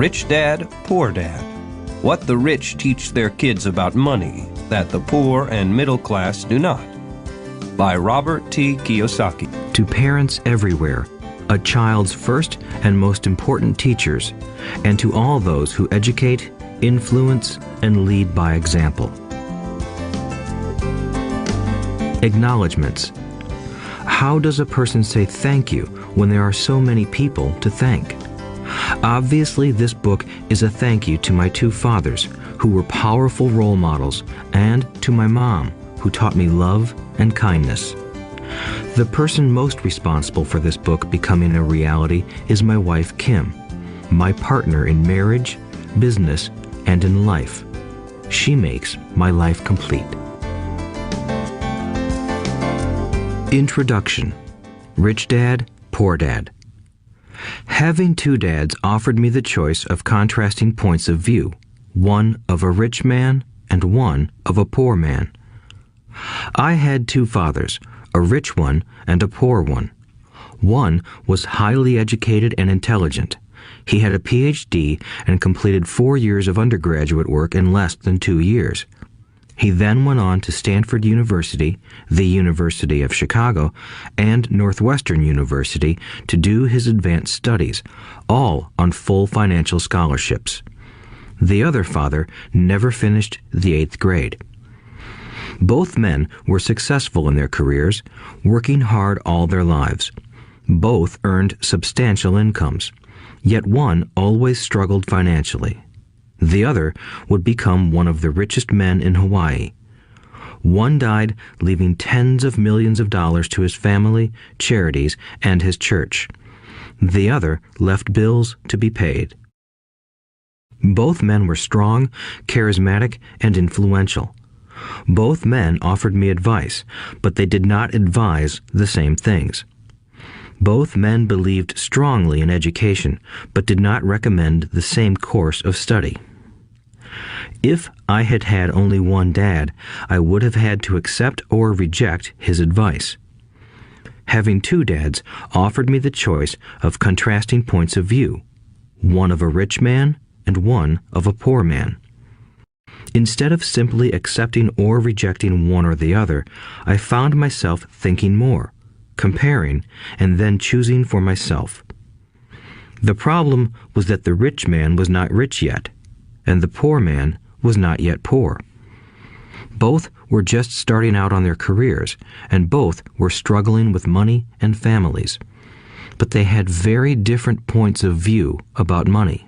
Rich Dad, Poor Dad. What the rich teach their kids about money that the poor and middle class do not. By Robert T. Kiyosaki. To parents everywhere, a child's first and most important teachers, and to all those who educate, influence, and lead by example. Acknowledgements. How does a person say thank you when there are so many people to thank? Obviously, this book is a thank you to my two fathers, who were powerful role models, and to my mom, who taught me love and kindness. The person most responsible for this book becoming a reality is my wife, Kim, my partner in marriage, business, and in life. She makes my life complete. Introduction. Rich Dad, Poor Dad. Having two dads offered me the choice of contrasting points of view, one of a rich man and one of a poor man. I had two fathers, a rich one and a poor one. One was highly educated and intelligent. He had a PhD and completed 4 years of undergraduate work in less than 2 years. He then went on to Stanford University, the University of Chicago, and Northwestern University to do his advanced studies, all on full financial scholarships. The other father never finished the 8th grade. Both men were successful in their careers, working hard all their lives. Both earned substantial incomes, yet one always struggled financially. The other would become one of the richest men in Hawaii. One died, leaving tens of millions of dollars to his family, charities, and his church. The other left bills to be paid. Both men were strong, charismatic, and influential. Both men offered me advice, but they did not advise the same things. Both men believed strongly in education, but did not recommend the same course of study. If I had had only one dad, I would have had to accept or reject his advice. Having two dads offered me the choice of contrasting points of view, one of a rich man and one of a poor man. Instead of simply accepting or rejecting one or the other, I found myself thinking more, comparing, and then choosing for myself. The problem was that the rich man was not rich yet, and the poor man was not yet poor. Both were just starting out on their careers, and both were struggling with money and families. But they had very different points of view about money.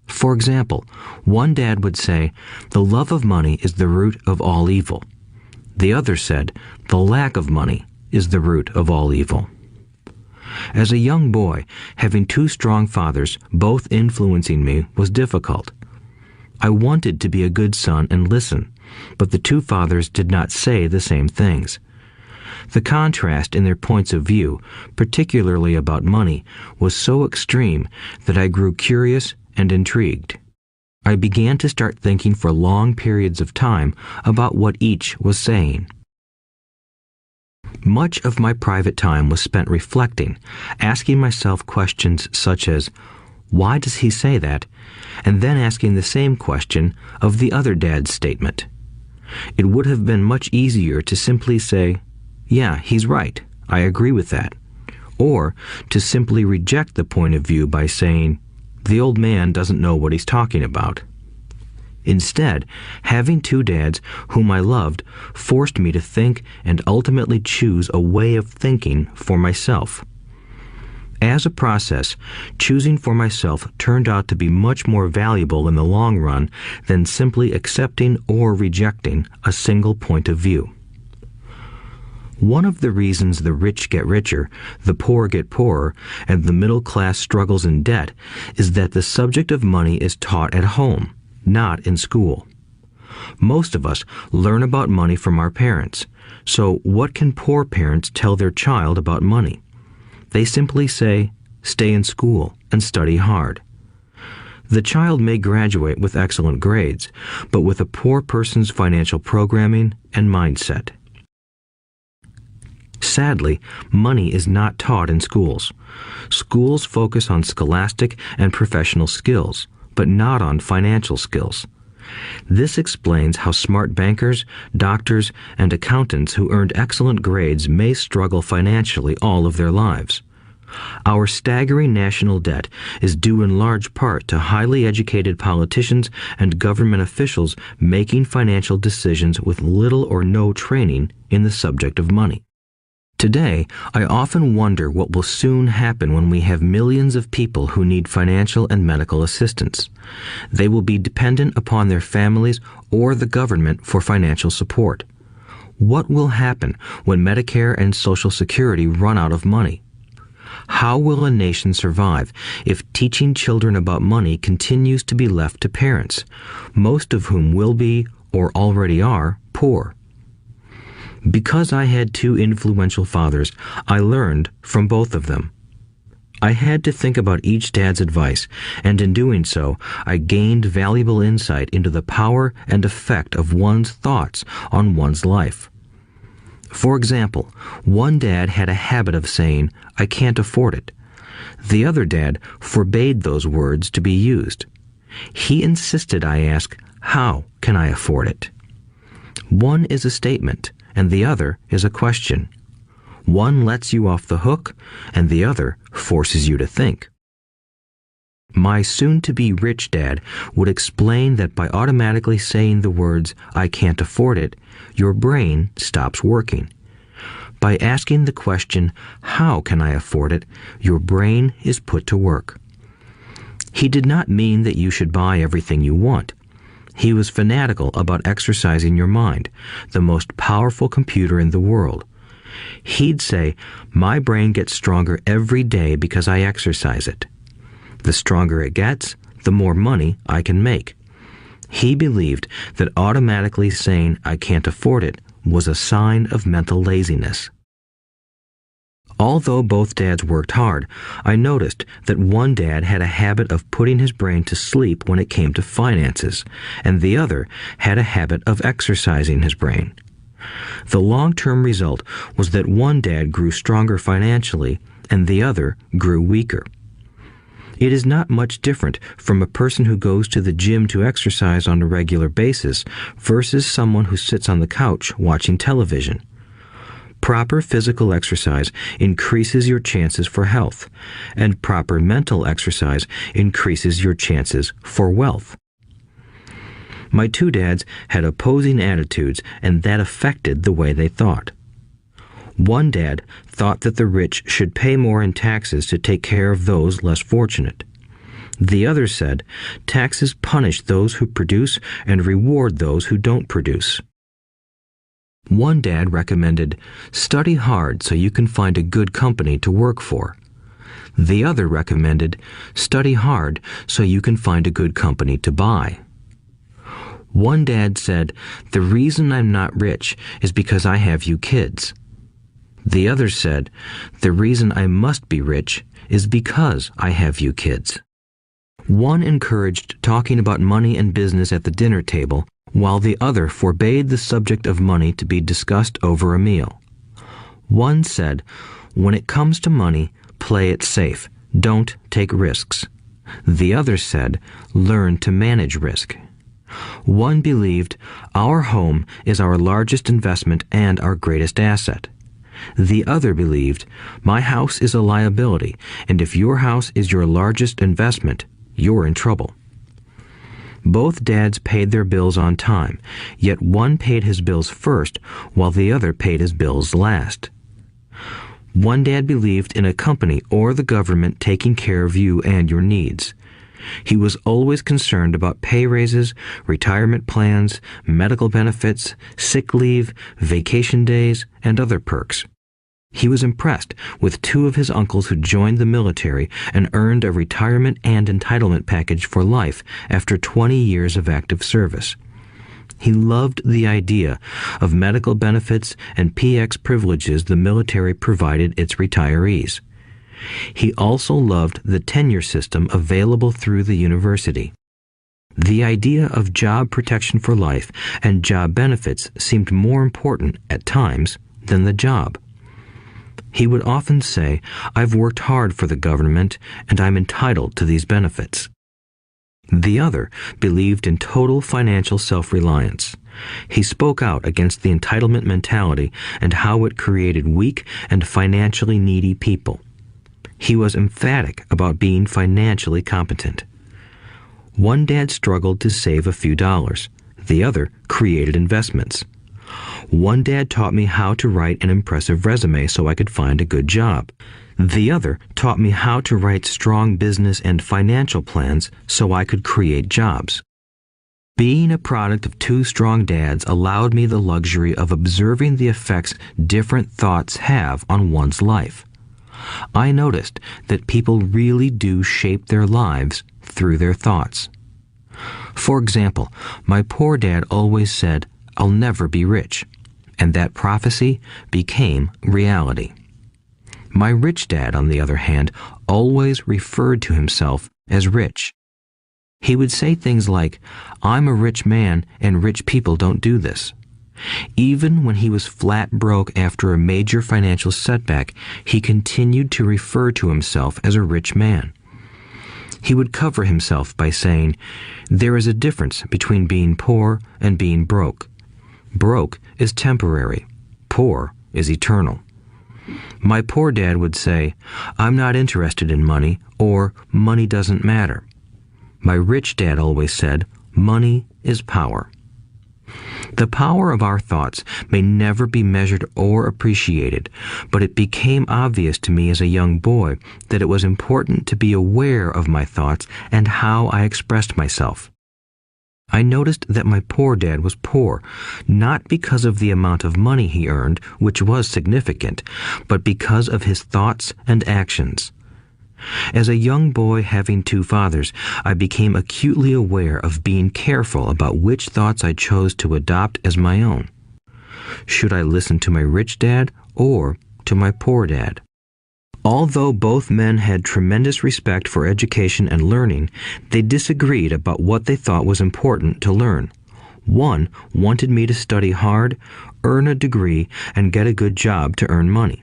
For example, one dad would say, "The love of money is the root of all evil." The other said, "The lack of money is the root of all evil." As a young boy, having two strong fathers, both influencing me, was difficult. I wanted to be a good son and listen, but the two fathers did not say the same things. The contrast in their points of view, particularly about money, was so extreme that I grew curious and intrigued. I began to start thinking for long periods of time about what each was saying. Much of my private time was spent reflecting, asking myself questions such as, "Why does he say that?" and then asking the same question of the other dad's statement. It would have been much easier to simply say, "Yeah, he's right, I agree with that," or to simply reject the point of view by saying, "The old man doesn't know what he's talking about." Instead, having two dads whom I loved forced me to think and ultimately choose a way of thinking for myself. As a process, choosing for myself turned out to be much more valuable in the long run than simply accepting or rejecting a single point of view. One of the reasons the rich get richer, the poor get poorer, and the middle class struggles in debt is that the subject of money is taught at home, not in school. Most of us learn about money from our parents, so what can poor parents tell their child about money? They simply say, "Stay in school and study hard." The child may graduate with excellent grades, but with a poor person's financial programming and mindset. Sadly, money is not taught in schools. Schools focus on scholastic and professional skills, but not on financial skills. This explains how smart bankers, doctors, and accountants who earned excellent grades may struggle financially all of their lives. Our staggering national debt is due in large part to highly educated politicians and government officials making financial decisions with little or no training in the subject of money. Today, I often wonder what will soon happen when we have millions of people who need financial and medical assistance. They will be dependent upon their families or the government for financial support. What will happen when Medicare and Social Security run out of money? How will a nation survive if teaching children about money continues to be left to parents, most of whom will be, or already are, poor? Because I had two influential fathers, I learned from both of them. I had to think about each dad's advice, and in doing so, I gained valuable insight into the power and effect of one's thoughts on one's life. For example, one dad had a habit of saying, "I can't afford it." The other dad forbade those words to be used. He insisted I ask, "How can I afford it?" One is a statement, and the other is a question. One lets you off the hook, and the other forces you to think. My soon-to-be rich dad would explain that by automatically saying the words, "I can't afford it," your brain stops working. By asking the question, "How can I afford it?" your brain is put to work. He did not mean that you should buy everything you want. He was fanatical about exercising your mind, the most powerful computer in the world. He'd say, "My brain gets stronger every day because I exercise it. The stronger it gets, the more money I can make." He believed that automatically saying, "I can't afford it," was a sign of mental laziness. Although both dads worked hard, I noticed that one dad had a habit of putting his brain to sleep when it came to finances, and the other had a habit of exercising his brain. The long-term result was that one dad grew stronger financially, and the other grew weaker. It is not much different from a person who goes to the gym to exercise on a regular basis versus someone who sits on the couch watching television. Proper physical exercise increases your chances for health, and proper mental exercise increases your chances for wealth. My two dads had opposing attitudes, and that affected the way they thought. One dad thought that the rich should pay more in taxes to take care of those less fortunate. The other said, taxes punish those who produce and reward those who don't produce. One dad recommended, study hard so you can find a good company to work for. The other recommended, study hard so you can find a good company to buy. One dad said, the reason I'm not rich is because I have you kids. The other said, the reason I must be rich is because I have you kids. One encouraged talking about money and business at the dinner table, while the other forbade the subject of money to be discussed over a meal. One said, when it comes to money, play it safe, don't take risks. The other said, learn to manage risk. One believed, our home is our largest investment and our greatest asset. The other believed, my house is a liability, and if your house is your largest investment, you're in trouble. Both dads paid their bills on time, yet one paid his bills first while the other paid his bills last. One dad believed in a company or the government taking care of you and your needs. He was always concerned about pay raises, retirement plans, medical benefits, sick leave, vacation days, and other perks. He was impressed with two of his uncles who joined the military and earned a retirement and entitlement package for life after 20 years of active service. He loved the idea of medical benefits and PX privileges the military provided its retirees. He also loved the tenure system available through the university. The idea of job protection for life and job benefits seemed more important at times than the job. He would often say, "I've worked hard for the government and I'm entitled to these benefits." The other believed in total financial self-reliance. He spoke out against the entitlement mentality and how it created weak and financially needy people. He was emphatic about being financially competent. One dad struggled to save a few dollars. The other created investments. One dad taught me how to write an impressive resume so I could find a good job. The other taught me how to write strong business and financial plans so I could create jobs. Being a product of two strong dads allowed me the luxury of observing the effects different thoughts have on one's life. I noticed that people really do shape their lives through their thoughts. For example, my poor dad always said, "I'll never be rich," and that prophecy became reality. My rich dad, on the other hand, always referred to himself as rich. He would say things like, "I'm a rich man and rich people don't do this." Even when he was flat broke after a major financial setback, he continued to refer to himself as a rich man. He would cover himself by saying, "There is a difference between being poor and being broke. Broke is temporary. Poor is eternal." My poor dad would say, "I'm not interested in money," or "money doesn't matter." My rich dad always said, "Money is power." The power of our thoughts may never be measured or appreciated, but it became obvious to me as a young boy that it was important to be aware of my thoughts and how I expressed myself. I noticed that my poor dad was poor, not because of the amount of money he earned, which was significant, but because of his thoughts and actions. As a young boy having two fathers, I became acutely aware of being careful about which thoughts I chose to adopt as my own. Should I listen to my rich dad or to my poor dad? Although both men had tremendous respect for education and learning, they disagreed about what they thought was important to learn. One wanted me to study hard, earn a degree, and get a good job to earn money.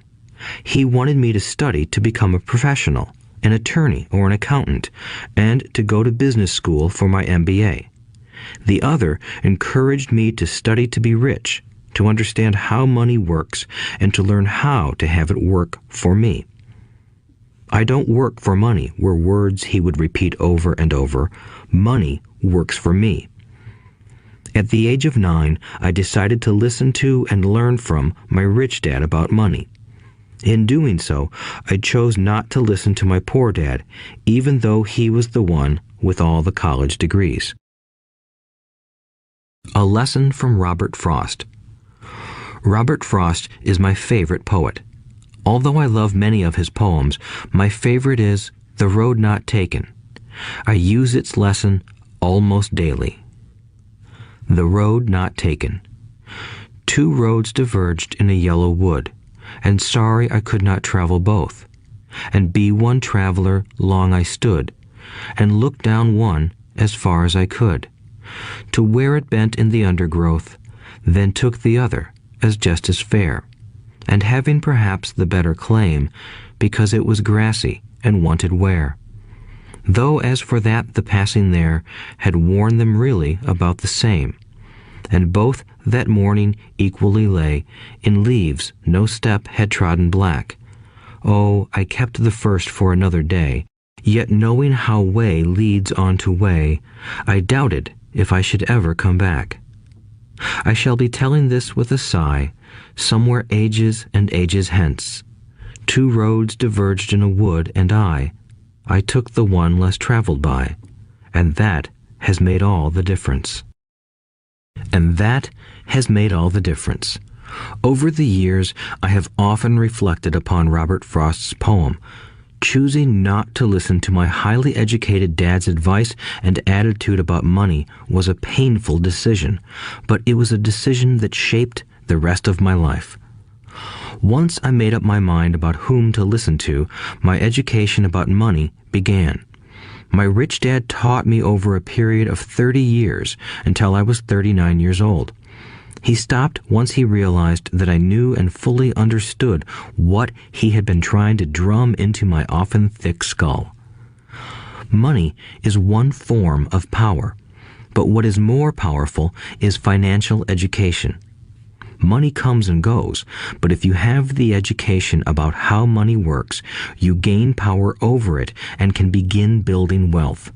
He wanted me to study to become a professional, an attorney or an accountant, and to go to business school for my MBA. The other encouraged me to study to be rich, to understand how money works, and to learn how to have it work for me. "I don't work for money" were words he would repeat over and over. "Money works for me." At the age of 9, I decided to listen to and learn from my rich dad about money. In doing so, I chose not to listen to my poor dad, even though he was the one with all the college degrees. A lesson from Robert Frost. Robert Frost is my favorite poet. Although I love many of his poems, my favorite is "The Road Not Taken." I use its lesson almost daily. The road not taken. Two roads diverged in a yellow wood, and sorry I could not travel both. And be one traveler long I stood, and looked down one as far as I could, to where it bent in the undergrowth, then took the other as just as fair, and having perhaps the better claim, because it was grassy and wanted wear. Though as for that the passing there had worn them really about the same, and both that morning equally lay in leaves no step had trodden black. Oh, I kept the first for another day, yet knowing how way leads on to way, I doubted if I should ever come back. I shall be telling this with a sigh, somewhere ages and ages hence. Two roads diverged in a wood, and I took the one less traveled by, and that has made all the difference. And that has made all the difference. Over the years, I have often reflected upon Robert Frost's poem. Choosing not to listen to my highly educated dad's advice and attitude about money was a painful decision, but it was a decision that shaped the rest of my life. Once I made up my mind about whom to listen to, my education about money began. My rich dad taught me over a period of 30 years until I was 39 years old. He stopped once he realized that I knew and fully understood what he had been trying to drum into my often thick skull. Money is one form of power, but what is more powerful is financial education. Money comes and goes, but if you have the education about how money works, you gain power over it and can begin building wealth.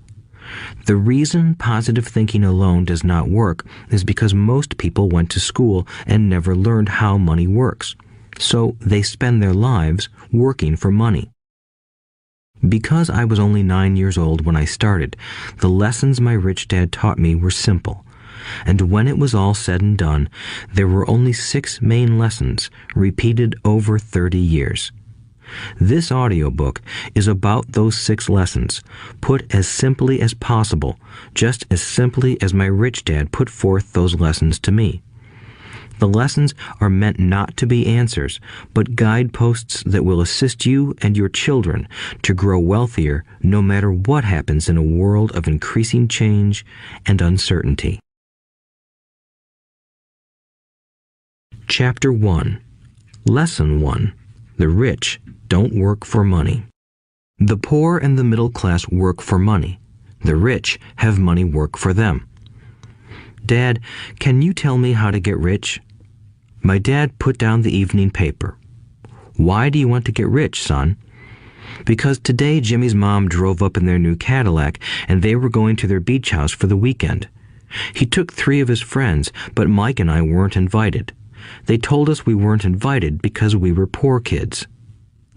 The reason positive thinking alone does not work is because most people went to school and never learned how money works, so they spend their lives working for money. Because I was only 9 years old when I started, the lessons my rich dad taught me were simple, and when it was all said and done, there were only 6 main lessons repeated over 30 years. This audiobook is about those 6 lessons, put as simply as possible, just as simply as my rich dad put forth those lessons to me. The lessons are meant not to be answers, but guideposts that will assist you and your children to grow wealthier no matter what happens in a world of increasing change and uncertainty. Chapter 1. Lesson 1. The rich don't work for money. The poor and the middle class work for money. The rich have money work for them. Dad, can you tell me how to get rich? My dad put down the evening paper. Why do you want to get rich, son? Because today Jimmy's mom drove up in their new Cadillac and they were going to their beach house for the weekend. He took 3 of his friends, but Mike and I weren't invited. They told us we weren't invited because we were poor kids.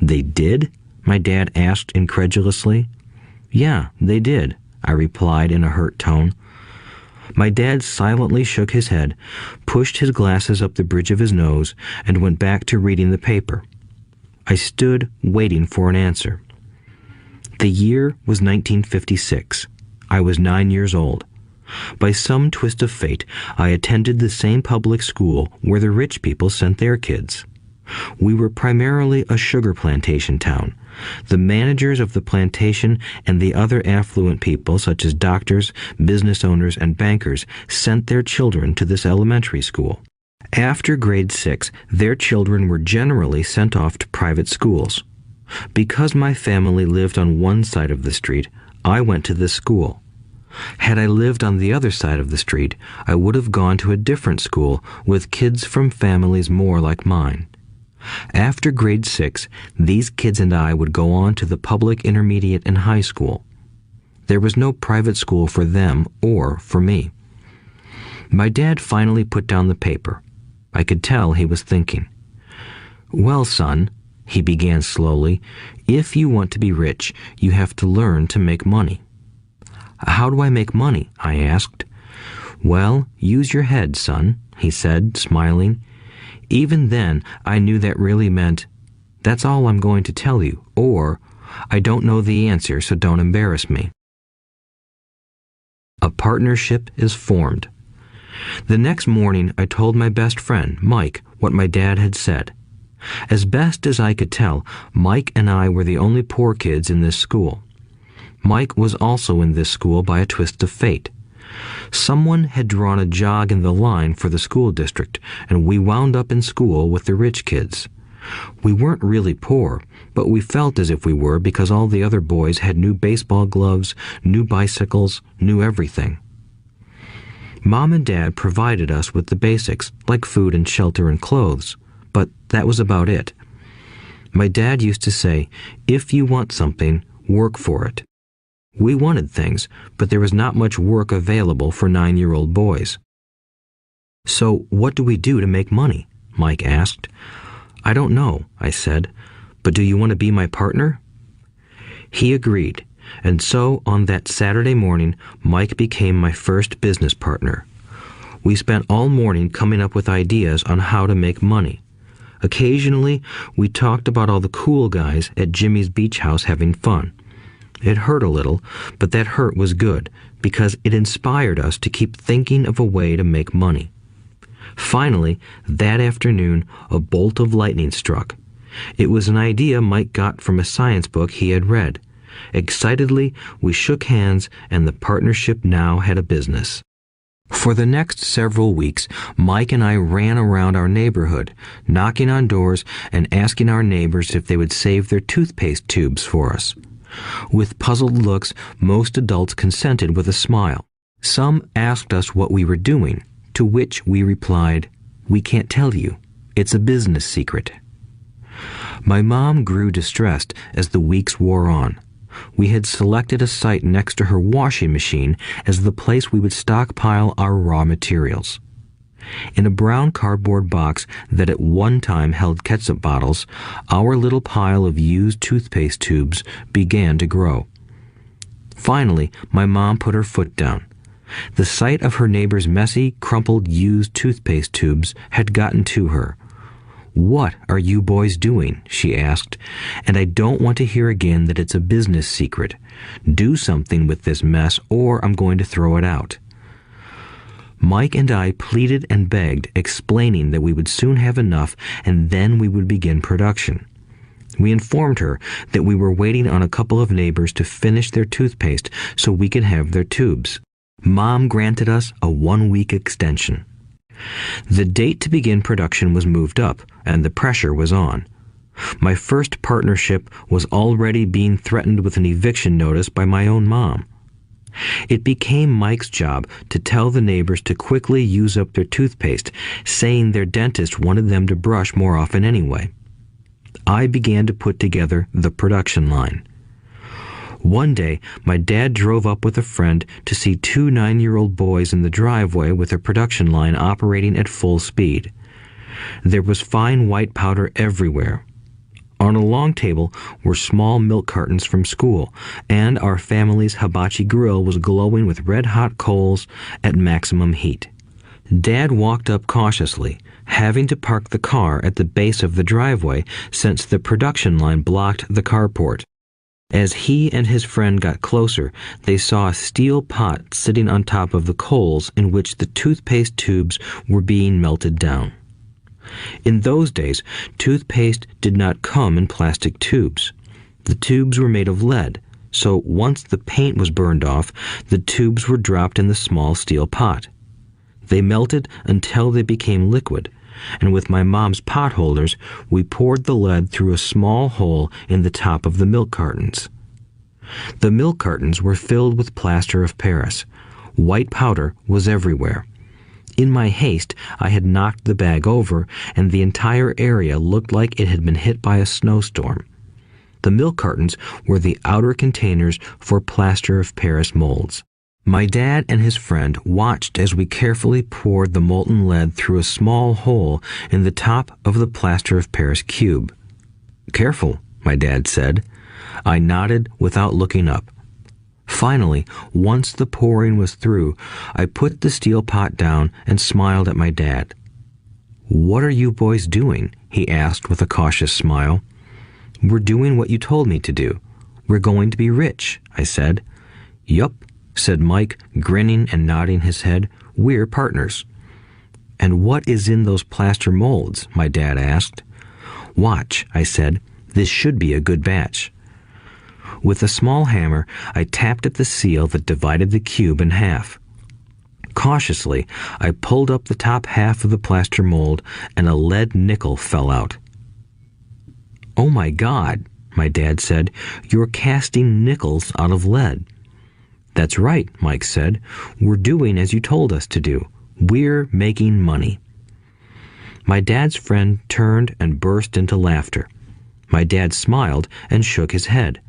They did? My dad asked incredulously. Yeah, they did, I replied in a hurt tone. My dad silently shook his head, pushed his glasses up the bridge of his nose, and went back to reading the paper. I stood waiting for an answer. The year was 1956. I was 9 years old. By some twist of fate, I attended the same public school where the rich people sent their kids. We were primarily a sugar plantation town. The managers of the plantation and the other affluent people, such as doctors, business owners, and bankers, sent their children to this elementary school. After grade 6, their children were generally sent off to private schools. Because my family lived on one side of the street, I went to this school. Had I lived on the other side of the street, I would have gone to a different school with kids from families more like mine. After grade 6, these kids and I would go on to the public intermediate and high school. There was no private school for them or for me. My dad finally put down the paper. I could tell he was thinking. Well, son, he began slowly, if you want to be rich, you have to learn to make money. How do I make money? I asked. Well, use your head, son, he said, smiling. Even then, I knew that really meant, that's all I'm going to tell you, or, I don't know the answer, so don't embarrass me. A partnership is formed. The next morning, I told my best friend, Mike, what my dad had said. As best as I could tell, Mike and I were the only poor kids in this school. Mike was also in this school by a twist of fate. Someone had drawn a jog in the line for the school district, and we wound up in school with the rich kids. We weren't really poor, but we felt as if we were because all the other boys had new baseball gloves, new bicycles, new everything. Mom and Dad provided us with the basics, like food and shelter and clothes, but that was about it. My dad used to say, if you want something, work for it. We wanted things, but there was not much work available for 9-year-old boys. So what do we do to make money? Mike asked. I don't know, I said, but do you want to be my partner? He agreed, and so on that Saturday morning, Mike became my first business partner. We spent all morning coming up with ideas on how to make money. Occasionally, we talked about all the cool guys at Jimmy's beach house having fun. It hurt a little, but that hurt was good because it inspired us to keep thinking of a way to make money. Finally, that afternoon, a bolt of lightning struck. It was an idea Mike got from a science book he had read. Excitedly, we shook hands, and the partnership now had a business. For the next several weeks, Mike and I ran around our neighborhood, knocking on doors and asking our neighbors if they would save their toothpaste tubes for us. With puzzled looks, most adults consented with a smile. Some asked us what we were doing, to which we replied, "We can't tell you. It's a business secret." My mom grew distressed as the weeks wore on. We had selected a site next to her washing machine as the place we would stockpile our raw materials. In a brown cardboard box that at one time held ketchup bottles, our little pile of used toothpaste tubes began to grow. Finally, my mom put her foot down. The sight of her neighbor's messy, crumpled used toothpaste tubes had gotten to her. "What are you boys doing?" she asked, "and I don't want to hear again that it's a business secret. Do something with this mess or I'm going to throw it out." Mike and I pleaded and begged, explaining that we would soon have enough and then we would begin production. We informed her that we were waiting on a couple of neighbors to finish their toothpaste so we could have their tubes. Mom granted us a 1-week extension. The date to begin production was moved up, and the pressure was on. My first partnership was already being threatened with an eviction notice by my own mom. It became Mike's job to tell the neighbors to quickly use up their toothpaste, saying their dentist wanted them to brush more often anyway. I began to put together the production line. One day, my dad drove up with a friend to see 2 9-year-old boys in the driveway with a production line operating at full speed. There was fine white powder everywhere. On a long table were small milk cartons from school, and our family's hibachi grill was glowing with red-hot coals at maximum heat. Dad walked up cautiously, having to park the car at the base of the driveway since the production line blocked the carport. As he and his friend got closer, they saw a steel pot sitting on top of the coals in which the toothpaste tubes were being melted down. In those days, toothpaste did not come in plastic tubes. The tubes were made of lead, so once the paint was burned off, the tubes were dropped in the small steel pot. They melted until they became liquid, and with my mom's pot holders, we poured the lead through a small hole in the top of the milk cartons. The milk cartons were filled with plaster of Paris. White powder was everywhere. In my haste, I had knocked the bag over, and the entire area looked like it had been hit by a snowstorm. The milk cartons were the outer containers for plaster of Paris molds. My dad and his friend watched as we carefully poured the molten lead through a small hole in the top of the plaster of Paris cube. "Careful," my dad said. I nodded without looking up. Finally, once the pouring was through, I put the steel pot down and smiled at my dad. "What are you boys doing?" he asked with a cautious smile. "We're doing what you told me to do. We're going to be rich," I said. "Yup," said Mike, grinning and nodding his head. "We're partners." "And what is in those plaster molds?" my dad asked. "Watch," I said. "This should be a good batch." With a small hammer, I tapped at the seal that divided the cube in half. Cautiously, I pulled up the top half of the plaster mold, and a lead nickel fell out. "Oh my God," my dad said, "you're casting nickels out of lead." "That's right," Mike said. "We're doing as you told us to do. We're making money." My dad's friend turned and burst into laughter. My dad smiled and shook his head.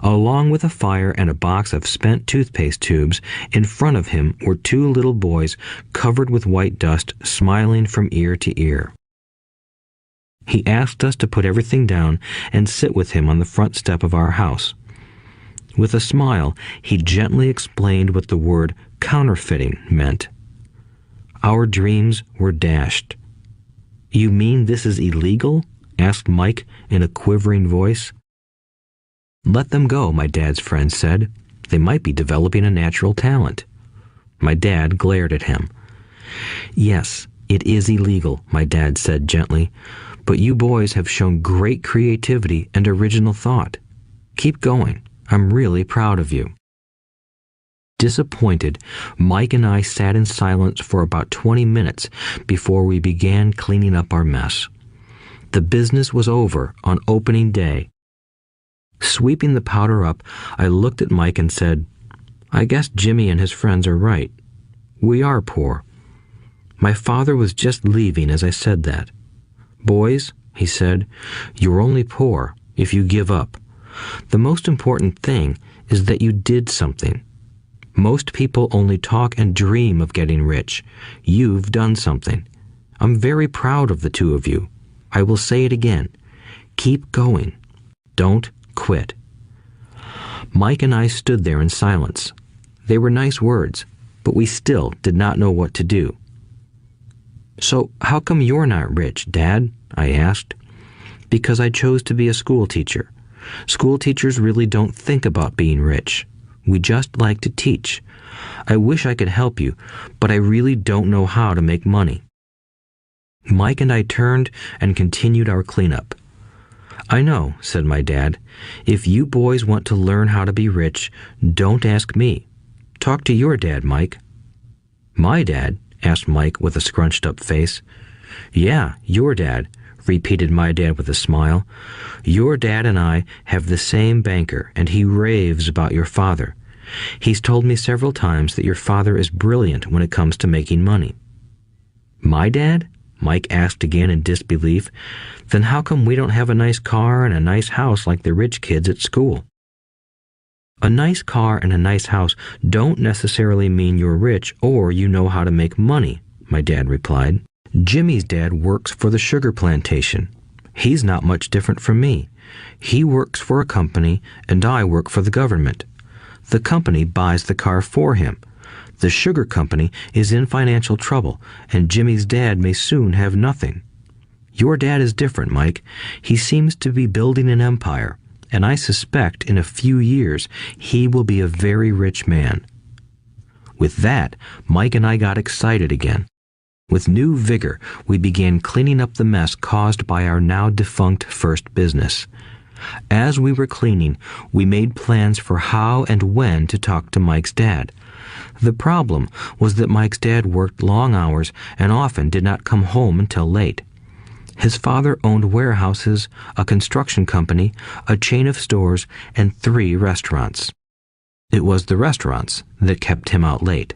Along with a fire and a box of spent toothpaste tubes, in front of him were 2 little boys covered with white dust, smiling from ear to ear. He asked us to put everything down and sit with him on the front step of our house. With a smile, he gently explained what the word counterfeiting meant. Our dreams were dashed. "You mean this is illegal?" asked Mike in a quivering voice. "Let them go," my dad's friend said. "They might be developing a natural talent." My dad glared at him. "Yes, it is illegal," my dad said gently, "but you boys have shown great creativity and original thought. Keep going. I'm really proud of you." Disappointed, Mike and I sat in silence for about 20 minutes before we began cleaning up our mess. The business was over on opening day. Sweeping the powder up, I looked at Mike and said, "I guess Jimmy and his friends are right. We are poor." My father was just leaving as I said that. "Boys," he said, "you're only poor if you give up. The most important thing is that you did something. Most people only talk and dream of getting rich. You've done something. I'm very proud of the two of you. I will say it again. Keep going. Don't quit." Mike and I stood there in silence. They were nice words, but we still did not know what to do. "So how come you're not rich, Dad?" I asked. "Because I chose to be a school teacher. School teachers really don't think about being rich. We just like to teach. I wish I could help you, but I really don't know how to make money." Mike and I turned and continued our cleanup. "I know," said my dad. "If you boys want to learn how to be rich, don't ask me. Talk to your dad, Mike." "My dad?" asked Mike with a scrunched-up face. "Yeah, your dad," repeated my dad with a smile. "Your dad and I have the same banker, and he raves about your father. He's told me several times that your father is brilliant when it comes to making money." "My dad?" Mike asked again in disbelief. "Then how come we don't have a nice car and a nice house like the rich kids at school?" "A nice car and a nice house don't necessarily mean you're rich or you know how to make money," my dad replied. "Jimmy's dad works for the sugar plantation. He's not much different from me. He works for a company and I work for the government. The company buys the car for him. The sugar company is in financial trouble, and Jimmy's dad may soon have nothing. Your dad is different, Mike. He seems to be building an empire, and I suspect in a few years he will be a very rich man." With that, Mike and I got excited again. With new vigor, we began cleaning up the mess caused by our now defunct first business. As we were cleaning, we made plans for how and when to talk to Mike's dad. The problem was that Mike's dad worked long hours and often did not come home until late. His father owned warehouses, a construction company, a chain of stores, and 3 restaurants. It was the restaurants that kept him out late.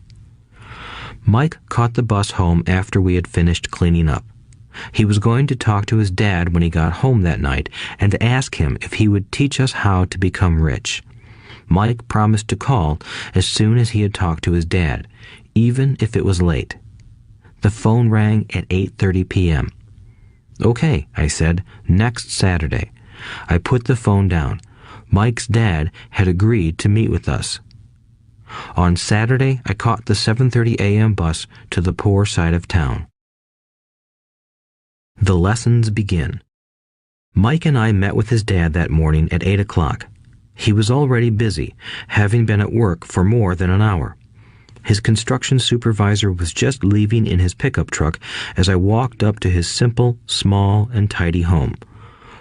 Mike caught the bus home after we had finished cleaning up. He was going to talk to his dad when he got home that night and ask him if he would teach us how to become rich. Mike promised to call as soon as he had talked to his dad, even if it was late. The phone rang at 8:30 p.m. "Okay," I said, "next Saturday." I put the phone down. Mike's dad had agreed to meet with us. On Saturday, I caught the 7:30 a.m. bus to the poor side of town. The lessons begin. Mike and I met with his dad that morning at 8 o'clock. He was already busy, having been at work for more than an hour. His construction supervisor was just leaving in his pickup truck as I walked up to his simple, small, and tidy home.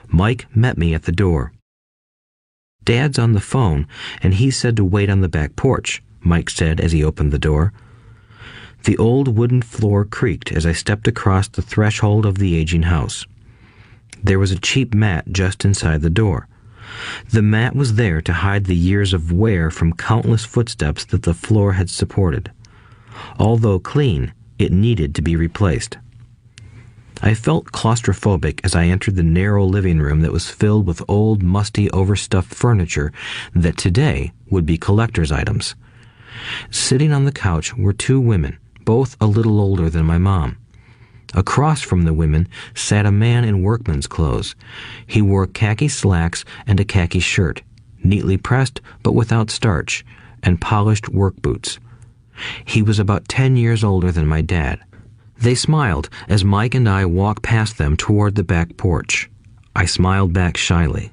Mike met me at the door. "Dad's on the phone, and he said to wait on the back porch," Mike said as he opened the door. The old wooden floor creaked as I stepped across the threshold of the aging house. There was a cheap mat just inside the door. The mat was there to hide the years of wear from countless footsteps that the floor had supported. Although clean, it needed to be replaced. I felt claustrophobic as I entered the narrow living room that was filled with old, musty, overstuffed furniture that today would be collector's items. Sitting on the couch were 2 women, both a little older than my mom. Across from the women sat a man in workman's clothes. He wore khaki slacks and a khaki shirt, neatly pressed but without starch, and polished work boots. He was about 10 years older than my dad. They smiled as Mike and I walked past them toward the back porch. I smiled back shyly.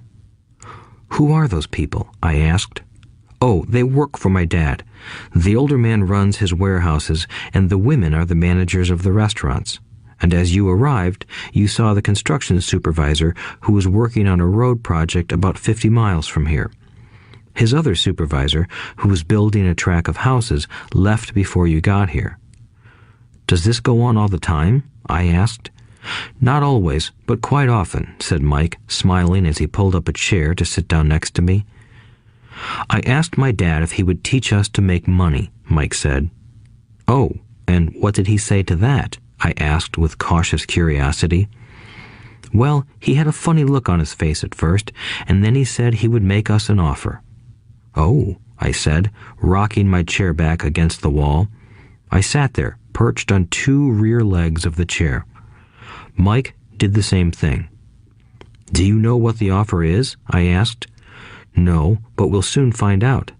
"Who are those people?" I asked. "Oh, they work for my dad. The older man runs his warehouses, and the women are the managers of the restaurants. And as you arrived, you saw the construction supervisor who was working on a road project about 50 miles from here. His other supervisor, who was building a track of houses, left before you got here. Does this go on all the time? I asked. Not always, but quite often, said Mike, smiling as he pulled up a chair to sit down next to me. I asked my dad if he would teach us to make money, Mike said. Oh, and what did he say to that? I asked with cautious curiosity. Well, he had a funny look on his face at first, and then he said he would make us an offer. Oh, I said, rocking my chair back against the wall. I sat there, perched on two rear legs of the chair. Mike did the same thing. Do you know what the offer is? I asked. No, but we'll soon find out.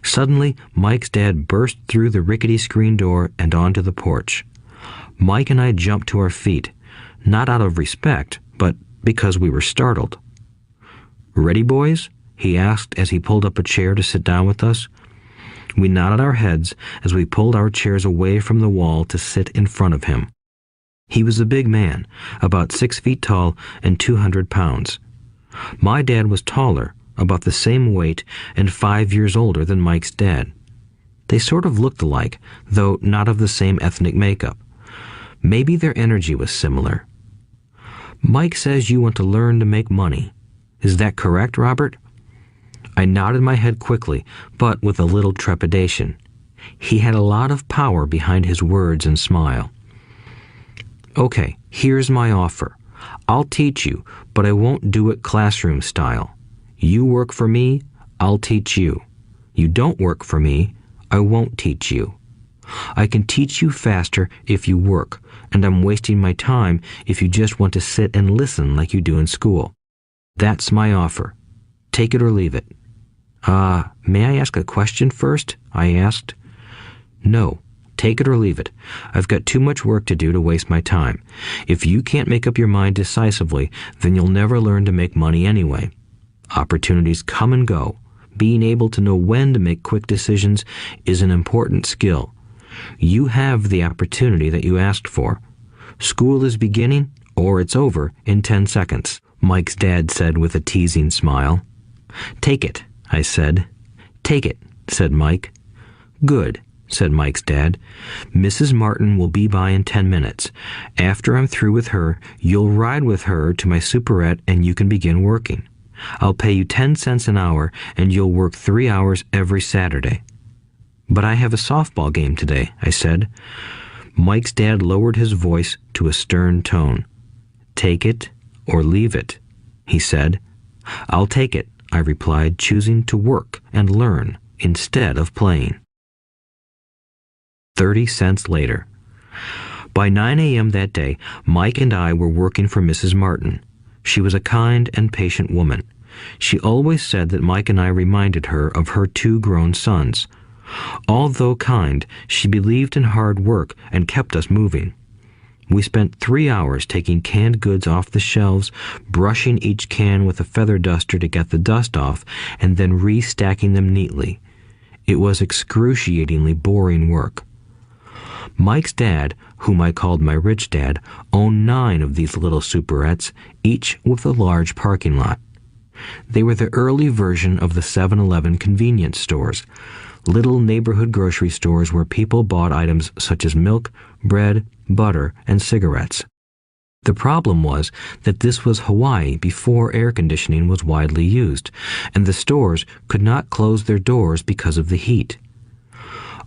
Suddenly, Mike's dad burst through the rickety screen door and onto the porch. Mike and I jumped to our feet, not out of respect, but because we were startled. Ready, boys? He asked as he pulled up a chair to sit down with us. We nodded our heads as we pulled our chairs away from the wall to sit in front of him. He was a big man, about 6 feet tall and 200 pounds. My dad was taller, about the same weight, and 5 years older than Mike's dad. They sort of looked alike, though not of the same ethnic makeup. Maybe their energy was similar. Mike says you want to learn to make money. Is that correct, Robert? I nodded my head quickly, but with a little trepidation. He had a lot of power behind his words and smile. Okay, here's my offer. I'll teach you, but I won't do it classroom style. You work for me, I'll teach you. You don't work for me, I won't teach you. I can teach you faster if you work, and I'm wasting my time if you just want to sit and listen like you do in school. That's my offer. Take it or leave it. May I ask a question first? I asked. No. Take it or leave it. I've got too much work to do to waste my time. If you can't make up your mind decisively, then you'll never learn to make money anyway. Opportunities come and go. Being able to know when to make quick decisions is an important skill. You have the opportunity that you asked for. School is beginning, or it's over in 10 seconds, Mike's dad said with a teasing smile. Take it, I said. Take it, said Mike. Good, said Mike's dad. Mrs. Martin will be by in 10 minutes. After I'm through with her, you'll ride with her to my superette and you can begin working. I'll pay you 10 cents an hour and you'll work 3 hours every Saturday. But I have a softball game today, I said. Mike's dad lowered his voice to a stern tone. Take it or leave it, he said. I'll take it, I replied, choosing to work and learn instead of playing. 30 cents later. By 9 a.m. that day, Mike and I were working for Mrs. Martin. She was a kind and patient woman. She always said that Mike and I reminded her of her 2 grown sons. Although kind, she believed in hard work and kept us moving. We spent 3 hours taking canned goods off the shelves, brushing each can with a feather duster to get the dust off, and then restacking them neatly. It was excruciatingly boring work. Mike's dad, whom I called my rich dad, owned 9 of these little superettes, each with a large parking lot. They were the early version of the 7-Eleven convenience stores, little neighborhood grocery stores where people bought items such as milk, bread, butter, and cigarettes. The problem was that this was Hawaii before air conditioning was widely used, and the stores could not close their doors because of the heat.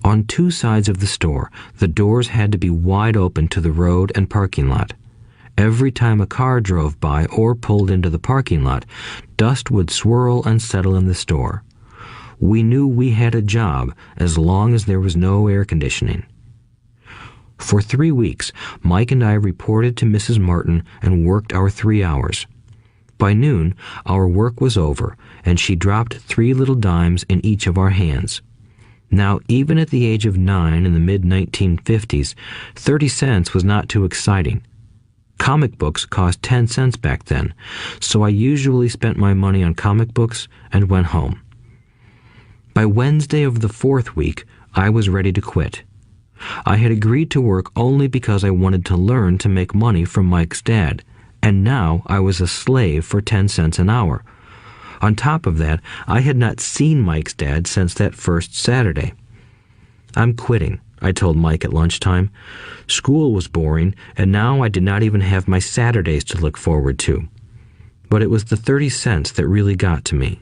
On 2 sides of the store, the doors had to be wide open to the road and parking lot. Every time a car drove by or pulled into the parking lot, dust would swirl and settle in the store. We knew we had a job as long as there was no air conditioning. For 3 weeks, Mike and I reported to Mrs. Martin and worked our 3 hours. By noon, our work was over, and she dropped 3 little dimes in each of our hands. Now, even at the age of 9 in the mid-1950s, 30 cents was not too exciting. Comic books cost 10 cents back then, so I usually spent my money on comic books and went home. By Wednesday of the 4th week, I was ready to quit. I had agreed to work only because I wanted to learn to make money from Mike's dad, and now I was a slave for 10 cents an hour. On top of that, I had not seen Mike's dad since that first Saturday. "I'm quitting," I told Mike at lunchtime. School was boring, and now I did not even have my Saturdays to look forward to. But it was the 30 cents that really got to me.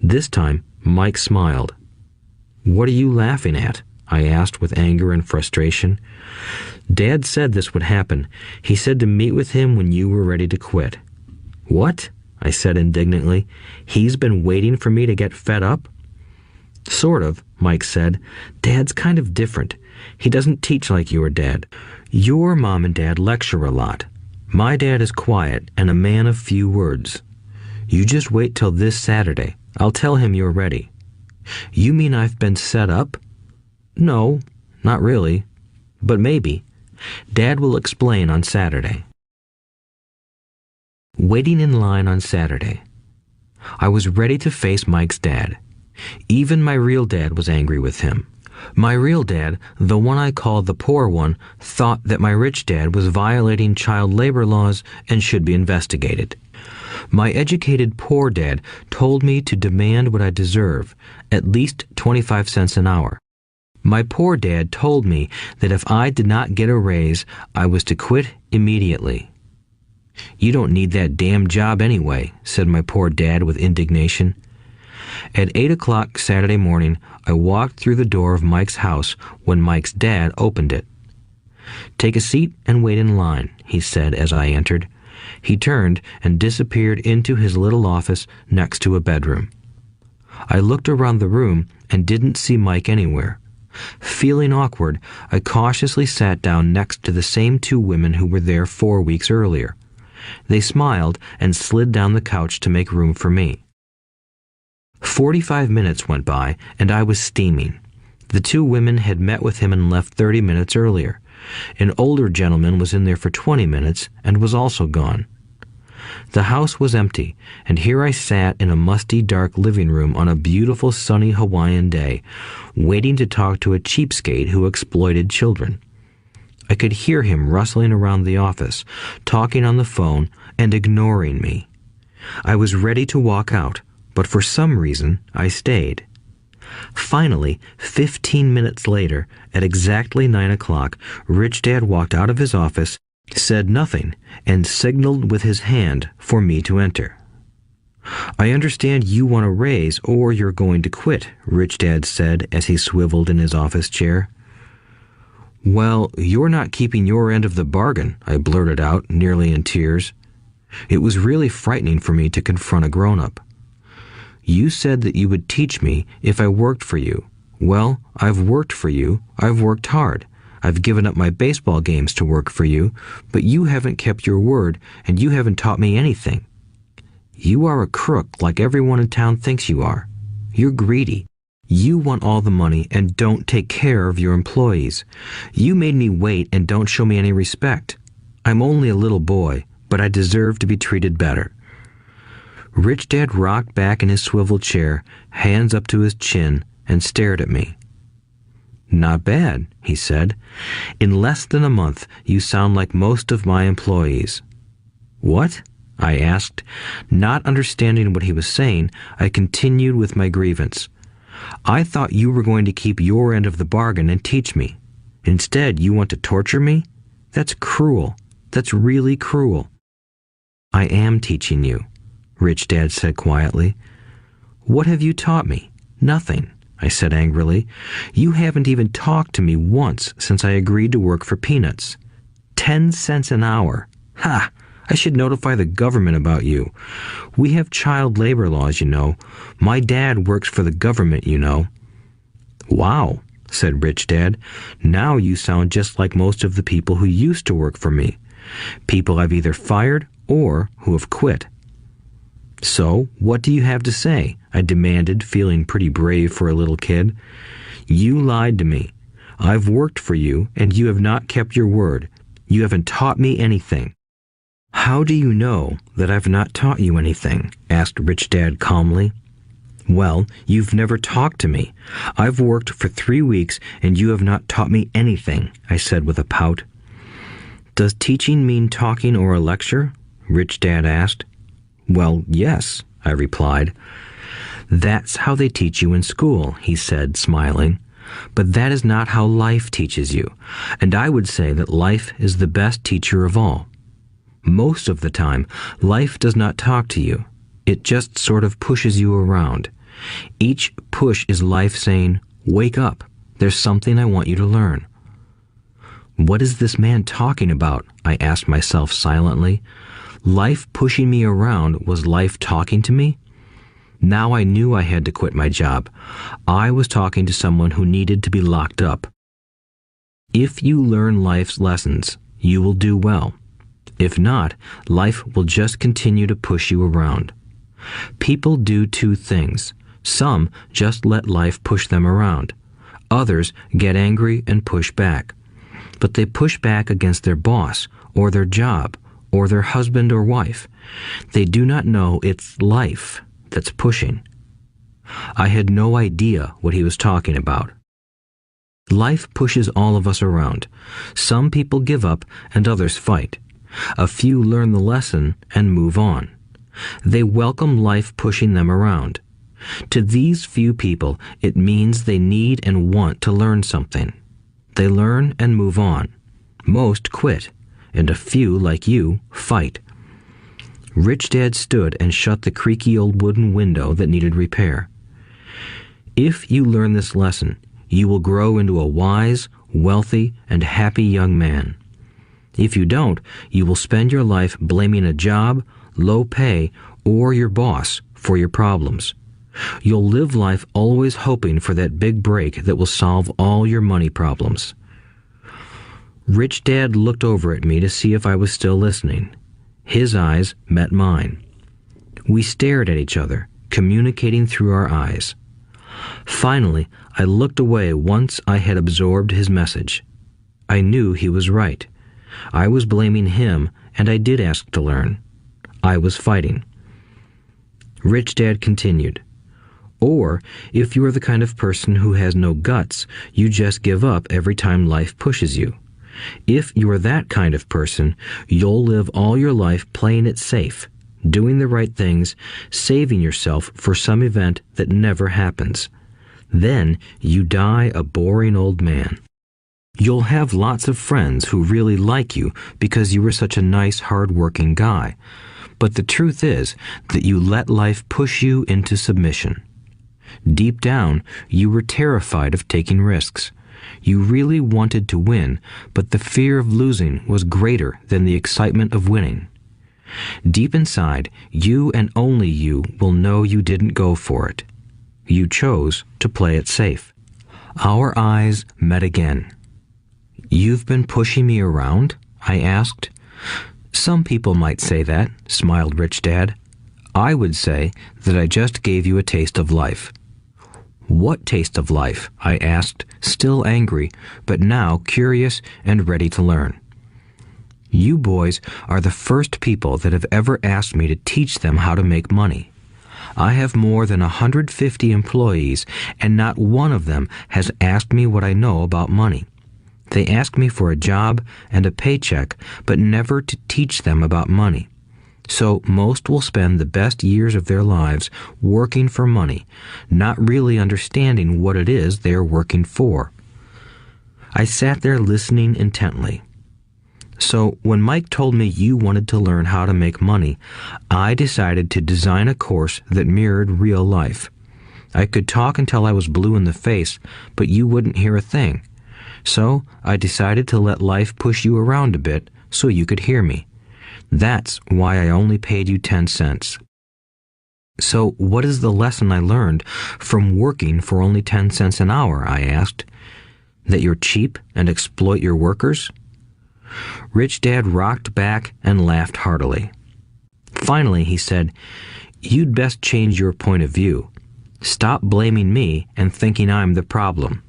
This time, Mike smiled. "What are you laughing at?" I asked with anger and frustration. "Dad said this would happen. He said to meet with him when you were ready to quit." "What?" I said indignantly. "He's been waiting for me to get fed up?" "Sort of," Mike said. "Dad's kind of different. He doesn't teach like your dad. Your mom and dad lecture a lot. My dad is quiet and a man of few words. You just wait till this Saturday. I'll tell him you're ready." "You mean I've been set up?" "No, not really. But maybe. Dad will explain on Saturday." Waiting in line on Saturday. I was ready to face Mike's dad. Even my real dad was angry with him. My real dad, the one I called the poor one, thought that my rich dad was violating child labor laws and should be investigated. My educated poor dad told me to demand what I deserve, at least 25 cents an hour. My poor dad told me that if I did not get a raise, I was to quit immediately. "You don't need that damn job anyway," said my poor dad with indignation. At 8 o'clock Saturday morning, I walked through the door of Mike's house when Mike's dad opened it. "Take a seat and wait in line," he said as I entered. He turned and disappeared into his little office next to a bedroom. I looked around the room and didn't see Mike anywhere. Feeling awkward, I cautiously sat down next to the same two women who were there 4 weeks earlier. They smiled and slid down the couch to make room for me. 45 minutes went by, and I was steaming. The two women had met with him and left 30 minutes earlier. An older gentleman was in there for 20 minutes and was also gone. The house was empty, and here I sat in a musty, dark living room on a beautiful, sunny Hawaiian day, waiting to talk to a cheapskate who exploited children. I could hear him rustling around the office, talking on the phone, and ignoring me. I was ready to walk out, but for some reason, I stayed. Finally, 15 minutes later, at exactly 9 o'clock, Rich Dad walked out of his office, said nothing, and signaled with his hand for me to enter. "I understand you want a raise or you're going to quit," Rich Dad said as he swiveled in his office chair. "Well, you're not keeping your end of the bargain," I blurted out, nearly in tears. It was really frightening for me to confront a grown-up. "You said that you would teach me if I worked for you. Well, I've worked for you. I've worked hard. I've given up my baseball games to work for you, but you haven't kept your word, and you haven't taught me anything. You are a crook like everyone in town thinks you are. You're greedy. You want all the money and don't take care of your employees. You made me wait and don't show me any respect. I'm only a little boy, but I deserve to be treated better." Rich Dad rocked back in his swivel chair, hands up to his chin, and stared at me. "Not bad," he said. "In less than a month, you sound like most of my employees." "What?" I asked. Not understanding what he was saying, I continued with my grievance. "I thought you were going to keep your end of the bargain and teach me. Instead, you want to torture me? That's cruel. That's really cruel." "I am teaching you," Rich Dad said quietly. "What have you taught me? Nothing," I said angrily. "You haven't even talked to me once since I agreed to work for peanuts. 10 cents an hour. Ha! I should notify the government about you. We have child labor laws, you know. My dad works for the government, you know." "Wow," said Rich Dad. "Now you sound just like most of the people who used to work for me. People I've either fired or who have quit." "So, what do you have to say?" I demanded, feeling pretty brave for a little kid. "You lied to me. I've worked for you, and you have not kept your word. You haven't taught me anything." "How do you know that I've not taught you anything?" asked Rich Dad calmly. "Well, you've never talked to me. I've worked for 3 weeks, and you have not taught me anything," I said with a pout. "Does teaching mean talking or a lecture?" Rich Dad asked. "Well, yes," I replied. That's how they teach you in school, he said, smiling. But that is not how life teaches you, and I would say that life is the best teacher of all. Most of the time, life does not talk to you. It just sort of pushes you around. Each push is life saying, "Wake up. There's something I want you to learn." What is this man talking about? I asked myself silently. Life pushing me around was life talking to me? Now I knew I had to quit my job. I was talking to someone who needed to be locked up. If you learn life's lessons, you will do well. If not, life will just continue to push you around. People do two things. Some just let life push them around. Others get angry and push back. But they push back against their boss, or their job, or their husband or wife. They do not know it's life that's pushing. I had no idea what he was talking about. Life pushes all of us around. Some people give up and others fight. A few learn the lesson and move on. They welcome life pushing them around. To these few people, it means they need and want to learn something. They learn and move on. Most quit, and a few, like you, fight. Rich Dad stood and shut the creaky old wooden window that needed repair. If you learn this lesson, you will grow into a wise, wealthy, and happy young man. If you don't, you will spend your life blaming a job, low pay, or your boss for your problems. You'll live life always hoping for that big break that will solve all your money problems. Rich Dad looked over at me to see if I was still listening. His eyes met mine. We stared at each other, communicating through our eyes. Finally, I looked away once I had absorbed his message. I knew he was right. I was blaming him, and I did ask to learn. I was fighting. Rich Dad continued. Or, if you are the kind of person who has no guts, you just give up every time life pushes you. If you are that kind of person, you'll live all your life playing it safe, doing the right things, saving yourself for some event that never happens. Then you die a boring old man. You'll have lots of friends who really like you because you were such a nice, hard-working guy. But the truth is that you let life push you into submission. Deep down, you were terrified of taking risks. You really wanted to win, but the fear of losing was greater than the excitement of winning. Deep inside, you and only you will know you didn't go for it. You chose to play it safe. Our eyes met again. "You've been pushing me around?" I asked. "Some people might say that," smiled Rich Dad. "I would say that I just gave you a taste of life." "What taste of life?" I asked, still angry, but now curious and ready to learn. "You boys are the first people that have ever asked me to teach them how to make money. I have more than 150 employees, and not one of them has asked me what I know about money. They ask me for a job and a paycheck, but never to teach them about money. So most will spend the best years of their lives working for money, not really understanding what it is they are working for." I sat there listening intently. "So when Mike told me you wanted to learn how to make money, I decided to design a course that mirrored real life. I could talk until I was blue in the face, but you wouldn't hear a thing. So I decided to let life push you around a bit so you could hear me. That's why I only paid you 10 cents. "So what is the lesson I learned from working for only 10 cents an hour?" I asked. "That you're cheap and exploit your workers?" Rich Dad rocked back and laughed heartily. Finally, he said, "You'd best change your point of view. Stop blaming me and thinking I'm the problem.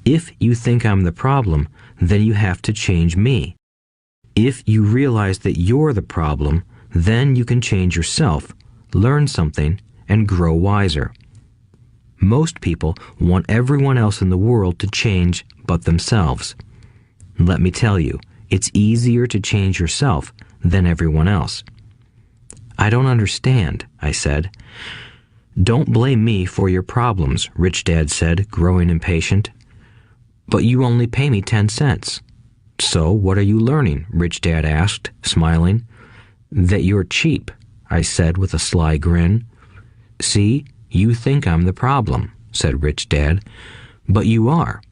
If you think I'm the problem, then you have to change me. If you realize that you're the problem, then you can change yourself, learn something, and grow wiser. Most people want everyone else in the world to change but themselves. Let me tell you, it's easier to change yourself than everyone else." I don't understand, I said. Don't blame me for your problems, Rich Dad said, growing impatient. But you only pay me 10 cents. So what are you learning? Rich Dad asked, smiling. That you're cheap, I said with a sly grin. See, you think I'm the problem, said Rich Dad. But you are.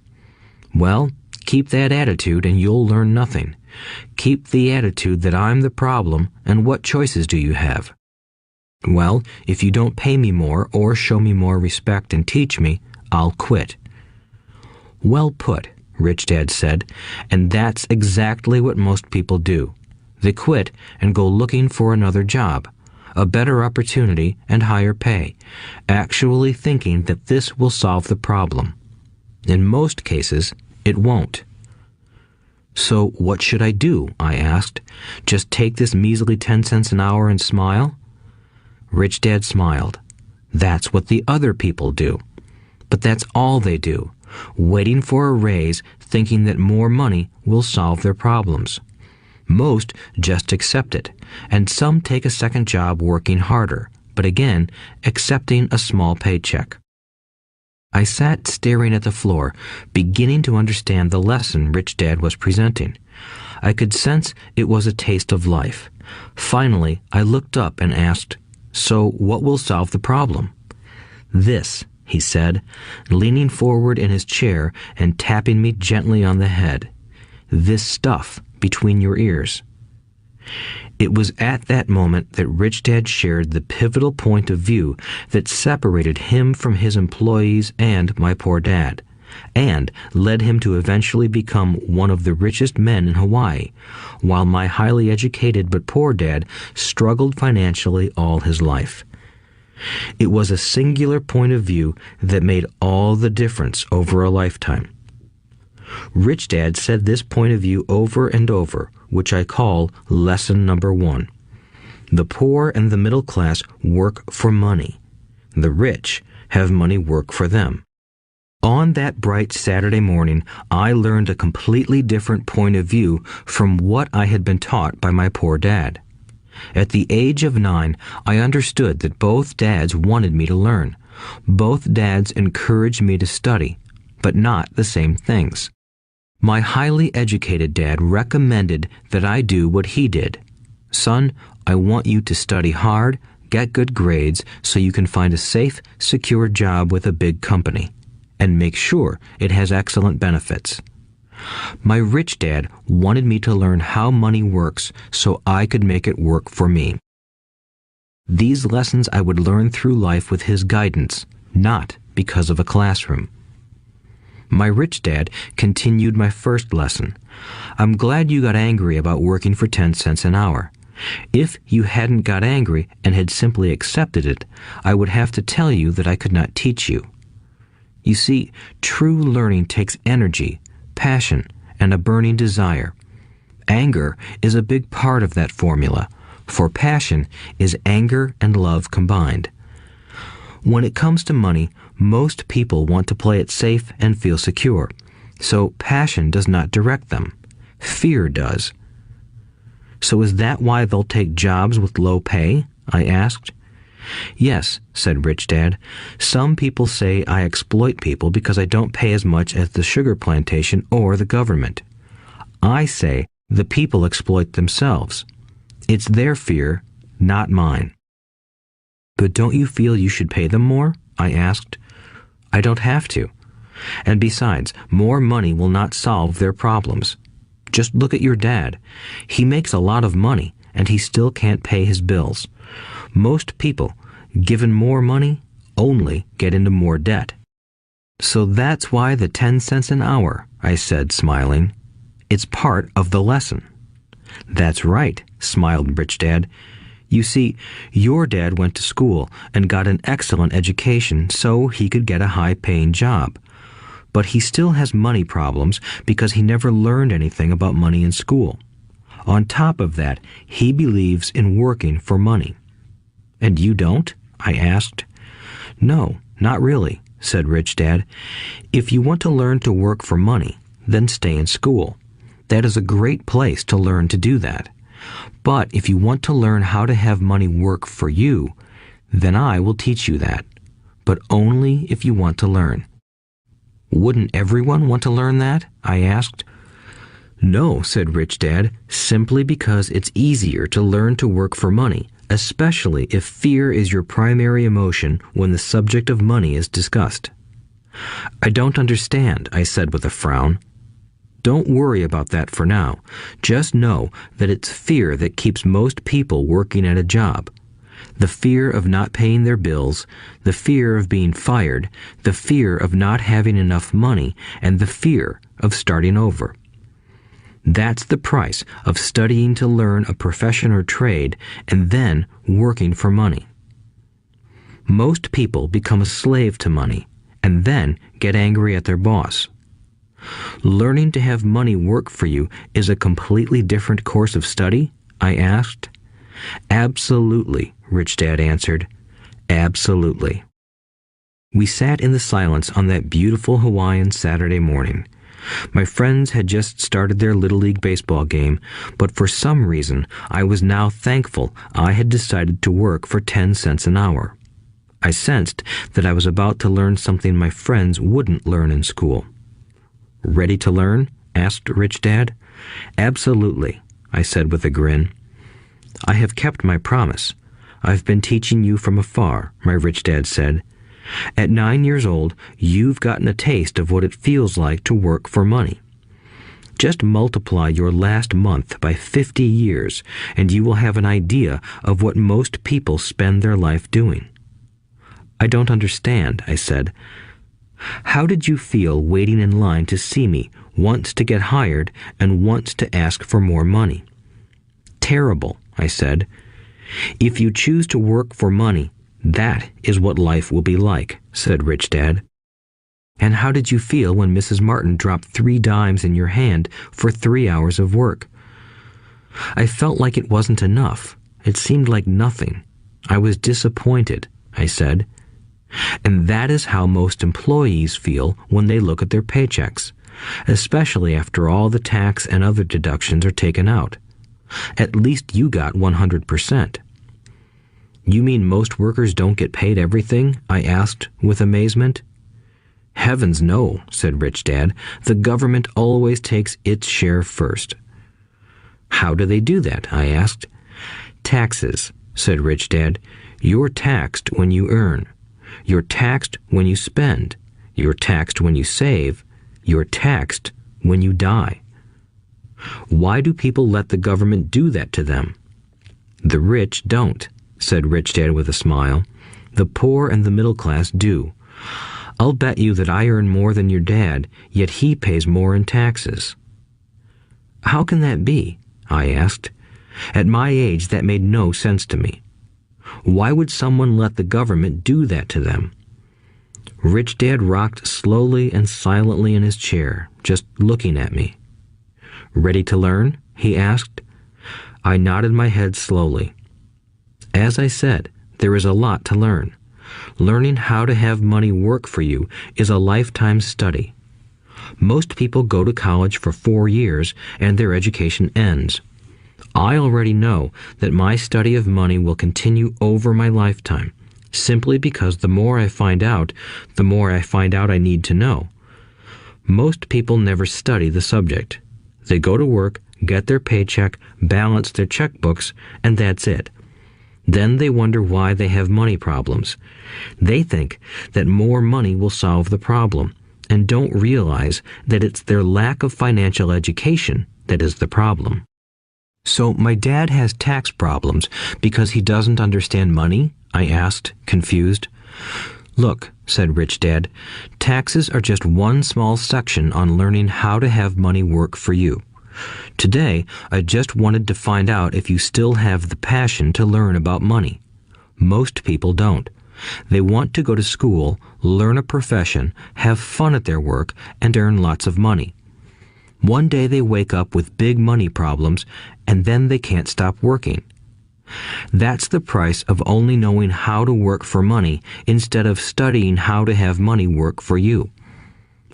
Well, keep that attitude and you'll learn nothing. Keep the attitude that I'm the problem, and what choices do you have? Well, if you don't pay me more or show me more respect and teach me, I'll quit. Well put, Rich Dad said, and that's exactly what most people do. They quit and go looking for another job, a better opportunity and higher pay, actually thinking that this will solve the problem. In most cases, it won't. So what should I do? I asked. Just take this measly 10 cents an hour and smile? Rich Dad smiled. That's what the other people do. But that's all they do, waiting for a raise, thinking that more money will solve their problems. Most just accept it, and some take a second job working harder, but again, accepting a small paycheck. I sat staring at the floor, beginning to understand the lesson Rich Dad was presenting. I could sense it was a taste of life. Finally, I looked up and asked, So what will solve the problem? This, he said, leaning forward in his chair and tapping me gently on the head. This stuff between your ears. It was at that moment that Rich Dad shared the pivotal point of view that separated him from his employees and my poor dad, and led him to eventually become one of the richest men in Hawaii, while my highly educated but poor dad struggled financially all his life. It was a singular point of view that made all the difference over a lifetime. Rich Dad said this point of view over and over, which I call lesson number 1. The poor and the middle class work for money. The rich have money work for them. On that bright Saturday morning, I learned a completely different point of view from what I had been taught by my poor dad. At the age of 9, I understood that both dads wanted me to learn. Both dads encouraged me to study, but not the same things. My highly educated dad recommended that I do what he did. Son, I want you to study hard, get good grades so you can find a safe, secure job with a big company, and make sure it has excellent benefits. My rich dad wanted me to learn how money works so I could make it work for me. These lessons I would learn through life with his guidance, not because of a classroom. My rich dad continued my first lesson. I'm glad you got angry about working for 10 cents an hour. If you hadn't got angry and had simply accepted it, I would have to tell you that I could not teach you. You see, true learning takes energy, passion, and a burning desire. Anger is a big part of that formula, for passion is anger and love combined. When it comes to money, most people want to play it safe and feel secure, so passion does not direct them. Fear does. So is that why they'll take jobs with low pay? I asked. Yes, said Rich Dad. Some people say I exploit people because I don't pay as much as the sugar plantation or the government. I say the people exploit themselves. It's their fear, not mine. But don't you feel you should pay them more? I asked. I don't have to. And besides, more money will not solve their problems. Just look at your dad. He makes a lot of money, and he still can't pay his bills. Most people, given more money, only get into more debt. So that's why the 10 cents an hour, I said, smiling. It's part of the lesson. That's right, smiled Rich Dad. You see, your dad went to school and got an excellent education so he could get a high-paying job. But he still has money problems because he never learned anything about money in school. On top of that, he believes in working for money. And you don't? I asked. No, not really, said Rich Dad. If you want to learn to work for money, then stay in school. That is a great place to learn to do that. But if you want to learn how to have money work for you, then I will teach you that. But only if you want to learn. Wouldn't everyone want to learn that? I asked. No, said Rich Dad, simply because it's easier to learn to work for money, especially if fear is your primary emotion when the subject of money is discussed. I don't understand, I said with a frown. Don't worry about that for now. Just know that it's fear that keeps most people working at a job. The fear of not paying their bills, the fear of being fired, the fear of not having enough money, and the fear of starting over. That's the price of studying to learn a profession or trade and then working for money. Most people become a slave to money and then get angry at their boss. Learning to have money work for you is a completely different course of study? I asked. Absolutely, Rich Dad answered. Absolutely. We sat in the silence on that beautiful Hawaiian Saturday morning. My friends had just started their Little League baseball game, but for some reason I was now thankful I had decided to work for 10 cents an hour. I sensed that I was about to learn something my friends wouldn't learn in school. Ready to learn? Asked Rich Dad. Absolutely, I said with a grin. I have kept my promise. I've been teaching you from afar, my Rich Dad said. At 9 years old, you've gotten a taste of what it feels like to work for money. Just multiply your last month by 50 years, and you will have an idea of what most people spend their life doing. I don't understand, I said. How did you feel waiting in line to see me, once to get hired and once to ask for more money? Terrible, I said. If you choose to work for money, that is what life will be like, said Rich Dad. And how did you feel when Mrs. Martin dropped 3 dimes in your hand for 3 hours of work? I felt like it wasn't enough. It seemed like nothing. I was disappointed, I said. And that is how most employees feel when they look at their paychecks, especially after all the tax and other deductions are taken out. At least you got 100%. You mean most workers don't get paid everything? I asked with amazement. Heavens no, said Rich Dad. The government always takes its share first. How do they do that? I asked. Taxes, said Rich Dad. You're taxed when you earn. You're taxed when you spend. You're taxed when you save. You're taxed when you die. Why do people let the government do that to them? The rich don't, said Rich Dad with a smile. The poor and the middle class do. I'll bet you that I earn more than your dad, yet he pays more in taxes. How can that be? I asked. At my age, that made no sense to me. Why would someone let the government do that to them? Rich Dad rocked slowly and silently in his chair, just looking at me. Ready to learn? He asked. I nodded my head slowly. As I said, there is a lot to learn. Learning how to have money work for you is a lifetime study. Most people go to college for 4 years and their education ends. I already know that my study of money will continue over my lifetime, simply because the more I find out, the more I find out I need to know. Most people never study the subject. They go to work, get their paycheck, balance their checkbooks, and that's it. Then they wonder why they have money problems. They think that more money will solve the problem, and don't realize that it's their lack of financial education that is the problem. So my dad has tax problems because he doesn't understand money? I asked, confused. Look, said Rich Dad, taxes are just one small section on learning how to have money work for you. Today, I just wanted to find out if you still have the passion to learn about money. Most people don't. They want to go to school, learn a profession, have fun at their work, and earn lots of money. One day they wake up with big money problems, and then they can't stop working. That's the price of only knowing how to work for money instead of studying how to have money work for you.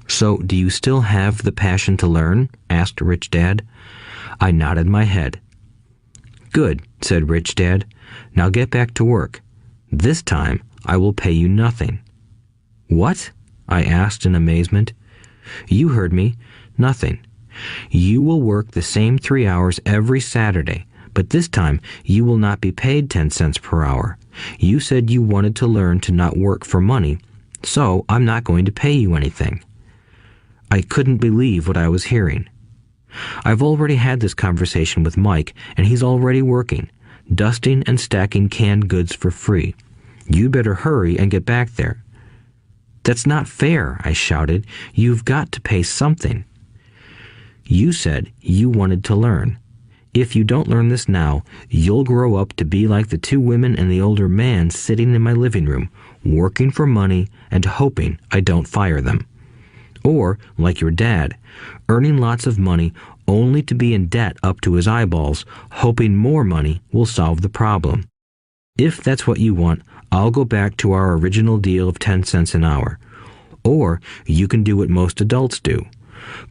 So, do you still have the passion to learn? Asked Rich Dad. I nodded my head. Good, said Rich Dad. Now get back to work. This time I will pay you nothing. What? I asked in amazement. You heard me. Nothing. You will work the same 3 hours every Saturday, but this time you will not be paid 10 cents per hour. You said you wanted to learn to not work for money, so I'm not going to pay you anything. I couldn't believe what I was hearing. I've already had this conversation with Mike, and he's already working, dusting and stacking canned goods for free. You better hurry and get back there. That's not fair, I shouted. You've got to pay something. You said you wanted to learn. If you don't learn this now, you'll grow up to be like the 2 women and the older man sitting in my living room, working for money and hoping I don't fire them. Or, like your dad, earning lots of money only to be in debt up to his eyeballs, hoping more money will solve the problem. If that's what you want, I'll go back to our original deal of 10 cents an hour. Or you can do what most adults do.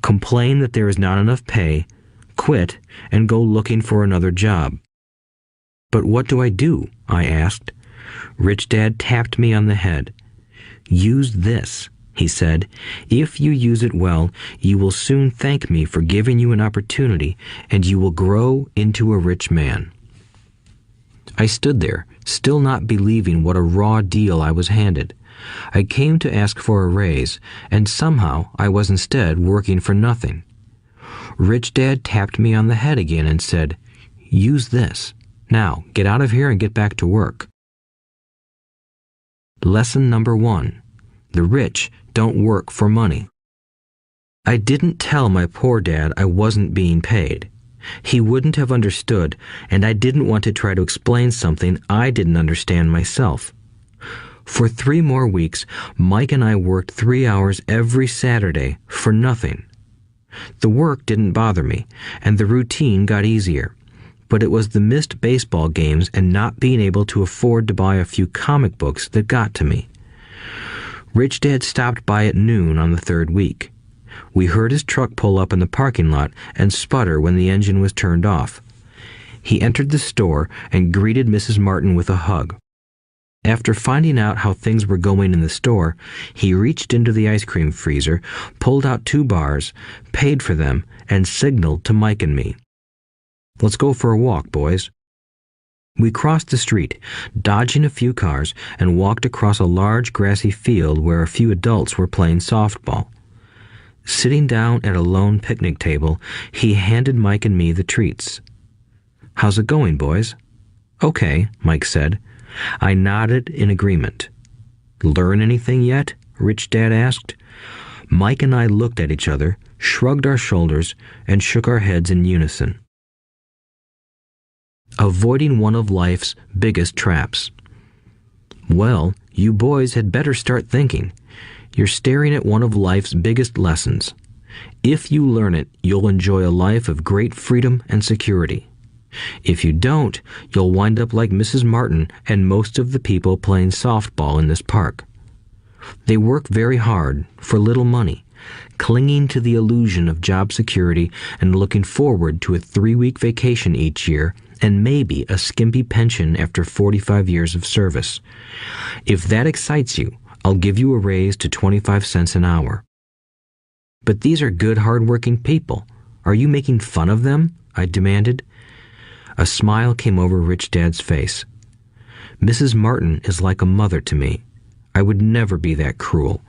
Complain that there is not enough pay, quit, and go looking for another job. But what do I do? I asked. Rich Dad tapped me on the head. Use this, he said. If you use it well, you will soon thank me for giving you an opportunity, and you will grow into a rich man. I stood there, still not believing what a raw deal I was handed. I came to ask for a raise, and somehow I was instead working for nothing. Rich Dad tapped me on the head again and said, Use this. Now, get out of here and get back to work. Lesson number 1. The rich don't work for money. I didn't tell my poor dad I wasn't being paid. He wouldn't have understood, and I didn't want to try to explain something I didn't understand myself. For 3 more weeks, Mike and I worked 3 hours every Saturday for nothing. The work didn't bother me, and the routine got easier. But it was the missed baseball games and not being able to afford to buy a few comic books that got to me. Rich Dad stopped by at noon on the 3rd week. We heard his truck pull up in the parking lot and sputter when the engine was turned off. He entered the store and greeted Mrs. Martin with a hug. After finding out how things were going in the store, he reached into the ice cream freezer, pulled out 2 bars, paid for them, and signaled to Mike and me. Let's go for a walk, boys. We crossed the street, dodging a few cars, and walked across a large grassy field where a few adults were playing softball. Sitting down at a lone picnic table, he handed Mike and me the treats. How's it going, boys? Okay, Mike said. I nodded in agreement. Learn anything yet? Rich Dad asked. Mike and I looked at each other, shrugged our shoulders, and shook our heads in unison. Avoiding one of life's biggest traps. Well, you boys had better start thinking. You're staring at one of life's biggest lessons. If you learn it, you'll enjoy a life of great freedom and security. If you don't, you'll wind up like Mrs. Martin and most of the people playing softball in this park. They work very hard for little money, clinging to the illusion of job security and looking forward to a 3-week vacation each year and maybe a skimpy pension after 45 years of service. If that excites you, I'll give you a raise to 25 cents an hour. But these are good, hard-working people. Are you making fun of them? I demanded. A smile came over Rich Dad's face. Mrs. Martin is like a mother to me. I would never be that cruel.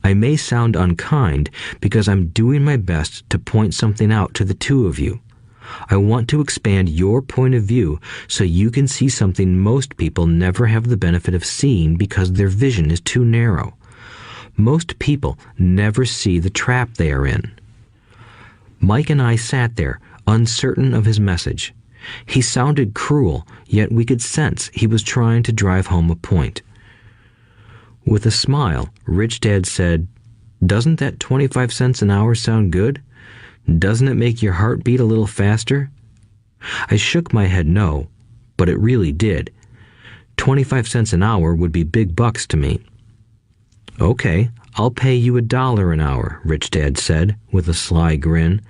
I may sound unkind because I'm doing my best to point something out to the 2 of you. I want to expand your point of view so you can see something most people never have the benefit of seeing because their vision is too narrow. Most people never see the trap they are in. Mike and I sat there, uncertain of his message. He sounded cruel, yet we could sense he was trying to drive home a point. With a smile, Rich Dad said, Doesn't that 25 cents an hour sound good? Doesn't it make your heart beat a little faster? I shook my head no, but it really did. 25 cents an hour would be big bucks to me. Okay, I'll pay you $1 an hour, Rich Dad said, with a sly grin.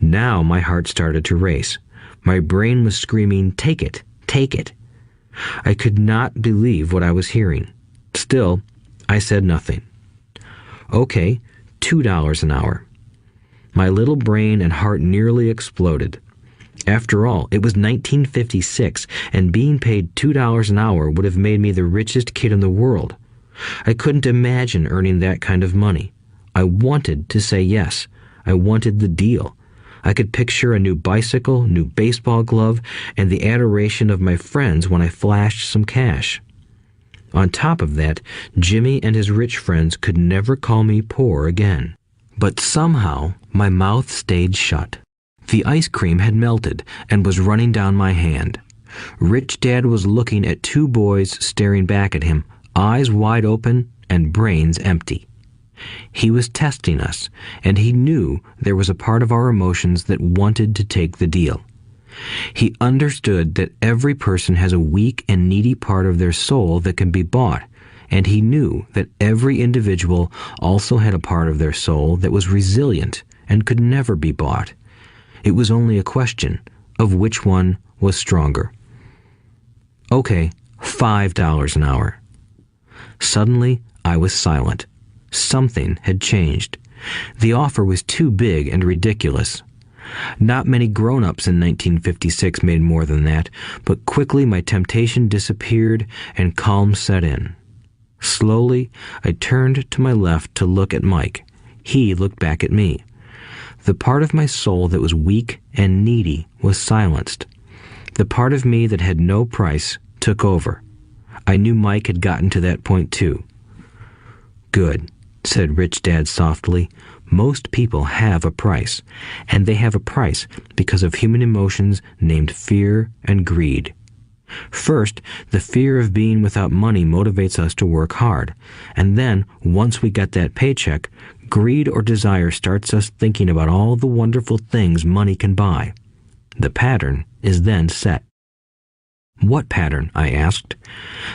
Now my heart started to race. My brain was screaming, "Take it, take it." I could not believe what I was hearing. Still, I said nothing. Okay, $2 an hour. My little brain and heart nearly exploded. After all, it was 1956, and being paid $2 an hour would have made me the richest kid in the world. I couldn't imagine earning that kind of money. I wanted to say yes. I wanted the deal. I could picture a new bicycle, new baseball glove, and the adoration of my friends when I flashed some cash. On top of that, Jimmy and his rich friends could never call me poor again. But somehow, my mouth stayed shut. The ice cream had melted and was running down my hand. Rich Dad was looking at two boys staring back at him, eyes wide open and brains empty. He was testing us, and he knew there was a part of our emotions that wanted to take the deal. He understood that every person has a weak and needy part of their soul that can be bought, and he knew that every individual also had a part of their soul that was resilient and could never be bought. It was only a question of which one was stronger. Okay, $5 an hour. Suddenly, I was silent. Something had changed. The offer was too big and ridiculous. Not many grown-ups in 1956 made more than that, but quickly my temptation disappeared and calm set in. Slowly, I turned to my left to look at Mike. He looked back at me. The part of my soul that was weak and needy was silenced. The part of me that had no price took over. I knew Mike had gotten to that point too. "Good," said Rich Dad softly. "Most people have a price, and they have a price because of human emotions named fear and greed. First, the fear of being without money motivates us to work hard, and then, once we get that paycheck, greed or desire starts us thinking about all the wonderful things money can buy. The pattern is then set." "What pattern?" I asked.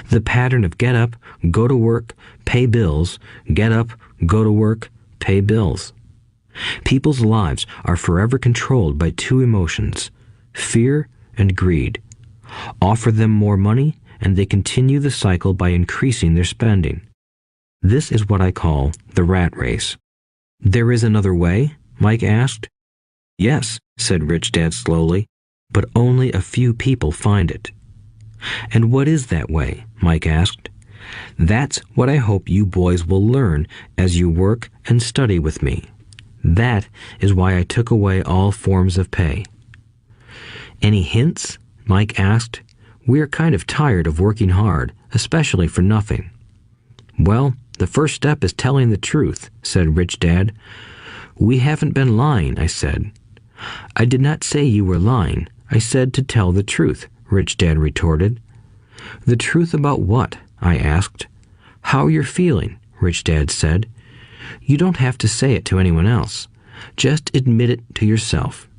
"The pattern of get up, go to work, pay bills, get up, go to work, pay bills." People's lives are forever controlled by two emotions, fear and greed. Offer them more money, and they continue the cycle by increasing their spending. This is what I call the rat race. "There is another way?" Mike asked. "Yes," said Rich Dad slowly, "but only a few people find it." "And what is that way?" Mike asked. "That's what I hope you boys will learn as you work and study with me. That is why I took away all forms of pay." "Any hints?" Mike asked. "We're kind of tired of working hard, especially for nothing." "Well, the first step is telling the truth," said Rich Dad. "We haven't been lying," I said. "I did not say you were lying. I said to tell the truth," Rich Dad retorted. "The truth about what?" I asked. "How you're feeling," Rich Dad said. "You don't have to say it to anyone else. Just admit it to yourself."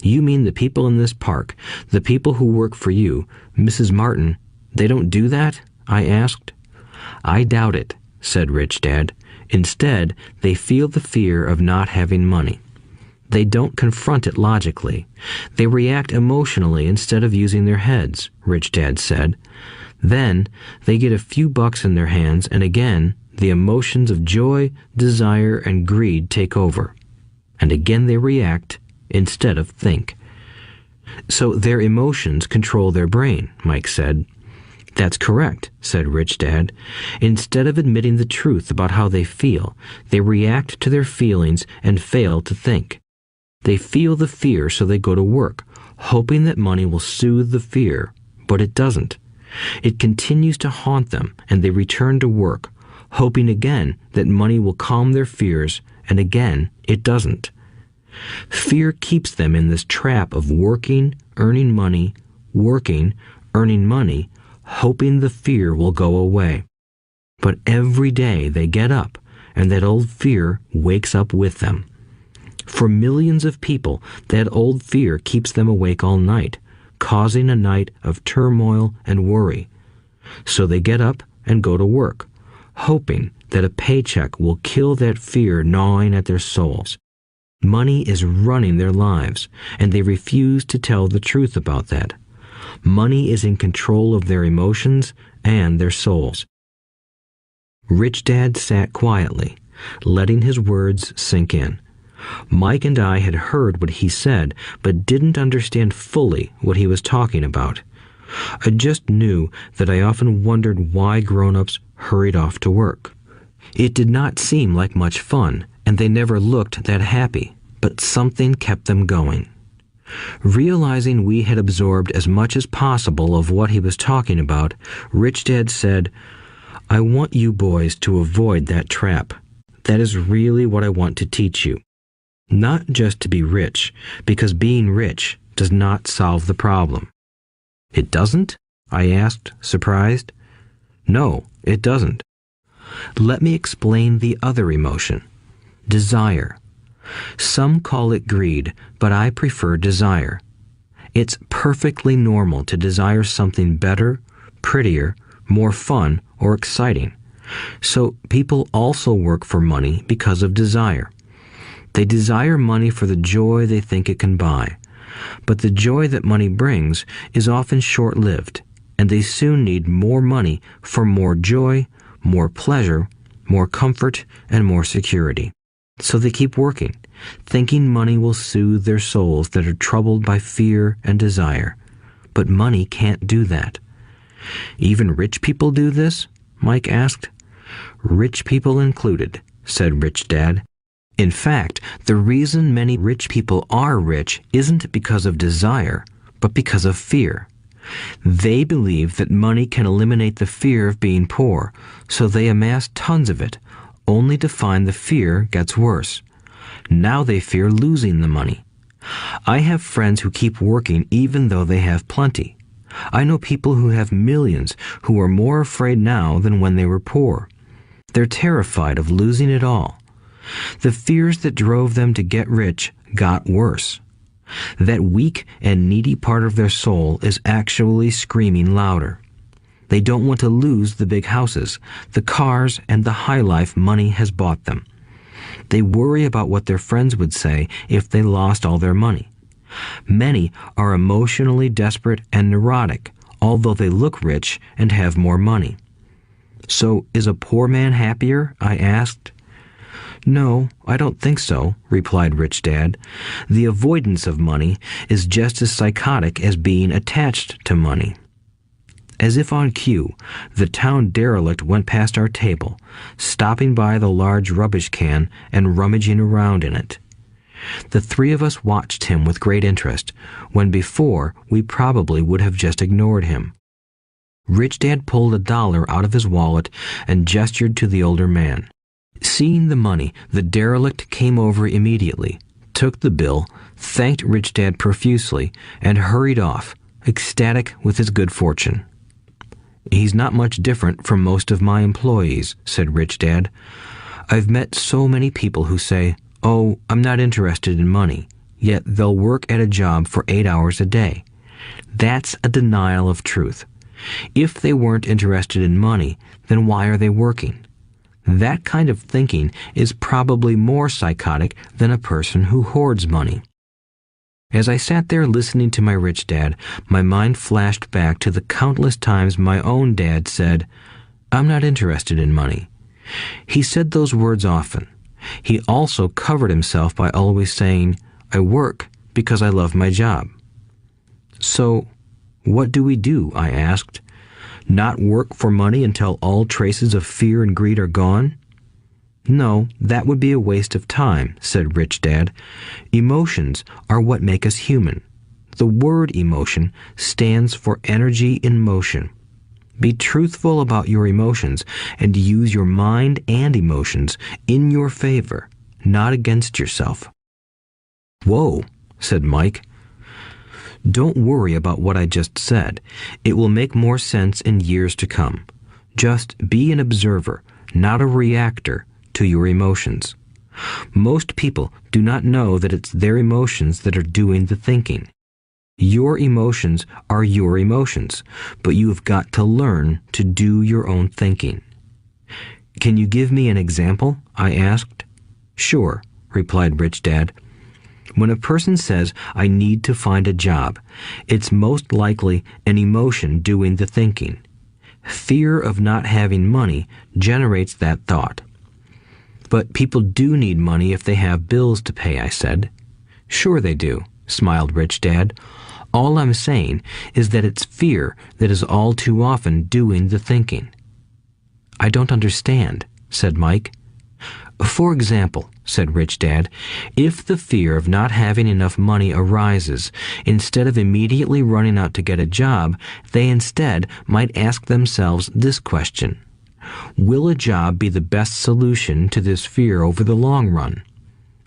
"You mean the people in this park, the people who work for you, Mrs. Martin, they don't do that?" I asked. "I doubt it," said Rich Dad. "Instead, they feel the fear of not having money. They don't confront it logically. They react emotionally instead of using their heads," Rich Dad said. "Then they get a few bucks in their hands, and again, the emotions of joy, desire, and greed take over. And again they react instead of think." "So their emotions control their brain," Mike said. "That's correct," said Rich Dad. "Instead of admitting the truth about how they feel, they react to their feelings and fail to think. They feel the fear, so they go to work, hoping that money will soothe the fear, but it doesn't. It continues to haunt them, and they return to work, hoping again that money will calm their fears, and again it doesn't. Fear keeps them in this trap of working, earning money, working, earning money, hoping the fear will go away. But every day they get up, and that old fear wakes up with them. For millions of people, that old fear keeps them awake all night, causing a night of turmoil and worry. So they get up and go to work, hoping that a paycheck will kill that fear gnawing at their souls. Money is running their lives, and they refuse to tell the truth about that. Money is in control of their emotions and their souls. Rich Dad sat quietly, letting his words sink in. Mike and I had heard what he said, but didn't understand fully what he was talking about. I just knew that I often wondered why grown-ups hurried off to work. It did not seem like much fun, and they never looked that happy, but something kept them going. Realizing we had absorbed as much as possible of what he was talking about, Rich Dad said, "I want you boys to avoid that trap. That is really what I want to teach you. Not just to be rich, because being rich does not solve the problem." "It doesn't?" I asked, surprised. "No, it doesn't. Let me explain the other emotion. Desire. Some call it greed, but I prefer desire. It's perfectly normal to desire something better, prettier, more fun, or exciting. So people also work for money because of desire. They desire money for the joy they think it can buy. But the joy that money brings is often short-lived, and they soon need more money for more joy, more pleasure, more comfort, and more security. So they keep working, thinking money will soothe their souls that are troubled by fear and desire. But money can't do that. "Even rich people do this?" Mike asked. "Rich people included," said Rich Dad. "In fact, the reason many rich people are rich isn't because of desire, but because of fear. They believe that money can eliminate the fear of being poor, so they amass tons of it, only to find the fear gets worse. Now they fear losing the money. I have friends who keep working even though they have plenty. I know people who have millions who are more afraid now than when they were poor. They're terrified of losing it all. The fears that drove them to get rich got worse. That weak and needy part of their soul is actually screaming louder. They don't want to lose the big houses, the cars, and the high life money has bought them. They worry about what their friends would say if they lost all their money. Many are emotionally desperate and neurotic, although they look rich and have more money." "So is a poor man happier?" I asked. "No, I don't think so," replied Rich Dad. "The avoidance of money is just as psychotic as being attached to money." As if on cue, the town derelict went past our table, stopping by the large rubbish can and rummaging around in it. The three of us watched him with great interest, when before we probably would have just ignored him. Rich Dad pulled $1 out of his wallet and gestured to the older man. Seeing the money, the derelict came over immediately, took the bill, thanked Rich Dad profusely, and hurried off, ecstatic with his good fortune. "He's not much different from most of my employees," said Rich Dad. "I've met so many people who say, 'Oh, I'm not interested in money,' yet they'll work at a job for 8 hours a day. That's a denial of truth. If they weren't interested in money, then why are they working? That kind of thinking is probably more psychotic than a person who hoards money." As I sat there listening to my Rich Dad, my mind flashed back to the countless times my own dad said, "I'm not interested in money." He said those words often. He also covered himself by always saying, "I work because I love my job." "So, what do we do?" I asked. "Not work for money until all traces of fear and greed are gone?" "No, that would be a waste of time," said Rich Dad. "Emotions are what make us human. The word emotion stands for energy in motion. Be truthful about your emotions and use your mind and emotions in your favor, not against yourself." "Whoa," said Mike. "Don't worry about what I just said. It will make more sense in years to come. Just be an observer, not a reactor, to your emotions. Most people do not know that it's their emotions that are doing the thinking. Your emotions are your emotions, but you have got to learn to do your own thinking." "Can you give me an example?" I asked. "Sure," replied Rich Dad. When a person says, "I need to find a job," it's most likely an emotion doing the thinking. Fear of not having money generates that thought. "But people do need money if they have bills to pay," I said. "Sure they do," smiled Rich Dad. "All I'm saying is that it's fear that is all too often doing the thinking." "I don't understand," said Mike. "For example," said Rich Dad, "if the fear of not having enough money arises, instead of immediately running out to get a job, they instead might ask themselves this question: will a job be the best solution to this fear over the long run?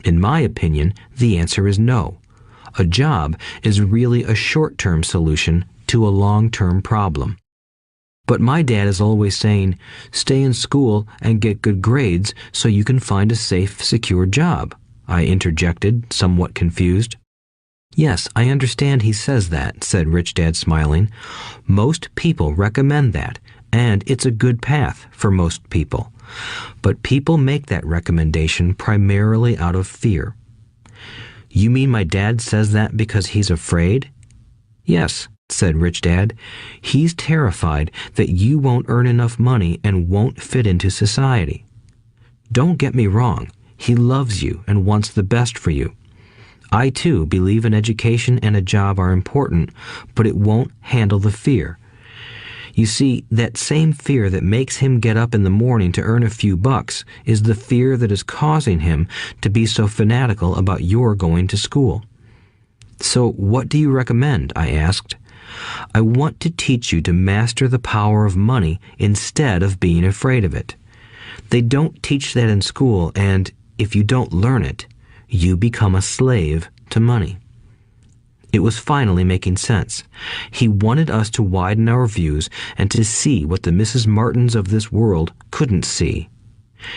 In my opinion, the answer is no. A job is really a short-term solution to a long-term problem." "But my dad is always saying, stay in school and get good grades so you can find a safe, secure job," I interjected, somewhat confused. "Yes, I understand he says that," said Rich Dad, smiling. "Most people recommend that, and it's a good path for most people. But people make that recommendation primarily out of fear." "You mean my dad says that because he's afraid?" "Yes," said Rich Dad. "He's terrified that you won't earn enough money and won't fit into society. Don't get me wrong, he loves you and wants the best for you. I too believe an education and a job are important, but it won't handle the fear. You see, that same fear that makes him get up in the morning to earn a few bucks is the fear that is causing him to be so fanatical about your going to school." "So what do you recommend?" I asked. "I want to teach you to master the power of money instead of being afraid of it. They don't teach that in school, and if you don't learn it, you become a slave to money." It was finally making sense. He wanted us to widen our views and to see what the Mrs. Martins of this world couldn't see.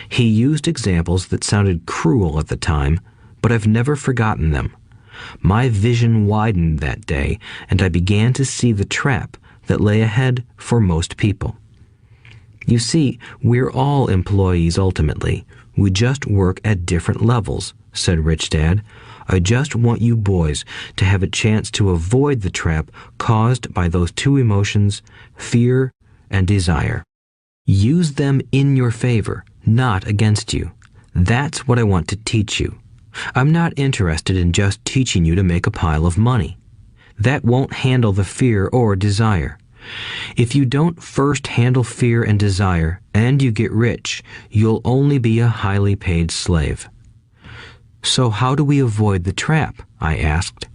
He used examples that sounded cruel at the time, but I've never forgotten them. My vision widened that day, and I began to see the trap that lay ahead for most people. "You see, we're all employees ultimately. We just work at different levels," said Rich Dad. "I just want you boys to have a chance to avoid the trap caused by those two emotions, fear and desire. Use them in your favor, not against you. That's what I want to teach you. I'm not interested in just teaching you to make a pile of money. That won't handle the fear or desire. If you don't first handle fear and desire, and you get rich, you'll only be a highly paid slave." "So how do we avoid the trap?" I asked.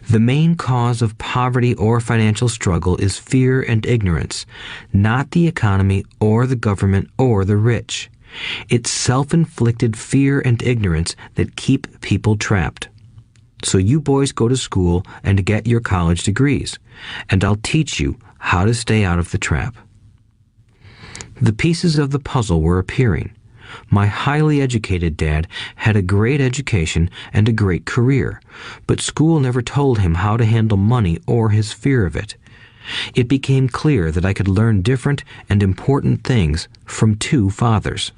"The main cause of poverty or financial struggle is fear and ignorance, not the economy or the government or the rich. It's self-inflicted fear and ignorance that keep people trapped. So you boys go to school and get your college degrees, and I'll teach you how to stay out of the trap." The pieces of the puzzle were appearing. My highly educated dad had a great education and a great career, but school never told him how to handle money or his fear of it. It became clear that I could learn different and important things from two fathers.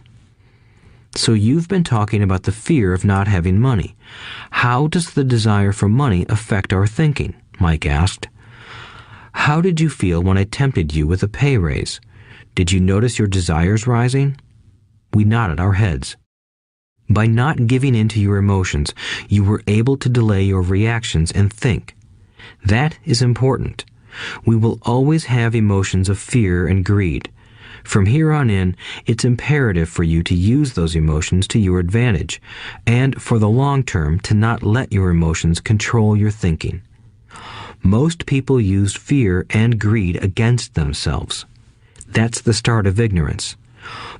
"So you've been talking about the fear of not having money. How does the desire for money affect our thinking?" Mike asked. "How did you feel when I tempted you with a pay raise? Did you notice your desires rising?" We nodded our heads. "By not giving in to your emotions, you were able to delay your reactions and think. That is important. We will always have emotions of fear and greed. From here on in, it's imperative for you to use those emotions to your advantage, and for the long term to not let your emotions control your thinking. Most people use fear and greed against themselves. That's the start of ignorance.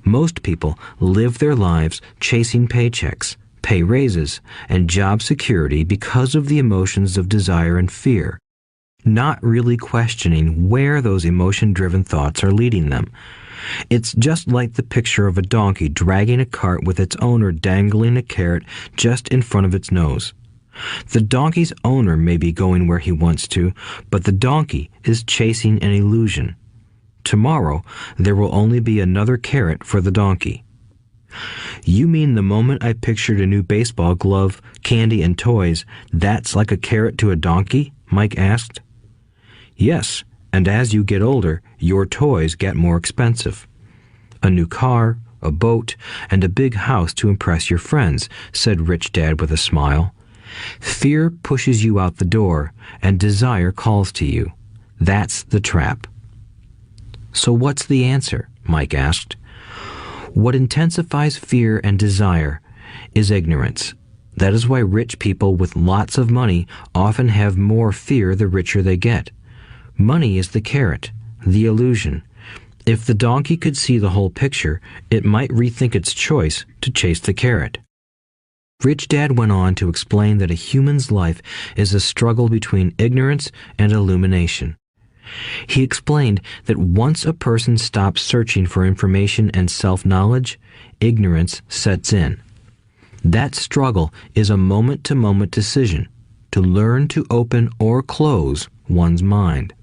Most people live their lives chasing paychecks, pay raises, and job security because of the emotions of desire and fear, not really questioning where those emotion-driven thoughts are leading them. It's just like the picture of a donkey dragging a cart with its owner dangling a carrot just in front of its nose. The donkey's owner may be going where he wants to, but the donkey is chasing an illusion. Tomorrow, there will only be another carrot for the donkey. You mean the moment I pictured a new baseball glove, candy, and toys, that's like a carrot to a donkey? Mike asked. Yes, and as you get older, your toys get more expensive. A new car, a boat, and a big house to impress your friends, said Rich Dad with a smile. Fear pushes you out the door, and desire calls to you. That's the trap. So what's the answer? Mike asked. What intensifies fear and desire is ignorance. That is why rich people with lots of money often have more fear the richer they get. Money is the carrot, the illusion. If the donkey could see the whole picture, it might rethink its choice to chase the carrot. Rich Dad went on to explain that a human's life is a struggle between ignorance and illumination. He explained that once a person stops searching for information and self-knowledge, ignorance sets in. That struggle is a moment-to-moment decision to learn to open or close one's mind.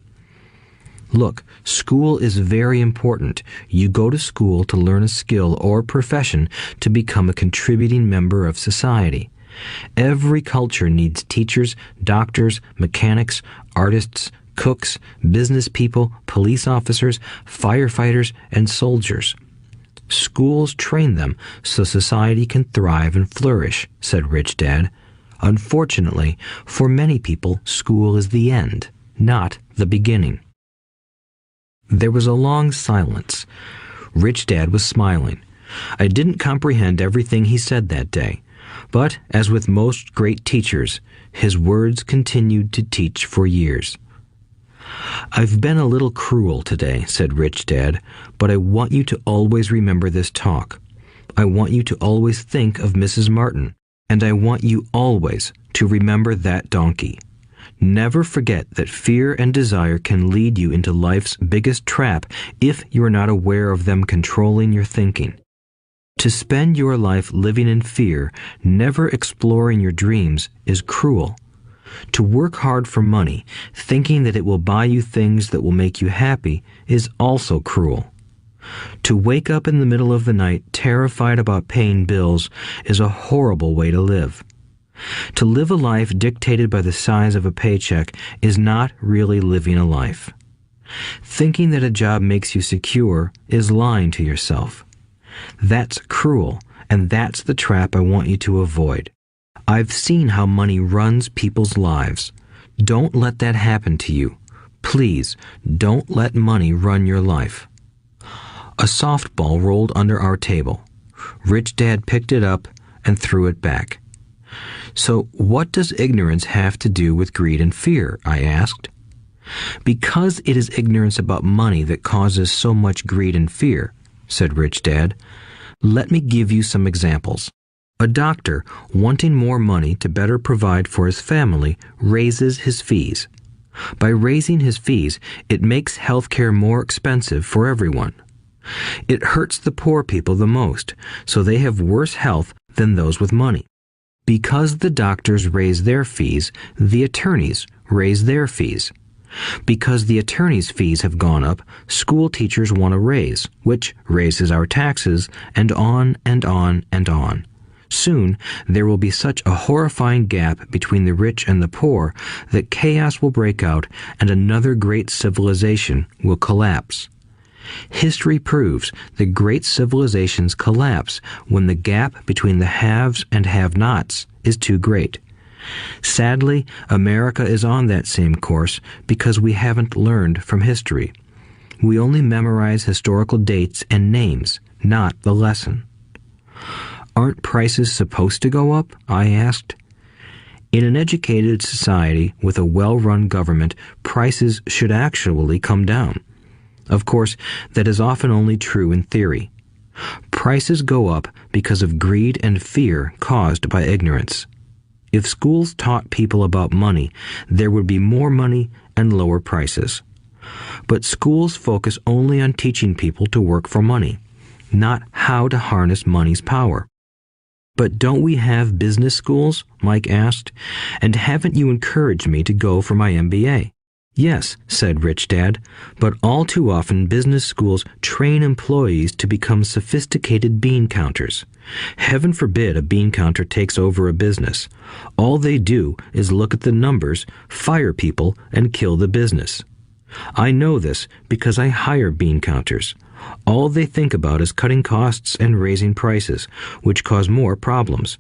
Look, school is very important. You go to school to learn a skill or profession to become a contributing member of society. Every culture needs teachers, doctors, mechanics, artists, cooks, business people, police officers, firefighters, and soldiers. Schools train them so society can thrive and flourish, said Rich Dad. Unfortunately, for many people, school is the end, not the beginning. There was a long silence. Rich Dad was smiling. I didn't comprehend everything he said that day, but as with most great teachers, his words continued to teach for years. I've been a little cruel today, said Rich Dad, but I want you to always remember this talk. I want you to always think of Mrs. Martin, and I want you always to remember that donkey. Never forget that fear and desire can lead you into life's biggest trap if you are not aware of them controlling your thinking. To spend your life living in fear, never exploring your dreams, is cruel. To work hard for money, thinking that it will buy you things that will make you happy, is also cruel. To wake up in the middle of the night terrified about paying bills is a horrible way to live. To live a life dictated by the size of a paycheck is not really living a life. Thinking that a job makes you secure is lying to yourself. That's cruel, and that's the trap I want you to avoid. I've seen how money runs people's lives. Don't let that happen to you. Please, don't let money run your life. A softball rolled under our table. Rich Dad picked it up and threw it back. So what does ignorance have to do with greed and fear? I asked. Because it is ignorance about money that causes so much greed and fear, said Rich Dad. Let me give you some examples. A doctor, wanting more money to better provide for his family, raises his fees. By raising his fees, it makes healthcare more expensive for everyone. It hurts the poor people the most, so they have worse health than those with money. Because the doctors raise their fees, the attorneys raise their fees. Because the attorneys' fees have gone up, school teachers want a raise, which raises our taxes, and on and on and on. Soon, there will be such a horrifying gap between the rich and the poor that chaos will break out and another great civilization will collapse. History proves that great civilizations collapse when the gap between the haves and have-nots is too great. Sadly, America is on that same course because we haven't learned from history. We only memorize historical dates and names, not the lesson. Aren't prices supposed to go up? I asked. In an educated society with a well-run government, prices should actually come down. Of course, that is often only true in theory. Prices go up because of greed and fear caused by ignorance. If schools taught people about money, there would be more money and lower prices. But schools focus only on teaching people to work for money, not how to harness money's power. But don't we have business schools? Mike asked. And haven't you encouraged me to go for my MBA? Yes, said Rich Dad, but all too often business schools train employees to become sophisticated bean counters. Heaven forbid a bean counter takes over a business. All they do is look at the numbers, fire people, and kill the business. I know this because I hire bean counters. All they think about is cutting costs and raising prices, which cause more problems.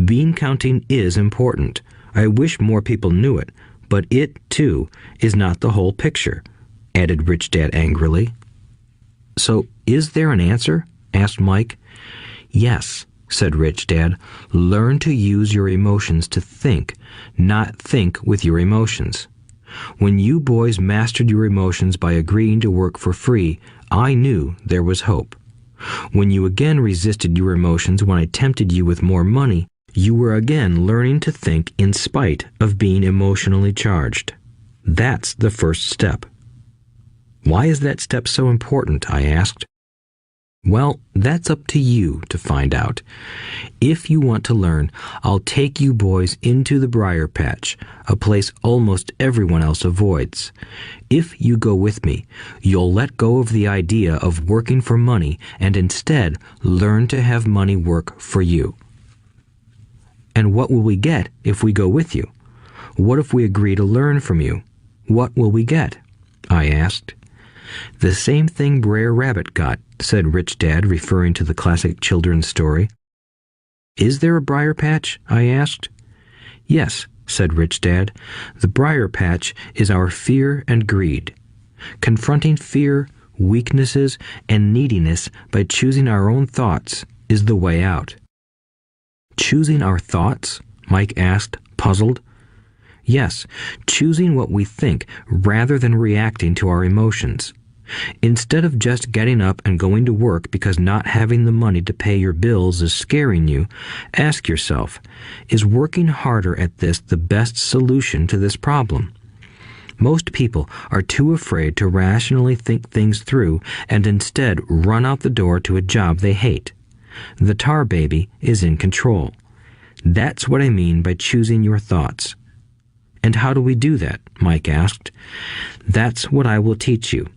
Bean counting is important. I wish more people knew it, but it, too, is not the whole picture, added Rich Dad angrily. So, is there an answer? Asked Mike. Yes, said Rich Dad. Learn to use your emotions to think, not think with your emotions. When you boys mastered your emotions by agreeing to work for free, I knew there was hope. When you again resisted your emotions when I tempted you with more money, you were again learning to think in spite of being emotionally charged. That's the first step. Why is that step so important? I asked. Well, that's up to you to find out. If you want to learn, I'll take you boys into the briar patch, a place almost everyone else avoids. If you go with me, you'll let go of the idea of working for money and instead learn to have money work for you. And what will we get if we go with you? What if we agree to learn from you? What will we get? I asked. The same thing Brer Rabbit got, said Rich Dad, referring to the classic children's story. Is there a briar patch? I asked. Yes, said Rich Dad. The briar patch is our fear and greed. Confronting fear, weaknesses, and neediness by choosing our own thoughts is the way out. Choosing our thoughts? Mike asked, puzzled. Yes, choosing what we think rather than reacting to our emotions. Instead of just getting up and going to work because not having the money to pay your bills is scaring you, ask yourself, is working harder at this the best solution to this problem? Most people are too afraid to rationally think things through and instead run out the door to a job they hate. The tar baby is in control. That's what I mean by choosing your thoughts. And how do we do that? Mike asked. That's what I will teach you.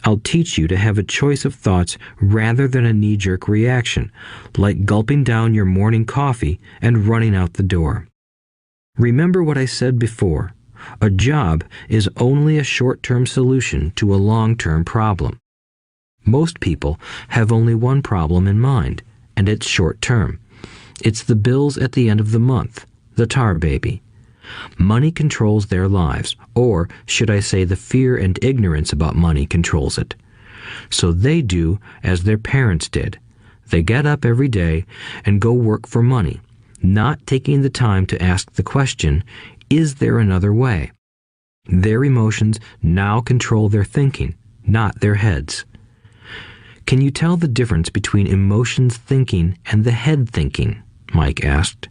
I'll teach you to have a choice of thoughts rather than a knee-jerk reaction, like gulping down your morning coffee and running out the door. Remember what I said before. A job is only a short-term solution to a long-term problem. Most people have only one problem in mind, and it's short-term. It's the bills at the end of the month, the tar baby. Money controls their lives, or should I say the fear and ignorance about money controls it. So they do as their parents did. They get up every day and go work for money, not taking the time to ask the question, is there another way? Their emotions now control their thinking, not their heads. Can you tell the difference between emotions thinking and the head thinking? Mike asked.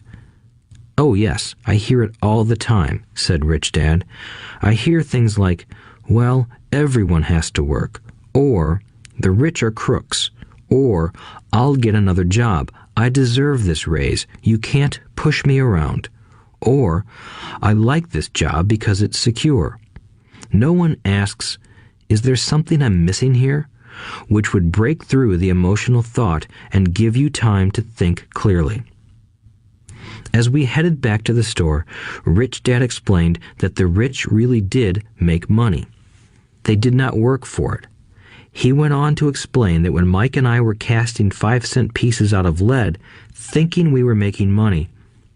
Oh yes, I hear it all the time, said Rich Dad. I hear things like, well, everyone has to work, or the rich are crooks, or I'll get another job, I deserve this raise, you can't push me around, or I like this job because it's secure. No one asks, is there something I'm missing here? Which would break through the emotional thought and give you time to think clearly. As we headed back to the store, Rich Dad explained that the rich really did make money. They did not work for it. He went on to explain that when Mike and I were casting 5-cent pieces out of lead, thinking we were making money,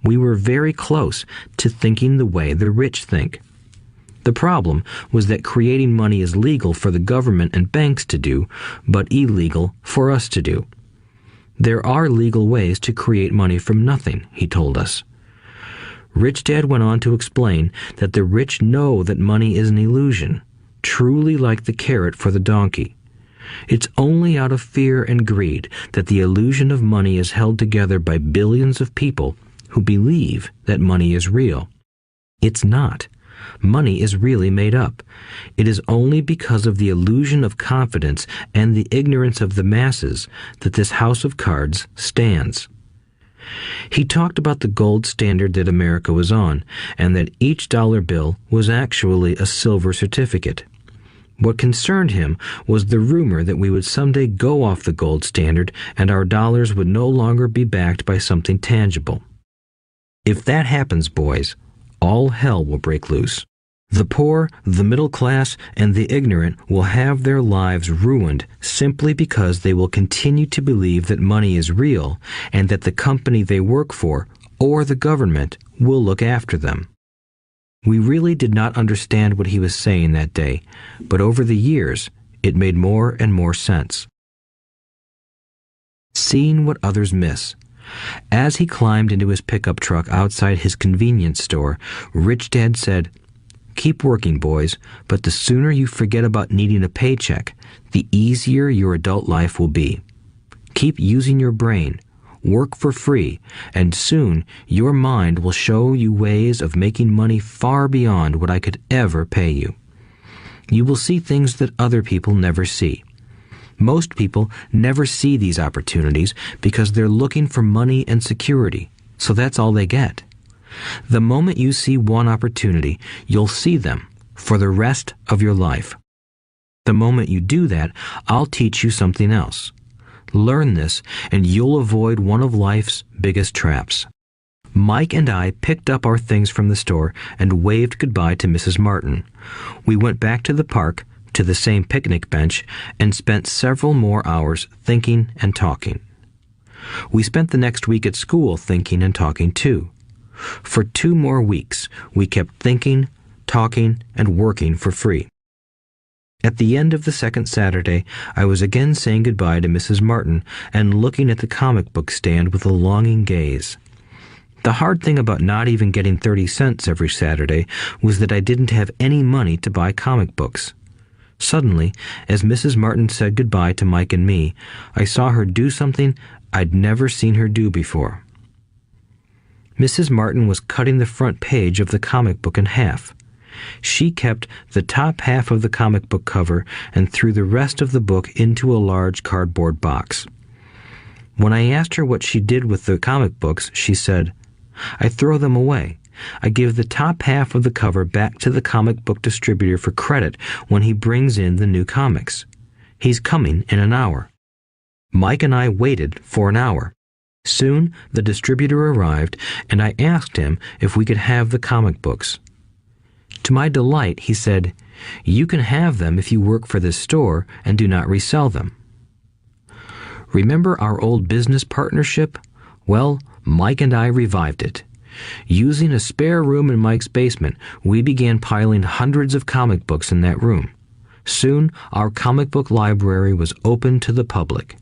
we were very close to thinking the way the rich think. The problem was that creating money is legal for the government and banks to do, but illegal for us to do. There are legal ways to create money from nothing, he told us. Rich Dad went on to explain that the rich know that money is an illusion, truly like the carrot for the donkey. It's only out of fear and greed that the illusion of money is held together by billions of people who believe that money is real. It's not. Money is really made up. It is only because of the illusion of confidence and the ignorance of the masses that this house of cards stands. He talked about the gold standard that America was on, and that each dollar bill was actually a silver certificate. What concerned him was the rumor that we would someday go off the gold standard and our dollars would no longer be backed by something tangible. If that happens, boys, all hell will break loose. The poor, the middle class, and the ignorant will have their lives ruined simply because they will continue to believe that money is real and that the company they work for, or the government, will look after them. We really did not understand what he was saying that day, but over the years, it made more and more sense. Seeing what others miss. As he climbed into his pickup truck outside his convenience store, Rich Dad said, "Keep working, boys, but the sooner you forget about needing a paycheck, the easier your adult life will be. Keep using your brain, work for free, and soon your mind will show you ways of making money far beyond what I could ever pay you. You will see things that other people never see. Most people never see these opportunities because they're looking for money and security, so that's all they get. The moment you see one opportunity, you'll see them for the rest of your life. The moment you do that, I'll teach you something else. Learn this, and you'll avoid one of life's biggest traps." Mike and I picked up our things from the store and waved goodbye to Mrs. Martin. We went back to the park, to the same picnic bench, and spent several more hours thinking and talking. We spent the next week at school thinking and talking too. For 2 more weeks, we kept thinking, talking, and working for free. At the end of the second Saturday, I was again saying goodbye to Mrs. Martin and looking at the comic book stand with a longing gaze. The hard thing about not even getting 30 cents every Saturday was that I didn't have any money to buy comic books. Suddenly, as Mrs. Martin said goodbye to Mike and me, I saw her do something I'd never seen her do before. Mrs. Martin was cutting the front page of the comic book in half. She kept the top half of the comic book cover and threw the rest of the book into a large cardboard box. When I asked her what she did with the comic books, she said, "I throw them away. I give the top half of the cover back to the comic book distributor for credit when he brings in the new comics. He's coming in an hour." Mike and I waited for an hour. Soon the distributor arrived, and I asked him if we could have the comic books. To my delight, he said, "You can have them if you work for this store and do not resell them." Remember our old business partnership? Well, Mike and I revived it. Using a spare room in Mike's basement, we began piling hundreds of comic books in that room. Soon, our comic book library was open to the public.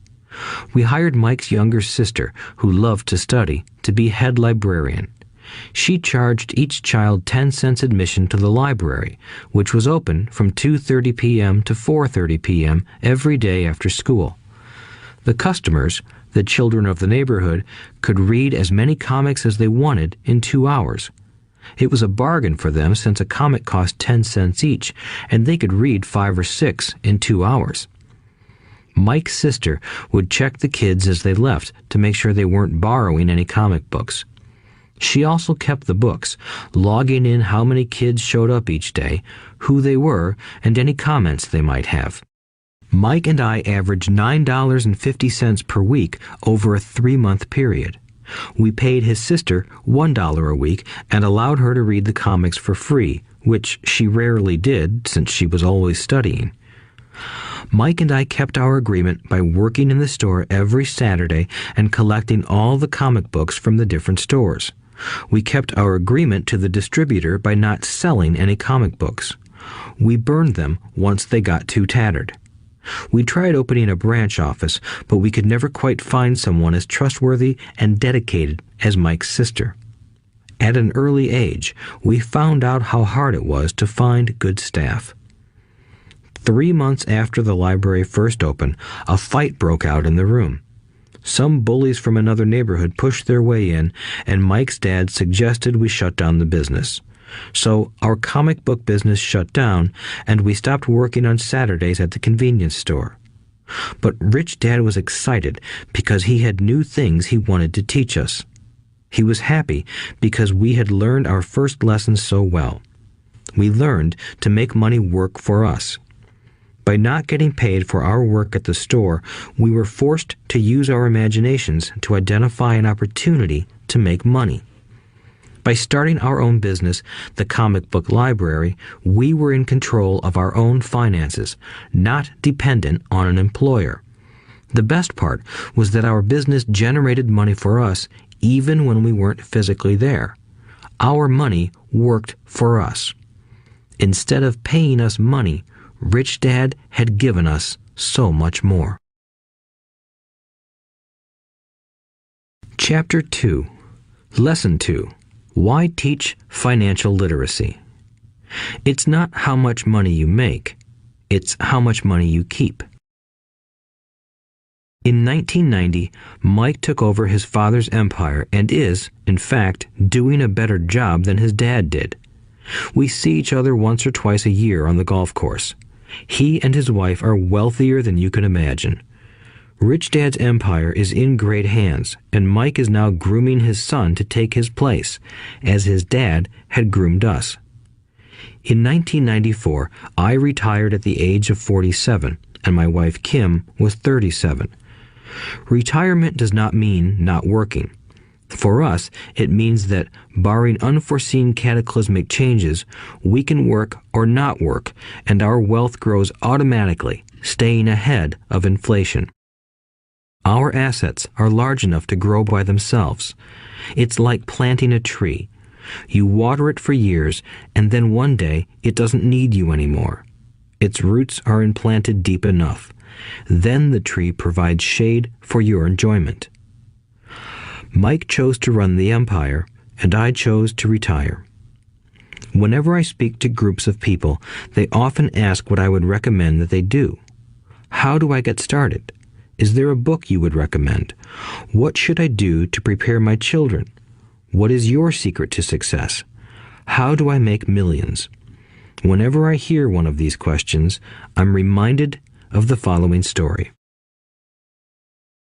We hired Mike's younger sister, who loved to study, to be head librarian. She charged each child 10 cents admission to the library, which was open from 2:30 p.m. to 4:30 p.m. every day after school. The customers, the children of the neighborhood, could read as many comics as they wanted in 2 hours. It was a bargain for them since a comic cost 10 cents each, and they could read 5 or 6 in 2 hours. Mike's sister would check the kids as they left to make sure they weren't borrowing any comic books. She also kept the books, logging in how many kids showed up each day, who they were, and any comments they might have. Mike and I averaged $9.50 per week over a 3-month period. We paid his sister $1 a week and allowed her to read the comics for free, which she rarely did since she was always studying. Mike and I kept our agreement by working in the store every Saturday and collecting all the comic books from the different stores. We kept our agreement to the distributor by not selling any comic books. We burned them once they got too tattered. We tried opening a branch office, but we could never quite find someone as trustworthy and dedicated as Mike's sister. At an early age, we found out how hard it was to find good staff. 3 months after the library first opened, a fight broke out in the room. Some bullies from another neighborhood pushed their way in, and Mike's dad suggested we shut down the business. So our comic book business shut down, and we stopped working on Saturdays at the convenience store. But Rich Dad was excited because he had new things he wanted to teach us. He was happy because we had learned our first lessons so well. We learned to make money work for us. By not getting paid for our work at the store, we were forced to use our imaginations to identify an opportunity to make money. By starting our own business, the comic book library, we were in control of our own finances, not dependent on an employer. The best part was that our business generated money for us even when we weren't physically there. Our money worked for us. Instead of paying us money, Rich Dad had given us so much more. Chapter 2. Lesson 2. Why teach financial literacy? It's not how much money you make, it's how much money you keep. In 1990, Mike took over his father's empire and is, in fact, doing a better job than his dad did. We see each other once or twice a year on the golf course. He and his wife are wealthier than you can imagine. Rich Dad's empire is in great hands, and Mike is now grooming his son to take his place, as his dad had groomed us. In 1994, I retired at the age of 47, and my wife Kim was 37. Retirement does not mean not working. For us, it means that, barring unforeseen cataclysmic changes, we can work or not work, and our wealth grows automatically, staying ahead of inflation. Our assets are large enough to grow by themselves. It's like planting a tree. You water it for years, and then one day it doesn't need you anymore. Its roots are implanted deep enough. Then the tree provides shade for your enjoyment. Mike chose to run the empire, and I chose to retire. Whenever I speak to groups of people, they often ask what I would recommend that they do. How do I get started? Is there a book you would recommend? What should I do to prepare my children? What is your secret to success? How do I make millions? Whenever I hear one of these questions, I'm reminded of the following story.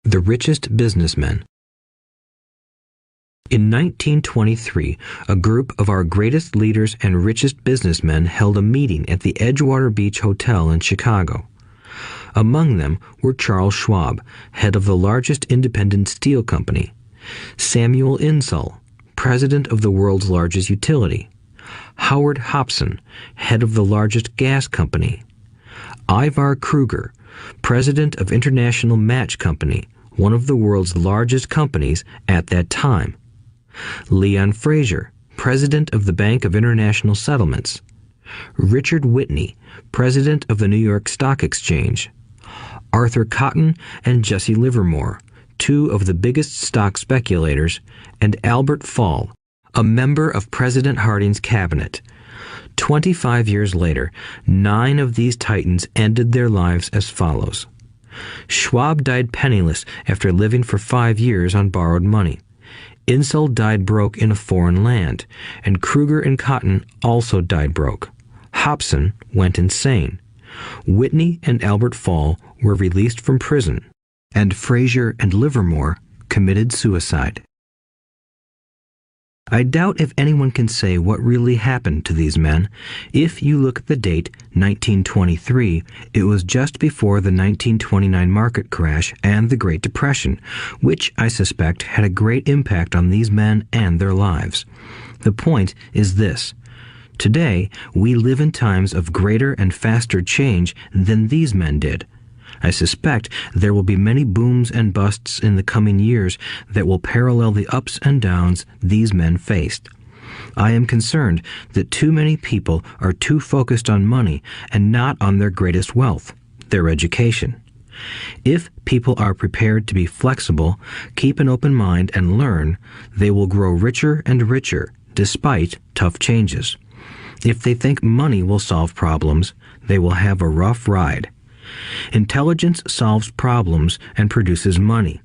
The Richest Businessmen. In 1923, a group of our greatest leaders and richest businessmen held a meeting at the Edgewater Beach Hotel in Chicago. Among them were Charles Schwab, head of the largest independent steel company; Samuel Insull, president of the world's largest utility; Howard Hobson, head of the largest gas company; Ivar Kruger, president of International Match Company, one of the world's largest companies at that time; Leon Fraser, president of the Bank of International Settlements; Richard Whitney, president of the New York Stock Exchange; Arthur Cotton and Jesse Livermore, two of the biggest stock speculators; and Albert Fall, a member of President Harding's cabinet. 25 years later, 9 of these titans ended their lives as follows. Schwab died penniless after living for 5 years on borrowed money. Insull died broke in a foreign land, and Kruger and Cotton also died broke. Hobson went insane. Whitney and Albert Fall were released from prison, and Fraser and Livermore committed suicide. I doubt if anyone can say what really happened to these men. If you look at the date, 1923, it was just before the 1929 market crash and the Great Depression, which I suspect had a great impact on these men and their lives. The point is this. Today, we live in times of greater and faster change than these men did. I suspect there will be many booms and busts in the coming years that will parallel the ups and downs these men faced. I am concerned that too many people are too focused on money and not on their greatest wealth, their education. If people are prepared to be flexible, keep an open mind, and learn, they will grow richer and richer despite tough changes. If they think money will solve problems, they will have a rough ride. Intelligence solves problems and produces money.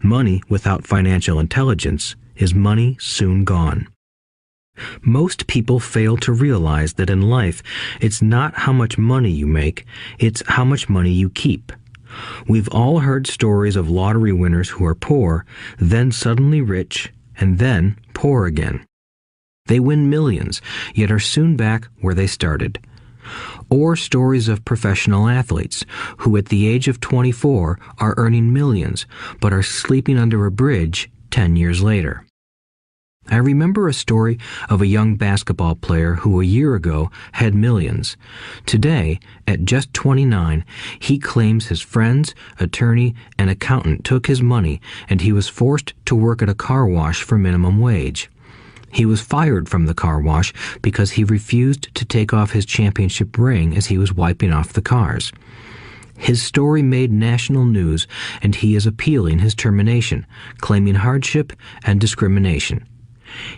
Money without financial intelligence is money soon gone. Most people fail to realize that in life, it's not how much money you make, it's how much money you keep. We've all heard stories of lottery winners who are poor, then suddenly rich, and then poor again. They win millions, yet are soon back where they started. Or stories of professional athletes who at the age of 24 are earning millions but are sleeping under a bridge 10 years later. I remember a story of a young basketball player who a year ago had millions. Today, at just 29, he claims his friends, attorney, and accountant took his money and he was forced to work at a car wash for minimum wage. He was fired from the car wash because he refused to take off his championship ring as he was wiping off the cars. His story made national news, and he is appealing his termination, claiming hardship and discrimination.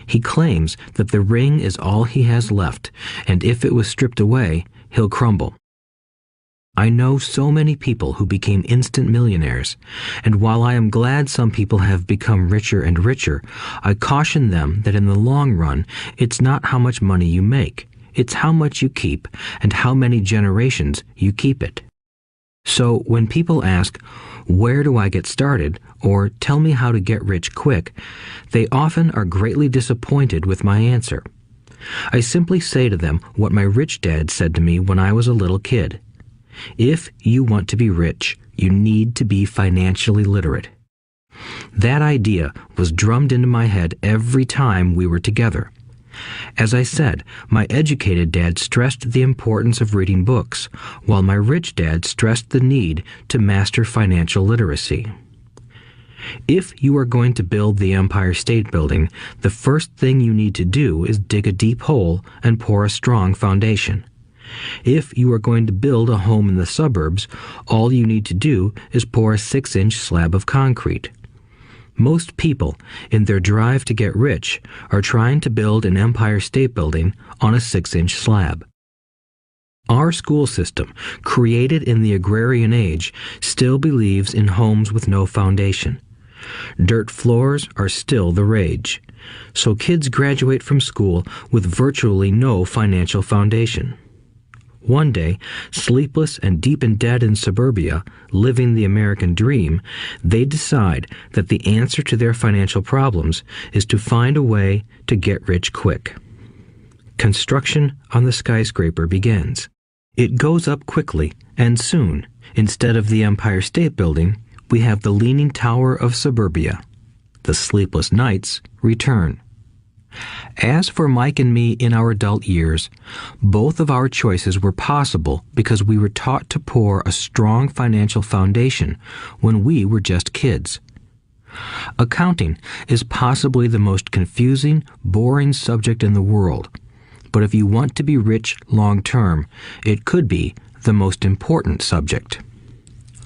He claims that the ring is all he has left, and if it was stripped away, he'll crumble. I know so many people who became instant millionaires, and while I am glad some people have become richer and richer, I caution them that in the long run, it's not how much money you make, it's how much you keep and how many generations you keep it. So when people ask, "Where do I get started?" or "Tell me how to get rich quick," they often are greatly disappointed with my answer. I simply say to them what my rich dad said to me when I was a little kid. If you want to be rich, you need to be financially literate. That idea was drummed into my head every time we were together. As I said, my educated dad stressed the importance of reading books, while my rich dad stressed the need to master financial literacy. If you are going to build the Empire State Building, the first thing you need to do is dig a deep hole and pour a strong foundation. If you are going to build a home in the suburbs, all you need to do is pour a 6-inch slab of concrete. Most people, in their drive to get rich, are trying to build an Empire State Building on a 6-inch slab. Our school system, created in the agrarian age, still believes in homes with no foundation. Dirt floors are still the rage. So kids graduate from school with virtually no financial foundation. One day, sleepless and deep in debt in suburbia, living the American dream, they decide that the answer to their financial problems is to find a way to get rich quick. Construction on the skyscraper begins. It goes up quickly, and soon, instead of the Empire State Building, we have the Leaning Tower of suburbia. The sleepless nights return. As for Mike and me in our adult years, both of our choices were possible because we were taught to pour a strong financial foundation when we were just kids. Accounting is possibly the most confusing, boring subject in the world, but if you want to be rich long term, it could be the most important subject.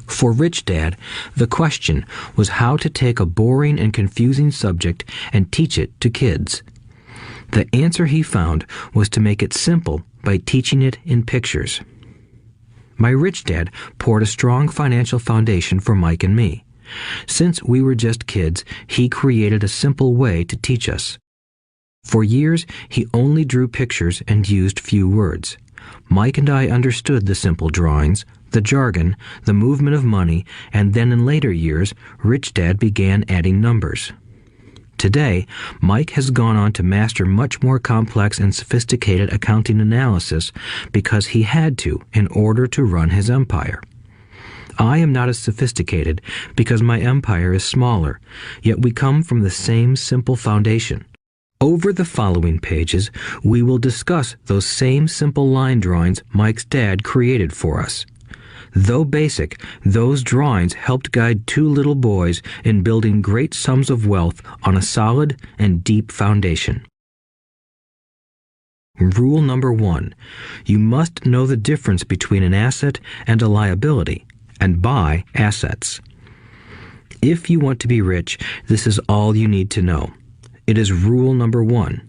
For Rich Dad, the question was how to take a boring and confusing subject and teach it to kids. The answer he found was to make it simple by teaching it in pictures. My rich dad poured a strong financial foundation for Mike and me. Since we were just kids, he created a simple way to teach us. For years, he only drew pictures and used few words. Mike and I understood the simple drawings, the jargon, the movement of money, and then in later years, Rich Dad began adding numbers. Today, Mike has gone on to master much more complex and sophisticated accounting analysis because he had to in order to run his empire. I am not as sophisticated because my empire is smaller, yet we come from the same simple foundation. Over the following pages, we will discuss those same simple line drawings Mike's dad created for us. Though basic, those drawings helped guide two little boys in building great sums of wealth on a solid and deep foundation. Rule number 1. You must know the difference between an asset and a liability, and buy assets. If you want to be rich, this is all you need to know. It is rule number 1.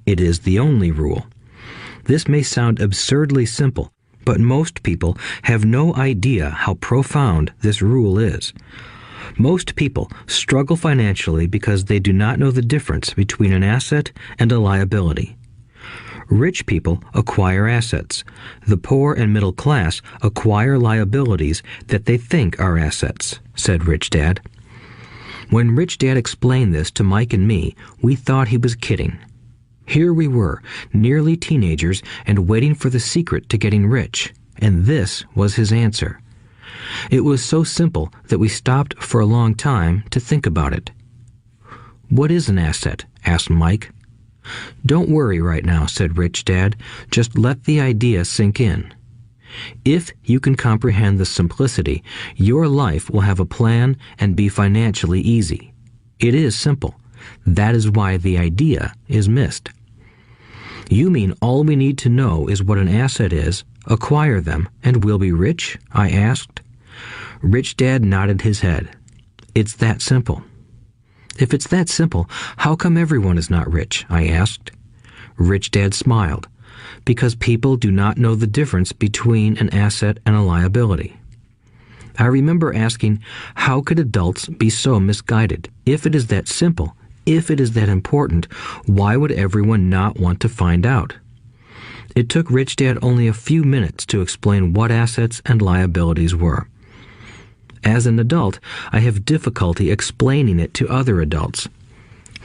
It is the only rule. This may sound absurdly simple, but most people have no idea how profound this rule is. Most people struggle financially because they do not know the difference between an asset and a liability. Rich people acquire assets. The poor and middle class acquire liabilities that they think are assets, said Rich Dad. When Rich Dad explained this to Mike and me, we thought he was kidding. Here we were, nearly teenagers, and waiting for the secret to getting rich, and this was his answer. It was so simple that we stopped for a long time to think about it. "What is an asset?" asked Mike. "Don't worry right now," said Rich Dad. "Just let the idea sink in. If you can comprehend the simplicity, your life will have a plan and be financially easy. It is simple. That is why the idea is missed." "You mean all we need to know is what an asset is, acquire them, and we'll be rich?" I asked. Rich Dad nodded his head. "It's that simple." "If it's that simple, how come everyone is not rich?" I asked. Rich Dad smiled. "Because people do not know the difference between an asset and a liability." I remember asking, how could adults be so misguided? If it is that simple, if it is that important, why would everyone not want to find out? It took Rich Dad only a few minutes to explain what assets and liabilities were. As an adult, I have difficulty explaining it to other adults.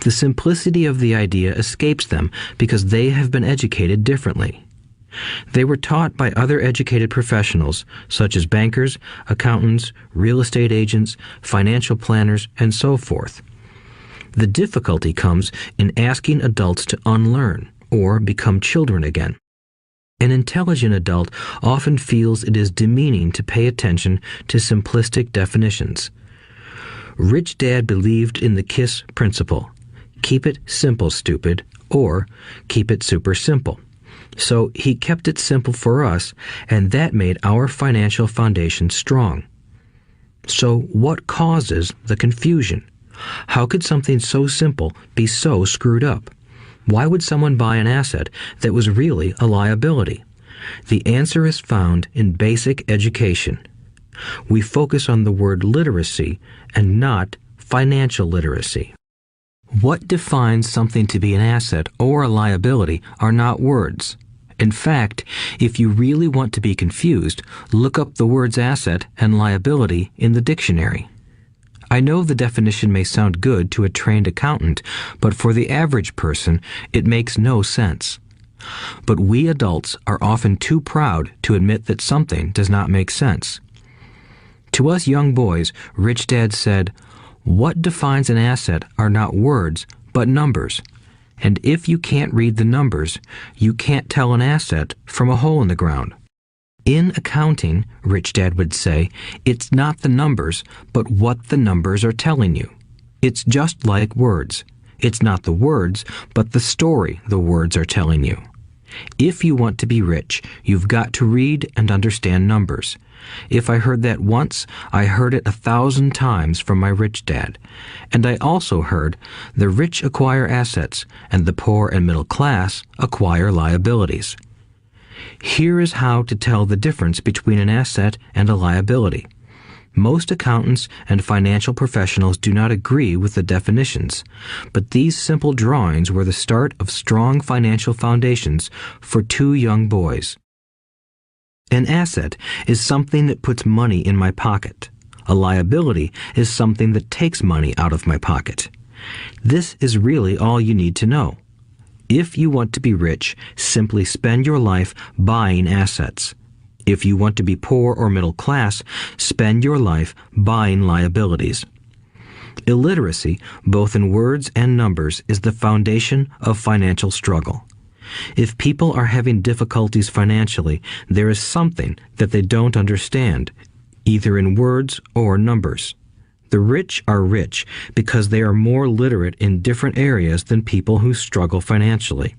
The simplicity of the idea escapes them because they have been educated differently. They were taught by other educated professionals, such as bankers, accountants, real estate agents, financial planners, and so forth. The difficulty comes in asking adults to unlearn or become children again. An intelligent adult often feels it is demeaning to pay attention to simplistic definitions. Rich Dad believed in the KISS principle. Keep it simple, stupid, or keep it super simple. So he kept it simple for us, and that made our financial foundation strong. So what causes the confusion? How could something so simple be so screwed up? Why would someone buy an asset that was really a liability? The answer is found in basic education. We focus on the word literacy and not financial literacy. What defines something to be an asset or a liability are not words. In fact, if you really want to be confused, look up the words asset and liability in the dictionary. I know the definition may sound good to a trained accountant, but for the average person, it makes no sense. But we adults are often too proud to admit that something does not make sense. To us young boys, Rich Dad said, "What defines an asset are not words, but numbers. And if you can't read the numbers, you can't tell an asset from a hole in the ground." In accounting, Rich Dad would say, it's not the numbers, but what the numbers are telling you. It's just like words. It's not the words, but the story the words are telling you. If you want to be rich, you've got to read and understand numbers. If I heard that once, I heard it 1,000 times from my rich dad. And I also heard the rich acquire assets and the poor and middle class acquire liabilities. Here is how to tell the difference between an asset and a liability. Most accountants and financial professionals do not agree with the definitions, but these simple drawings were the start of strong financial foundations for two young boys. An asset is something that puts money in my pocket. A liability is something that takes money out of my pocket. This is really all you need to know. If you want to be rich, simply spend your life buying assets. If you want to be poor or middle class, spend your life buying liabilities. Illiteracy, both in words and numbers, is the foundation of financial struggle. If people are having difficulties financially, there is something that they don't understand, either in words or numbers. The rich are rich because they are more literate in different areas than people who struggle financially.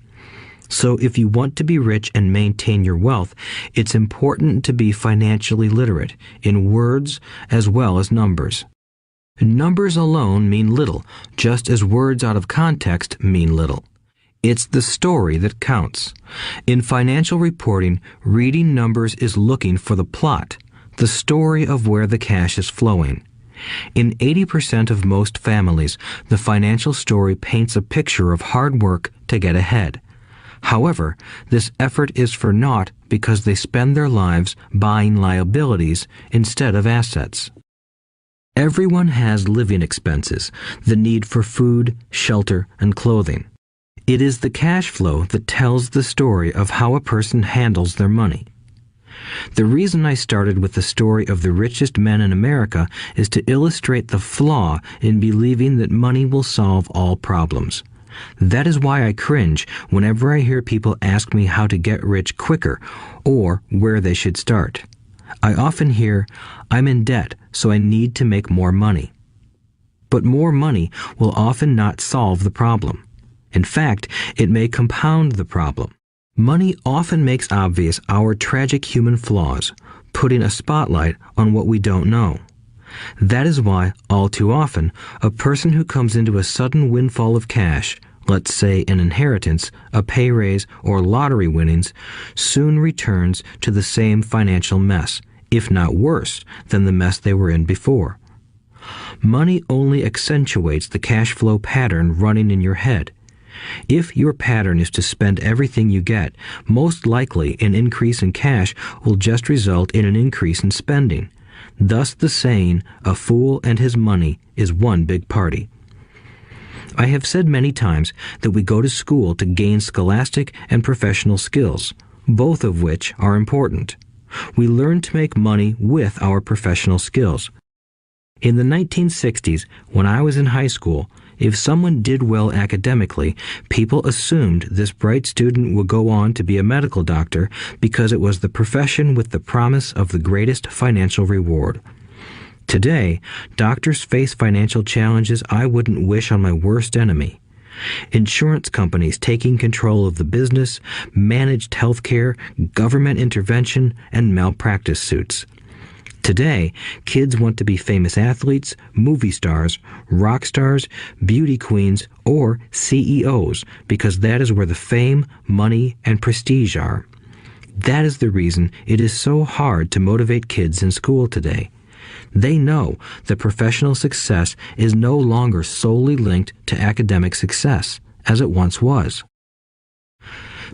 So if you want to be rich and maintain your wealth, it's important to be financially literate in words as well as numbers. Numbers alone mean little, just as words out of context mean little. It's the story that counts. In financial reporting, reading numbers is looking for the plot, the story of where the cash is flowing. In 80% of most families, the financial story paints a picture of hard work to get ahead. However, this effort is for naught because they spend their lives buying liabilities instead of assets. Everyone has living expenses, the need for food, shelter, and clothing. It is the cash flow that tells the story of how a person handles their money. The reason I started with the story of the richest men in America is to illustrate the flaw in believing that money will solve all problems. That is why I cringe whenever I hear people ask me how to get rich quicker or where they should start. I often hear, "I'm in debt, so I need to make more money." But more money will often not solve the problem. In fact, it may compound the problem. Money often makes obvious our tragic human flaws, putting a spotlight on what we don't know. That is why, all too often, a person who comes into a sudden windfall of cash, let's say an inheritance, a pay raise, or lottery winnings, soon returns to the same financial mess, if not worse than the mess they were in before. Money only accentuates the cash flow pattern running in your head. If your pattern is to spend everything you get, most likely an increase in cash will just result in an increase in spending. Thus the saying, "A fool and his money is one big party." I have said many times that we go to school to gain scholastic and professional skills, both of which are important. We learn to make money with our professional skills. In the 1960s, when I was in high school, if someone did well academically, people assumed this bright student would go on to be a medical doctor because it was the profession with the promise of the greatest financial reward. Today, doctors face financial challenges I wouldn't wish on my worst enemy. Insurance companies taking control of the business, managed health care, government intervention, and malpractice suits. Today, kids want to be famous athletes, movie stars, rock stars, beauty queens, or CEOs because that is where the fame, money, and prestige are. That is the reason it is so hard to motivate kids in school today. They know that professional success is no longer solely linked to academic success, as it once was.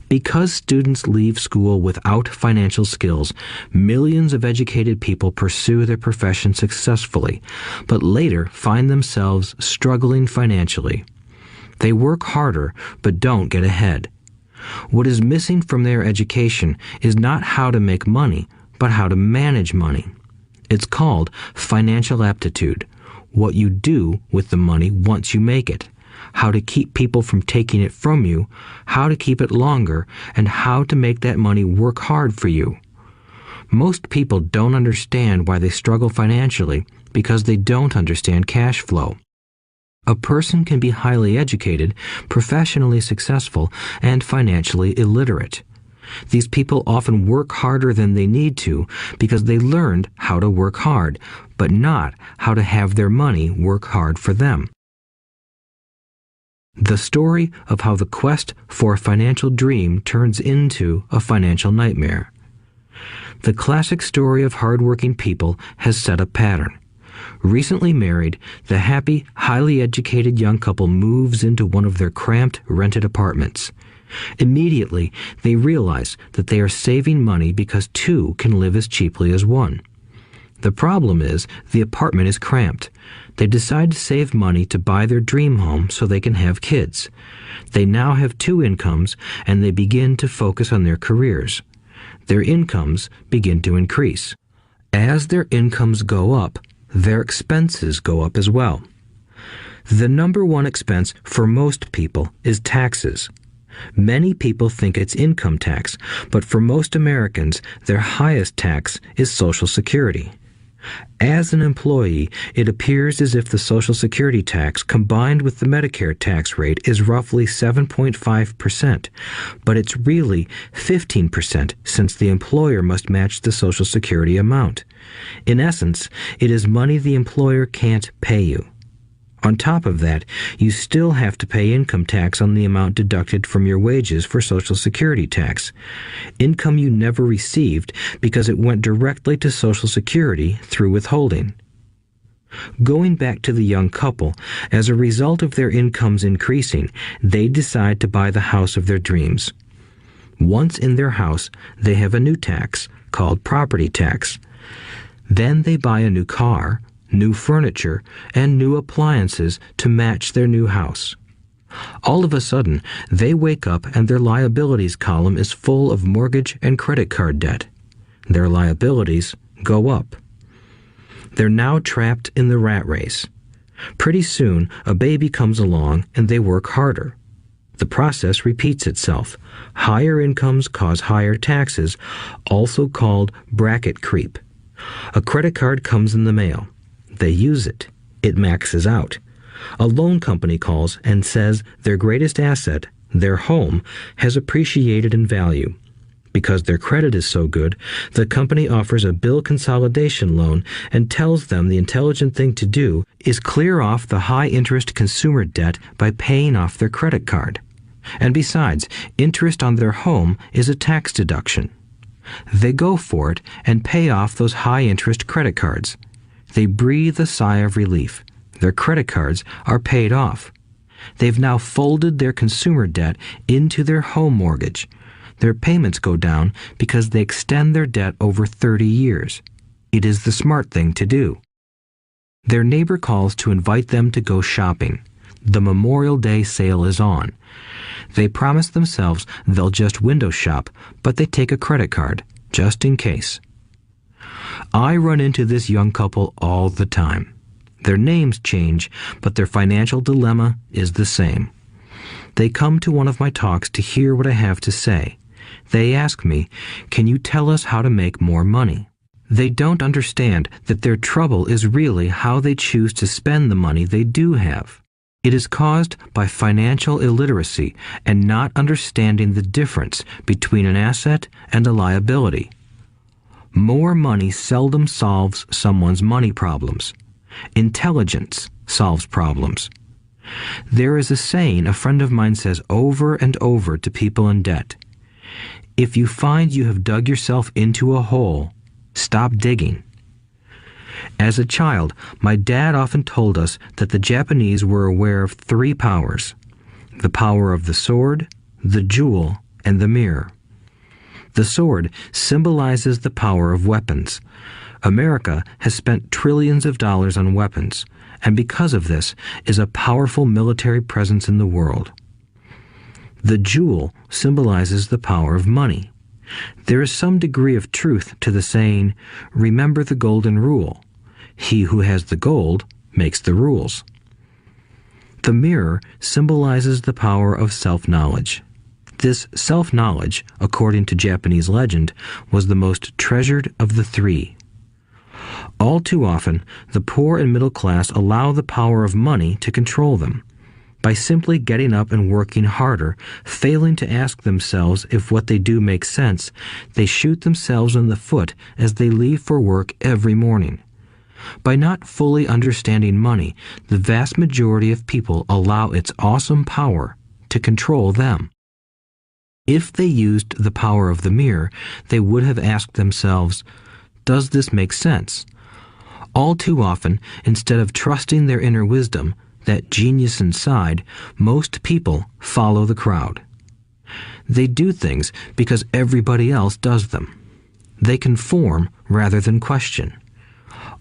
Because students leave school without financial skills, millions of educated people pursue their profession successfully, but later find themselves struggling financially. They work harder, but don't get ahead. What is missing from their education is not how to make money, but how to manage money. It's called financial aptitude, what you do with the money once you make it, how to keep people from taking it from you, how to keep it longer, and how to make that money work hard for you. Most people don't understand why they struggle financially because they don't understand cash flow. A person can be highly educated, professionally successful, and financially illiterate. These people often work harder than they need to because they learned how to work hard, but not how to have their money work hard for them. The story of how the quest for a financial dream turns into a financial nightmare. The classic story of hardworking people has set a pattern. Recently married, the happy, highly educated young couple moves into one of their cramped, rented apartments. Immediately, they realize that they are saving money because two can live as cheaply as one. The problem is the apartment is cramped. They decide to save money to buy their dream home so they can have kids. They now have two incomes and they begin to focus on their careers. Their incomes begin to increase. As their incomes go up, their expenses go up as well. The number one expense for most people is taxes. Many people think it's income tax, but for most Americans, their highest tax is Social Security. As an employee, it appears as if the Social Security tax combined with the Medicare tax rate is roughly 7.5%, but it's really 15% since the employer must match the Social Security amount. In essence, it is money the employer can't pay you. On top of that, you still have to pay income tax on the amount deducted from your wages for Social Security tax. Income you never received because it went directly to Social Security through withholding. Going back to the young couple, as a result of their incomes increasing, they decide to buy the house of their dreams. Once in their house, they have a new tax called property tax. Then they buy a new car, new furniture, and new appliances to match their new house. All of a sudden, they wake up and their liabilities column is full of mortgage and credit card debt. Their liabilities go up. They're now trapped in the rat race. Pretty soon, a baby comes along and they work harder. The process repeats itself. Higher incomes cause higher taxes, also called bracket creep. A credit card comes in the mail. They use it. It maxes out. A loan company calls and says their greatest asset, their home, has appreciated in value. Because their credit is so good, the company offers a bill consolidation loan and tells them the intelligent thing to do is clear off the high-interest consumer debt by paying off their credit card. And besides, interest on their home is a tax deduction. They go for it and pay off those high-interest credit cards. They breathe a sigh of relief. Their credit cards are paid off. They've now folded their consumer debt into their home mortgage. Their payments go down because they extend their debt over 30 years. It is the smart thing to do. Their neighbor calls to invite them to go shopping. The Memorial Day sale is on. They promise themselves they'll just window shop, but they take a credit card, just in case. I run into this young couple all the time. Their names change, but their financial dilemma is the same. They come to one of my talks to hear what I have to say. They ask me, "Can you tell us how to make more money?" They don't understand that their trouble is really how they choose to spend the money they do have. It is caused by financial illiteracy and not understanding the difference between an asset and a liability. More money seldom solves someone's money problems. Intelligence solves problems. There is a saying a friend of mine says over and over to people in debt. If you find you have dug yourself into a hole, stop digging. As a child, my dad often told us that the Japanese were aware of 3 powers: the power of the sword, the jewel, and the mirror. The sword symbolizes the power of weapons. America has spent trillions of dollars on weapons, and because of this, is a powerful military presence in the world. The jewel symbolizes the power of money. There is some degree of truth to the saying, "Remember the golden rule. He who has the gold makes the rules." The mirror symbolizes the power of self-knowledge. This self-knowledge, according to Japanese legend, was the most treasured of the 3. All too often, the poor and middle class allow the power of money to control them. By simply getting up and working harder, failing to ask themselves if what they do makes sense, they shoot themselves in the foot as they leave for work every morning. By not fully understanding money, the vast majority of people allow its awesome power to control them. If they used the power of the mirror, they would have asked themselves, "Does this make sense?" All too often, instead of trusting their inner wisdom, that genius inside, most people follow the crowd. They do things because everybody else does them. They conform rather than question.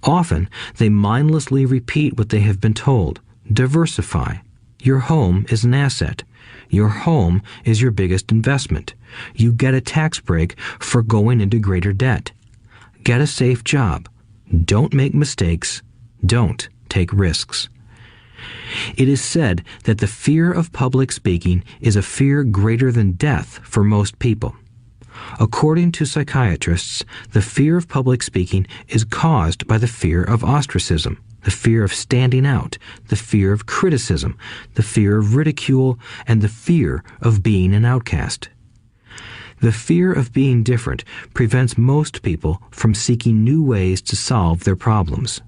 Often, they mindlessly repeat what they have been told. Diversify. Your home is an asset. Your home is your biggest investment. You get a tax break for going into greater debt. Get a safe job. Don't make mistakes. Don't take risks. It is said that the fear of public speaking is a fear greater than death for most people. According to psychiatrists, the fear of public speaking is caused by the fear of ostracism, the fear of standing out, the fear of criticism, the fear of ridicule, and the fear of being an outcast. The fear of being different prevents most people from seeking new ways to solve their problems.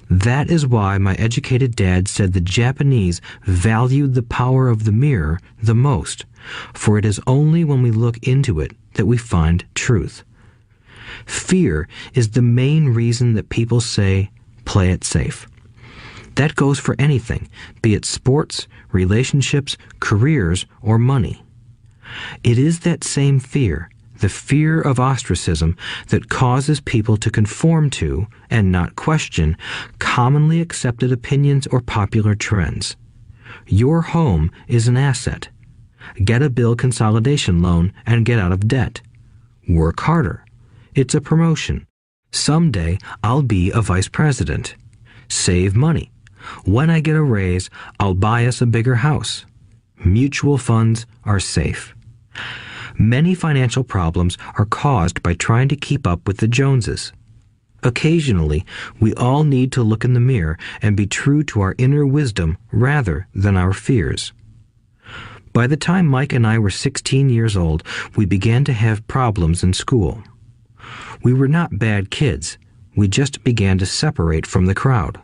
That is why my educated dad said the Japanese valued the power of the mirror the most, for it is only when we look into it that we find truth. Fear is the main reason that people say, "Play it safe." That goes for anything, be it sports, relationships, careers, or money. It is that same fear, the fear of ostracism that causes people to conform to, and not question, commonly accepted opinions or popular trends. Your home is an asset. Get a bill consolidation loan and get out of debt. Work harder. It's a promotion. Someday I'll be a vice president. Save money. When I get a raise, I'll buy us a bigger house. Mutual funds are safe. Many financial problems are caused by trying to keep up with the Joneses. Occasionally, we all need to look in the mirror and be true to our inner wisdom rather than our fears. By the time Mike and I were 16 years old, we began to have problems in school. We were not bad kids. We just began to separate from the crowd.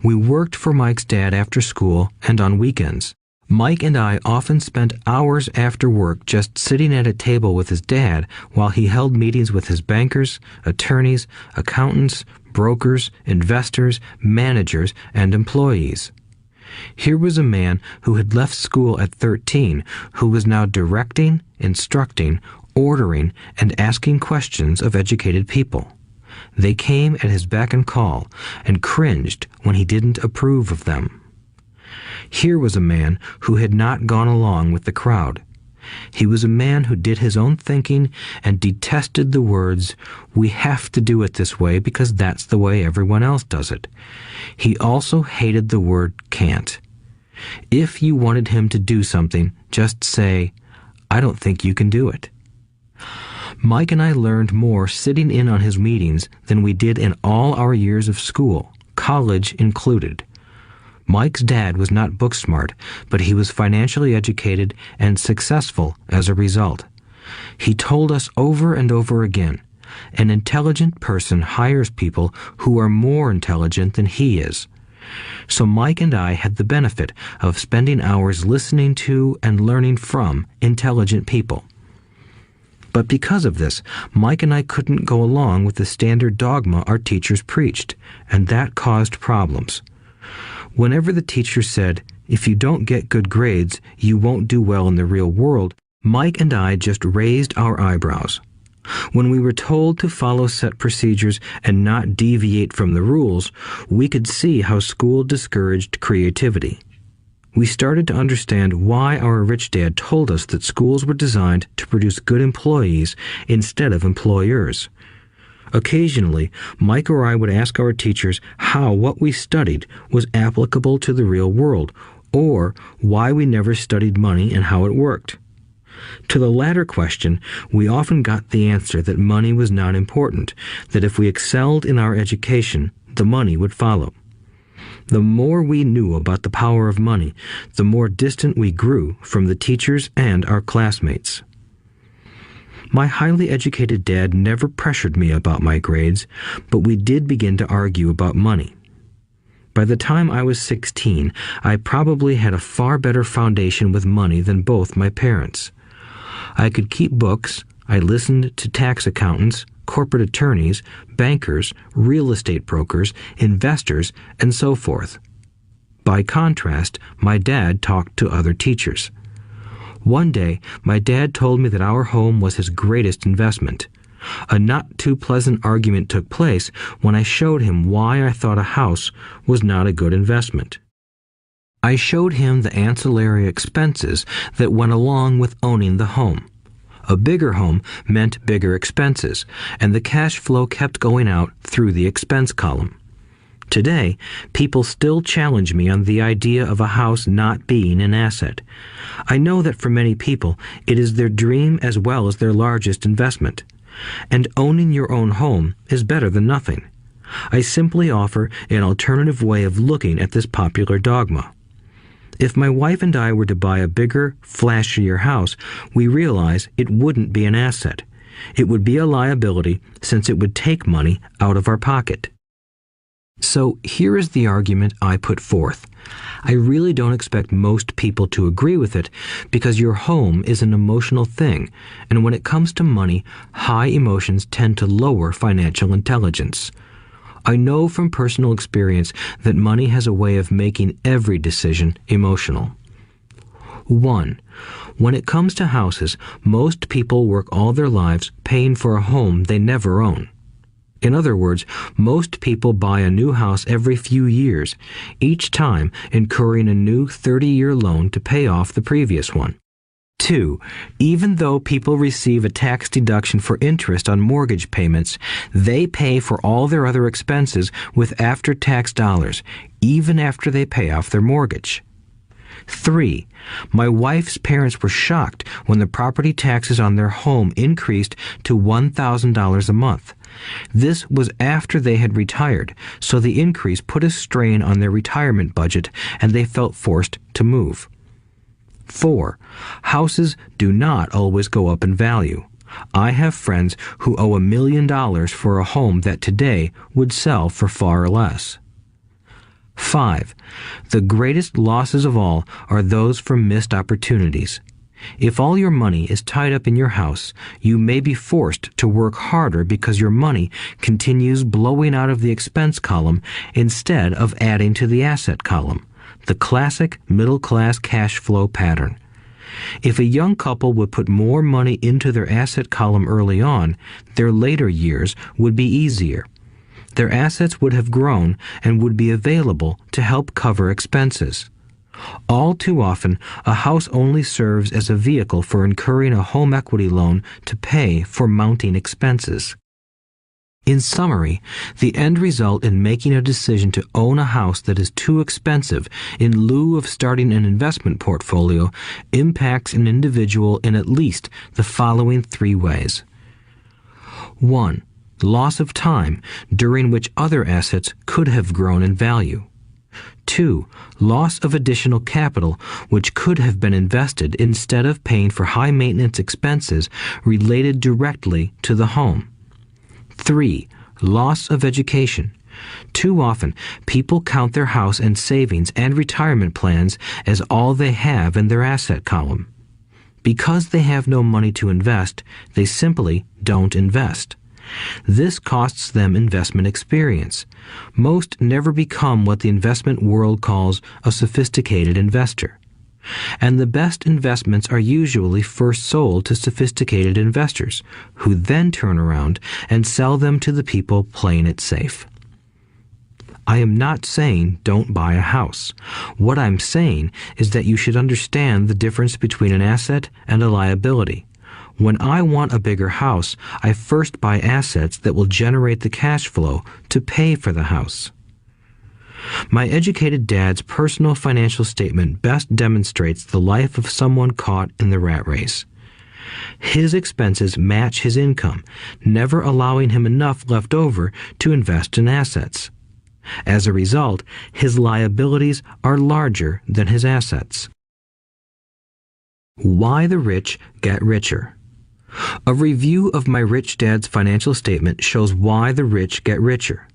We worked for Mike's dad after school and on weekends. Mike and I often spent hours after work just sitting at a table with his dad while he held meetings with his bankers, attorneys, accountants, brokers, investors, managers, and employees. Here was a man who had left school at 13 who was now directing, instructing, ordering, and asking questions of educated people. They came at his beck and call and cringed when he didn't approve of them. Here was a man who had not gone along with the crowd. He was a man who did his own thinking and detested the words, "We have to do it this way because that's the way everyone else does it." He also hated the word can't. If you wanted him to do something, just say, "I don't think you can do it." Mike and I learned more sitting in on his meetings than we did in all our years of school, college included. Mike's dad was not book smart, but he was financially educated and successful as a result. He told us over and over again, an intelligent person hires people who are more intelligent than he is. So Mike and I had the benefit of spending hours listening to and learning from intelligent people. But because of this, Mike and I couldn't go along with the standard dogma our teachers preached, and that caused problems. Whenever the teacher said, "If you don't get good grades, you won't do well in the real world," Mike and I just raised our eyebrows. When we were told to follow set procedures and not deviate from the rules, we could see how school discouraged creativity. We started to understand why our rich dad told us that schools were designed to produce good employees instead of employers. Occasionally, Mike or I would ask our teachers how what we studied was applicable to the real world, or why we never studied money and how it worked. To the latter question, we often got the answer that money was not important, that if we excelled in our education, the money would follow. The more we knew about the power of money, the more distant we grew from the teachers and our classmates. My highly educated dad never pressured me about my grades, but we did begin to argue about money. By the time I was 16, I probably had a far better foundation with money than both my parents. I could keep books, I listened to tax accountants, corporate attorneys, bankers, real estate brokers, investors, and so forth. By contrast, my dad talked to other teachers. One day, my dad told me that our home was his greatest investment. A not-too-pleasant argument took place when I showed him why I thought a house was not a good investment. I showed him the ancillary expenses that went along with owning the home. A bigger home meant bigger expenses, and the cash flow kept going out through the expense column. Today, people still challenge me on the idea of a house not being an asset. I know that for many people, it is their dream as well as their largest investment. And owning your own home is better than nothing. I simply offer an alternative way of looking at this popular dogma. If my wife and I were to buy a bigger, flashier house, we realize it wouldn't be an asset. It would be a liability since it would take money out of our pocket. So here is the argument I put forth. I really don't expect most people to agree with it because your home is an emotional thing, and when it comes to money, high emotions tend to lower financial intelligence. I know from personal experience that money has a way of making every decision emotional. 1. When it comes to houses, most people work all their lives paying for a home they never own. In other words, most people buy a new house every few years, each time incurring a new 30-year loan to pay off the previous one. 2. Even though people receive a tax deduction for interest on mortgage payments, they pay for all their other expenses with after-tax dollars, even after they pay off their mortgage. 3. My wife's parents were shocked when the property taxes on their home increased to $1,000 a month. This was after they had retired, so the increase put a strain on their retirement budget and they felt forced to move. 4. Houses do not always go up in value. I have friends who owe $1 million for a home that today would sell for far less. 5. The greatest losses of all are those from missed opportunities. If all your money is tied up in your house, you may be forced to work harder because your money continues blowing out of the expense column instead of adding to the asset column, the classic middle-class cash flow pattern. If a young couple would put more money into their asset column early on, their later years would be easier. Their assets would have grown and would be available to help cover expenses. All too often, a house only serves as a vehicle for incurring a home equity loan to pay for mounting expenses. In summary, the end result in making a decision to own a house that is too expensive in lieu of starting an investment portfolio impacts an individual in at least the following 3 ways. 1. Loss of time, during which other assets could have grown in value. 2. Loss of additional capital, which could have been invested instead of paying for high-maintenance expenses related directly to the home. 3. Loss of education. Too often, people count their house and savings and retirement plans as all they have in their asset column. Because they have no money to invest, they simply don't invest. This costs them investment experience. Most never become what the investment world calls a sophisticated investor. And the best investments are usually first sold to sophisticated investors, who then turn around and sell them to the people playing it safe. I am not saying don't buy a house. What I'm saying is that you should understand the difference between an asset and a liability. When I want a bigger house, I first buy assets that will generate the cash flow to pay for the house. My educated dad's personal financial statement best demonstrates the life of someone caught in the rat race. His expenses match his income, never allowing him enough left over to invest in assets. As a result, his liabilities are larger than his assets. Why the rich get richer. A review of my rich dad's financial statement shows why the rich get richer.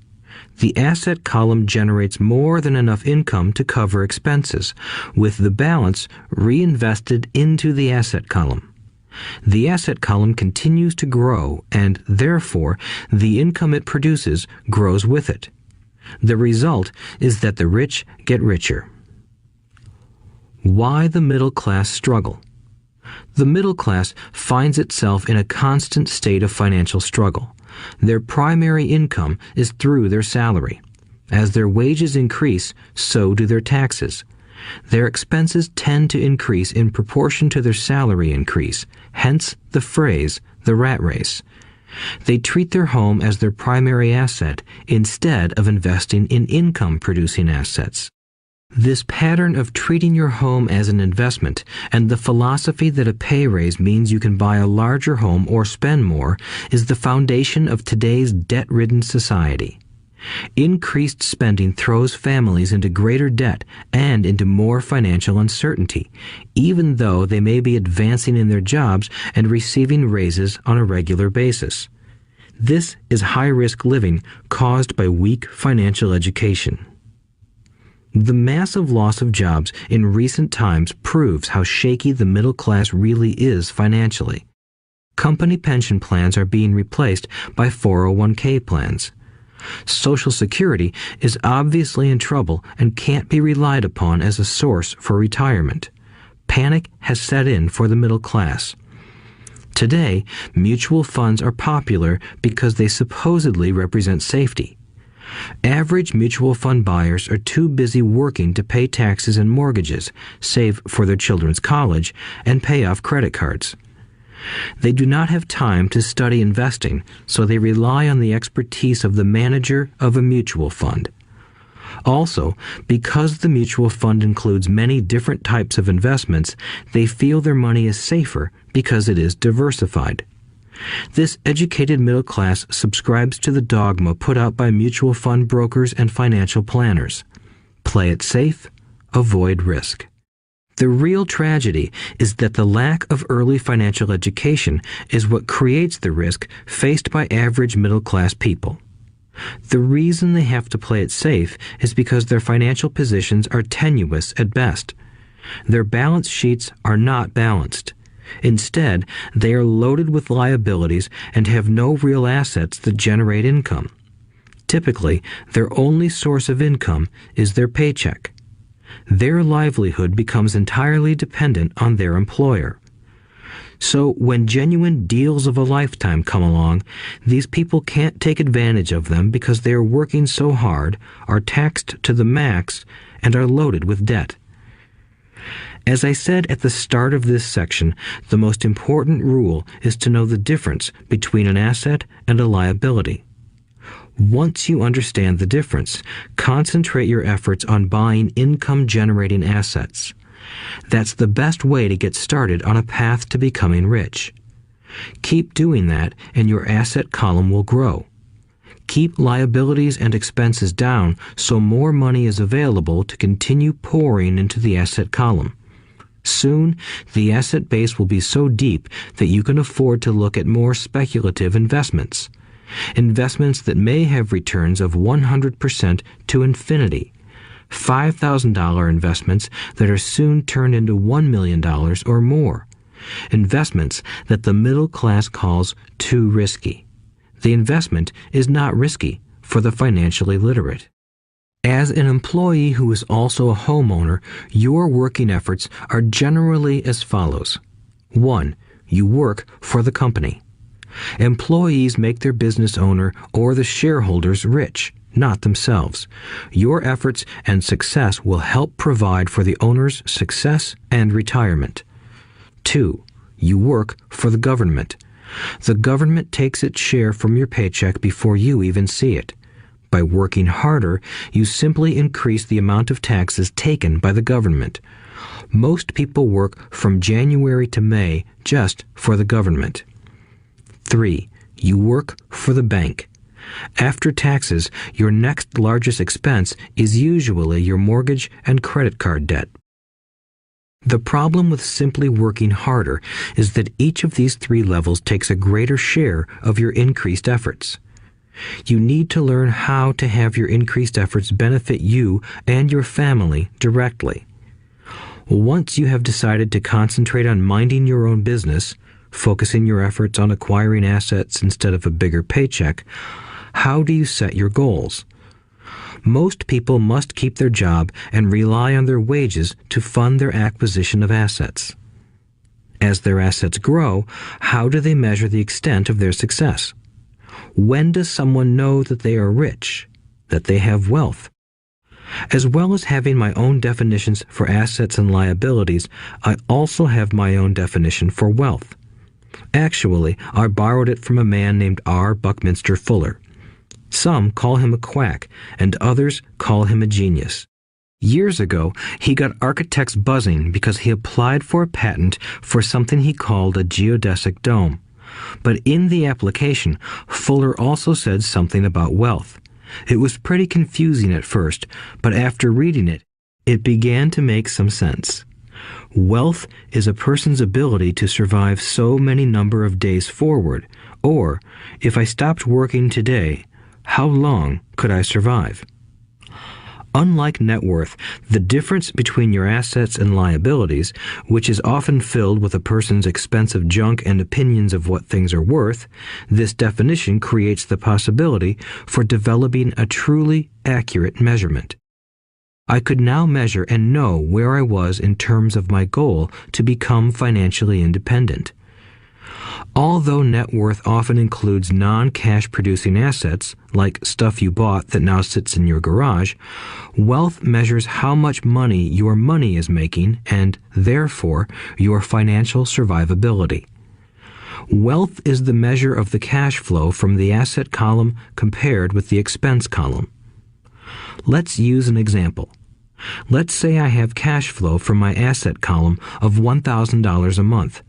The asset column generates more than enough income to cover expenses, with the balance reinvested into the asset column. The asset column continues to grow, and therefore the income it produces grows with it. The result is that the rich get richer. Why the middle class struggle. The middle class finds itself in a constant state of financial struggle. Their primary income is through their salary. As their wages increase, so do their taxes. Their expenses tend to increase in proportion to their salary increase, hence the phrase, the rat race. They treat their home as their primary asset instead of investing in income-producing assets. This pattern of treating your home as an investment and the philosophy that a pay raise means you can buy a larger home or spend more is the foundation of today's debt-ridden society. Increased spending throws families into greater debt and into more financial uncertainty, even though they may be advancing in their jobs and receiving raises on a regular basis. This is high-risk living caused by weak financial education. The massive loss of jobs in recent times proves how shaky the middle class really is financially. Company pension plans are being replaced by 401k plans. Social Security is obviously in trouble and can't be relied upon as a source for retirement. Panic has set in for the middle class. Today, mutual funds are popular because they supposedly represent safety. Average mutual fund buyers are too busy working to pay taxes and mortgages, save for their children's college, and pay off credit cards. They do not have time to study investing, so they rely on the expertise of the manager of a mutual fund. Also, because the mutual fund includes many different types of investments, they feel their money is safer because it is diversified. This educated middle class subscribes to the dogma put out by mutual fund brokers and financial planners. Play it safe, avoid risk. The real tragedy is that the lack of early financial education is what creates the risk faced by average middle-class people. The reason they have to play it safe is because their financial positions are tenuous at best. Their balance sheets are not balanced. Instead, they are loaded with liabilities and have no real assets that generate income. Typically, their only source of income is their paycheck. Their livelihood becomes entirely dependent on their employer. So when genuine deals of a lifetime come along, these people can't take advantage of them because they are working so hard, are taxed to the max, and are loaded with debt. As I said at the start of this section, the most important rule is to know the difference between an asset and a liability. Once you understand the difference, concentrate your efforts on buying income-generating assets. That's the best way to get started on a path to becoming rich. Keep doing that, and your asset column will grow. Keep liabilities and expenses down so more money is available to continue pouring into the asset column. Soon, the asset base will be so deep that you can afford to look at more speculative investments. Investments that may have returns of 100% to infinity. $5,000 investments that are soon turned into $1 million or more. Investments that the middle class calls too risky. The investment is not risky for the financially literate. As an employee who is also a homeowner, your working efforts are generally as follows. 1. You work for the company. Employees make their business owner or the shareholders rich, not themselves. Your efforts and success will help provide for the owner's success and retirement. 2. You work for the government. The government takes its share from your paycheck before you even see it. By working harder, you simply increase the amount of taxes taken by the government. Most people work from January to May just for the government. 3. You work for the bank. After taxes, your next largest expense is usually your mortgage and credit card debt. The problem with simply working harder is that each of these 3 levels takes a greater share of your increased efforts. You need to learn how to have your increased efforts benefit you and your family directly. Once you have decided to concentrate on minding your own business, focusing your efforts on acquiring assets instead of a bigger paycheck, how do you set your goals? Most people must keep their job and rely on their wages to fund their acquisition of assets. As their assets grow, how do they measure the extent of their success? When does someone know that they are rich, that they have wealth? As well as having my own definitions for assets and liabilities, I also have my own definition for wealth. Actually, I borrowed it from a man named R. Buckminster Fuller. Some call him a quack, and others call him a genius. Years ago, he got architects buzzing because he applied for a patent for something he called a geodesic dome. But in the application, Fuller also said something about wealth. It was pretty confusing at first, but after reading it, it began to make some sense. Wealth is a person's ability to survive so many number of days forward, or, if I stopped working today, how long could I survive? Unlike net worth, the difference between your assets and liabilities, which is often filled with a person's expensive junk and opinions of what things are worth, this definition creates the possibility for developing a truly accurate measurement. I could now measure and know where I was in terms of my goal to become financially independent. Although net worth often includes non-cash producing assets, like stuff you bought that now sits in your garage, wealth measures how much money your money is making and, therefore, your financial survivability. Wealth is the measure of the cash flow from the asset column compared with the expense column. Let's use an example. Let's say I have cash flow from my asset column of $1,000 a month,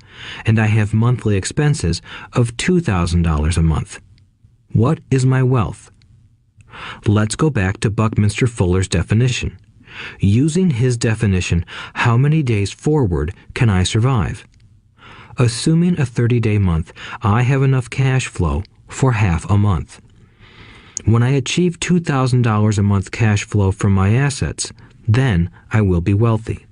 and I have monthly expenses of $2,000 a month. What is my wealth? Let's go back to Buckminster Fuller's definition. Using his definition, how many days forward can I survive? Assuming a 30-day month, I have enough cash flow for half a month. When I achieve $2,000 a month cash flow from my assets, then I will be wealthy.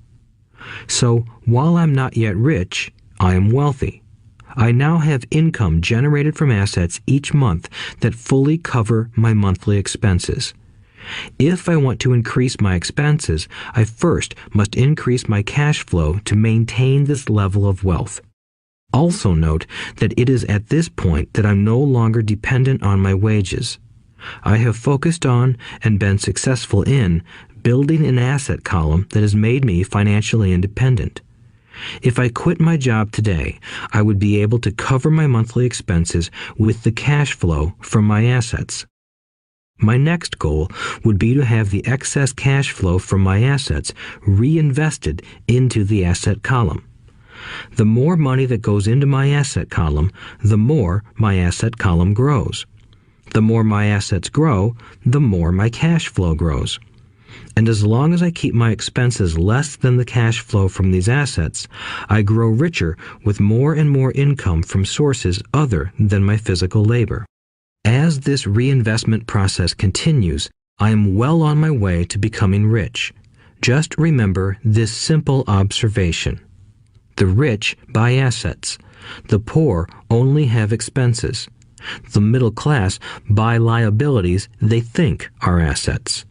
So, while I'm not yet rich, I am wealthy. I now have income generated from assets each month that fully cover my monthly expenses. If I want to increase my expenses, I first must increase my cash flow to maintain this level of wealth. Also note that it is at this point that I'm no longer dependent on my wages. I have focused on and been successful in building an asset column that has made me financially independent. If I quit my job today, I would be able to cover my monthly expenses with the cash flow from my assets. My next goal would be to have the excess cash flow from my assets reinvested into the asset column. The more money that goes into my asset column, the more my asset column grows. The more my assets grow, the more my cash flow grows. And as long as I keep my expenses less than the cash flow from these assets, I grow richer with more and more income from sources other than my physical labor. As this reinvestment process continues, I am well on my way to becoming rich. Just remember this simple observation. The rich buy assets. The poor only have expenses. The middle class buy liabilities they think are assets.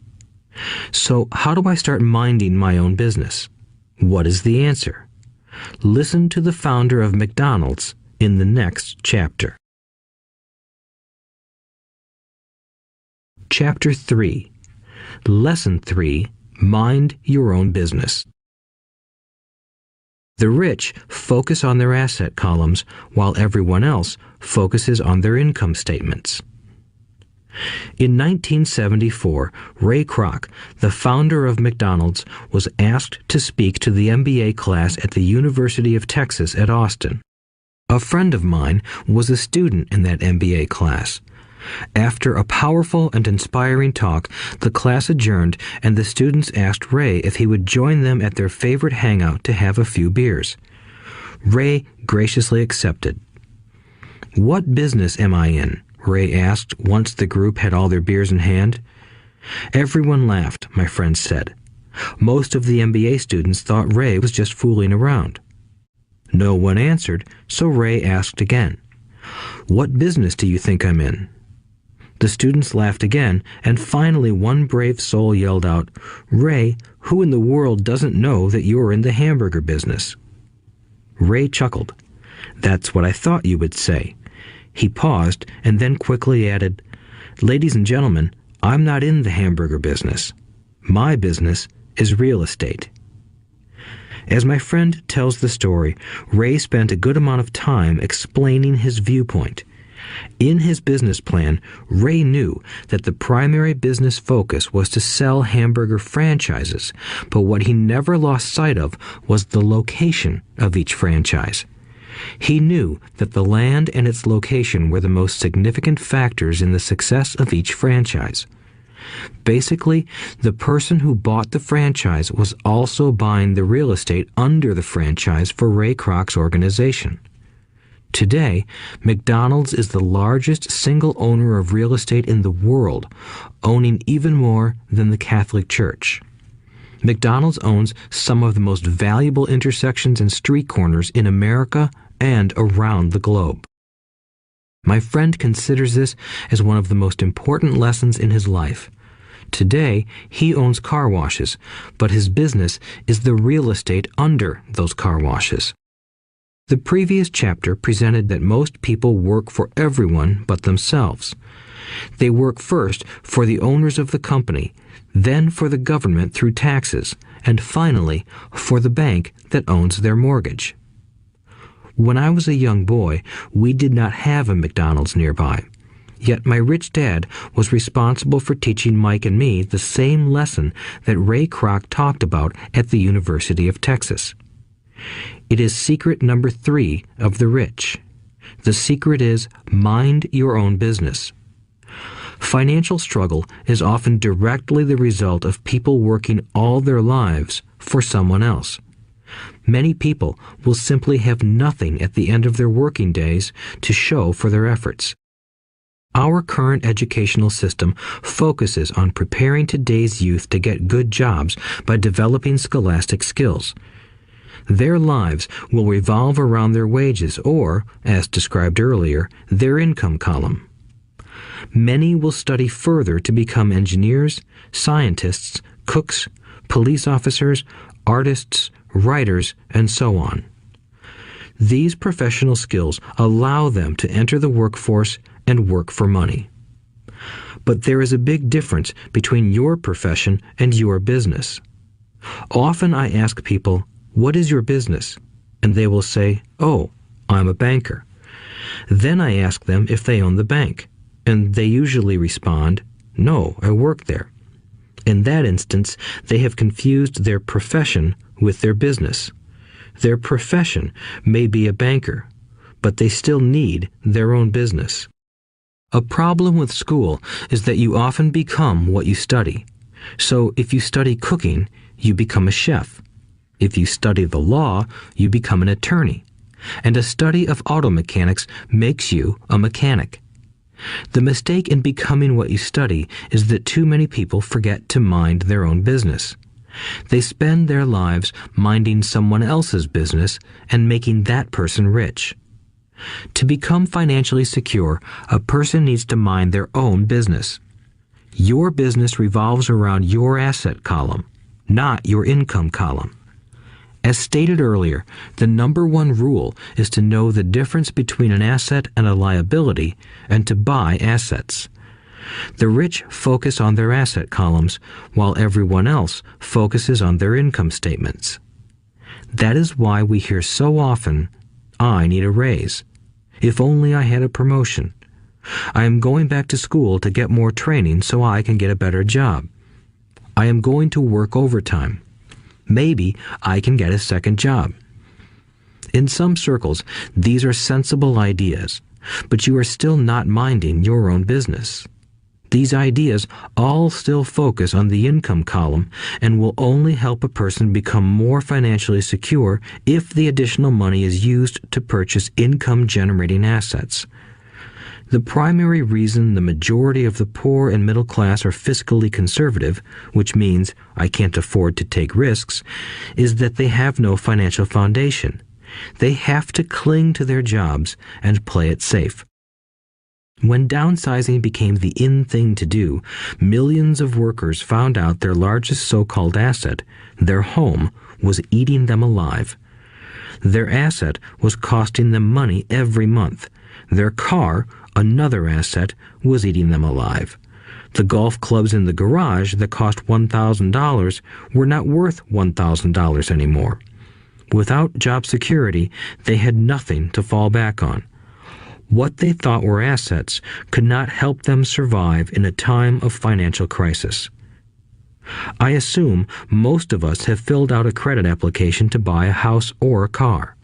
So how do I start minding my own business? What is the answer? Listen to the founder of McDonald's in the next chapter. Chapter 3. Lesson 3. Mind your own business. The rich focus on their asset columns while everyone else focuses on their income statements. In 1974, Ray Kroc, the founder of McDonald's, was asked to speak to the MBA class at the University of Texas at Austin. A friend of mine was a student in that MBA class. After a powerful and inspiring talk, the class adjourned and the students asked Ray if he would join them at their favorite hangout to have a few beers. Ray graciously accepted. "What business am I in?" Ray asked once the group had all their beers in hand. Everyone laughed, my friend said. Most of the MBA students thought Ray was just fooling around. No one answered, so Ray asked again. "What business do you think I'm in?" The students laughed again, and finally one brave soul yelled out, "Ray, who in the world doesn't know that you're in the hamburger business?" Ray chuckled. "That's what I thought you would say." He paused and then quickly added, "Ladies and gentlemen, I'm not in the hamburger business. My business is real estate." As my friend tells the story, Ray spent a good amount of time explaining his viewpoint. In his business plan, Ray knew that the primary business focus was to sell hamburger franchises, but what he never lost sight of was the location of each franchise. He knew that the land and its location were the most significant factors in the success of each franchise. Basically, the person who bought the franchise was also buying the real estate under the franchise for Ray Kroc's organization. Today, McDonald's is the largest single owner of real estate in the world, owning even more than the Catholic Church. McDonald's owns some of the most valuable intersections and street corners in America and around the globe. My friend considers this as one of the most important lessons in his life. Today, he owns car washes, but his business is the real estate under those car washes. The previous chapter presented that most people work for everyone but themselves. They work first for the owners of the company, then for the government through taxes, and finally for the bank that owns their mortgage. When I was a young boy, we did not have a McDonald's nearby. Yet my rich dad was responsible for teaching Mike and me the same lesson that Ray Kroc talked about at the University of Texas. It is secret number 3 of the rich. The secret is mind your own business. Financial struggle is often directly the result of people working all their lives for someone else. Many people will simply have nothing at the end of their working days to show for their efforts. Our current educational system focuses on preparing today's youth to get good jobs by developing scholastic skills. Their lives will revolve around their wages or, as described earlier, their income column. Many will study further to become engineers, scientists, cooks, police officers, artists, writers, and so on. These professional skills allow them to enter the workforce and work for money. But there is a big difference between your profession and your business. Often I ask people, "What is your business?" And they will say, "Oh, I'm a banker." Then I ask them if they own the bank, and they usually respond, "No, I work there." In that instance, they have confused their profession with their business. Their profession may be a banker, but they still need their own business. A problem with school is that you often become what you study. So if you study cooking, you become a chef. If you study the law, you become an attorney. And a study of auto mechanics makes you a mechanic. The mistake in becoming what you study is that too many people forget to mind their own business. They spend their lives minding someone else's business and making that person rich. To become financially secure, a person needs to mind their own business. Your business revolves around your asset column, not your income column. As stated earlier, the number one rule is to know the difference between an asset and a liability and to buy assets. The rich focus on their asset columns, while everyone else focuses on their income statements. That is why we hear so often, "I need a raise. If only I had a promotion. I am going back to school to get more training so I can get a better job. I am going to work overtime. Maybe I can get a second job." In some circles, these are sensible ideas, but you are still not minding your own business. These ideas all still focus on the income column and will only help a person become more financially secure if the additional money is used to purchase income-generating assets. The primary reason the majority of the poor and middle class are fiscally conservative, which means I can't afford to take risks, is that they have no financial foundation. They have to cling to their jobs and play it safe. When downsizing became the in thing to do, millions of workers found out their largest so-called asset, their home, was eating them alive. Their asset was costing them money every month. Their car, another asset, was eating them alive. The golf clubs in the garage that cost $1,000 were not worth $1,000 anymore. Without job security, they had nothing to fall back on. What they thought were assets could not help them survive in a time of financial crisis. I assume most of us have filled out a credit application to buy a house or a car.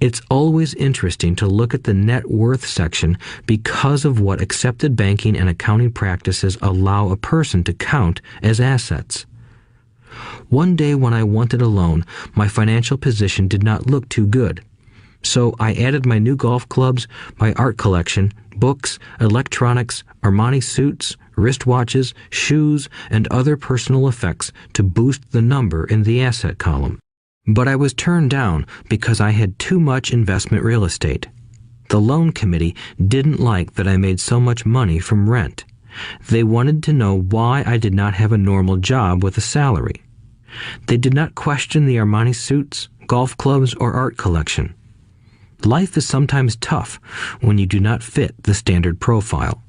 It's always interesting to look at the net worth section because of what accepted banking and accounting practices allow a person to count as assets. One day when I wanted a loan, my financial position did not look too good. So I added my new golf clubs, my art collection, books, electronics, Armani suits, wristwatches, shoes, and other personal effects to boost the number in the asset column. But I was turned down because I had too much investment real estate. The loan committee didn't like that I made so much money from rent. They wanted to know why I did not have a normal job with a salary. They did not question the Armani suits, golf clubs, or art collection. Life is sometimes tough when you do not fit the standard profile.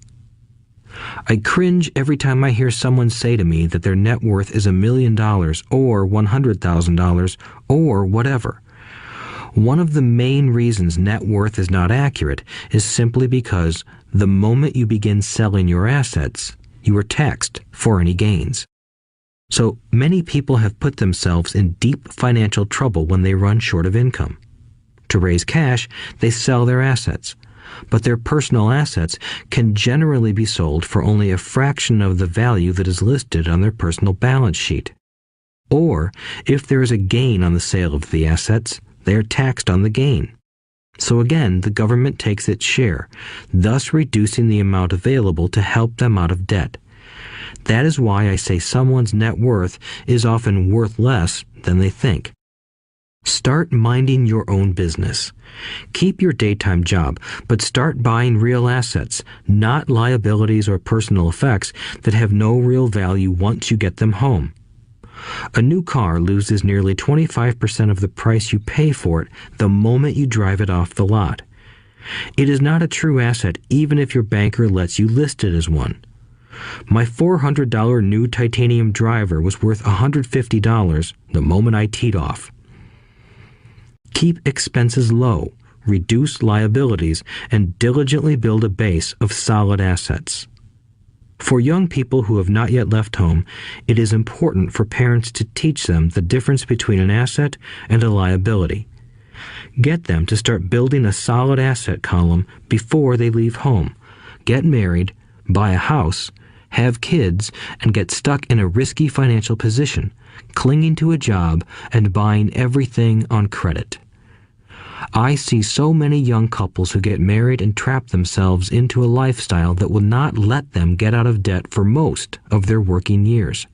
I cringe every time I hear someone say to me that their net worth is $1 million or $100,000 or whatever. One of the main reasons net worth is not accurate is simply because the moment you begin selling your assets, you are taxed for any gains. So many people have put themselves in deep financial trouble when they run short of income. To raise cash, they sell their assets, but their personal assets can generally be sold for only a fraction of the value that is listed on their personal balance sheet. Or, if there is a gain on the sale of the assets, they are taxed on the gain. So again, the government takes its share, thus reducing the amount available to help them out of debt. That is why I say someone's net worth is often worth less than they think. Start minding your own business. Keep your daytime job, but start buying real assets, not liabilities or personal effects that have no real value once you get them home. A new car loses nearly 25% of the price you pay for it the moment you drive it off the lot. It is not a true asset even if your banker lets you list it as one. My $400 new titanium driver was worth $150 the moment I teed off. Keep expenses low, reduce liabilities, and diligently build a base of solid assets. For young people who have not yet left home, it is important for parents to teach them the difference between an asset and a liability. Get them to start building a solid asset column before they leave home, get married, buy a house, have kids, and get stuck in a risky financial position, clinging to a job and buying everything on credit. I see so many young couples who get married and trap themselves into a lifestyle that will not let them get out of debt for most of their working years.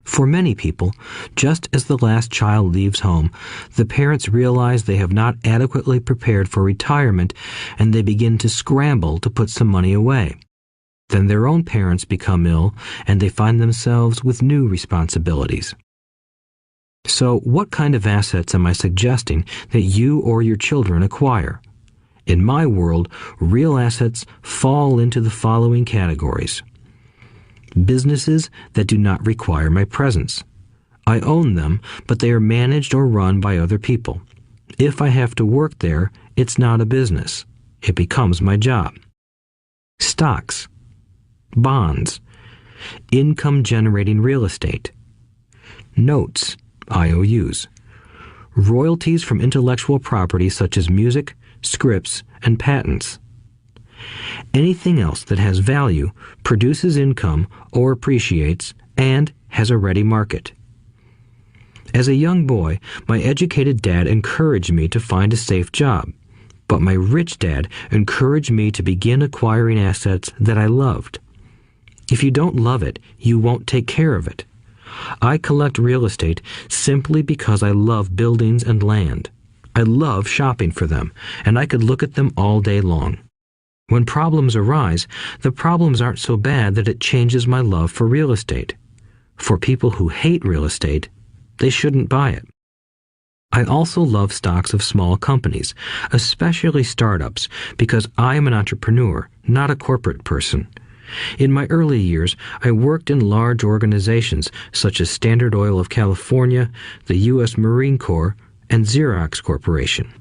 For many people, just as the last child leaves home, the parents realize they have not adequately prepared for retirement and they begin to scramble to put some money away. Then their own parents become ill and they find themselves with new responsibilities. So what kind of assets am I suggesting that you or your children acquire? In my world, real assets fall into the following categories. Businesses that do not require my presence. I own them, but they are managed or run by other people. If I have to work there, it's not a business. It becomes my job. Stocks, bonds, income-generating real estate, notes, IOUs, royalties from intellectual property such as music, scripts, and patents. Anything else that has value, produces income, or appreciates, and has a ready market. As a young boy, my educated dad encouraged me to find a safe job, but my rich dad encouraged me to begin acquiring assets that I loved. If you don't love it, you won't take care of it. I collect real estate simply because I love buildings and land. I love shopping for them, and I could look at them all day long. When problems arise, the problems aren't so bad that it changes my love for real estate. For people who hate real estate, they shouldn't buy it. I also love stocks of small companies, especially startups, because I am an entrepreneur, not a corporate person. In my early years, I worked in large organizations such as Standard Oil of California, the U.S. Marine Corps, and Xerox Corporation.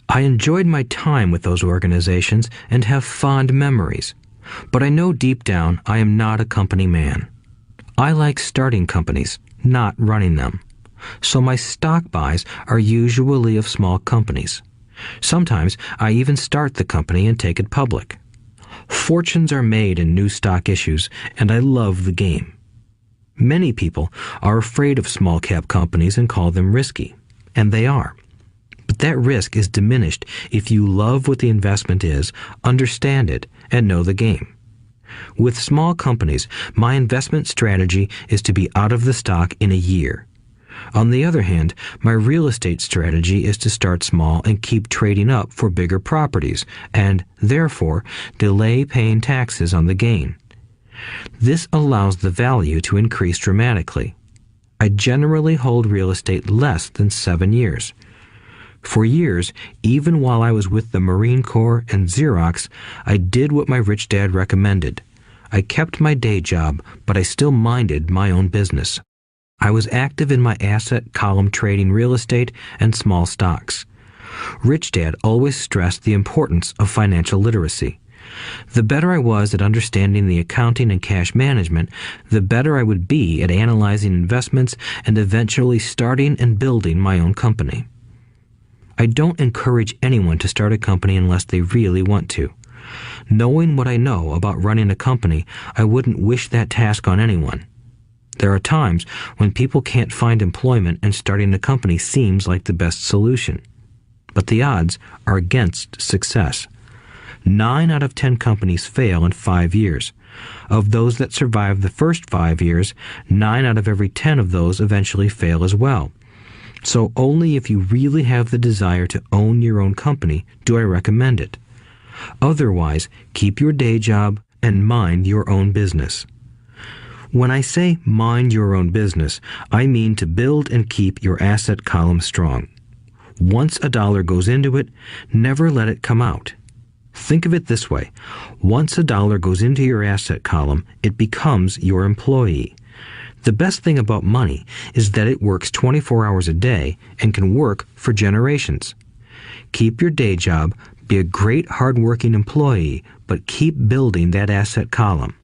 I enjoyed my time with those organizations and have fond memories, but I know deep down I am not a company man. I like starting companies, not running them. So my stock buys are usually of small companies. Sometimes I even start the company and take it public. Fortunes are made in new stock issues, and I love the game. Many people are afraid of small cap companies and call them risky, and they are. But that risk is diminished if you love what the investment is, understand it, and know the game. With small companies, my investment strategy is to be out of the stock in a year. On the other hand, my real estate strategy is to start small and keep trading up for bigger properties, and, therefore, delay paying taxes on the gain. This allows the value to increase dramatically. I generally hold real estate less than 7 years. For years, even while I was with the Marine Corps and Xerox, I did what my rich dad recommended. I kept my day job, but I still minded my own business. I was active in my asset column trading real estate and small stocks. Rich Dad always stressed the importance of financial literacy. The better I was at understanding the accounting and cash management, the better I would be at analyzing investments and eventually starting and building my own company. I don't encourage anyone to start a company unless they really want to. Knowing what I know about running a company, I wouldn't wish that task on anyone. There are times when people can't find employment and starting a company seems like the best solution. But the odds are against success. 9 out of 10 companies fail in 5 years. Of those that survive the first 5 years, 9 out of every 10 of those eventually fail as well. So only if you really have the desire to own your own company do I recommend it. Otherwise, keep your day job and mind your own business. When I say mind your own business, I mean to build and keep your asset column strong. Once a dollar goes into it, never let it come out. Think of it this way. Once a dollar goes into your asset column, it becomes your employee. The best thing about money is that it works 24 hours a day and can work for generations. Keep your day job, be a great hard-working employee, but keep building that asset column.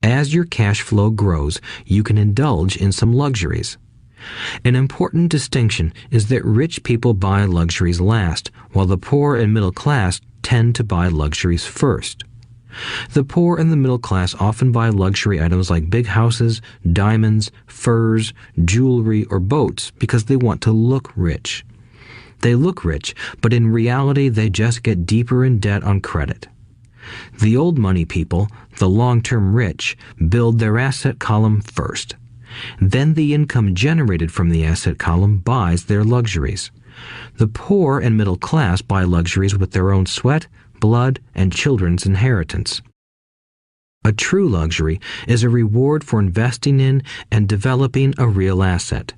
As your cash flow grows, you can indulge in some luxuries. An important distinction is that rich people buy luxuries last, while the poor and middle class tend to buy luxuries first. The poor and the middle class often buy luxury items like big houses, diamonds, furs, jewelry, or boats because they want to look rich. They look rich, but in reality they just get deeper in debt on credit. The old money people, the long-term rich, build their asset column first. Then the income generated from the asset column buys their luxuries. The poor and middle class buy luxuries with their own sweat, blood, and children's inheritance. A true luxury is a reward for investing in and developing a real asset.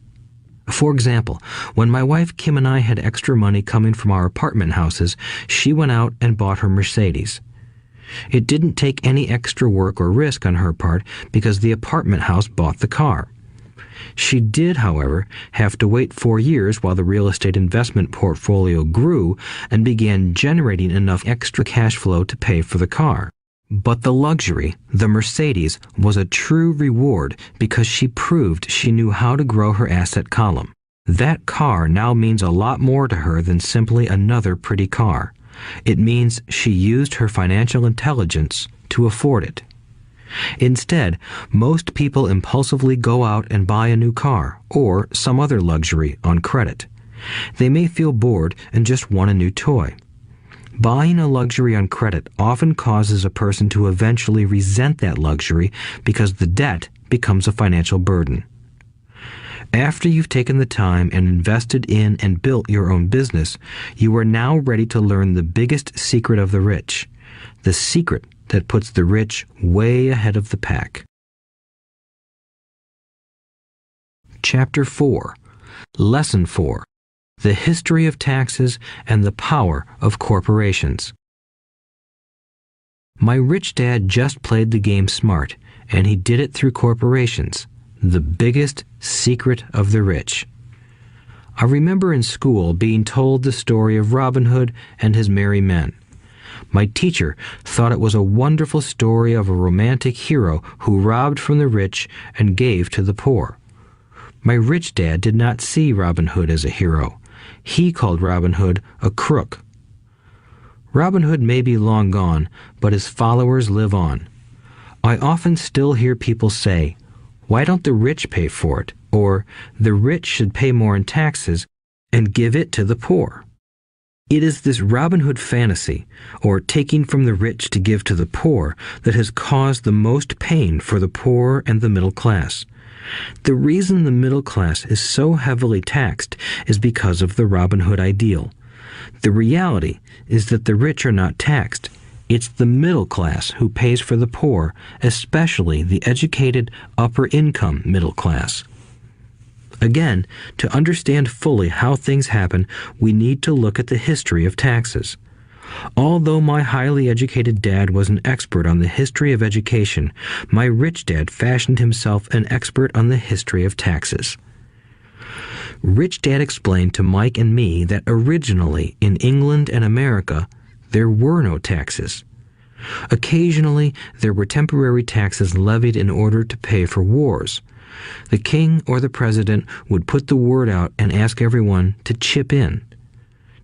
For example, when my wife Kim and I had extra money coming from our apartment houses, she went out and bought her Mercedes. It didn't take any extra work or risk on her part because the apartment house bought the car. She did, however, have to wait 4 years while the real estate investment portfolio grew and began generating enough extra cash flow to pay for the car. But the luxury, the Mercedes, was a true reward because she proved she knew how to grow her asset column. That car now means a lot more to her than simply another pretty car. It means she used her financial intelligence to afford it. Instead, most people impulsively go out and buy a new car or some other luxury on credit. They may feel bored and just want a new toy. Buying a luxury on credit often causes a person to eventually resent that luxury because the debt becomes a financial burden. After you've taken the time and invested in and built your own business, you are now ready to learn the biggest secret of the rich, the secret that puts the rich way ahead of the pack. Chapter 4. Lesson 4. The History of Taxes and the Power of Corporations. My rich dad just played the game smart, and he did it through corporations, the biggest secret of the rich. I remember in school being told the story of Robin Hood and his merry men. My teacher thought it was a wonderful story of a romantic hero who robbed from the rich and gave to the poor. My rich dad did not see Robin Hood as a hero. He called Robin Hood a crook. Robin Hood may be long gone, but his followers live on. I often still hear people say, "Why don't the rich pay for it?" Or, "The rich should pay more in taxes and give it to the poor." It is this Robin Hood fantasy, or taking from the rich to give to the poor, that has caused the most pain for the poor and the middle class. The reason the middle class is so heavily taxed is because of the Robin Hood ideal. The reality is that the rich are not taxed. It's the middle class who pays for the poor, especially the educated, upper-income middle class. Again, to understand fully how things happen, we need to look at the history of taxes. Although my highly educated dad was an expert on the history of education, my rich dad fashioned himself an expert on the history of taxes. Rich Dad explained to Mike and me that originally in England and America, there were no taxes. Occasionally, there were temporary taxes levied in order to pay for wars. The king or the president would put the word out and ask everyone to chip in.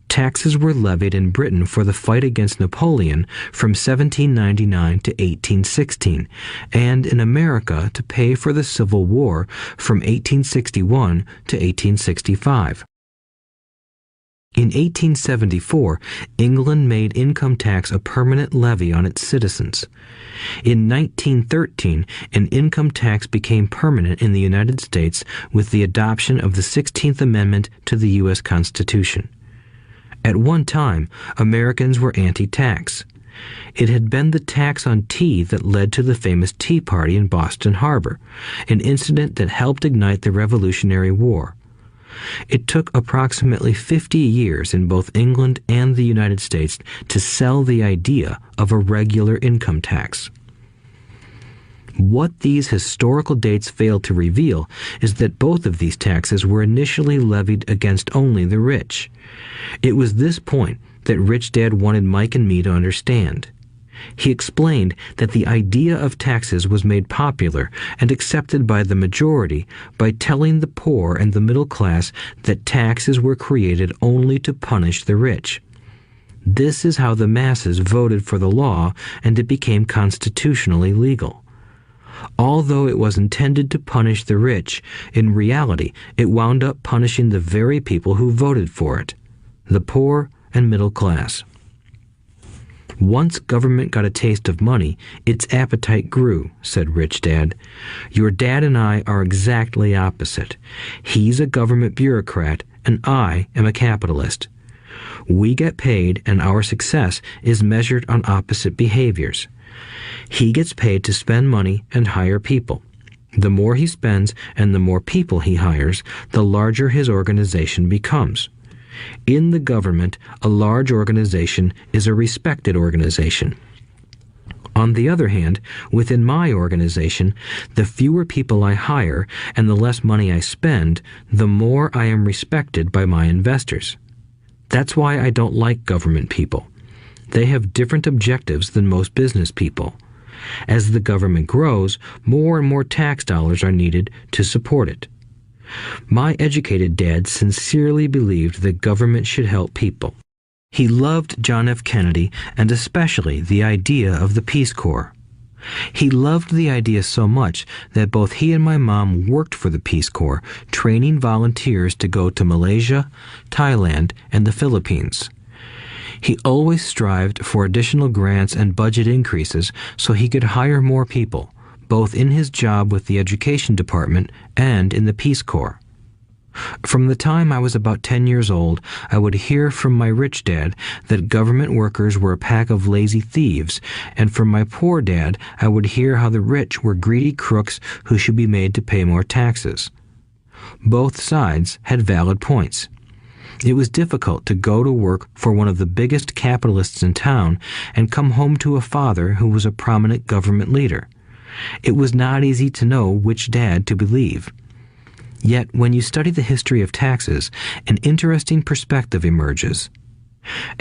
Taxes were levied in Britain for the fight against Napoleon from 1799 to 1816, and in America to pay for the Civil War from 1861 to 1865. In 1874, England made income tax a permanent levy on its citizens. In 1913, an income tax became permanent in the United States with the adoption of the 16th Amendment to the U.S. Constitution. At one time, Americans were anti-tax. It had been the tax on tea that led to the famous Tea Party in Boston Harbor, an incident that helped ignite the Revolutionary War. It took approximately 50 years in both England and the United States to sell the idea of a regular income tax. What these historical dates fail to reveal is that both of these taxes were initially levied against only the rich. It was this point that Rich Dad wanted Mike and me to understand. He explained that the idea of taxes was made popular and accepted by the majority by telling the poor and the middle class that taxes were created only to punish the rich. This is how the masses voted for the law, and it became constitutionally legal. Although it was intended to punish the rich, in reality it wound up punishing the very people who voted for it, the poor and middle class. Once government got a taste of money, its appetite grew, said Rich Dad. Your dad and I are exactly opposite. He's a government bureaucrat, and I am a capitalist. We get paid, and our success is measured on opposite behaviors. He gets paid to spend money and hire people. The more he spends and the more people he hires, the larger his organization becomes. In the government, a large organization is a respected organization. On the other hand, within my organization, the fewer people I hire and the less money I spend, the more I am respected by my investors. That's why I don't like government people. They have different objectives than most business people. As the government grows, more and more tax dollars are needed to support it. My educated dad sincerely believed that government should help people. He loved John F. Kennedy and especially the idea of the Peace Corps. He loved the idea so much that both he and my mom worked for the Peace Corps, training volunteers to go to Malaysia, Thailand, and the Philippines. He always strived for additional grants and budget increases so he could hire more people, both in his job with the Education Department and in the Peace Corps. From the time I was about 10 years old, I would hear from my rich dad that government workers were a pack of lazy thieves, and from my poor dad, I would hear how the rich were greedy crooks who should be made to pay more taxes. Both sides had valid points. It was difficult to go to work for one of the biggest capitalists in town and come home to a father who was a prominent government leader. It was not easy to know which dad to believe. Yet, when you study the history of taxes, an interesting perspective emerges.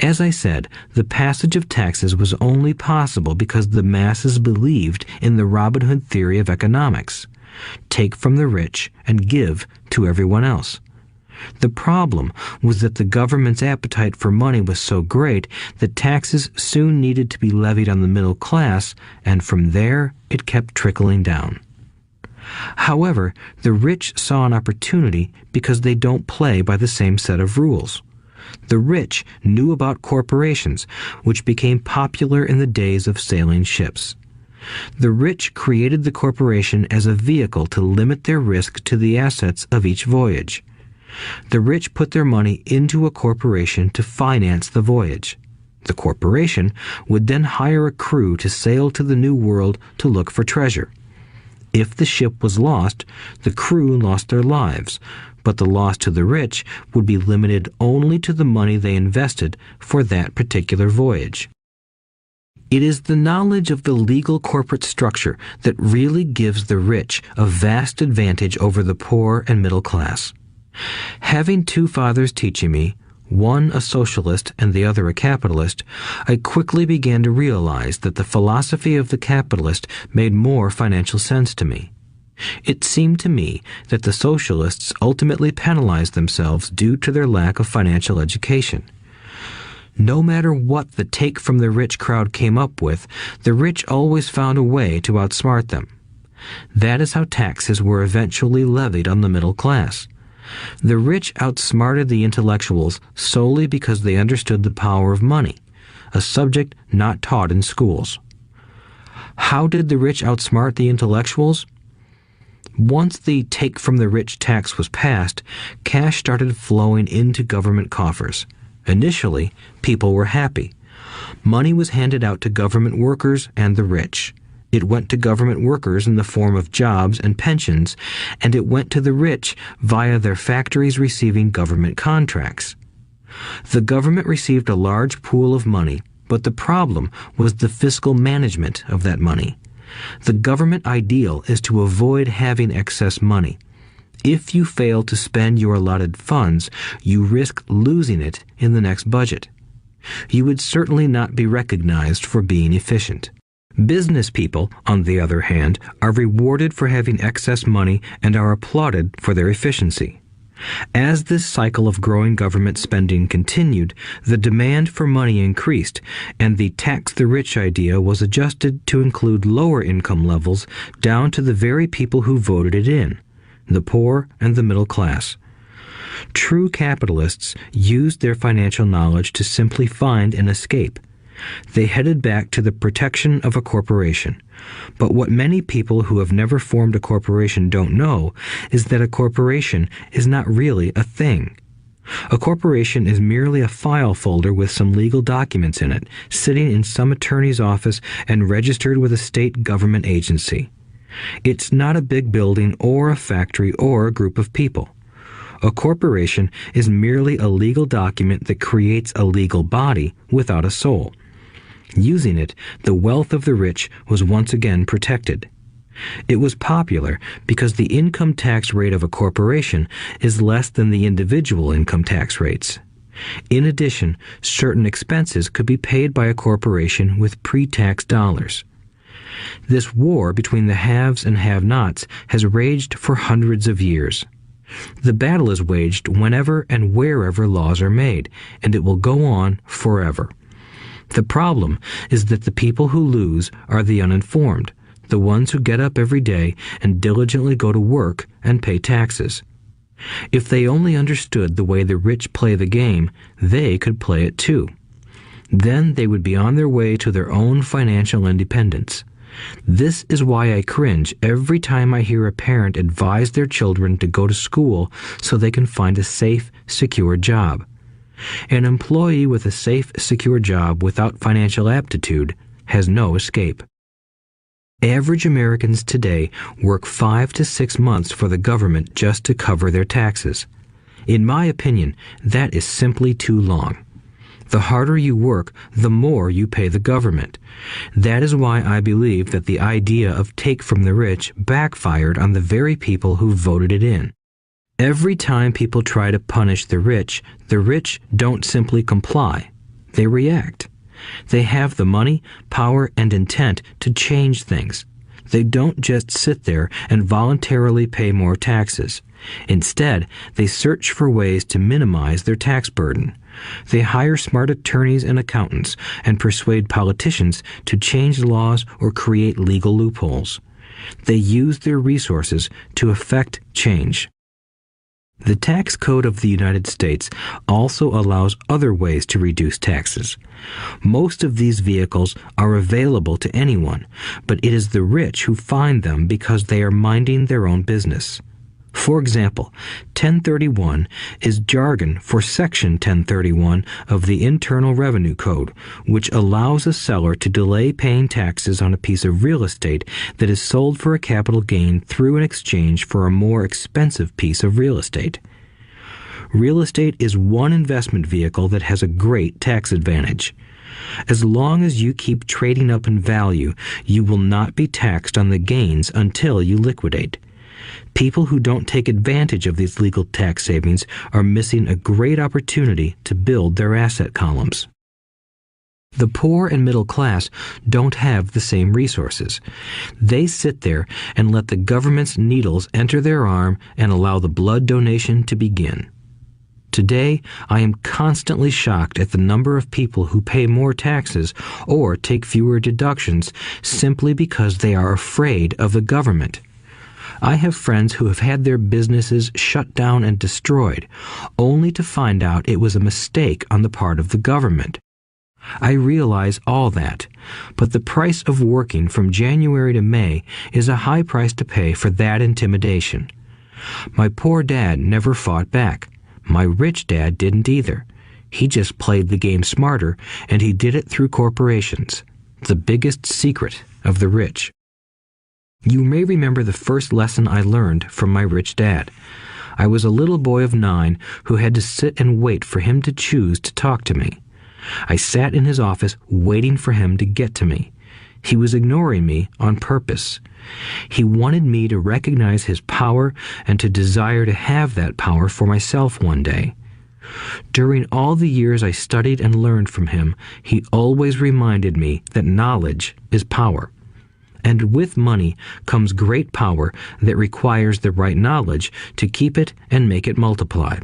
As I said, the passage of taxes was only possible because the masses believed in the Robin Hood theory of economics. Take from the rich and give to everyone else. The problem was that the government's appetite for money was so great that taxes soon needed to be levied on the middle class, and from there it kept trickling down. However, the rich saw an opportunity because they don't play by the same set of rules. The rich knew about corporations, which became popular in the days of sailing ships. The rich created the corporation as a vehicle to limit their risk to the assets of each voyage. The rich put their money into a corporation to finance the voyage. The corporation would then hire a crew to sail to the New World to look for treasure. If the ship was lost, the crew lost their lives, but the loss to the rich would be limited only to the money they invested for that particular voyage. It is the knowledge of the legal corporate structure that really gives the rich a vast advantage over the poor and middle class. Having two fathers teaching me, one a socialist and the other a capitalist, I quickly began to realize that the philosophy of the capitalist made more financial sense to me. It seemed to me that the socialists ultimately penalized themselves due to their lack of financial education. No matter what the take from the rich crowd came up with, the rich always found a way to outsmart them. That is how taxes were eventually levied on the middle class. The rich outsmarted the intellectuals solely because they understood the power of money, a subject not taught in schools. How did the rich outsmart the intellectuals? Once the take from the rich tax was passed, cash started flowing into government coffers. Initially, people were happy. Money was handed out to government workers and the rich. It went to government workers in the form of jobs and pensions, and it went to the rich via their factories receiving government contracts. The government received a large pool of money, but the problem was the fiscal management of that money. The government ideal is to avoid having excess money. If you fail to spend your allotted funds, you risk losing it in the next budget. You would certainly not be recognized for being efficient. Business people, on the other hand, are rewarded for having excess money and are applauded for their efficiency. As this cycle of growing government spending continued, the demand for money increased, and the tax the rich idea was adjusted to include lower income levels down to the very people who voted it in, the poor and the middle class. True capitalists used their financial knowledge to simply find an escape. They headed back to the protection of a corporation. But what many people who have never formed a corporation don't know is that a corporation is not really a thing. A corporation is merely a file folder with some legal documents in it, sitting in some attorney's office and registered with a state government agency. It's not a big building or a factory or a group of people. A corporation is merely a legal document that creates a legal body without a soul. Using it, the wealth of the rich was once again protected. It was popular because the income tax rate of a corporation is less than the individual income tax rates. In addition, certain expenses could be paid by a corporation with pre-tax dollars. This war between the haves and have-nots has raged for hundreds of years. The battle is waged whenever and wherever laws are made, and it will go on forever. The problem is that the people who lose are the uninformed, the ones who get up every day and diligently go to work and pay taxes. If they only understood the way the rich play the game, they could play it too. Then they would be on their way to their own financial independence. This is why I cringe every time I hear a parent advise their children to go to school so they can find a safe, secure job. An employee with a safe, secure job without financial aptitude has no escape. Average Americans today work 5 to 6 months for the government just to cover their taxes. In my opinion, that is simply too long. The harder you work, the more you pay the government. That is why I believe that the idea of take from the rich backfired on the very people who voted it in. Every time people try to punish the rich don't simply comply. They react. They have the money, power, and intent to change things. They don't just sit there and voluntarily pay more taxes. Instead, they search for ways to minimize their tax burden. They hire smart attorneys and accountants and persuade politicians to change laws or create legal loopholes. They use their resources to effect change. The tax code of the United States also allows other ways to reduce taxes. Most of these vehicles are available to anyone, but it is the rich who find them because they are minding their own business. For example, 1031 is jargon for Section 1031 of the Internal Revenue Code, which allows a seller to delay paying taxes on a piece of real estate that is sold for a capital gain through an exchange for a more expensive piece of real estate. Real estate is one investment vehicle that has a great tax advantage. As long as you keep trading up in value, you will not be taxed on the gains until you liquidate. People who don't take advantage of these legal tax savings are missing a great opportunity to build their asset columns. The poor and middle class don't have the same resources. They sit there and let the government's needles enter their arm and allow the blood donation to begin. Today, I am constantly shocked at the number of people who pay more taxes or take fewer deductions simply because they are afraid of the government. I have friends who have had their businesses shut down and destroyed, only to find out it was a mistake on the part of the government. I realize all that, but the price of working from January to May is a high price to pay for that intimidation. My poor dad never fought back. My rich dad didn't either. He just played the game smarter, and he did it through corporations, the biggest secret of the rich. You may remember the first lesson I learned from my rich dad. I was a little boy of 9 who had to sit and wait for him to choose to talk to me. I sat in his office waiting for him to get to me. He was ignoring me on purpose. He wanted me to recognize his power and to desire to have that power for myself one day. During all the years I studied and learned from him, he always reminded me that knowledge is power. And with money comes great power that requires the right knowledge to keep it and make it multiply.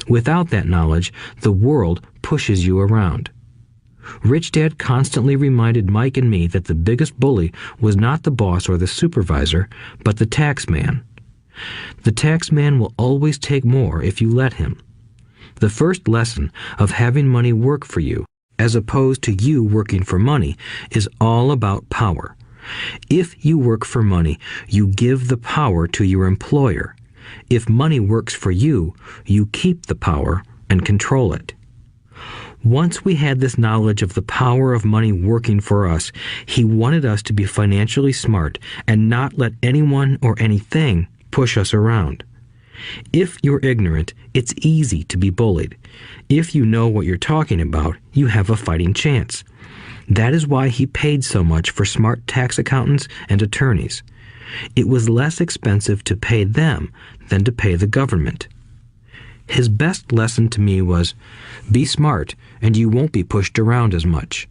Without that knowledge, the world pushes you around. Rich Dad constantly reminded Mike and me that the biggest bully was not the boss or the supervisor, but the tax man. The tax man will always take more if you let him. The first lesson of having money work for you, as opposed to you working for money, is all about power. If you work for money, you give the power to your employer. If money works for you, you keep the power and control it. Once we had this knowledge of the power of money working for us, he wanted us to be financially smart and not let anyone or anything push us around. If you're ignorant, it's easy to be bullied. If you know what you're talking about, you have a fighting chance. That is why he paid so much for smart tax accountants and attorneys. It was less expensive to pay them than to pay the government. His best lesson to me was, be smart and you won't be pushed around as much.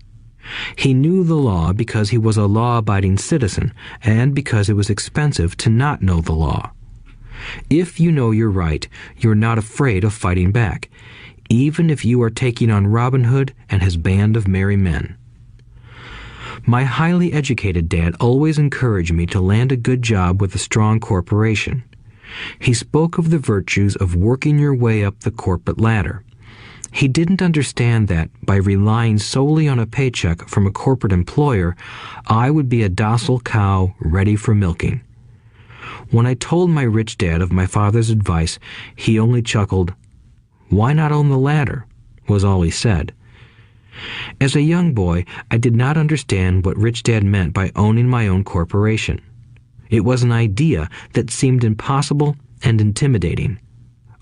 He knew the law because he was a law-abiding citizen and because it was expensive to not know the law. If you know you're right, you're not afraid of fighting back, even if you are taking on Robin Hood and his band of merry men. My highly educated dad always encouraged me to land a good job with a strong corporation. He spoke of the virtues of working your way up the corporate ladder. He didn't understand that by relying solely on a paycheck from a corporate employer, I would be a docile cow ready for milking. When I told my rich dad of my father's advice, he only chuckled. "Why not own the ladder?" was all he said. As a young boy, I did not understand what Rich Dad meant by owning my own corporation. It was an idea that seemed impossible and intimidating.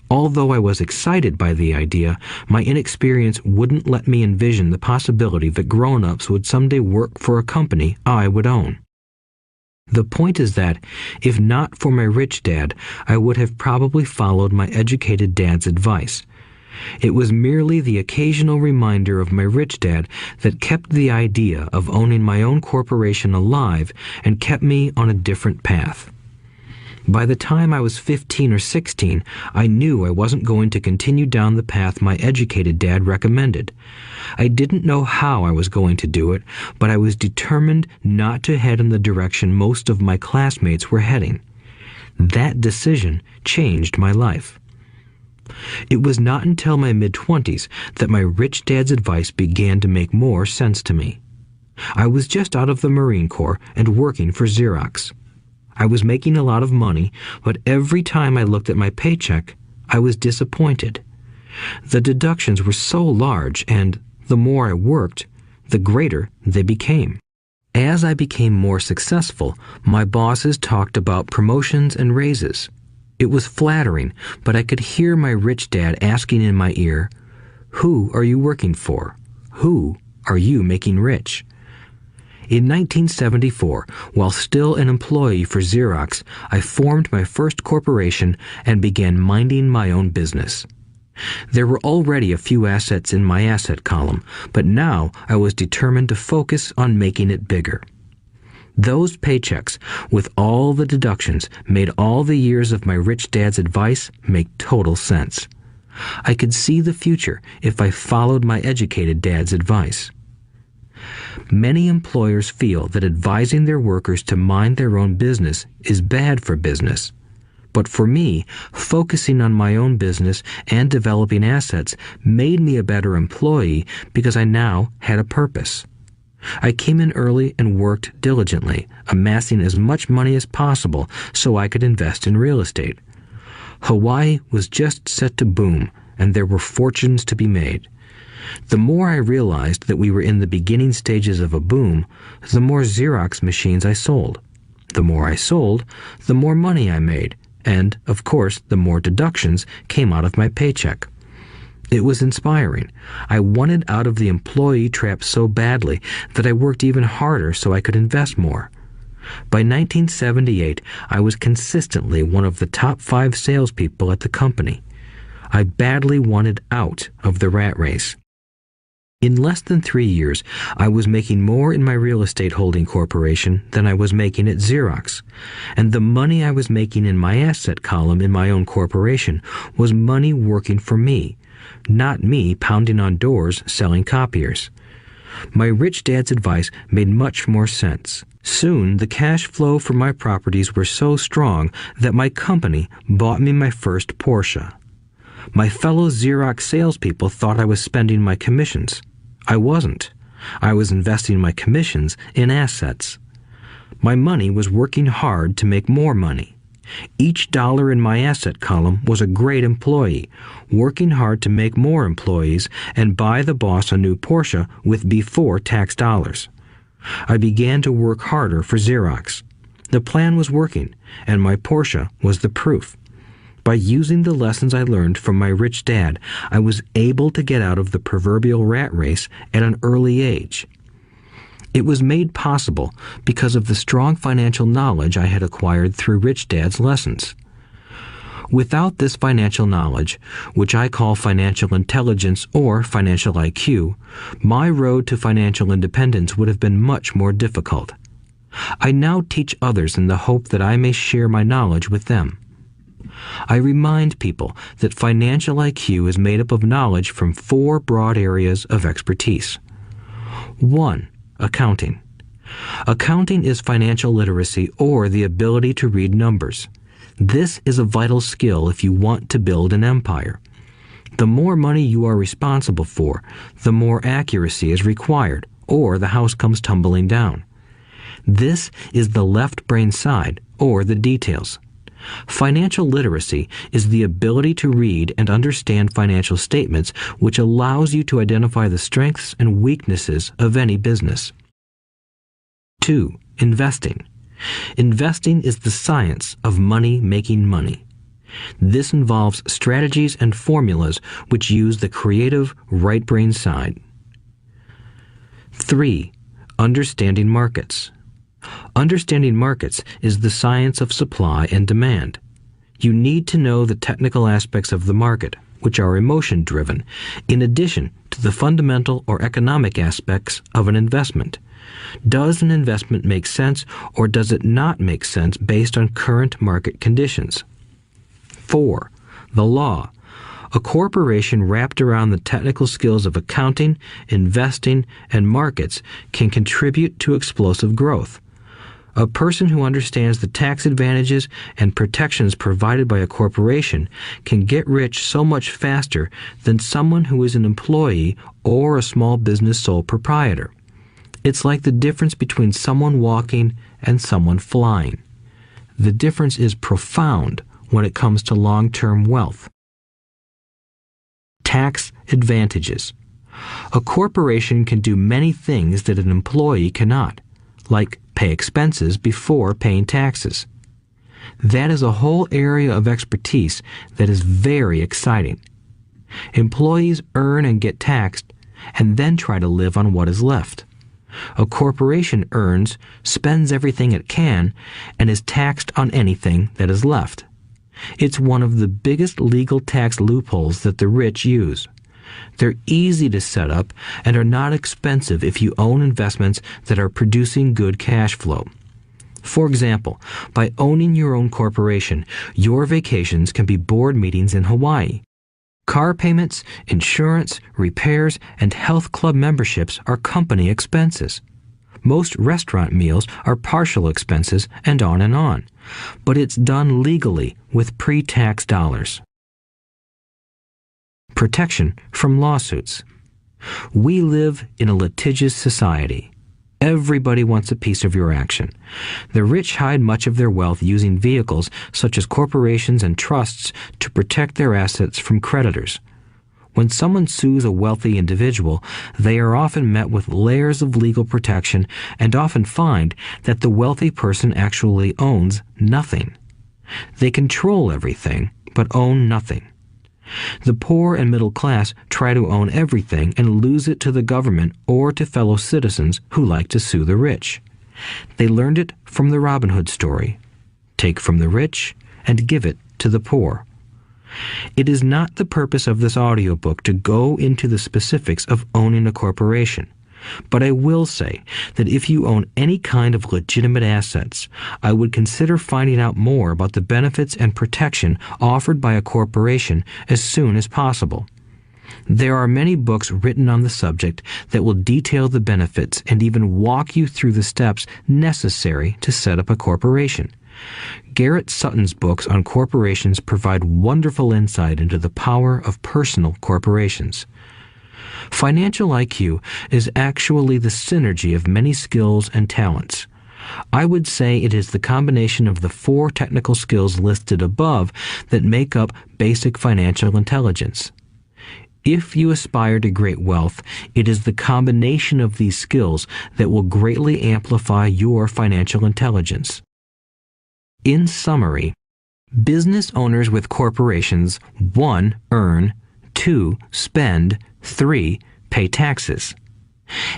Although I was excited by the idea, my inexperience wouldn't let me envision the possibility that grown-ups would someday work for a company I would own. The point is that, if not for my rich dad, I would have probably followed my educated dad's advice. It was merely the occasional reminder of my rich dad that kept the idea of owning my own corporation alive and kept me on a different path. By the time I was 15 or 16, I knew I wasn't going to continue down the path my educated dad recommended. I didn't know how I was going to do it, but I was determined not to head in the direction most of my classmates were heading. That decision changed my life. It was not until my mid-20s that my rich dad's advice began to make more sense to me. I was just out of the Marine Corps and working for Xerox. I was making a lot of money, but every time I looked at my paycheck, I was disappointed. The deductions were so large, and the more I worked, the greater they became. As I became more successful, my bosses talked about promotions and raises. It was flattering, but I could hear my rich dad asking in my ear, "Who are you working for? Who are you making rich?" In 1974, while still an employee for Xerox, I formed my first corporation and began minding my own business. There were already a few assets in my asset column, but now I was determined to focus on making it bigger. Those paychecks, with all the deductions, made all the years of my rich dad's advice make total sense. I could see the future if I followed my educated dad's advice. Many employers feel that advising their workers to mind their own business is bad for business. But for me, focusing on my own business and developing assets made me a better employee because I now had a purpose. I came in early and worked diligently, amassing as much money as possible so I could invest in real estate. Hawaii was just set to boom, and there were fortunes to be made. The more I realized that we were in the beginning stages of a boom, the more Xerox machines I sold. The more I sold, the more money I made, and, of course, the more deductions came out of my paycheck. It was inspiring. I wanted out of the employee trap so badly that I worked even harder so I could invest more. By 1978, I was consistently one of the top 5 salespeople at the company. I badly wanted out of the rat race. In less than 3 years, I was making more in my real estate holding corporation than I was making at Xerox, and the money I was making in my asset column in my own corporation was money working for me, not me pounding on doors selling copiers. My rich dad's advice made much more sense. Soon, the cash flow from my properties were so strong that my company bought me my first Porsche. My fellow Xerox salespeople thought I was spending my commissions. I wasn't. I was investing my commissions in assets. My money was working hard to make more money. Each dollar in my asset column was a great employee, working hard to make more employees and buy the boss a new Porsche with before-tax dollars. I began to work harder for Xerox. The plan was working, and my Porsche was the proof. By using the lessons I learned from my rich dad, I was able to get out of the proverbial rat race at an early age. It was made possible because of the strong financial knowledge I had acquired through Rich Dad's lessons. Without this financial knowledge, which I call financial intelligence or financial IQ, my road to financial independence would have been much more difficult. I now teach others in the hope that I may share my knowledge with them. I remind people that financial IQ is made up of knowledge from 4 broad areas of expertise. 1. Accounting. Accounting is financial literacy or the ability to read numbers. This is a vital skill if you want to build an empire. The more money you are responsible for, the more accuracy is required, or the house comes tumbling down. This is the left brain side, or the details. Financial literacy is the ability to read and understand financial statements, which allows you to identify the strengths and weaknesses of any business. 2. Investing. Investing is the science of money making money. This involves strategies and formulas which use the creative right brain side. 3. Understanding markets. Understanding markets is the science of supply and demand. You need to know the technical aspects of the market, which are emotion-driven, in addition to the fundamental or economic aspects of an investment. Does an investment make sense or does it not make sense based on current market conditions? 4. The law. A corporation wrapped around the technical skills of accounting, investing, and markets can contribute to explosive growth. A person who understands the tax advantages and protections provided by a corporation can get rich so much faster than someone who is an employee or a small business sole proprietor. It's like the difference between someone walking and someone flying. The difference is profound when it comes to long-term wealth. Tax advantages. A corporation can do many things that an employee cannot, like pay expenses before paying taxes. That is a whole area of expertise that is very exciting. Employees earn and get taxed, and then try to live on what is left. A corporation earns, spends everything it can, and is taxed on anything that is left. It's one of the biggest legal tax loopholes that the rich use. They're easy to set up and are not expensive if you own investments that are producing good cash flow. For example, by owning your own corporation, your vacations can be board meetings in Hawaii. Car payments, insurance, repairs, and health club memberships are company expenses. Most restaurant meals are partial expenses, and on. But it's done legally with pre-tax dollars. Protection from lawsuits. We live in a litigious society. Everybody wants a piece of your action. The rich hide much of their wealth using vehicles such as corporations and trusts to protect their assets from creditors. When someone sues a wealthy individual, they are often met with layers of legal protection and often find that the wealthy person actually owns nothing. They control everything, but own nothing. The poor and middle class try to own everything and lose it to the government or to fellow citizens who like to sue the rich. They learned it from the Robin Hood story. Take from the rich and give it to the poor. It is not the purpose of this audiobook to go into the specifics of owning a corporation. But I will say that if you own any kind of legitimate assets, I would consider finding out more about the benefits and protection offered by a corporation as soon as possible. There are many books written on the subject that will detail the benefits and even walk you through the steps necessary to set up a corporation. Garrett Sutton's books on corporations provide wonderful insight into the power of personal corporations. Financial IQ is actually the synergy of many skills and talents. I would say it is the combination of the 4 technical skills listed above that make up basic financial intelligence. If you aspire to great wealth, it is the combination of these skills that will greatly amplify your financial intelligence. In summary, business owners with corporations 1. Earn, 2. Spend, 3. Pay taxes.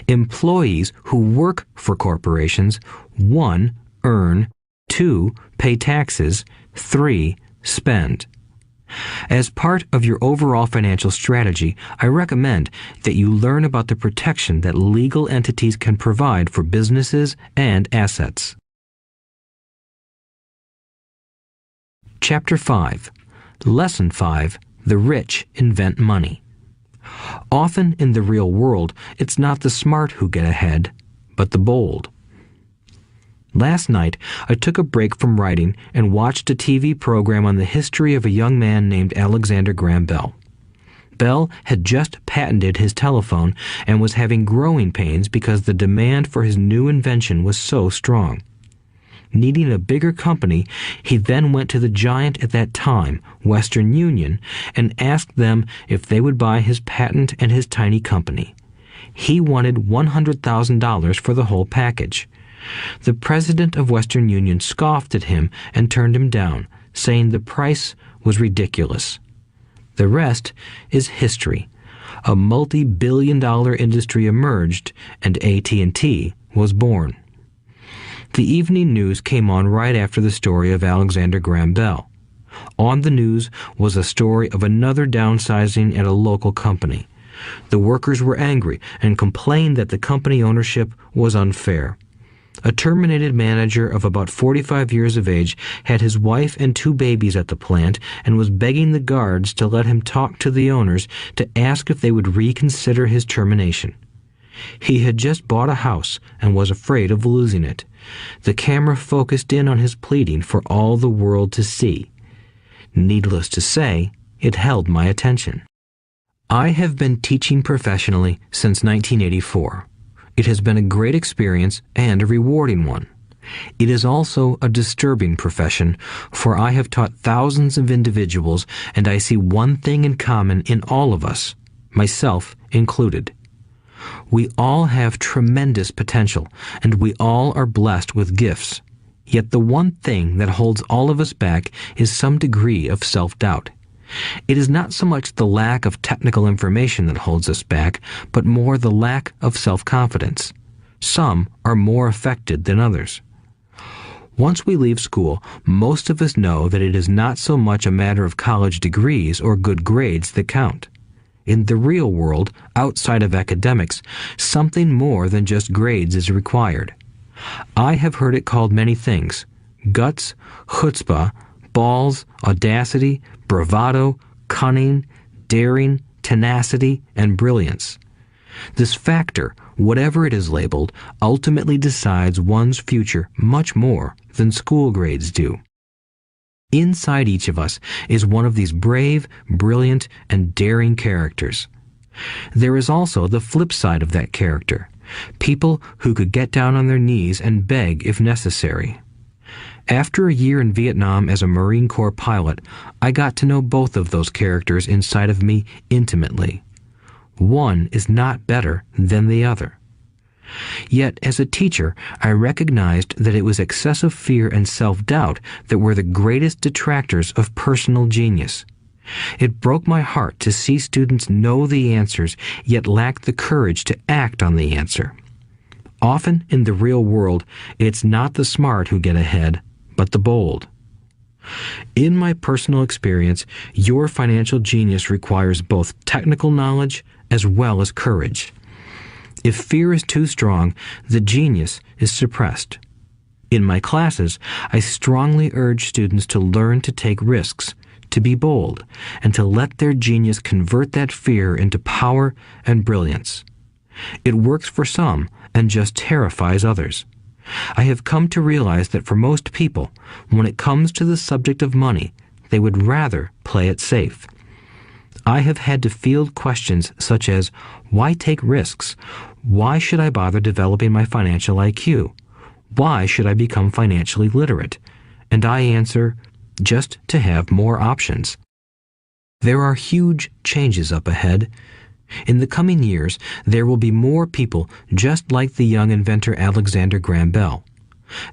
Employees who work for corporations 1. Earn, 2. Pay taxes, 3. Spend. As part of your overall financial strategy, I recommend that you learn about the protection that legal entities can provide for businesses and assets. Chapter 5. Lesson 5. The rich invent money. Often in the real world, it's not the smart who get ahead, but the bold. Last night, I took a break from writing and watched a TV program on the history of a young man named Alexander Graham Bell. Bell had just patented his telephone and was having growing pains because the demand for his new invention was so strong. Needing a bigger company, he then went to the giant at that time, Western Union, and asked them if they would buy his patent and his tiny company. He wanted $100,000 for the whole package. The president of Western Union scoffed at him and turned him down, saying the price was ridiculous. The rest is history. A multi-billion-dollar industry emerged, and AT&T was born. The evening news came on right after the story of Alexander Graham Bell. On the news was a story of another downsizing at a local company. The workers were angry and complained that the company ownership was unfair. A terminated manager of about 45 years of age had his wife and 2 babies at the plant and was begging the guards to let him talk to the owners to ask if they would reconsider his termination. He had just bought a house and was afraid of losing it. The camera focused in on his pleading for all the world to see. Needless to say, it held my attention. I have been teaching professionally since 1984. It has been a great experience and a rewarding one. It is also a disturbing profession, for I have taught thousands of individuals, and I see one thing in common in all of us, myself included. We all have tremendous potential, and we all are blessed with gifts. Yet the one thing that holds all of us back is some degree of self-doubt. It is not so much the lack of technical information that holds us back, but more the lack of self-confidence. Some are more affected than others. Once we leave school, most of us know that it is not so much a matter of college degrees or good grades that count. In the real world, outside of academics, something more than just grades is required. I have heard it called many things: guts, chutzpah, balls, audacity, bravado, cunning, daring, tenacity, and brilliance. This factor, whatever it is labeled, ultimately decides one's future much more than school grades do. Inside each of us is one of these brave, brilliant, and daring characters. There is also the flip side of that character, people who could get down on their knees and beg if necessary. After a year in Vietnam as a Marine Corps pilot, I got to know both of those characters inside of me intimately. One is not better than the other. Yet, as a teacher, I recognized that it was excessive fear and self-doubt that were the greatest detractors of personal genius. It broke my heart to see students know the answers, yet lack the courage to act on the answer. Often in the real world, it's not the smart who get ahead, but the bold. In my personal experience, your financial genius requires both technical knowledge as well as courage. If fear is too strong, the genius is suppressed. In my classes, I strongly urge students to learn to take risks, to be bold, and to let their genius convert that fear into power and brilliance. It works for some and just terrifies others. I have come to realize that for most people, when it comes to the subject of money, they would rather play it safe. I have had to field questions such as, why take risks? Why should I bother developing my financial IQ? Why should I become financially literate? And I answer, just to have more options. There are huge changes up ahead. In the coming years, there will be more people just like the young inventor Alexander Graham Bell.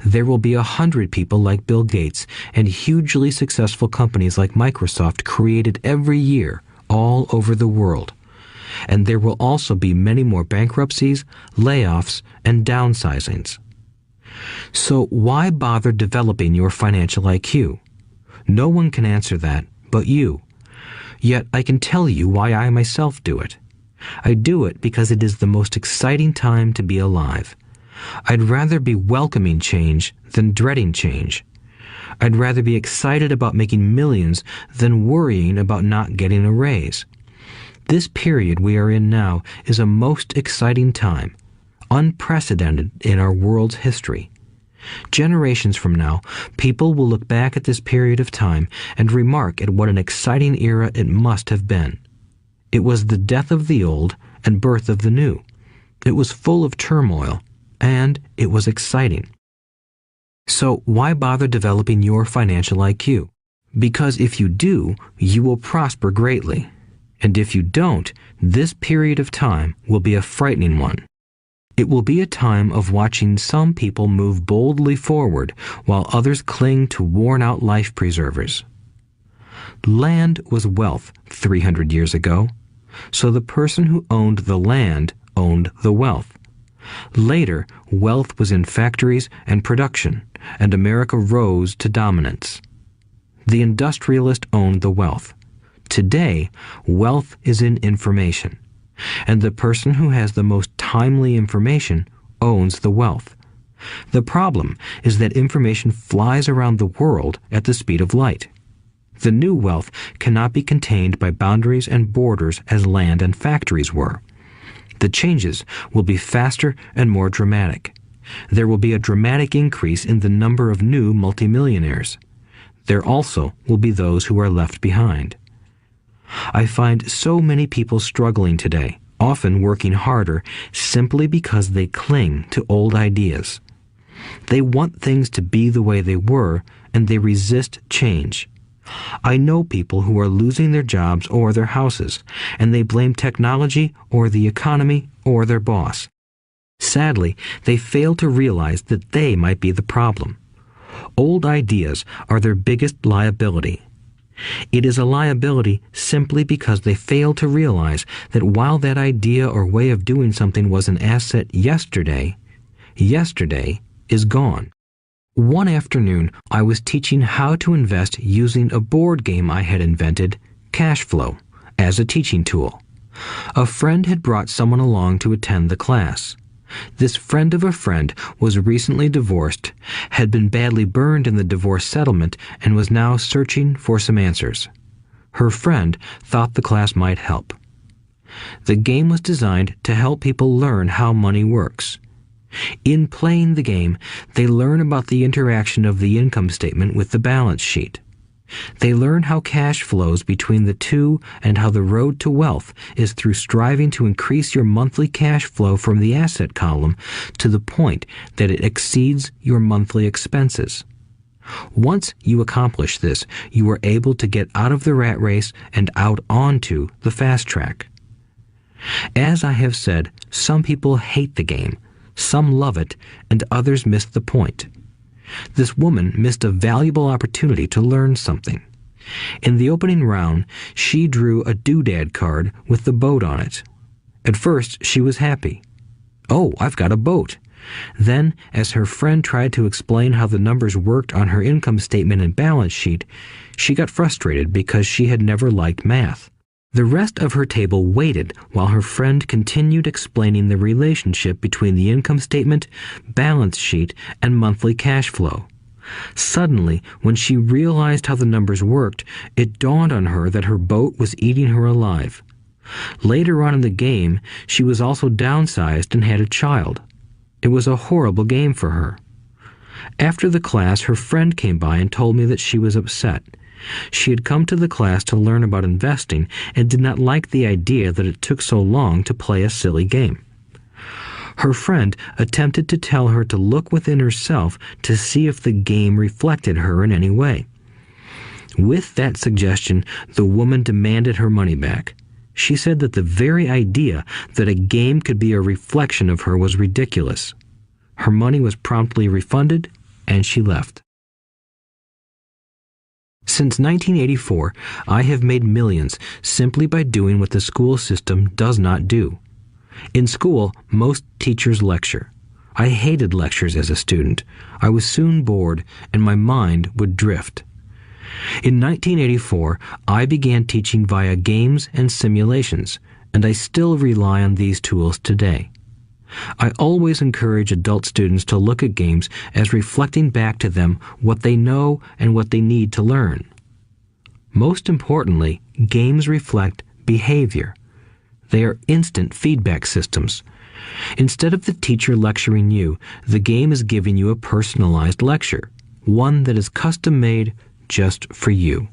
There will be 100 people like Bill Gates and hugely successful companies like Microsoft created every year all over the world. And there will also be many more bankruptcies, layoffs, and downsizings. So why bother developing your financial IQ? No one can answer that but you. Yet I can tell you why I myself do it. I do it because it is the most exciting time to be alive. I'd rather be welcoming change than dreading change. I'd rather be excited about making millions than worrying about not getting a raise. This period we are in now is a most exciting time, unprecedented in our world's history. Generations from now, people will look back at this period of time and remark at what an exciting era it must have been. It was the death of the old and birth of the new. It was full of turmoil, and it was exciting. So why bother developing your financial IQ? Because if you do, you will prosper greatly. And if you don't, this period of time will be a frightening one. It will be a time of watching some people move boldly forward while others cling to worn-out life preservers. Land was wealth 300 years ago, so the person who owned the land owned the wealth. Later, wealth was in factories and production, and America rose to dominance. The industrialist owned the wealth. Today, wealth is in information, and the person who has the most timely information owns the wealth. The problem is that information flies around the world at the speed of light. The new wealth cannot be contained by boundaries and borders as land and factories were. The changes will be faster and more dramatic. There will be a dramatic increase in the number of new multimillionaires. There also will be those who are left behind. I find so many people struggling today, often working harder simply because they cling to old ideas. They want things to be the way they were, and they resist change. I know people who are losing their jobs or their houses, and they blame technology or the economy or their boss. Sadly, they fail to realize that they might be the problem. Old ideas are their biggest liability. It is a liability simply because they fail to realize that while that idea or way of doing something was an asset yesterday, yesterday is gone. One afternoon, I was teaching how to invest using a board game I had invented, Cash Flow, as a teaching tool. A friend had brought someone along to attend the class. This friend of a friend was recently divorced, had been badly burned in the divorce settlement, and was now searching for some answers. Her friend thought the class might help. The game was designed to help people learn how money works. In playing the game, they learn about the interaction of the income statement with the balance sheet. They learn how cash flows between the two and how the road to wealth is through striving to increase your monthly cash flow from the asset column to the point that it exceeds your monthly expenses. Once you accomplish this, you are able to get out of the rat race and out onto the fast track. As I have said, some people hate the game, some love it, and others miss the point. This woman missed a valuable opportunity to learn something. In the opening round, she drew a doodad card with the boat on it. At first, she was happy. "Oh, I've got a boat." Then, as her friend tried to explain how the numbers worked on her income statement and balance sheet, she got frustrated because she had never liked math. The rest of her table waited while her friend continued explaining the relationship between the income statement, balance sheet, and monthly cash flow. Suddenly, when she realized how the numbers worked, it dawned on her that her boat was eating her alive. Later on in the game, she was also downsized and had a child. It was a horrible game for her. After the class, her friend came by and told me that she was upset. She had come to the class to learn about investing and did not like the idea that it took so long to play a silly game. Her friend attempted to tell her to look within herself to see if the game reflected her in any way. With that suggestion, the woman demanded her money back. She said that the very idea that a game could be a reflection of her was ridiculous. Her money was promptly refunded, and she left. Since 1984, I have made millions simply by doing what the school system does not do. In school, most teachers lecture. I hated lectures as a student. I was soon bored, and my mind would drift. In 1984, I began teaching via games and simulations, and I still rely on these tools today. I always encourage adult students to look at games as reflecting back to them what they know and what they need to learn. Most importantly, games reflect behavior. They are instant feedback systems. Instead of the teacher lecturing you, the game is giving you a personalized lecture, one that is custom-made just for you.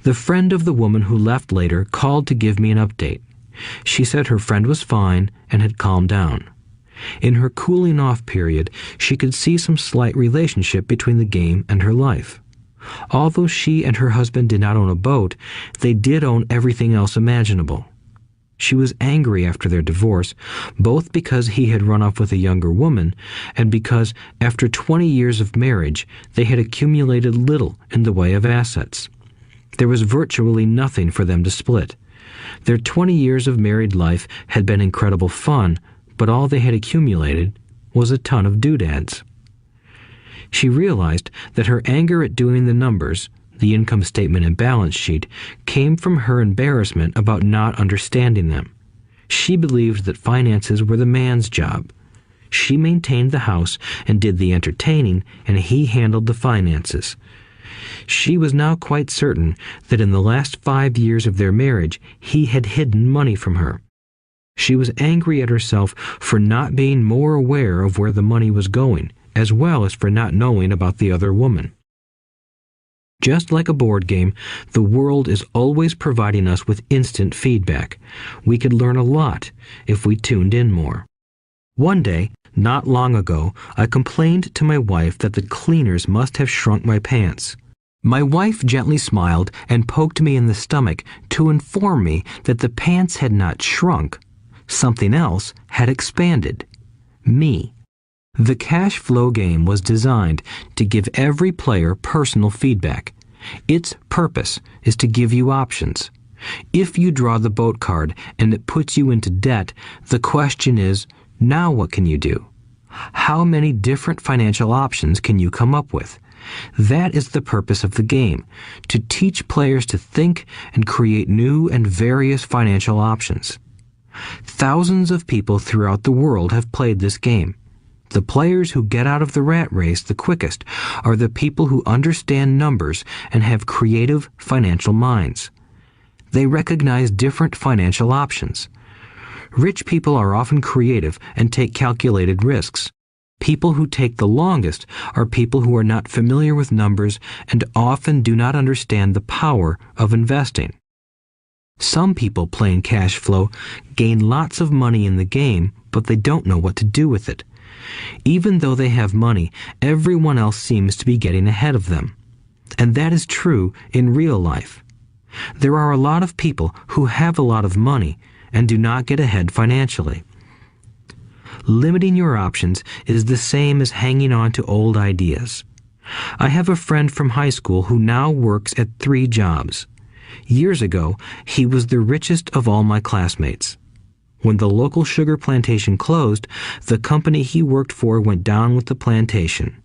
The friend of the woman who left later called to give me an update. She said her friend was fine and had calmed down. In her cooling off period, she could see some slight relationship between the game and her life. Although she and her husband did not own a boat, they did own everything else imaginable. She was angry after their divorce, both because he had run off with a younger woman and because, after 20 years of marriage, they had accumulated little in the way of assets. There was virtually nothing for them to split. Their 20 years of married life had been incredible fun, but all they had accumulated was a ton of doodads. She realized that her anger at doing the numbers, the income statement and balance sheet, came from her embarrassment about not understanding them. She believed that finances were the man's job. She maintained the house and did the entertaining, and he handled the finances. She was now quite certain that in the last 5 years of their marriage, he had hidden money from her. She was angry at herself for not being more aware of where the money was going, as well as for not knowing about the other woman. Just like a board game, the world is always providing us with instant feedback. We could learn a lot if we tuned in more. One day, not long ago, I complained to my wife that the cleaners must have shrunk my pants. My wife gently smiled and poked me in the stomach to inform me that the pants had not shrunk. Something else had expanded. Me. The cash flow game was designed to give every player personal feedback. Its purpose is to give you options. If you draw the boat card and it puts you into debt, the question is, now what can you do? How many different financial options can you come up with? That is the purpose of the game, to teach players to think and create new and various financial options. Thousands of people throughout the world have played this game. The players who get out of the rat race the quickest are the people who understand numbers and have creative financial minds. They recognize different financial options. Rich people are often creative and take calculated risks. People who take the longest are people who are not familiar with numbers and often do not understand the power of investing. Some people playing cash flow gain lots of money in the game, but they don't know what to do with it. Even though they have money, everyone else seems to be getting ahead of them. And that is true in real life. There are a lot of people who have a lot of money and do not get ahead financially. Limiting your options is the same as hanging on to old ideas. I have a friend from high school who now works at 3 jobs. Years ago, he was the richest of all my classmates. When the local sugar plantation closed, the company he worked for went down with the plantation.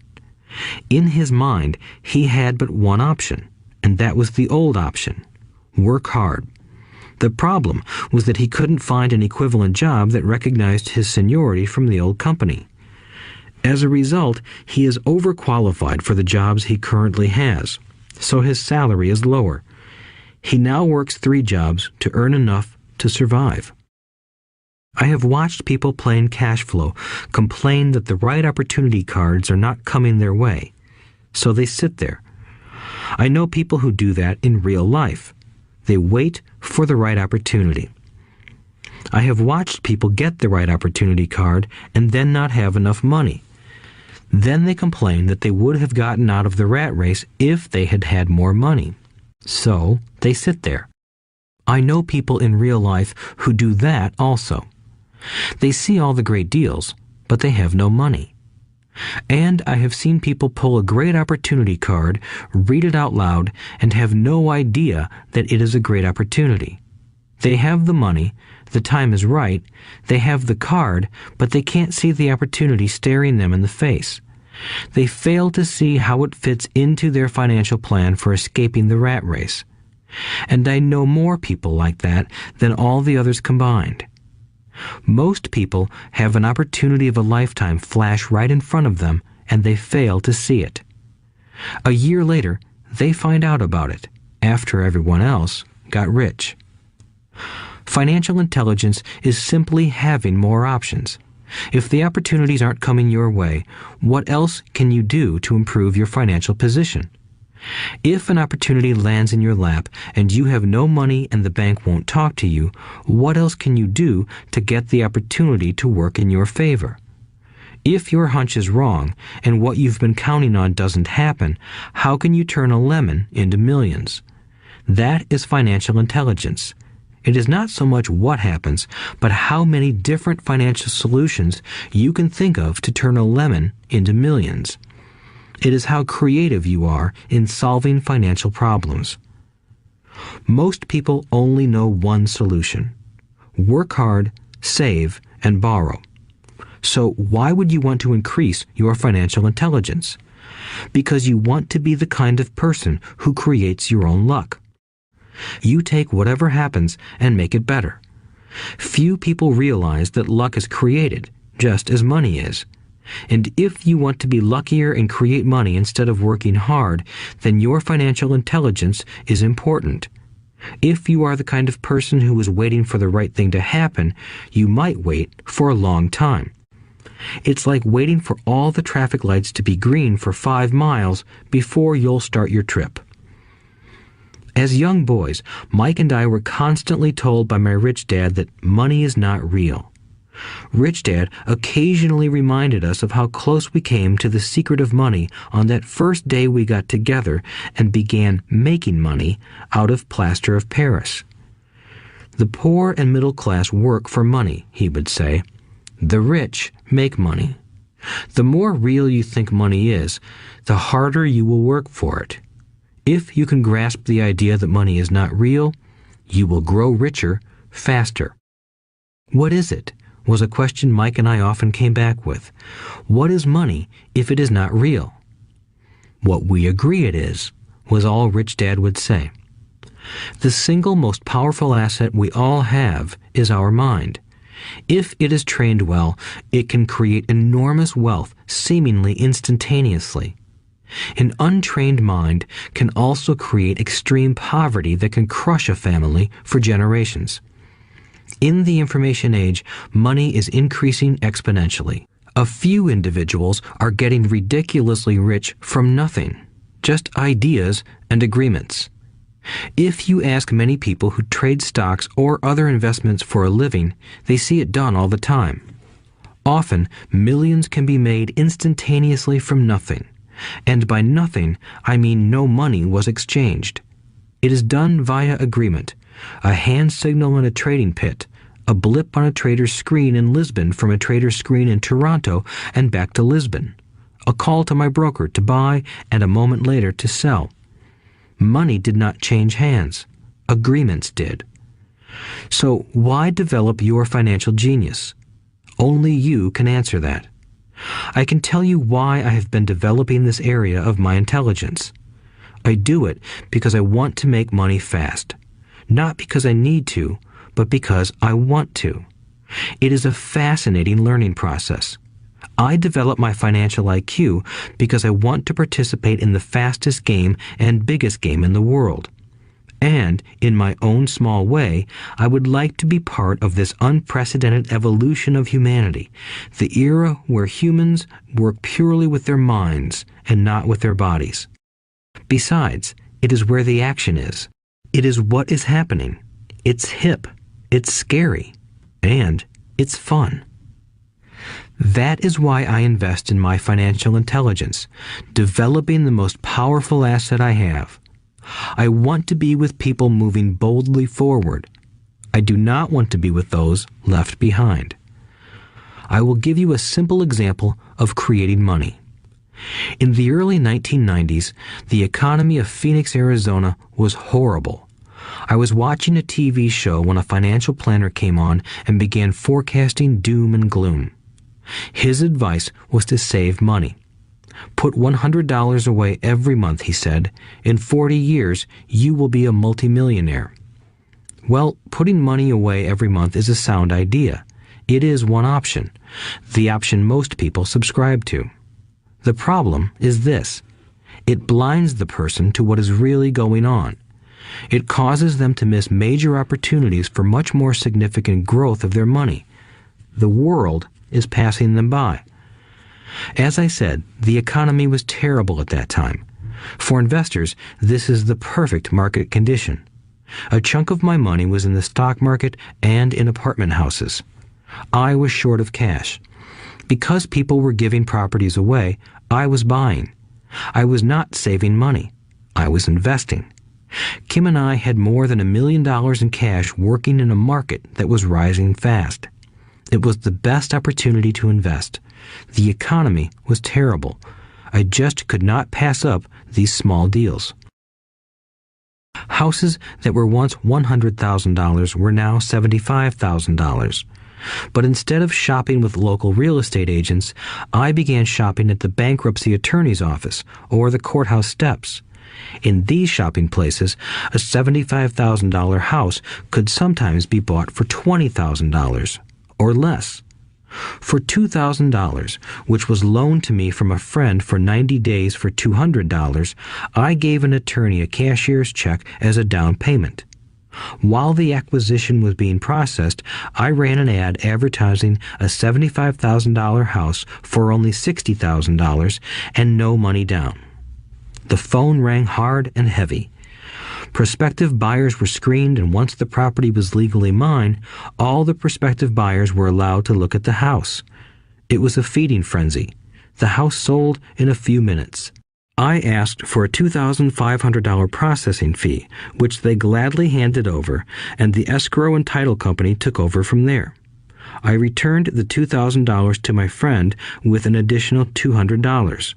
In his mind, he had but one option, and that was the old option: work hard. The problem was that he couldn't find an equivalent job that recognized his seniority from the old company. As a result, he is overqualified for the jobs he currently has, so his salary is lower. He now works 3 jobs to earn enough to survive. I have watched people playing cash flow complain that the right opportunity cards are not coming their way, so they sit there. I know people who do that in real life. They wait for the right opportunity. I have watched people get the right opportunity card and then not have enough money. Then they complain that they would have gotten out of the rat race if they had had more money. So they sit there. I know people in real life who do that also. They see all the great deals, but they have no money. And I have seen people pull a great opportunity card, read it out loud, and have no idea that it is a great opportunity. They have the money, the time is right, they have the card, but they can't see the opportunity staring them in the face. They fail to see how it fits into their financial plan for escaping the rat race. And I know more people like that than all the others combined. Most people have an opportunity of a lifetime flash right in front of them, and they fail to see it. A year later, they find out about it, after everyone else got rich. Financial intelligence is simply having more options. If the opportunities aren't coming your way, what else can you do to improve your financial position? If an opportunity lands in your lap and you have no money and the bank won't talk to you, what else can you do to get the opportunity to work in your favor? If your hunch is wrong and what you've been counting on doesn't happen, how can you turn a lemon into millions? That is financial intelligence. It is not so much what happens, but how many different financial solutions you can think of to turn a lemon into millions. It is how creative you are in solving financial problems. Most people only know one solution: work hard, save, and borrow. So why would you want to increase your financial intelligence? Because you want to be the kind of person who creates your own luck. You take whatever happens and make it better. Few people realize that luck is created, just as money is. And if you want to be luckier and create money instead of working hard, then your financial intelligence is important. If you are the kind of person who is waiting for the right thing to happen, you might wait for a long time. It's like waiting for all the traffic lights to be green for 5 miles before you'll start your trip. As young boys, Mike and I were constantly told by my rich dad that money is not real. Rich Dad occasionally reminded us of how close we came to the secret of money on that first day we got together and began making money out of plaster of Paris. The poor and middle class work for money, he would say. The rich make money. The more real you think money is, the harder you will work for it. If you can grasp the idea that money is not real, you will grow richer faster. What is it? Was a question Mike and I often came back with. What is money if it is not real? What we agree it is, was all Rich Dad would say. The single most powerful asset we all have is our mind. If it is trained well, it can create enormous wealth seemingly instantaneously. An untrained mind can also create extreme poverty that can crush a family for generations. In the information age, money is increasing exponentially. A few individuals are getting ridiculously rich from nothing, just ideas and agreements. If you ask many people who trade stocks or other investments for a living, they see it done all the time. Often, millions can be made instantaneously from nothing. And by nothing, I mean no money was exchanged. It is done via agreement, a hand signal in a trading pit, a blip on a trader's screen in Lisbon from a trader's screen in Toronto and back to Lisbon, a call to my broker to buy and a moment later to sell. Money did not change hands. Agreements did. So why develop your financial genius? Only you can answer that. I can tell you why I have been developing this area of my intelligence. I do it because I want to make money fast. Not because I need to, but because I want to. It is a fascinating learning process. I develop my financial IQ because I want to participate in the fastest game and biggest game in the world. And, in my own small way, I would like to be part of this unprecedented evolution of humanity, the era where humans work purely with their minds and not with their bodies. Besides, it is where the action is. It is what is happening. It's hip, it's scary, and it's fun. That is why I invest in my financial intelligence, developing the most powerful asset I have. I want to be with people moving boldly forward. I do not want to be with those left behind. I will give you a simple example of creating money. In the early 1990s, the economy of Phoenix, Arizona was horrible. I was watching a TV show when a financial planner came on and began forecasting doom and gloom. His advice was to save money. Put $100 away every month, he said. In 40 years, you will be a multimillionaire. Well, putting money away every month is a sound idea. It is one option, the option most people subscribe to. The problem is this. It blinds the person to what is really going on. It causes them to miss major opportunities for much more significant growth of their money. The world is passing them by. As I said, the economy was terrible at that time. For investors, this is the perfect market condition. A chunk of my money was in the stock market and in apartment houses. I was short of cash. Because people were giving properties away, I was buying. I was not saving money. I was investing. Kim and I had more than $1 million in cash working in a market that was rising fast. It was the best opportunity to invest. The economy was terrible. I just could not pass up these small deals. Houses that were once $100,000 were now $75,000. But instead of shopping with local real estate agents, I began shopping at the bankruptcy attorney's office or the courthouse steps. In these shopping places, a $75,000 house could sometimes be bought for $20,000 or less. For $2,000, which was loaned to me from a friend for 90 days for $200, I gave an attorney a cashier's check as a down payment. While the acquisition was being processed, I ran an ad advertising a $75,000 house for only $60,000 and no money down. The phone rang hard and heavy. Prospective buyers were screened, and once the property was legally mine, all the prospective buyers were allowed to look at the house. It was a feeding frenzy. The house sold in a few minutes. I asked for a $2,500 processing fee, which they gladly handed over, and the escrow and title company took over from there. I returned the $2,000 to my friend with an additional $200.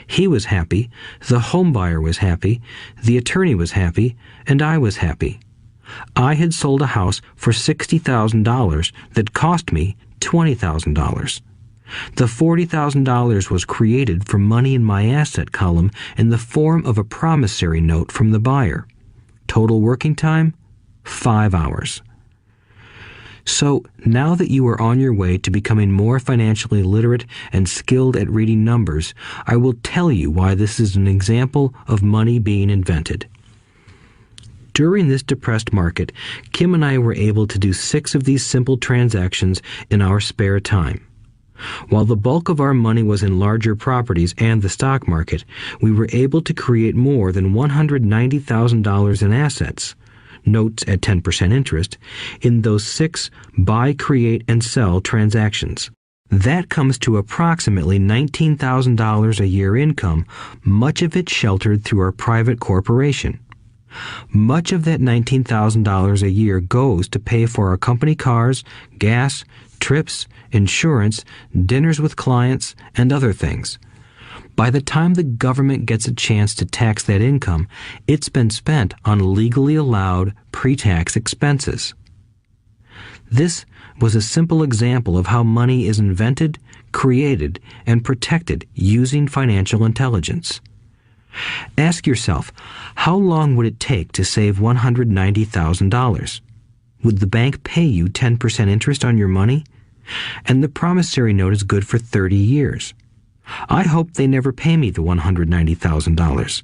He was happy, the home buyer was happy, the attorney was happy, and I was happy. I had sold a house for $60,000 that cost me $20,000. The $40,000 was created from money in my asset column in the form of a promissory note from the buyer. Total working time, 5 hours. So, now that you are on your way to becoming more financially literate and skilled at reading numbers, I will tell you why this is an example of money being invented. During this depressed market, Kim and I were able to do 6 of these simple transactions in our spare time. While the bulk of our money was in larger properties and the stock market, we were able to create more than $190,000 in assets, notes at 10% interest, in those 6 buy, create, and sell transactions. That comes to approximately $19,000 a year income, much of it sheltered through our private corporation. Much of that $19,000 a year goes to pay for our company cars, gas, trips, insurance, dinners with clients, and other things. By the time the government gets a chance to tax that income, it's been spent on legally allowed pre-tax expenses. This was a simple example of how money is invented, created, and protected using financial intelligence. Ask yourself, how long would it take to save $190,000? Would the bank pay you 10% interest on your money? And the promissory note is good for 30 years. I hope they never pay me the $190,000.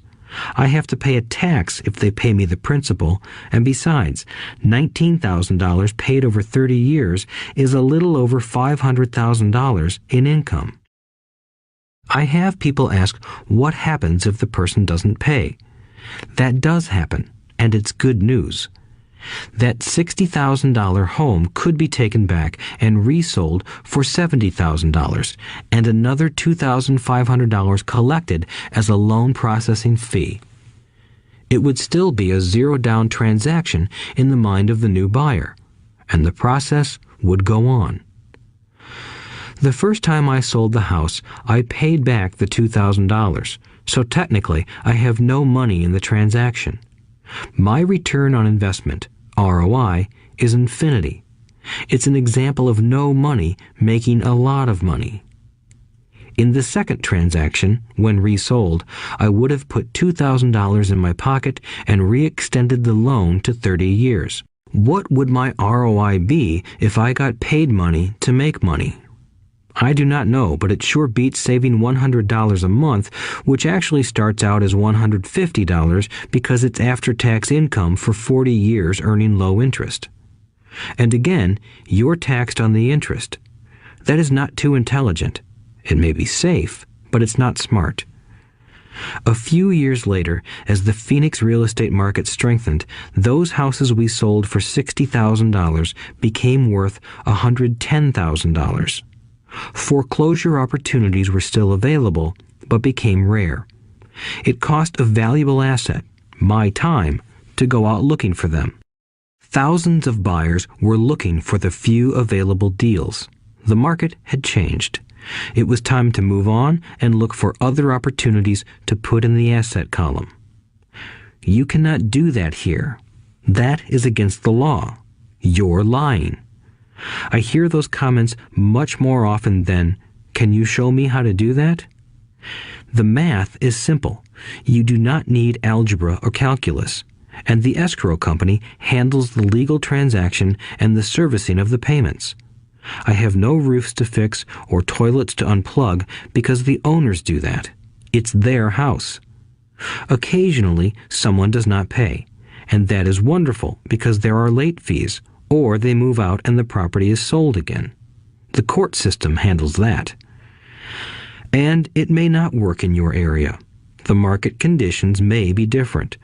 I have to pay a tax if they pay me the principal, and besides, $19,000 paid over 30 years is a little over $500,000 in income. I have people ask, what happens if the person doesn't pay? That does happen, and it's good news. That $60,000 home could be taken back and resold for $70,000, and another $2,500 collected as a loan processing fee. It would still be a zero-down transaction in the mind of the new buyer, and the process would go on. The first time I sold the house, I paid back the $2,000, so technically I have no money in the transaction. My return on investment, ROI, is infinity. It's an example of no money making a lot of money. In the second transaction, when resold, I would have put $2,000 in my pocket and re-extended the loan to 30 years. What would my ROI be if I got paid money to make money? I do not know, but it sure beats saving $100 a month, which actually starts out as $150 because it's after-tax income for 40 years earning low interest. And again, you're taxed on the interest. That is not too intelligent. It may be safe, but it's not smart. A few years later, as the Phoenix real estate market strengthened, those houses we sold for $60,000 became worth $110,000. Foreclosure opportunities were still available, but became rare. It cost a valuable asset, my time, to go out looking for them. Thousands of buyers were looking for the few available deals. The market had changed. It was time to move on and look for other opportunities to put in the asset column. You cannot do that here. That is against the law. You're lying. I hear those comments much more often than, "Can you show me how to do that?" The math is simple. You do not need algebra or calculus, and the escrow company handles the legal transaction and the servicing of the payments. I have no roofs to fix or toilets to unplug because the owners do that. It's their house. Occasionally, someone does not pay, and that is wonderful because there are late fees, or they move out and the property is sold again. The court system handles that. And it may not work in your area. The market conditions may be different,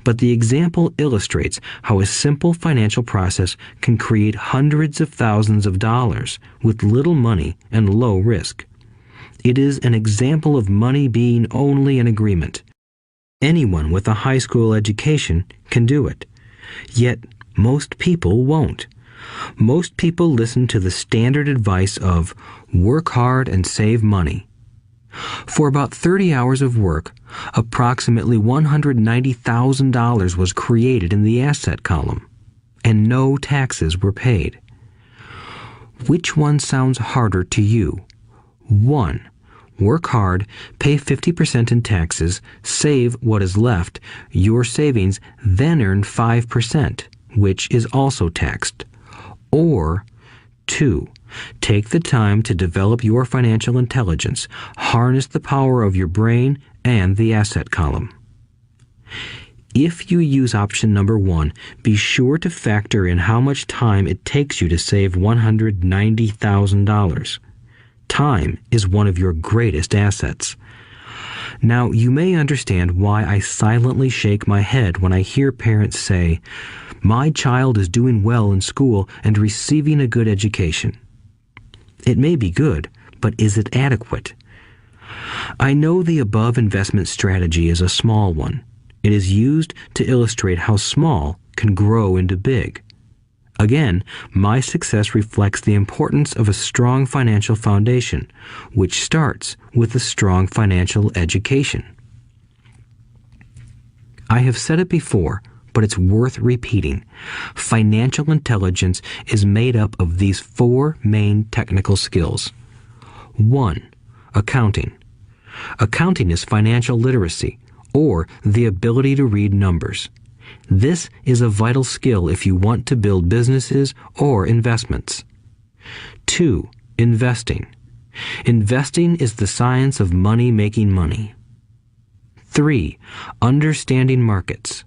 but the example illustrates how a simple financial process can create hundreds of thousands of dollars with little money and low risk. It is an example of money being only an agreement. Anyone with a high school education can do it. Yet, most people won't. Most people listen to the standard advice of work hard and save money. For about 30 hours of work, approximately $190,000 was created in the asset column, and no taxes were paid. Which one sounds harder to you? 1. Work hard, pay 50% in taxes, save what is left, your savings, then earn 5%, which is also taxed. Or 2. Take the time to develop your financial intelligence, harness the power of your brain and the asset column. If you use option number 1, be sure to factor in how much time it takes you to save $190,000. Time is one of your greatest assets. Now, you may understand why I silently shake my head when I hear parents say, "My child is doing well in school and receiving a good education." It may be good, but is it adequate? I know the above investment strategy is a small one. It is used to illustrate how small can grow into big. Again, my success reflects the importance of a strong financial foundation, which starts with a strong financial education. I have said it before, but it's worth repeating. Financial intelligence is made up of these 4 main technical skills. 1. Accounting. Accounting is financial literacy, or the ability to read numbers. This is a vital skill if you want to build businesses or investments. 2. Investing. Investing is the science of money making money. 3. Understanding markets.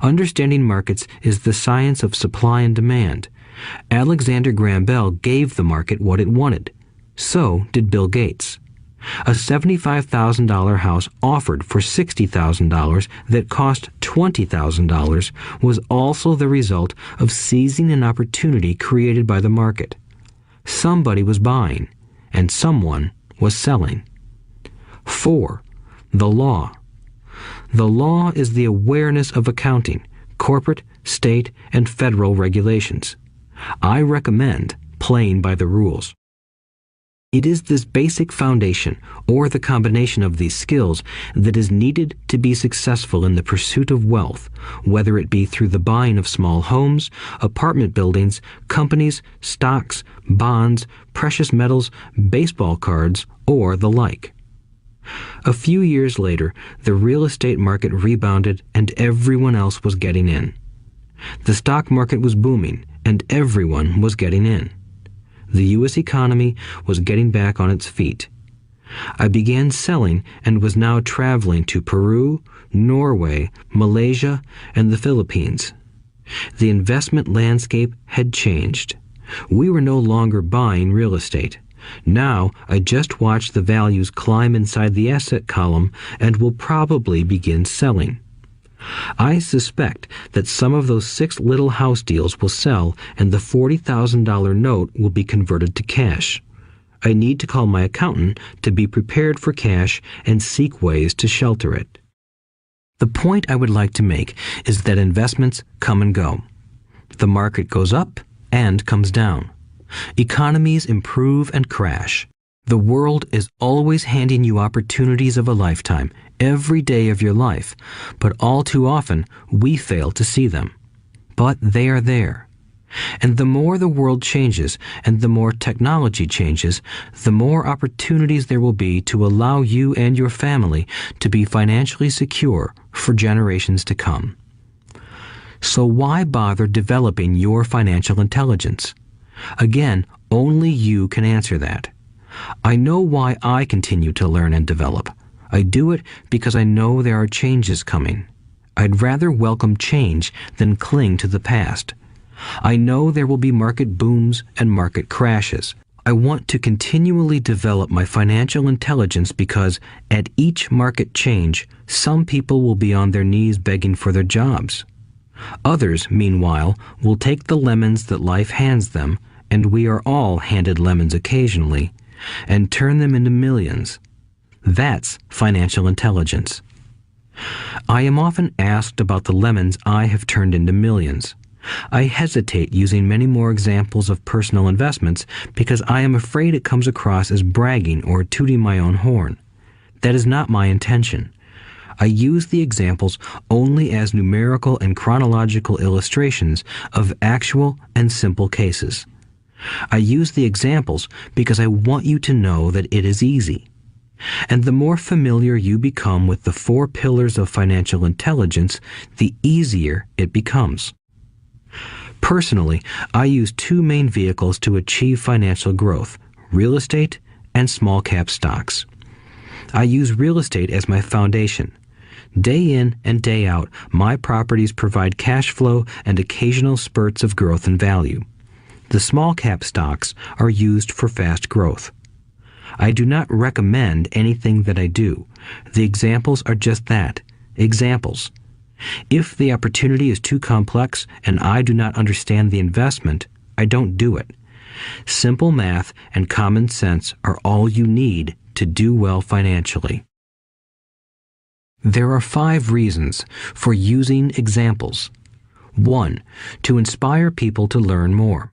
Understanding markets is the science of supply and demand. Alexander Graham Bell gave the market what it wanted. So did Bill Gates. A $75,000 house offered for $60,000 that cost $20,000 was also the result of seizing an opportunity created by the market. Somebody was buying, and someone was selling. 4. The law. The law is the awareness of accounting, corporate, state, and federal regulations. I recommend playing by the rules. It is this basic foundation, or the combination of these skills, that is needed to be successful in the pursuit of wealth, whether it be through the buying of small homes, apartment buildings, companies, stocks, bonds, precious metals, baseball cards, or the like. A few years later, the real estate market rebounded and everyone else was getting in. The stock market was booming and everyone was getting in. The U.S. economy was getting back on its feet. I began selling and was now traveling to Peru, Norway, Malaysia, and the Philippines. The investment landscape had changed. We were no longer buying real estate. Now I just watch the values climb inside the asset column and will probably begin selling. I suspect that some of those 6 little house deals will sell and the $40,000 note will be converted to cash. I need to call my accountant to be prepared for cash and seek ways to shelter it. The point I would like to make is that investments come and go. The market goes up and comes down. Economies improve and crash. The world is always handing you opportunities of a lifetime, every day of your life, but all too often we fail to see them. But they are there. And the more the world changes and the more technology changes, the more opportunities there will be to allow you and your family to be financially secure for generations to come. So why bother developing your financial intelligence? Again, only you can answer that. I know why I continue to learn and develop. I do it because I know there are changes coming. I'd rather welcome change than cling to the past. I know there will be market booms and market crashes. I want to continually develop my financial intelligence because at each market change, some people will be on their knees begging for their jobs. Others, meanwhile, will take the lemons that life hands them, and we are all handed lemons occasionally, and turn them into millions. That's financial intelligence. I am often asked about the lemons I have turned into millions. I hesitate using many more examples of personal investments because I am afraid it comes across as bragging or tooting my own horn. That is not my intention. I use the examples only as numerical and chronological illustrations of actual and simple cases. I use the examples because I want you to know that it is easy. And the more familiar you become with the 4 pillars of financial intelligence, the easier it becomes. Personally, I use 2 main vehicles to achieve financial growth: real estate and small cap stocks. I use real estate as my foundation. Day in and day out, my properties provide cash flow and occasional spurts of growth and value. The small cap stocks are used for fast growth. I do not recommend anything that I do. The examples are just that, examples. If the opportunity is too complex and I do not understand the investment, I don't do it. Simple math and common sense are all you need to do well financially. There are 5 reasons for using examples. 1. To inspire people to learn more.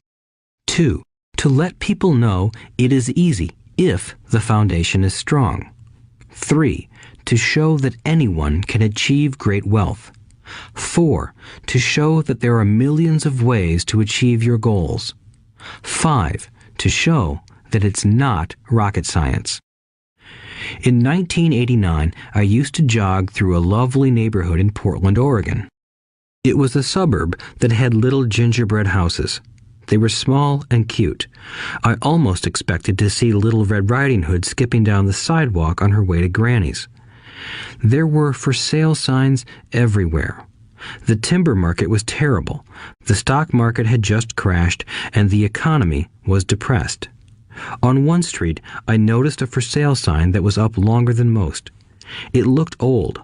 2. To let people know it is easy if the foundation is strong. 3. To show that anyone can achieve great wealth. 4. To show that there are millions of ways to achieve your goals. 5. To show that it's not rocket science. In 1989, I used to jog through a lovely neighborhood in Portland, Oregon. It was a suburb that had little gingerbread houses. They were small and cute. I almost expected to see Little Red Riding Hood skipping down the sidewalk on her way to Granny's. There were for sale signs everywhere. The timber market was terrible. The stock market had just crashed, and the economy was depressed. On one street, I noticed a for sale sign that was up longer than most. It looked old.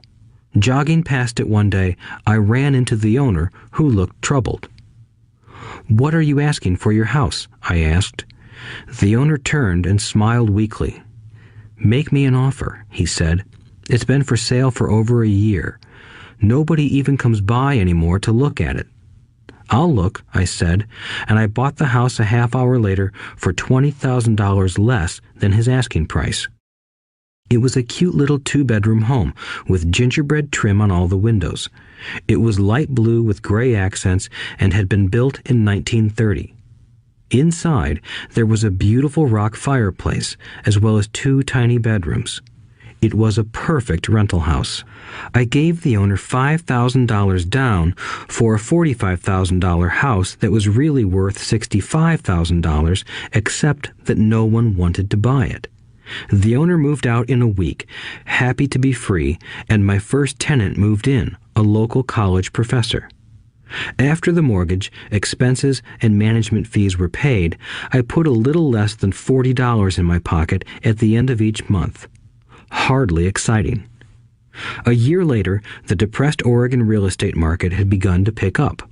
Jogging past it one day, I ran into the owner, who looked troubled. "What are you asking for your house?" I asked. The owner turned and smiled weakly. "Make me an offer," he said. "It's been for sale for over a year. Nobody even comes by anymore to look at it." "I'll look," I said, and I bought the house a half hour later for $20,000 less than his asking price. It was a cute little 2-bedroom home with gingerbread trim on all the windows. It was light blue with gray accents and had been built in 1930. Inside, there was a beautiful rock fireplace, as well as 2 tiny bedrooms. It was a perfect rental house. I gave the owner $5,000 down for a $45,000 house that was really worth $65,000, except that no one wanted to buy it. The owner moved out in a week, happy to be free, and my first tenant moved in, a local college professor. After the mortgage, expenses, and management fees were paid, I put a little less than $40 in my pocket at the end of each month. Hardly exciting. A year later, the depressed Oregon real estate market had begun to pick up.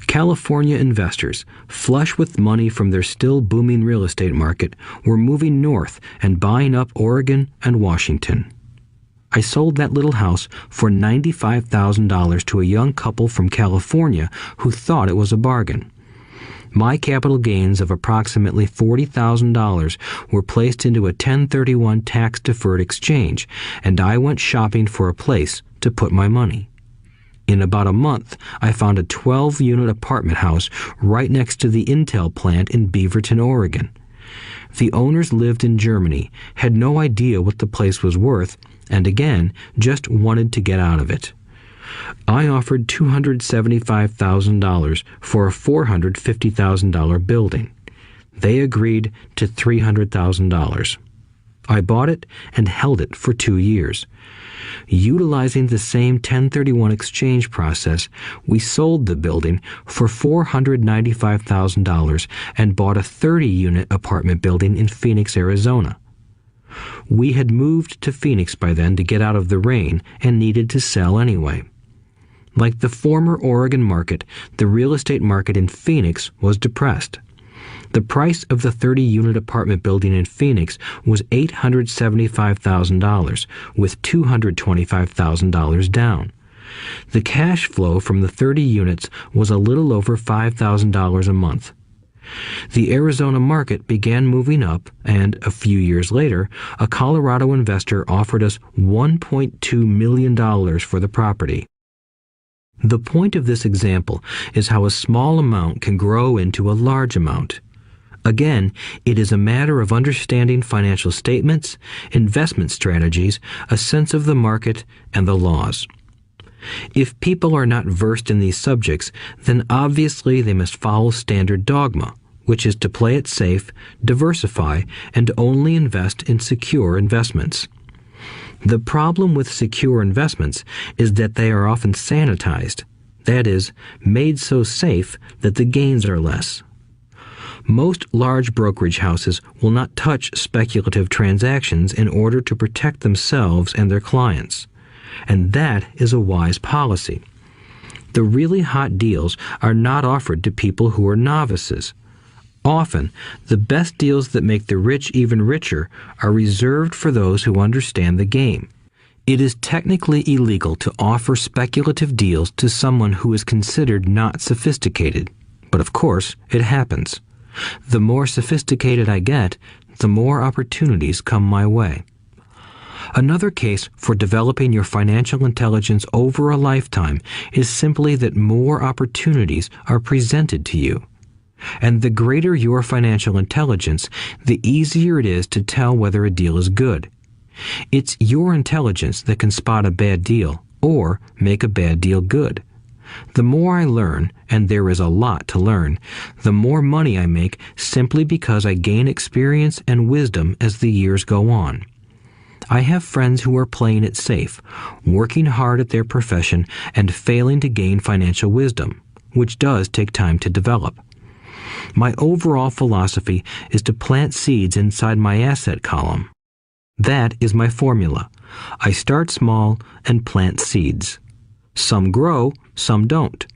California investors, flush with money from their still booming real estate market, were moving north and buying up Oregon and Washington. I sold that little house for $95,000 to a young couple from California who thought it was a bargain. My capital gains of approximately $40,000 were placed into a 1031 tax-deferred exchange, and I went shopping for a place to put my money. In about a month, I found a 12-unit apartment house right next to the Intel plant in Beaverton, Oregon. The owners lived in Germany, had no idea what the place was worth, and again, just wanted to get out of it. I offered $275,000 for a $450,000 building. They agreed to $300,000. I bought it and held it for 2 years. Utilizing the same 1031 exchange process, we sold the building for $495,000 and bought a 30-unit apartment building in Phoenix, Arizona. We had moved to Phoenix by then to get out of the rain and needed to sell anyway. Like the former Oregon market, the real estate market in Phoenix was depressed. The price of the 30-unit apartment building in Phoenix was $875,000, with $225,000 down. The cash flow from the 30 units was a little over $5,000 a month. The Arizona market began moving up, and a few years later, a Colorado investor offered us $1.2 million for the property. The point of this example is how a small amount can grow into a large amount. Again, it is a matter of understanding financial statements, investment strategies, a sense of the market, and the laws. If people are not versed in these subjects, then obviously they must follow standard dogma, which is to play it safe, diversify, and only invest in secure investments. The problem with secure investments is that they are often sanitized, that is, made so safe that the gains are less. Most large brokerage houses will not touch speculative transactions in order to protect themselves and their clients, and that is a wise policy. The really hot deals are not offered to people who are novices. Often, the best deals that make the rich even richer are reserved for those who understand the game. It is technically illegal to offer speculative deals to someone who is considered not sophisticated, but of course, it happens. The more sophisticated I get, the more opportunities come my way. Another case for developing your financial intelligence over a lifetime is simply that more opportunities are presented to you. And the greater your financial intelligence, the easier it is to tell whether a deal is good. It's your intelligence that can spot a bad deal or make a bad deal good. The more I learn, and there is a lot to learn, the more money I make simply because I gain experience and wisdom as the years go on. I have friends who are playing it safe, working hard at their profession and failing to gain financial wisdom, which does take time to develop. My overall philosophy is to plant seeds inside my asset column. That is my formula. I start small and plant seeds. Some grow, some don't.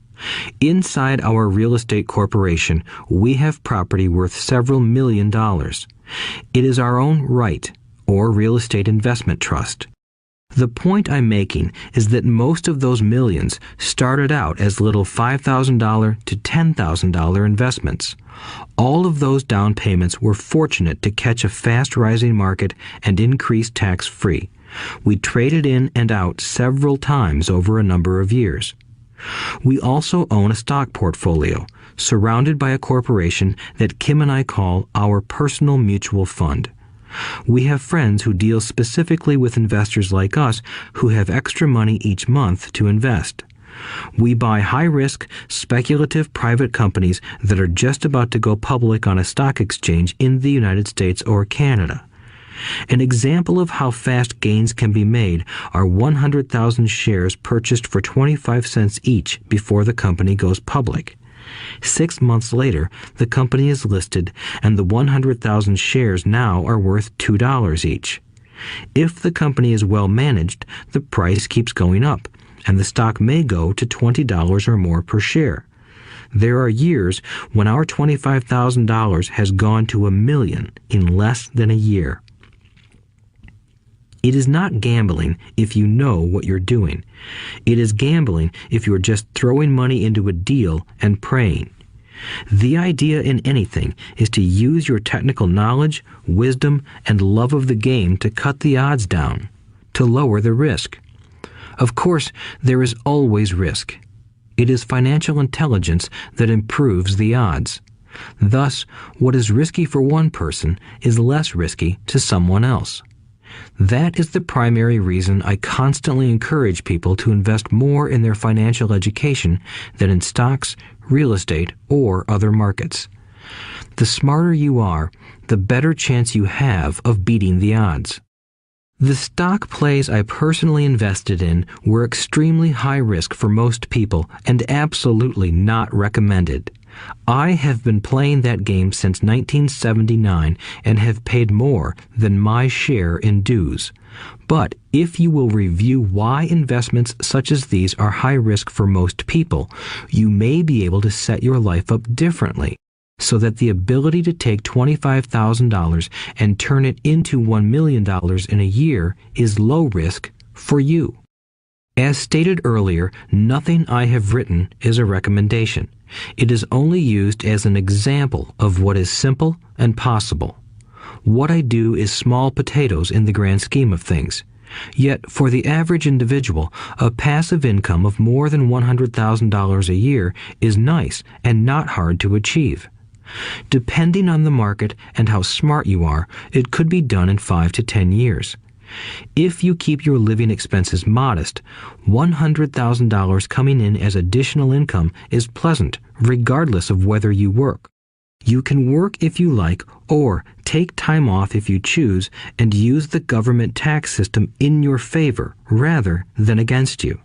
Inside our real estate corporation, we have property worth several $1 million. It is our own right, or real estate investment trust. The point I'm making is that most of those millions started out as little $5,000 to $10,000 investments. All of those down payments were fortunate to catch a fast-rising market and increase tax-free. We traded in and out several times over a number of years. We also own a stock portfolio, surrounded by a corporation that Kim and I call our personal mutual fund. We have friends who deal specifically with investors like us who have extra money each month to invest. We buy high-risk, speculative private companies that are just about to go public on a stock exchange in the United States or Canada. An example of how fast gains can be made are 100,000 shares purchased for 25 cents each before the company goes public. 6 months later, the company is listed, and the 100,000 shares now are worth $2 each. If the company is well managed, the price keeps going up, and the stock may go to $20 or more per share. There are years when our $25,000 has gone to $1 million in less than a year. It is not gambling if you know what you're doing. It is gambling if you're just throwing money into a deal and praying. The idea in anything is to use your technical knowledge, wisdom, and love of the game to cut the odds down, to lower the risk. Of course, there is always risk. It is financial intelligence that improves the odds. Thus, what is risky for one person is less risky to someone else. That is the primary reason I constantly encourage people to invest more in their financial education than in stocks, real estate, or other markets. The smarter you are, the better chance you have of beating the odds. The stock plays I personally invested in were extremely high risk for most people and absolutely not recommended. I have been playing that game since 1979 and have paid more than my share in dues. But if you will review why investments such as these are high risk for most people, you may be able to set your life up differently, so that the ability to take $25,000 and turn it into $1 million in a year is low risk for you. As stated earlier, nothing I have written is a recommendation. It is only used as an example of what is simple and possible. What I do is small potatoes in the grand scheme of things. Yet, for the average individual, a passive income of more than $100,000 a year is nice and not hard to achieve. Depending on the market and how smart you are, it could be done in 5 to 10 years. If you keep your living expenses modest, $100,000 coming in as additional income is pleasant, regardless of whether you work. You can work if you like, or take time off if you choose, and use the government tax system in your favor rather than against you.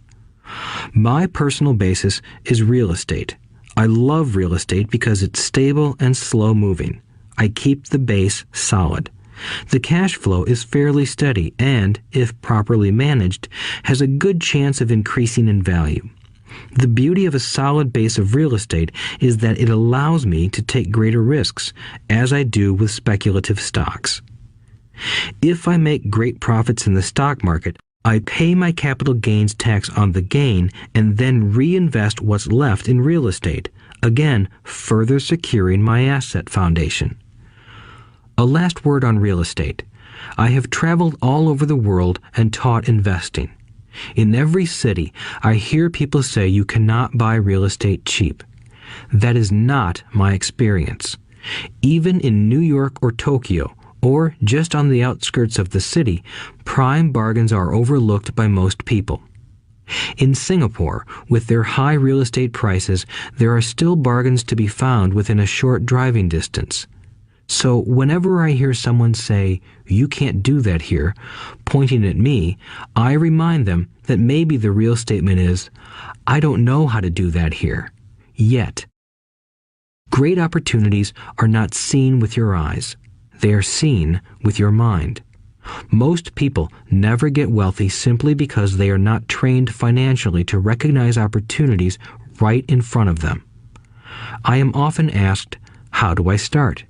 My personal basis is real estate. I love real estate because it's stable and slow-moving. I keep the base solid. The cash flow is fairly steady and, if properly managed, has a good chance of increasing in value. The beauty of a solid base of real estate is that it allows me to take greater risks, as I do with speculative stocks. If I make great profits in the stock market, I pay my capital gains tax on the gain and then reinvest what's left in real estate, again further securing my asset foundation. A last word on real estate. I have traveled all over the world and taught investing. In every city, I hear people say you cannot buy real estate cheap. That is not my experience. Even in New York or Tokyo, or just on the outskirts of the city, prime bargains are overlooked by most people. In Singapore, with their high real estate prices, there are still bargains to be found within a short driving distance. So whenever I hear someone say, "You can't do that here," pointing at me, I remind them that maybe the real statement is, "I don't know how to do that here, yet." Great opportunities are not seen with your eyes. They are seen with your mind. Most people never get wealthy simply because they are not trained financially to recognize opportunities right in front of them. I am often asked, "How do I start?"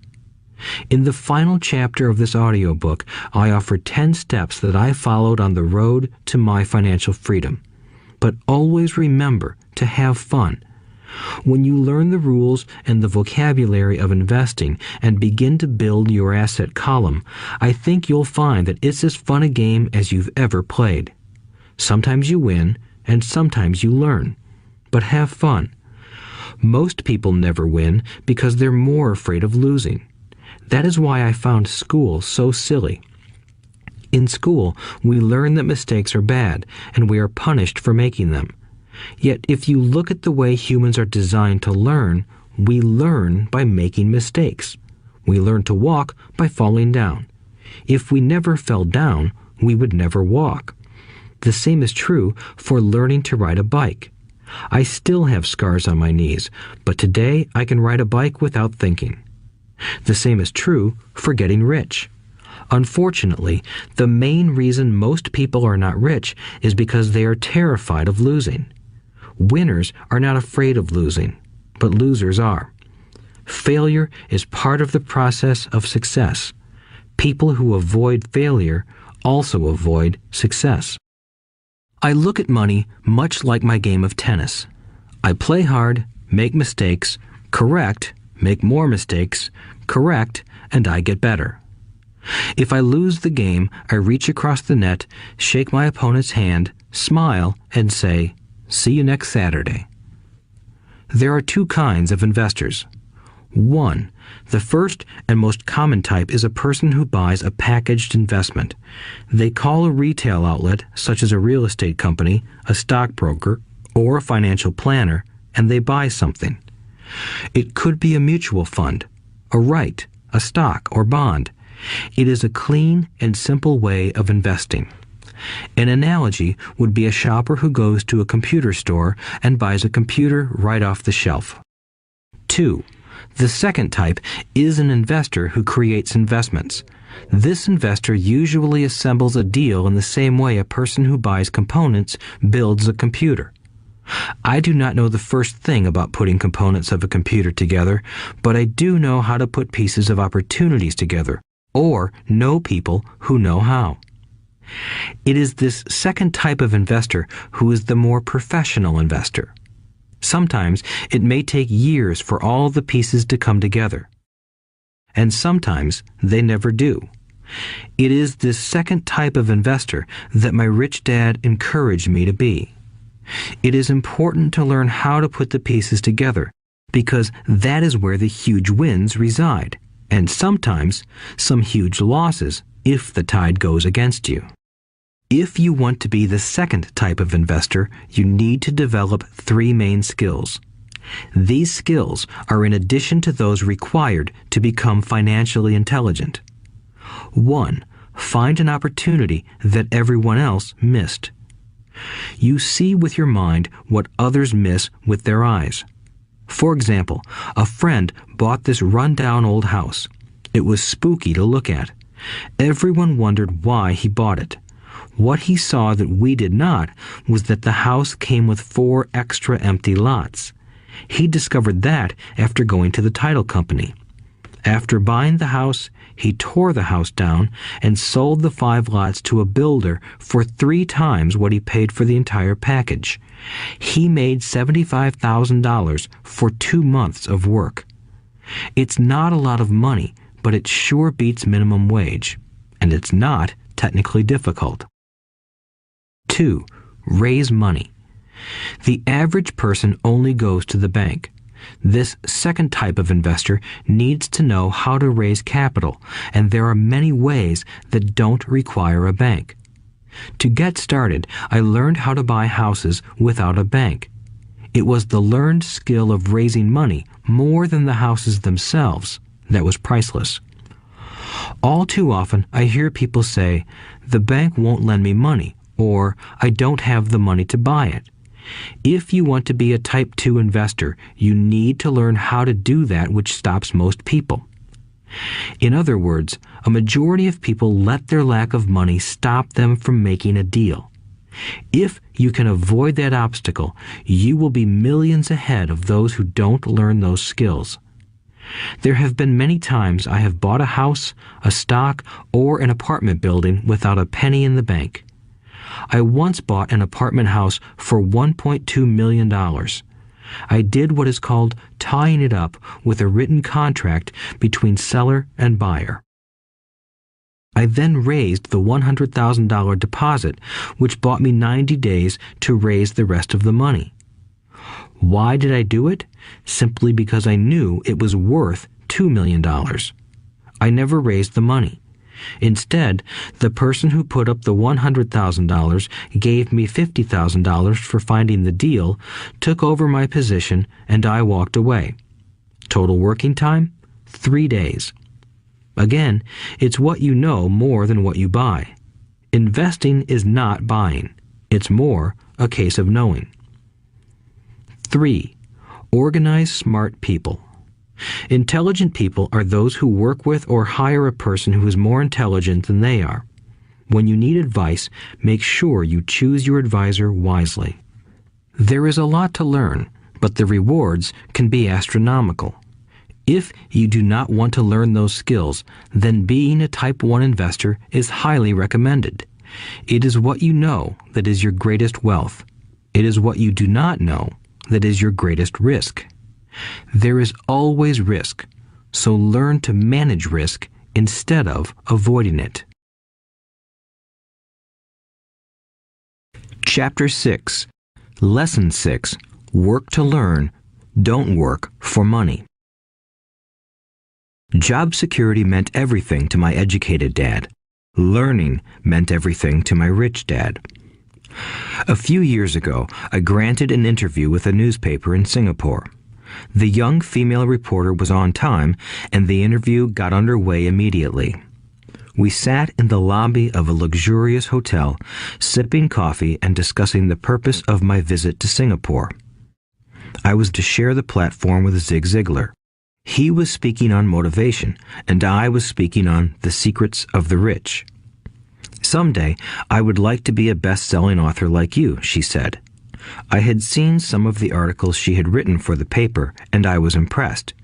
In the final chapter of this audiobook, I offer 10 steps that I followed on the road to my financial freedom. But always remember to have fun. When you learn the rules and the vocabulary of investing and begin to build your asset column, I think you'll find that it's as fun a game as you've ever played. Sometimes you win, and sometimes you learn. But have fun. Most people never win because they're more afraid of losing. That is why I found school so silly. In school, we learn that mistakes are bad, and we are punished for making them. Yet if you look at the way humans are designed to learn, we learn by making mistakes. We learn to walk by falling down. If we never fell down, we would never walk. The same is true for learning to ride a bike. I still have scars on my knees, but today I can ride a bike without thinking. The same is true for getting rich. Unfortunately, the main reason most people are not rich is because they are terrified of losing. Winners are not afraid of losing, but losers are. Failure is part of the process of success. People who avoid failure also avoid success. I look at money much like my game of tennis. I play hard, make mistakes, correct, make more mistakes, correct, and I get better. If I lose the game, I reach across the net, shake my opponent's hand, smile, and say, "See you next Saturday." There are two kinds of investors. One, the first and most common type is a person who buys a packaged investment. They call a retail outlet, such as a real estate company, a stockbroker, or a financial planner, and they buy something. It could be a mutual fund, a right, a stock, or bond. It is a clean and simple way of investing. An analogy would be a shopper who goes to a computer store and buys a computer right off the shelf. 2. The second type is an investor who creates investments. This investor usually assembles a deal in the same way a person who buys components builds a computer. I do not know the first thing about putting components of a computer together, but I do know how to put pieces of opportunities together, or know people who know how. It is this second type of investor who is the more professional investor. Sometimes it may take years for all the pieces to come together. And sometimes they never do. It is this second type of investor that my rich dad encouraged me to be. It is important to learn how to put the pieces together, because that is where the huge wins reside, and sometimes some huge losses if the tide goes against you. If you want to be the second type of investor, you need to develop 3 main skills. These skills are in addition to those required to become financially intelligent. 1. Find an opportunity that everyone else missed. You see with your mind what others miss with their eyes. For example, a friend bought this run-down old house. It was spooky to look at. Everyone wondered why he bought it. What he saw that we did not was that the house came with 4 extra empty lots. He discovered that after going to the title company. After buying the house, he tore the house down and sold the 5 lots to a builder for 3 times what he paid for the entire package. He made $75,000 for 2 months of work. It's not a lot of money, but it sure beats minimum wage, and it's not technically difficult. 2. Raise money. The average person only goes to the bank. This second type of investor needs to know how to raise capital, and there are many ways that don't require a bank. To get started, I learned how to buy houses without a bank. It was the learned skill of raising money more than the houses themselves that was priceless. All too often, I hear people say, "The bank won't lend me money," or "I don't have the money to buy it." If you want to be a Type 2 investor, you need to learn how to do that which stops most people. In other words, a majority of people let their lack of money stop them from making a deal. If you can avoid that obstacle, you will be millions ahead of those who don't learn those skills. There have been many times I have bought a house, a stock, or an apartment building without a penny in the bank. I once bought an apartment house for $1.2 million. I did what is called tying it up with a written contract between seller and buyer. I then raised the $100,000 deposit, which bought me 90 days to raise the rest of the money. Why did I do it? Simply because I knew it was worth $2 million. I never raised the money. Instead, the person who put up the $100,000 gave me $50,000 for finding the deal, took over my position, and I walked away. Total working time? 3 days. Again, it's what you know more than what you buy. Investing is not buying. It's more a case of knowing. 3. Organize smart people. Intelligent people are those who work with or hire a person who is more intelligent than they are. When you need advice, make sure you choose your advisor wisely. There is a lot to learn, but the rewards can be astronomical. If you do not want to learn those skills, then being a Type 1 investor is highly recommended. It is what you know that is your greatest wealth. It is what you do not know that is your greatest risk. There is always risk, so learn to manage risk instead of avoiding it. Chapter 6. Lesson 6. Work to learn, don't work for money. Job security meant everything to my educated dad. Learning meant everything to my rich dad. A few years ago, I granted an interview with a newspaper in Singapore. The young female reporter was on time, and the interview got underway immediately. We sat in the lobby of a luxurious hotel, sipping coffee and discussing the purpose of my visit to Singapore. I was to share the platform with Zig Ziglar. He was speaking on motivation, and I was speaking on the secrets of the rich. "Someday, I would like to be a best-selling author like you," she said. I had seen some of the articles she had written for the paper, and I was impressed.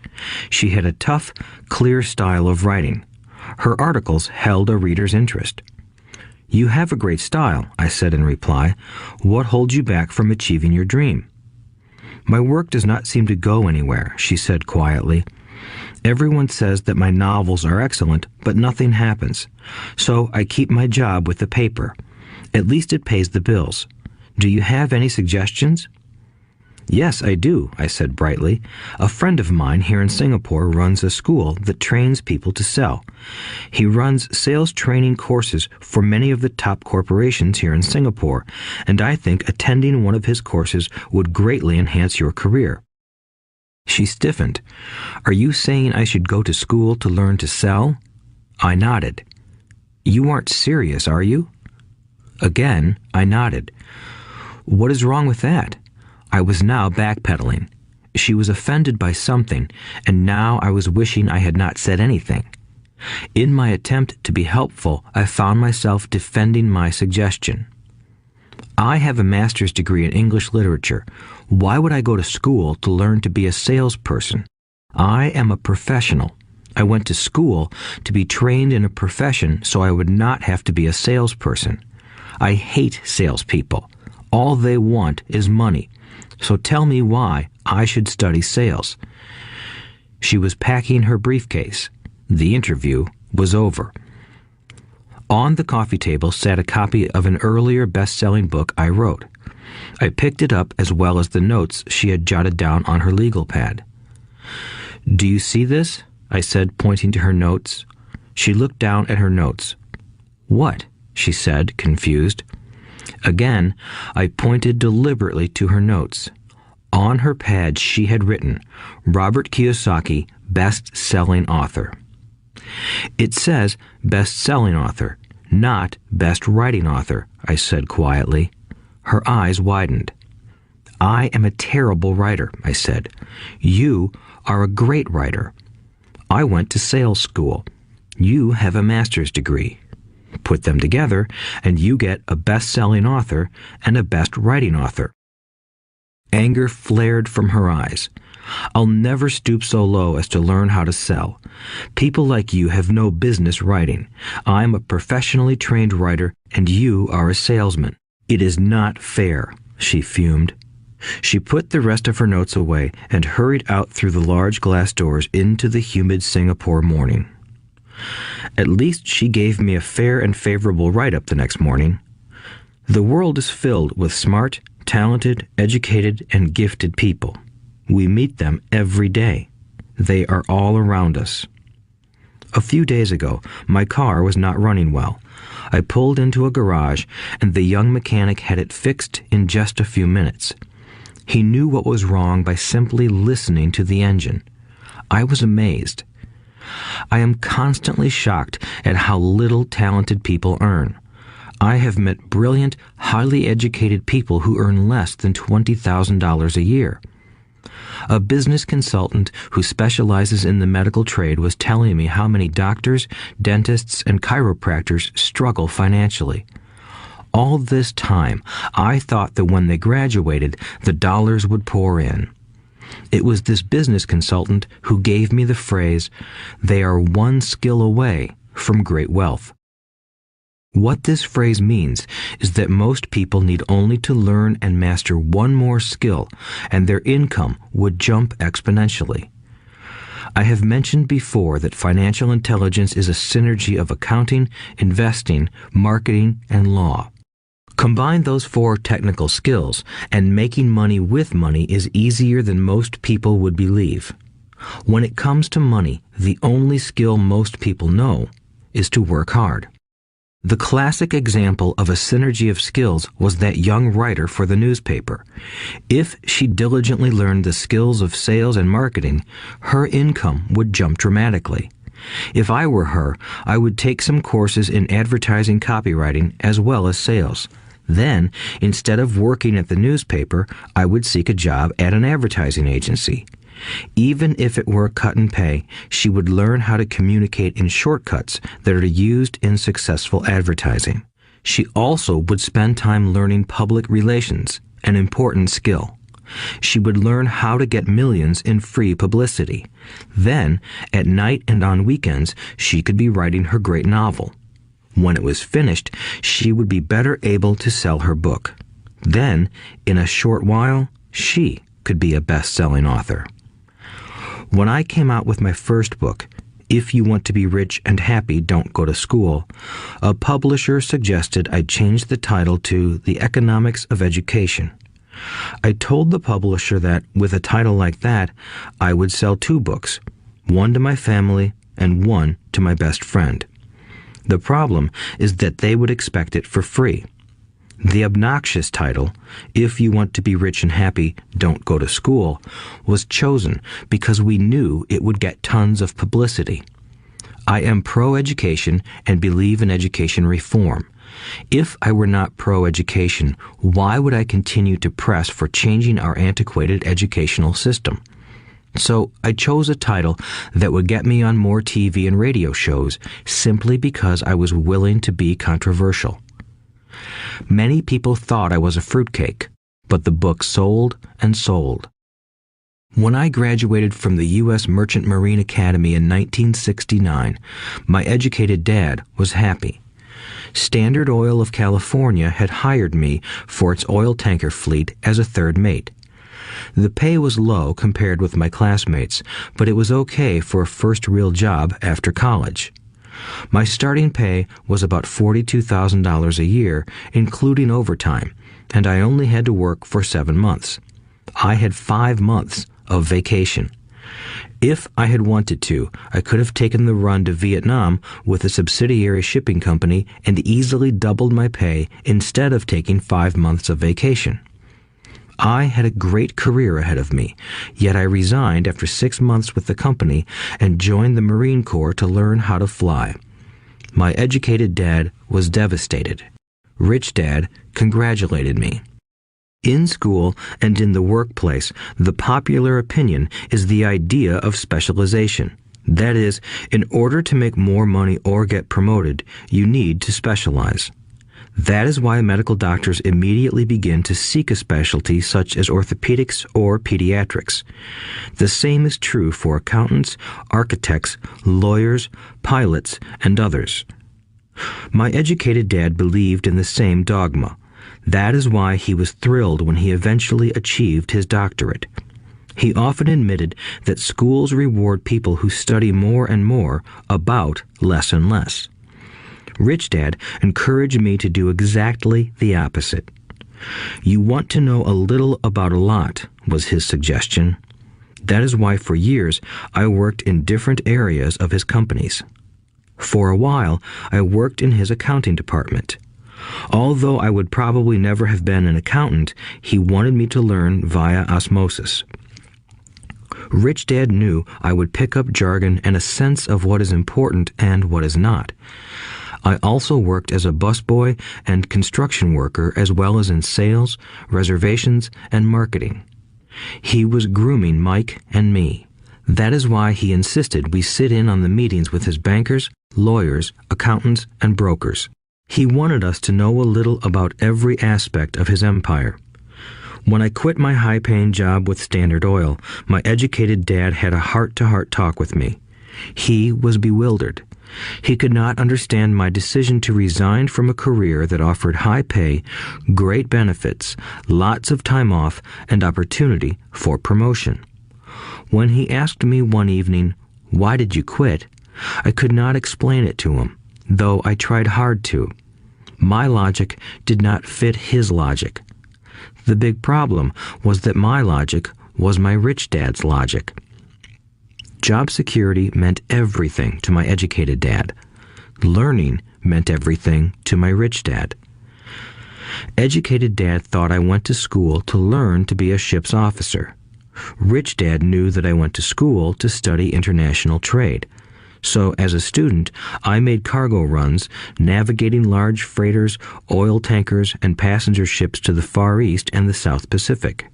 She had a tough, clear style of writing. Her articles held a reader's interest. "You have a great style," I said in reply. "What holds you back from achieving your dream?" "My work does not seem to go anywhere," she said quietly. "Everyone says that my novels are excellent, but nothing happens. So I keep my job with the paper. At least it pays the bills. Do you have any suggestions?" "Yes, I do," I said brightly. "A friend of mine here in Singapore runs a school that trains people to sell. He runs sales training courses for many of the top corporations here in Singapore, and I think attending one of his courses would greatly enhance your career." She stiffened. "Are you saying I should go to school to learn to sell?" I nodded. "You aren't serious, are you?" Again, I nodded. "What is wrong with that?" I was now backpedaling. She was offended by something, and now I was wishing I had not said anything. In my attempt to be helpful, I found myself defending my suggestion. "I have a master's degree in English literature. Why would I go to school to learn to be a salesperson? I am a professional. I went to school to be trained in a profession so I would not have to be a salesperson. I hate salespeople. All they want is money. So tell me why I should study sales." She was packing her briefcase. The interview was over. On the coffee table sat a copy of an earlier best-selling book I wrote. I picked it up as well as the notes she had jotted down on her legal pad. "Do you see this?" I said, pointing to her notes. She looked down at her notes. "What?" she said, confused. Again, I pointed deliberately to her notes. On her pad she had written, "Robert Kiyosaki, best-selling author." "It says best-selling author, not best-writing author," I said quietly. Her eyes widened. "I am a terrible writer," I said. "You are a great writer. I went to sales school. You have a master's degree. Put them together, and you get a best-selling author and a best-writing author." Anger flared from her eyes. "I'll never stoop so low as to learn how to sell. People like you have no business writing. I'm a professionally trained writer, and you are a salesman. It is not fair," she fumed. She put the rest of her notes away and hurried out through the large glass doors into the humid Singapore morning. At least she gave me a fair and favorable write-up the next morning. The world is filled with smart, talented, educated, and gifted people. We meet them every day. They are all around us. A few days ago, my car was not running well. I pulled into a garage, and the young mechanic had it fixed in just a few minutes. He knew what was wrong by simply listening to the engine. I was amazed. I am constantly shocked at how little talented people earn. I have met brilliant, highly educated people who earn less than $20,000 a year. A business consultant who specializes in the medical trade was telling me how many doctors, dentists, and chiropractors struggle financially. All this time, I thought that when they graduated, the dollars would pour in. It was this business consultant who gave me the phrase, "They are one skill away from great wealth." What this phrase means is that most people need only to learn and master one more skill, and their income would jump exponentially. I have mentioned before that financial intelligence is a synergy of accounting, investing, marketing, and law. Combine those four technical skills, and making money with money is easier than most people would believe. When it comes to money, the only skill most people know is to work hard. The classic example of a synergy of skills was that young writer for the newspaper. If she diligently learned the skills of sales and marketing, her income would jump dramatically. If I were her, I would take some courses in advertising copywriting as well as sales. Then, instead of working at the newspaper, I would seek a job at an advertising agency. Even if it were a cut in pay, she would learn how to communicate in shortcuts that are used in successful advertising. She also would spend time learning public relations, an important skill. She would learn how to get millions in free publicity. Then, at night and on weekends, she could be writing her great novel. When it was finished, she would be better able to sell her book. Then, in a short while, she could be a best-selling author. When I came out with my first book, If You Want to Be Rich and Happy, Don't Go to School, a publisher suggested I change the title to The Economics of Education. I told the publisher that, with a title like that, I would sell 2 books, one to my family and one to my best friend. The problem is that they would expect it for free. The obnoxious title, If You Want to Be Rich and Happy, Don't Go to School, was chosen because we knew it would get tons of publicity. I am pro-education and believe in education reform. If I were not pro-education, why would I continue to press for changing our antiquated educational system? So I chose a title that would get me on more TV and radio shows simply because I was willing to be controversial. Many people thought I was a fruitcake, but the book sold and sold. When I graduated from the U.S. Merchant Marine Academy in 1969, my educated dad was happy. Standard Oil of California had hired me for its oil tanker fleet as a third mate. The pay was low compared with my classmates, but it was okay for a first real job after college. My starting pay was about $42,000 a year, including overtime, and I only had to work for 7 months. I had 5 months of vacation. If I had wanted to, I could have taken the run to Vietnam with a subsidiary shipping company and easily doubled my pay instead of taking 5 months of vacation. I had a great career ahead of me, yet I resigned after 6 months with the company and joined the Marine Corps to learn how to fly. My educated dad was devastated. Rich Dad congratulated me. In school and in the workplace, the popular opinion is the idea of specialization. That is, in order to make more money or get promoted, you need to specialize. That is why medical doctors immediately begin to seek a specialty such as orthopedics or pediatrics. The same is true for accountants, architects, lawyers, pilots, and others. My educated dad believed in the same dogma. That is why he was thrilled when he eventually achieved his doctorate. He often admitted that schools reward people who study more and more about less and less. Rich Dad encouraged me to do exactly the opposite. You want to know a little about a lot, was his suggestion. That is why for years I worked in different areas of his companies. For a while, I worked in his accounting department. Although I would probably never have been an accountant, he wanted me to learn via osmosis. Rich Dad knew I would pick up jargon and a sense of what is important and what is not. I also worked as a busboy and construction worker as well as in sales, reservations, and marketing. He was grooming Mike and me. That is why he insisted we sit in on the meetings with his bankers, lawyers, accountants, and brokers. He wanted us to know a little about every aspect of his empire. When I quit my high-paying job with Standard Oil, my educated dad had a heart-to-heart talk with me. He was bewildered. He could not understand my decision to resign from a career that offered high pay, great benefits, lots of time off, and opportunity for promotion. When he asked me one evening, "Why did you quit?" I could not explain it to him, though I tried hard to. My logic did not fit his logic. The big problem was that my logic was my rich dad's logic. Job security meant everything to my educated dad. Learning meant everything to my rich dad. Educated dad thought I went to school to learn to be a ship's officer. Rich dad knew that I went to school to study international trade. So as a student, I made cargo runs, navigating large freighters, oil tankers, and passenger ships to the Far East and the South Pacific.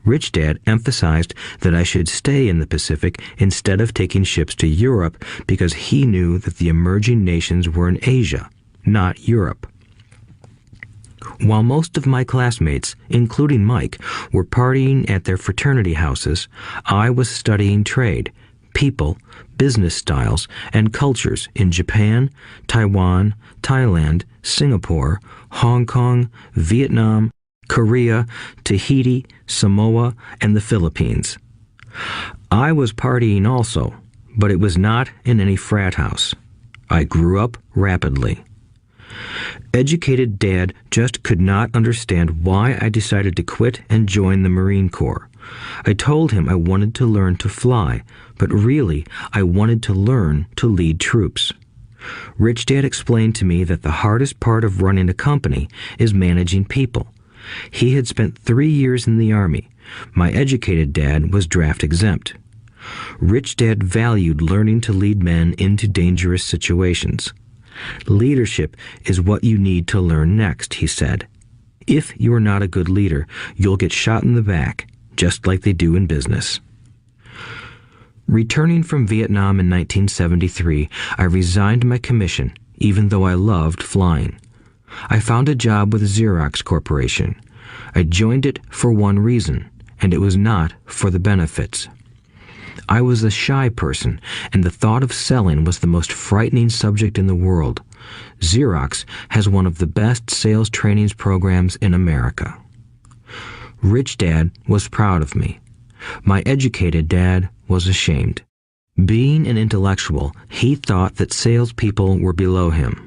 Rich dad emphasized that I should stay in the Pacific instead of taking ships to Europe because he knew that the emerging nations were in Asia, not Europe. While most of my classmates, including Mike, were partying at their fraternity houses, I was studying trade, people, business styles, and cultures in Japan, Taiwan, Thailand, Singapore, Hong Kong, Vietnam, Korea, Tahiti, Samoa, and the Philippines. I was partying also, but it was not in any frat house. I grew up rapidly. Educated dad just could not understand why I decided to quit and join the Marine Corps. I told him I wanted to learn to fly, but really I wanted to learn to lead troops. Rich dad explained to me that the hardest part of running a company is managing people. He had spent 3 years in the Army. My educated dad was draft exempt. Rich dad valued learning to lead men into dangerous situations. Leadership is what you need to learn next, he said. If you are not a good leader, you'll get shot in the back, just like they do in business. Returning from Vietnam in 1973, I resigned my commission, even though I loved flying. I found a job with Xerox Corporation. I joined it for one reason, and it was not for the benefits. I was a shy person, and the thought of selling was the most frightening subject in the world. Xerox has one of the best sales trainings programs in America. Rich dad was proud of me. My educated dad was ashamed. Being an intellectual, he thought that salespeople were below him.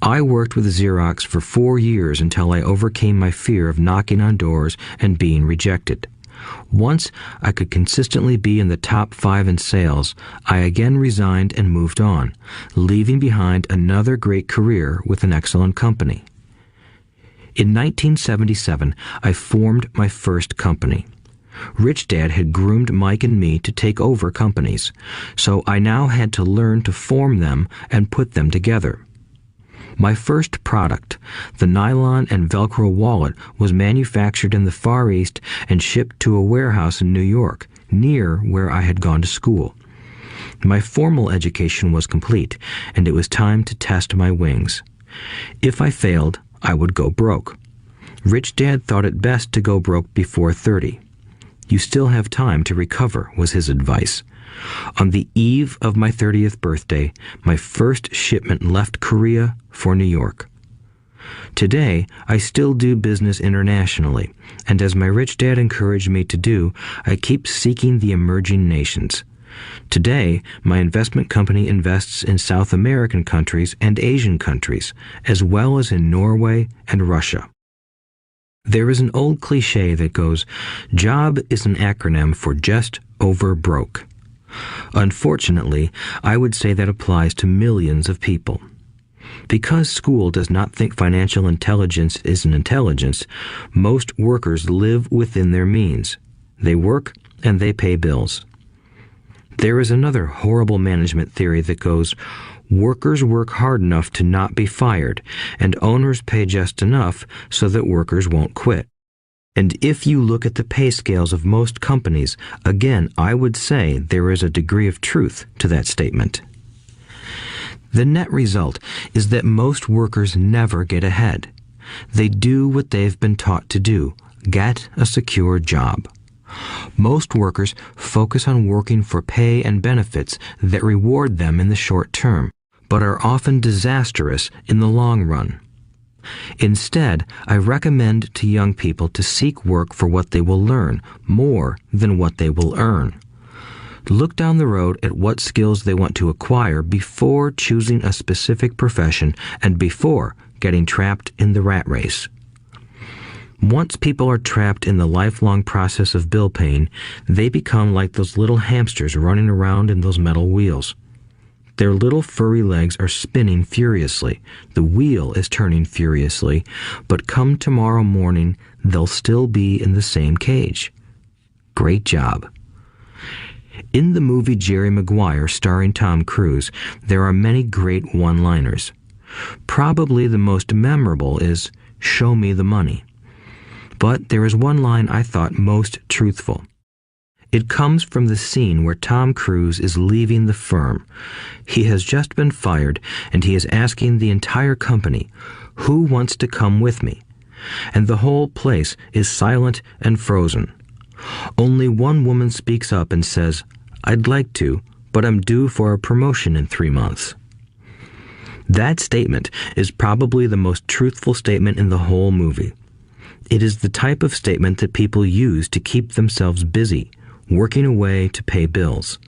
I worked with Xerox for 4 years until I overcame my fear of knocking on doors and being rejected. Once I could consistently be in the top 5 in sales, I again resigned and moved on, leaving behind another great career with an excellent company. In 1977, I formed my first company. Rich dad had groomed Mike and me to take over companies, so I now had to learn to form them and put them together. My first product, the nylon and Velcro wallet, was manufactured in the Far East and shipped to a warehouse in New York, near where I had gone to school. My formal education was complete, and it was time to test my wings. If I failed, I would go broke. Rich dad thought it best to go broke before 30. You still have time to recover, was his advice. On the eve of my 30th birthday, my first shipment left Korea for New York. Today, I still do business internationally, and as my rich dad encouraged me to do, I keep seeking the emerging nations. Today, my investment company invests in South American countries and Asian countries, as well as in Norway and Russia. There is an old cliche that goes, "Job is an acronym for just over broke." Unfortunately, I would say that applies to millions of people. Because school does not think financial intelligence is an intelligence, most workers live within their means. They work and they pay bills. There is another horrible management theory that goes, workers work hard enough to not be fired, and owners pay just enough so that workers won't quit. And if you look at the pay scales of most companies, again, I would say there is a degree of truth to that statement. The net result is that most workers never get ahead. They do what they've been taught to do, get a secure job. Most workers focus on working for pay and benefits that reward them in the short term, but are often disastrous in the long run. Instead, I recommend to young people to seek work for what they will learn more than what they will earn. Look down the road at what skills they want to acquire before choosing a specific profession and before getting trapped in the rat race. Once people are trapped in the lifelong process of bill paying, they become like those little hamsters running around in those metal wheels. Their little furry legs are spinning furiously. The wheel is turning furiously, but come tomorrow morning, they'll still be in the same cage. Great job. In the movie Jerry Maguire, starring Tom Cruise, there are many great one-liners. Probably the most memorable is, "Show me the money." But there is one line I thought most truthful. It comes from the scene where Tom Cruise is leaving the firm. He has just been fired, and he is asking the entire company, "Who wants to come with me?" And the whole place is silent and frozen. Only one woman speaks up and says, "I'd like to, but I'm due for a promotion in 3 months." That statement is probably the most truthful statement in the whole movie. It is the type of statement that people use to keep themselves busy, working away to pay bills.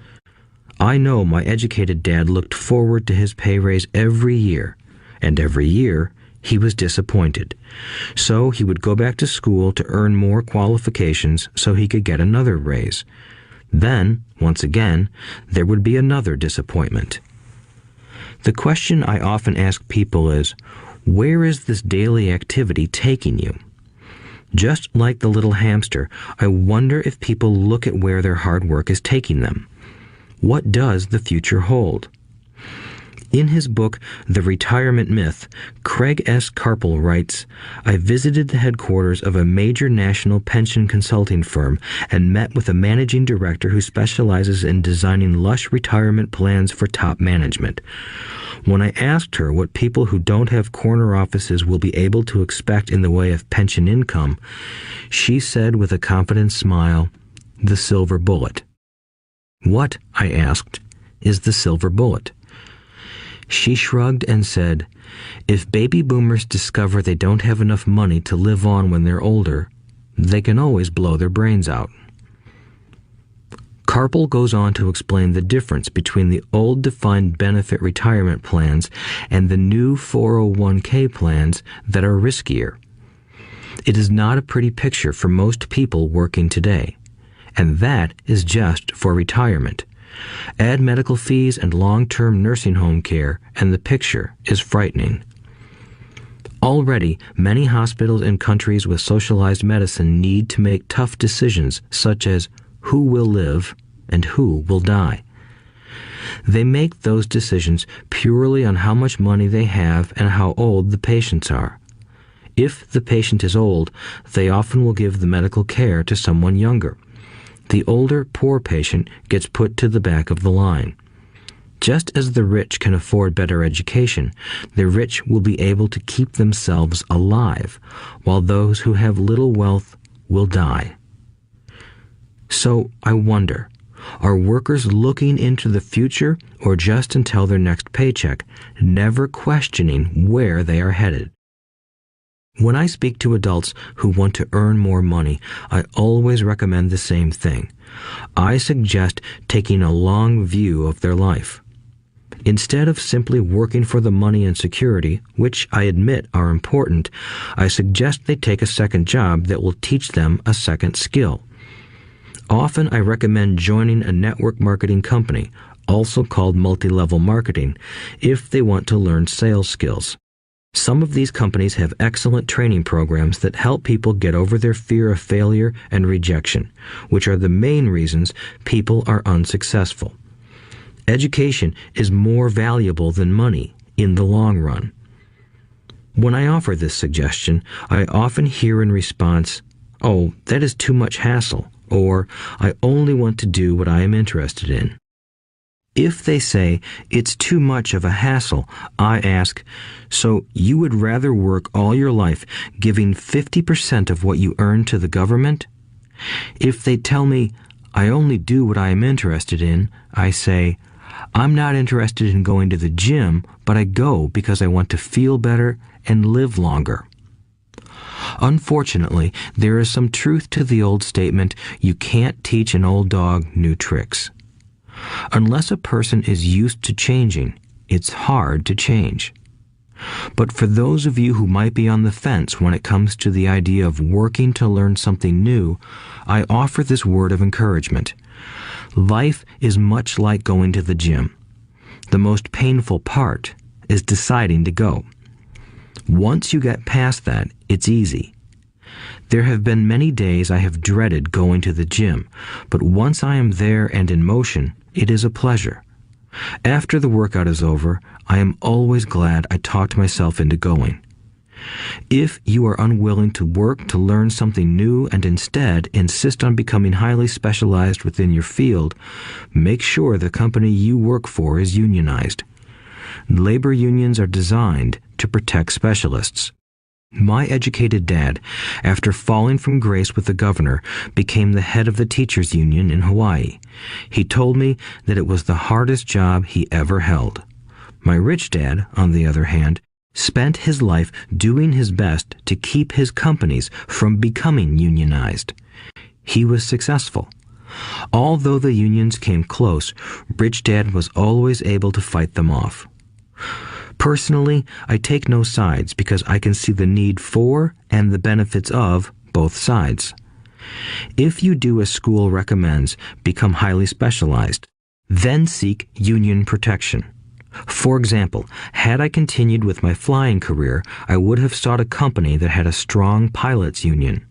I know my educated dad looked forward to his pay raise every year, and every year he was disappointed. So he would go back to school to earn more qualifications so he could get another raise. Then, once again, there would be another disappointment. The question I often ask people is, where is this daily activity taking you? Just like the little hamster, I wonder if people look at where their hard work is taking them. What does the future hold? In his book, The Retirement Myth, Craig S. Carpel writes, "I visited the headquarters of a major national pension consulting firm and met with a managing director who specializes in designing lush retirement plans for top management. When I asked her what people who don't have corner offices will be able to expect in the way of pension income, she said with a confident smile, 'The silver bullet.'" "What," I asked, "is the silver bullet?" She shrugged and said, "If baby boomers discover they don't have enough money to live on when they're older, they can always blow their brains out." Carpel goes on to explain the difference between the old defined benefit retirement plans and the new 401k plans that are riskier. It is not a pretty picture for most people working today, and that is just for retirement. Add medical fees and long-term nursing home care, and the picture is frightening. Already, many hospitals in countries with socialized medicine need to make tough decisions such as who will live and who will die. They make those decisions purely on how much money they have and how old the patients are. If the patient is old, they often will give the medical care to someone younger. The older, poor patient gets put to the back of the line. Just as the rich can afford better education, the rich will be able to keep themselves alive, while those who have little wealth will die. So I wonder, are workers looking into the future or just until their next paycheck, never questioning where they are headed? When I speak to adults who want to earn more money, I always recommend the same thing. I suggest taking a long view of their life. Instead of simply working for the money and security, which I admit are important, I suggest they take a second job that will teach them a second skill. Often I recommend joining a network marketing company, also called multi-level marketing, if they want to learn sales skills. Some of these companies have excellent training programs that help people get over their fear of failure and rejection, which are the main reasons people are unsuccessful. Education is more valuable than money in the long run. When I offer this suggestion, I often hear in response, "Oh, that is too much hassle," or "I only want to do what I am interested in." If they say it's too much of a hassle, I ask, so you would rather work all your life giving 50% of what you earn to the government? If they tell me, I only do what I am interested in, I say, I'm not interested in going to the gym, but I go because I want to feel better and live longer. Unfortunately, there is some truth to the old statement, you can't teach an old dog new tricks. Unless a person is used to changing, it's hard to change. But for those of you who might be on the fence when it comes to the idea of working to learn something new, I offer this word of encouragement. Life is much like going to the gym. The most painful part is deciding to go. Once you get past that, it's easy. There have been many days I have dreaded going to the gym, but once I am there and in motion, it is a pleasure. After the workout is over, I am always glad I talked myself into going. If you are unwilling to work to learn something new and instead insist on becoming highly specialized within your field, make sure the company you work for is unionized. Labor unions are designed to protect specialists. My educated dad, after falling from grace with the governor, became the head of the teachers' union in Hawaii. He told me that it was the hardest job he ever held. My rich dad, on the other hand, spent his life doing his best to keep his companies from becoming unionized. He was successful. Although the unions came close, Rich Dad was always able to fight them off. Personally, I take no sides because I can see the need for and the benefits of both sides. If you do as school recommends, become highly specialized, then seek union protection. For example, had I continued with my flying career, I would have sought a company that had a strong pilots union.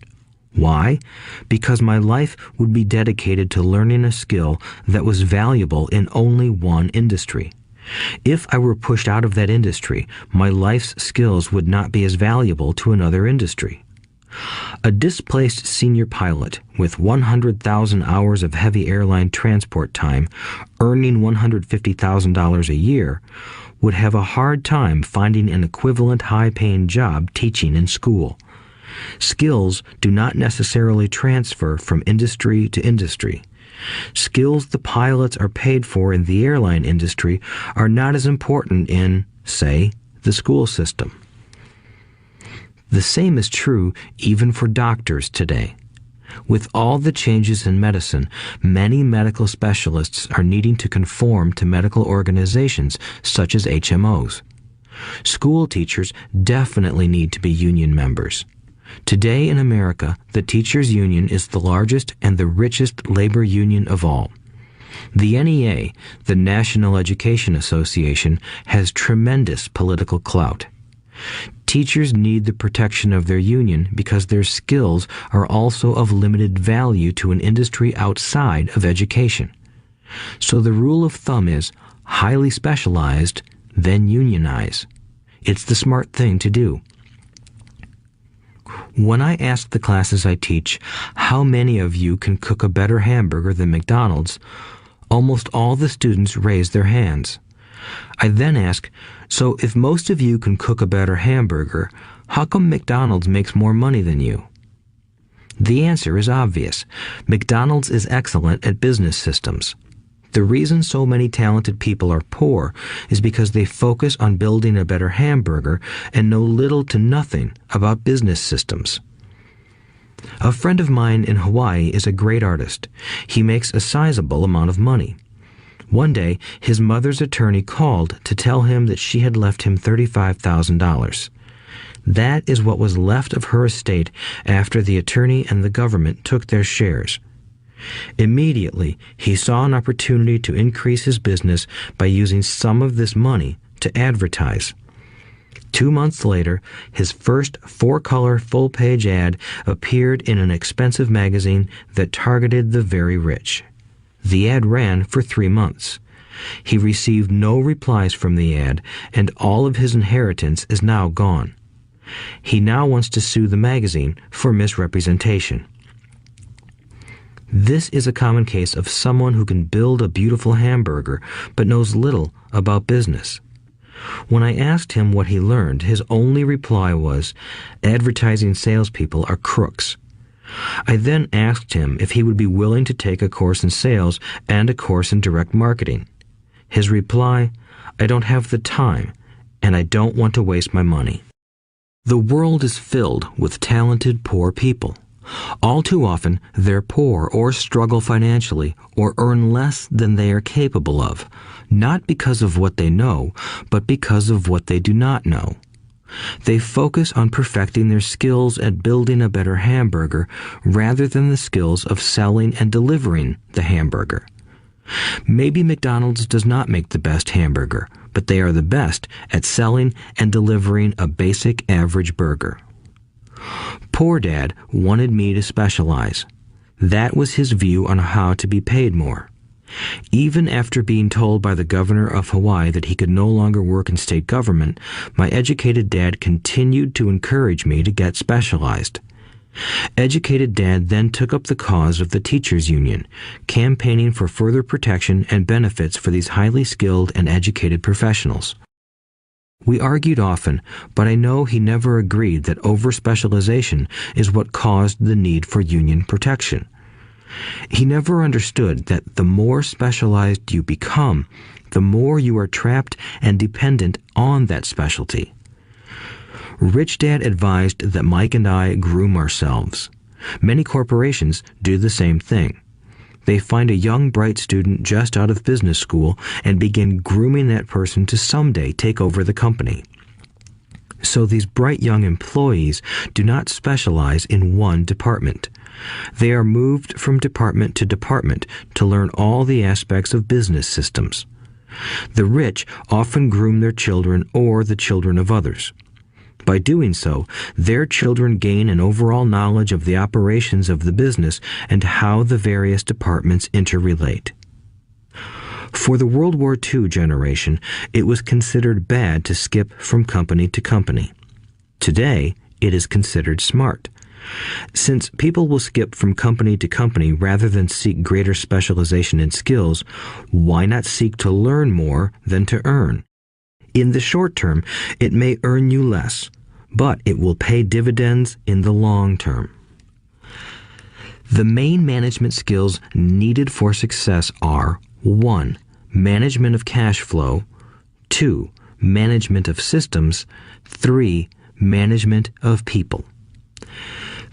Why? Because my life would be dedicated to learning a skill that was valuable in only one industry. If I were pushed out of that industry, my life's skills would not be as valuable to another industry. A displaced senior pilot with 100,000 hours of heavy airline transport time, earning $150,000 a year, would have a hard time finding an equivalent high-paying job teaching in school. Skills do not necessarily transfer from industry to industry. Skills the pilots are paid for in the airline industry are not as important in, say, the school system. The same is true even for doctors today. With all the changes in medicine, many medical specialists are needing to conform to medical organizations such as HMOs. School teachers definitely need to be union members. Today in America, the teachers' union is the largest and the richest labor union of all. The NEA, the National Education Association, has tremendous political clout. Teachers need the protection of their union because their skills are also of limited value to an industry outside of education. So the rule of thumb is highly specialized, then unionize. It's the smart thing to do. When I ask the classes I teach, how many of you can cook a better hamburger than McDonald's, almost all the students raise their hands. I then ask, so if most of you can cook a better hamburger, how come McDonald's makes more money than you? The answer is obvious. McDonald's is excellent at business systems. The reason so many talented people are poor is because they focus on building a better hamburger and know little to nothing about business systems. A friend of mine in Hawaii is a great artist. He makes a sizable amount of money. One day, his mother's attorney called to tell him that she had left him $35,000. That is what was left of her estate after the attorney and the government took their shares. Immediately, he saw an opportunity to increase his business by using some of this money to advertise. 2 months later, his first 4-color full-page ad appeared in an expensive magazine that targeted the very rich. The ad ran for 3 months. He received no replies from the ad, and all of his inheritance is now gone. He now wants to sue the magazine for misrepresentation. This is a common case of someone who can build a beautiful hamburger but knows little about business. When I asked him what he learned, his only reply was, "Advertising salespeople are crooks." I then asked him if he would be willing to take a course in sales and a course in direct marketing. His reply, "I don't have the time, and I don't want to waste my money." The world is filled with talented poor people. All too often, they're poor or struggle financially or earn less than they are capable of, not because of what they know, but because of what they do not know. They focus on perfecting their skills at building a better hamburger rather than the skills of selling and delivering the hamburger. Maybe McDonald's does not make the best hamburger, but they are the best at selling and delivering a basic average burger. Poor Dad wanted me to specialize. That was his view on how to be paid more. Even after being told by the governor of Hawaii that he could no longer work in state government, my educated dad continued to encourage me to get specialized. Educated Dad then took up the cause of the teachers' union, campaigning for further protection and benefits for these highly skilled and educated professionals. We argued often, but I know he never agreed that over-specialization is what caused the need for union protection. He never understood that the more specialized you become, the more you are trapped and dependent on that specialty. Rich Dad advised that Mike and I groom ourselves. Many corporations do the same thing. They find a young, bright student just out of business school and begin grooming that person to someday take over the company. So these bright young employees do not specialize in one department. They are moved from department to department to learn all the aspects of business systems. The rich often groom their children or the children of others. By doing so, their children gain an overall knowledge of the operations of the business and how the various departments interrelate. For the World War II generation, it was considered bad to skip from company to company. Today, it is considered smart. Since people will skip from company to company rather than seek greater specialization in skills, why not seek to learn more than to earn? In the short term, it may earn you less, but it will pay dividends in the long term. The main management skills needed for success are 1. Management of cash flow, 2. Management of systems, 3. Management of people.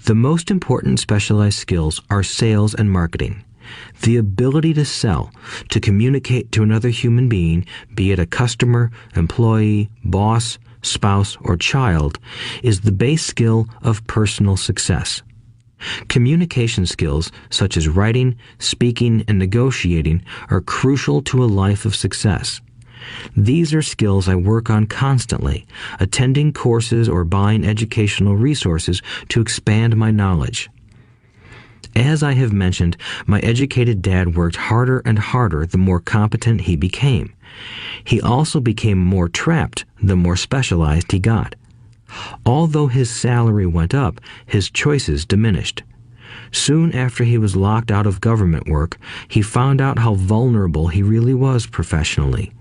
The most important specialized skills are sales and marketing. The ability to sell, to communicate to another human being, be it a customer, employee, boss, spouse, or child, is the base skill of personal success. Communication skills such as writing, speaking, and negotiating are crucial to a life of success. These are skills I work on constantly, attending courses or buying educational resources to expand my knowledge. As I have mentioned, my educated dad worked harder and harder the more competent he became. He also became more trapped the more specialized he got. Although his salary went up, his choices diminished. Soon after he was locked out of government work, he found out how vulnerable he really was professionally.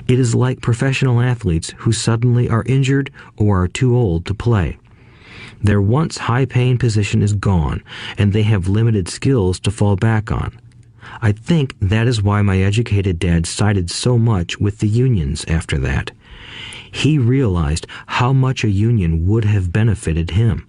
It is like professional athletes who suddenly are injured or are too old to play. Their once high-paying position is gone, and they have limited skills to fall back on. I think that is why my educated dad sided so much with the unions after that. He realized how much a union would have benefited him.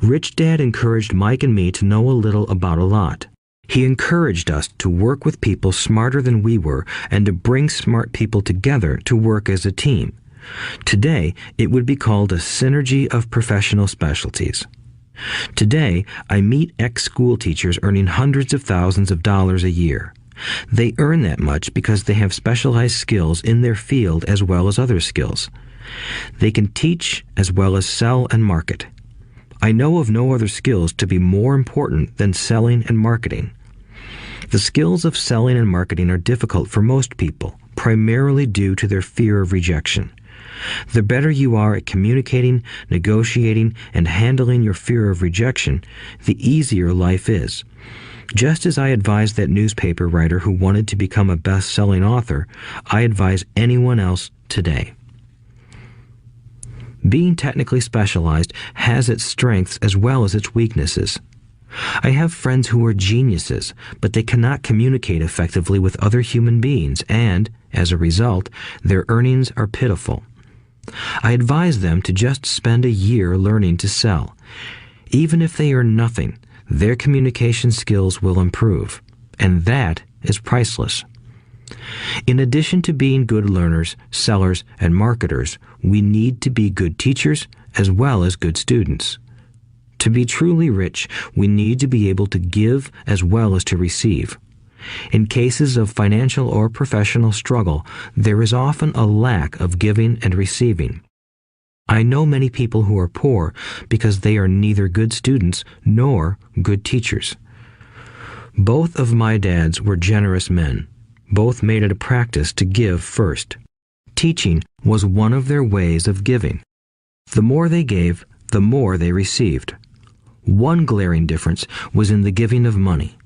Rich Dad encouraged Mike and me to know a little about a lot. He encouraged us to work with people smarter than we were and to bring smart people together to work as a team. Today, it would be called a synergy of professional specialties. Today, I meet ex-school teachers earning hundreds of thousands of dollars a year. They earn that much because they have specialized skills in their field as well as other skills. They can teach as well as sell and market. I know of no other skills to be more important than selling and marketing. The skills of selling and marketing are difficult for most people, primarily due to their fear of rejection. The better you are at communicating, negotiating, and handling your fear of rejection, the easier life is. Just as I advised that newspaper writer who wanted to become a best-selling author, I advise anyone else today. Being technically specialized has its strengths as well as its weaknesses. I have friends who are geniuses, but they cannot communicate effectively with other human beings, and, as a result, their earnings are pitiful. I advise them to just spend a year learning to sell. Even if they earn nothing, their communication skills will improve, and that is priceless. In addition to being good learners, sellers, and marketers, we need to be good teachers as well as good students. To be truly rich, we need to be able to give as well as to receive. In cases of financial or professional struggle, there is often a lack of giving and receiving. I know many people who are poor because they are neither good students nor good teachers. Both of my dads were generous men. Both made it a practice to give first. Teaching was one of their ways of giving. The more they gave, the more they received. One glaring difference was in the giving of money.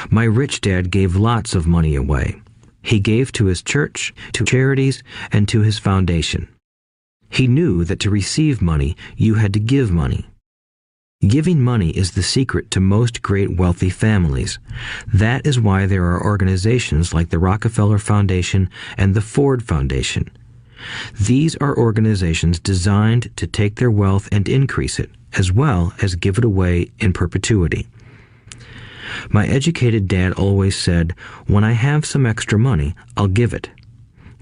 My rich dad gave lots of money away. He gave to his church, to charities, and to his foundation. He knew that to receive money, you had to give money. Giving money is the secret to most great wealthy families. That is why there are organizations like the Rockefeller Foundation and the Ford Foundation. These are organizations designed to take their wealth and increase it, as well as give it away in perpetuity. My educated dad always said, "When I have some extra money, I'll give it."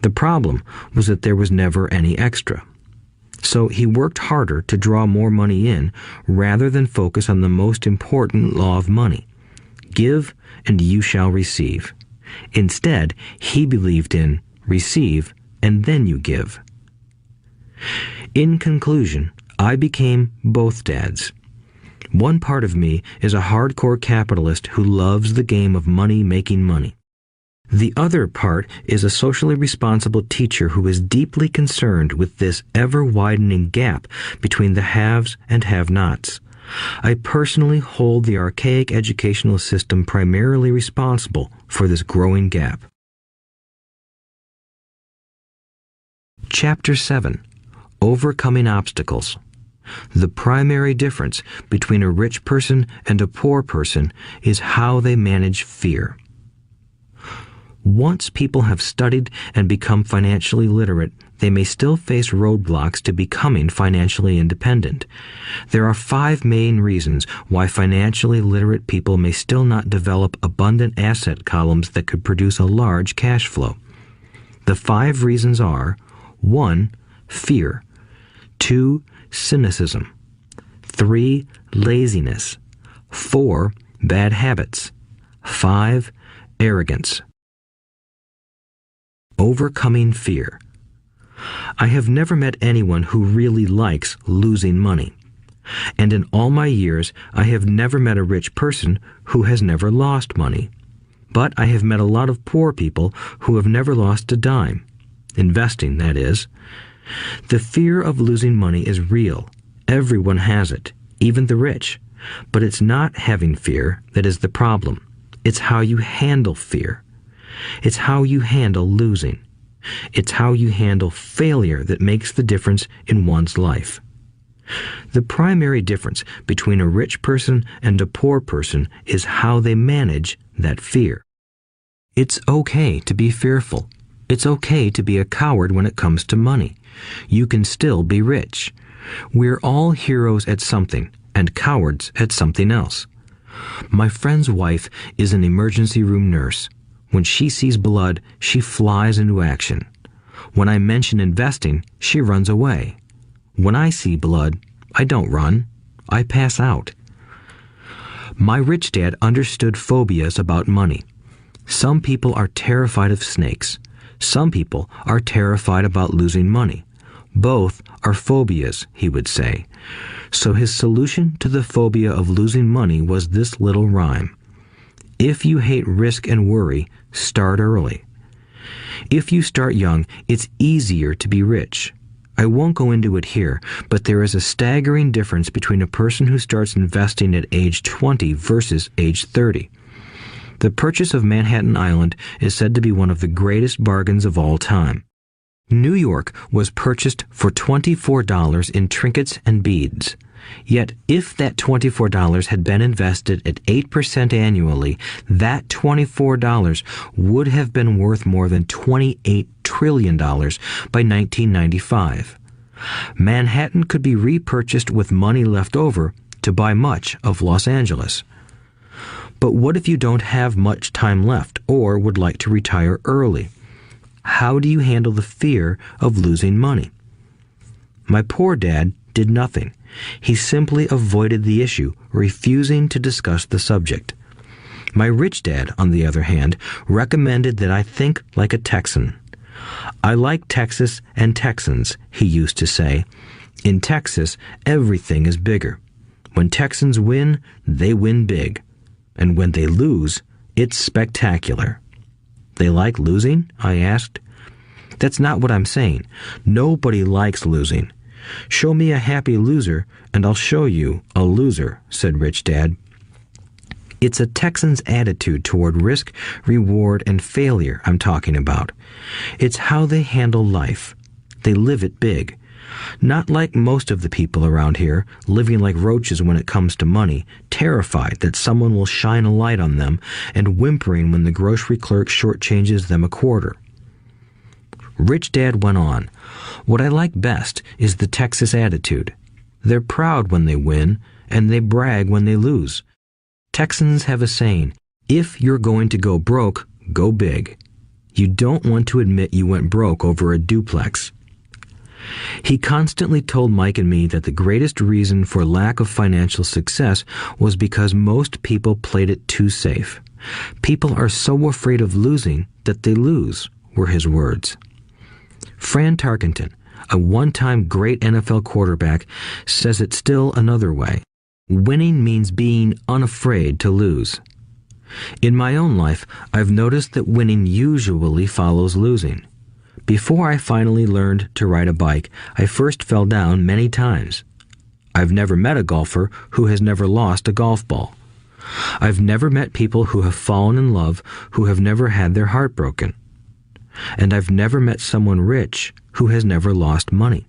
The problem was that there was never any extra. So he worked harder to draw more money in rather than focus on the most important law of money: give and you shall receive. Instead, he believed in receive and then you give. In conclusion, I became both dads. One part of me is a hardcore capitalist who loves the game of money making money. The other part is a socially responsible teacher who is deeply concerned with this ever-widening gap between the haves and have-nots. I personally hold the archaic educational system primarily responsible for this growing gap. Chapter 7. Overcoming Obstacles. The primary difference between a rich person and a poor person is how they manage fear. Once people have studied and become financially literate, they may still face roadblocks to becoming financially independent. There are 5 main reasons why financially literate people may still not develop abundant asset columns that could produce a large cash flow. The 5 reasons are: 1. Fear. 2. Cynicism. 3. Laziness. 4. Bad habits. 5. Arrogance. Overcoming fear. I have never met anyone who really likes losing money. And in all my years, I have never met a rich person who has never lost money. But I have met a lot of poor people who have never lost a dime. Investing, that is. The fear of losing money is real. Everyone has it, even the rich. But it's not having fear that is the problem. It's how you handle fear. It's how you handle losing. It's how you handle failure that makes the difference in one's life. The primary difference between a rich person and a poor person is how they manage that fear. It's okay to be fearful. It's okay to be a coward when it comes to money. You can still be rich. We're all heroes at something and cowards at something else. My friend's wife is an emergency room nurse. When she sees blood, she flies into action. When I mention investing, she runs away. When I see blood, I don't run. I pass out. My rich dad understood phobias about money. Some people are terrified of snakes. Some people are terrified about losing money. Both are phobias, he would say. So his solution to the phobia of losing money was this little rhyme: if you hate risk and worry, start early. If you start young, it's easier to be rich. I won't go into it here, but there is a staggering difference between a person who starts investing at age 20 versus age 30. The purchase of Manhattan Island is said to be one of the greatest bargains of all time. New York was purchased for $24 in trinkets and beads. Yet, if that $24 had been invested at 8% annually, that $24 would have been worth more than $28 trillion by 1995. Manhattan could be repurchased with money left over to buy much of Los Angeles. But what if you don't have much time left or would like to retire early? How do you handle the fear of losing money? My poor dad did nothing. He simply avoided the issue, refusing to discuss the subject. My rich dad, on the other hand, recommended that I think like a Texan. I like Texas and Texans, he used to say. In Texas, everything is bigger. When Texans win, they win big. And when they lose, it's spectacular. They like losing? I asked. That's not what I'm saying. Nobody likes losing. Show me a happy loser, and I'll show you a loser, said Rich Dad. It's a Texan's attitude toward risk, reward, and failure I'm talking about. It's how they handle life. They live it big. Not like most of the people around here, living like roaches when it comes to money, terrified that someone will shine a light on them and whimpering when the grocery clerk shortchanges them a quarter. Rich Dad went on, "What I like best is the Texas attitude. They're proud when they win, and they brag when they lose. Texans have a saying, if you're going to go broke, go big. You don't want to admit you went broke over a duplex." He constantly told Mike and me that the greatest reason for lack of financial success was because most people played it too safe. People are so afraid of losing that they lose, were his words. Fran Tarkenton, a one-time great NFL quarterback, says it still another way. Winning means being unafraid to lose. In my own life, I've noticed that winning usually follows losing. Before I finally learned to ride a bike, I first fell down many times. I've never met a golfer who has never lost a golf ball. I've never met people who have fallen in love who have never had their heart broken. And I've never met someone rich who has never lost money.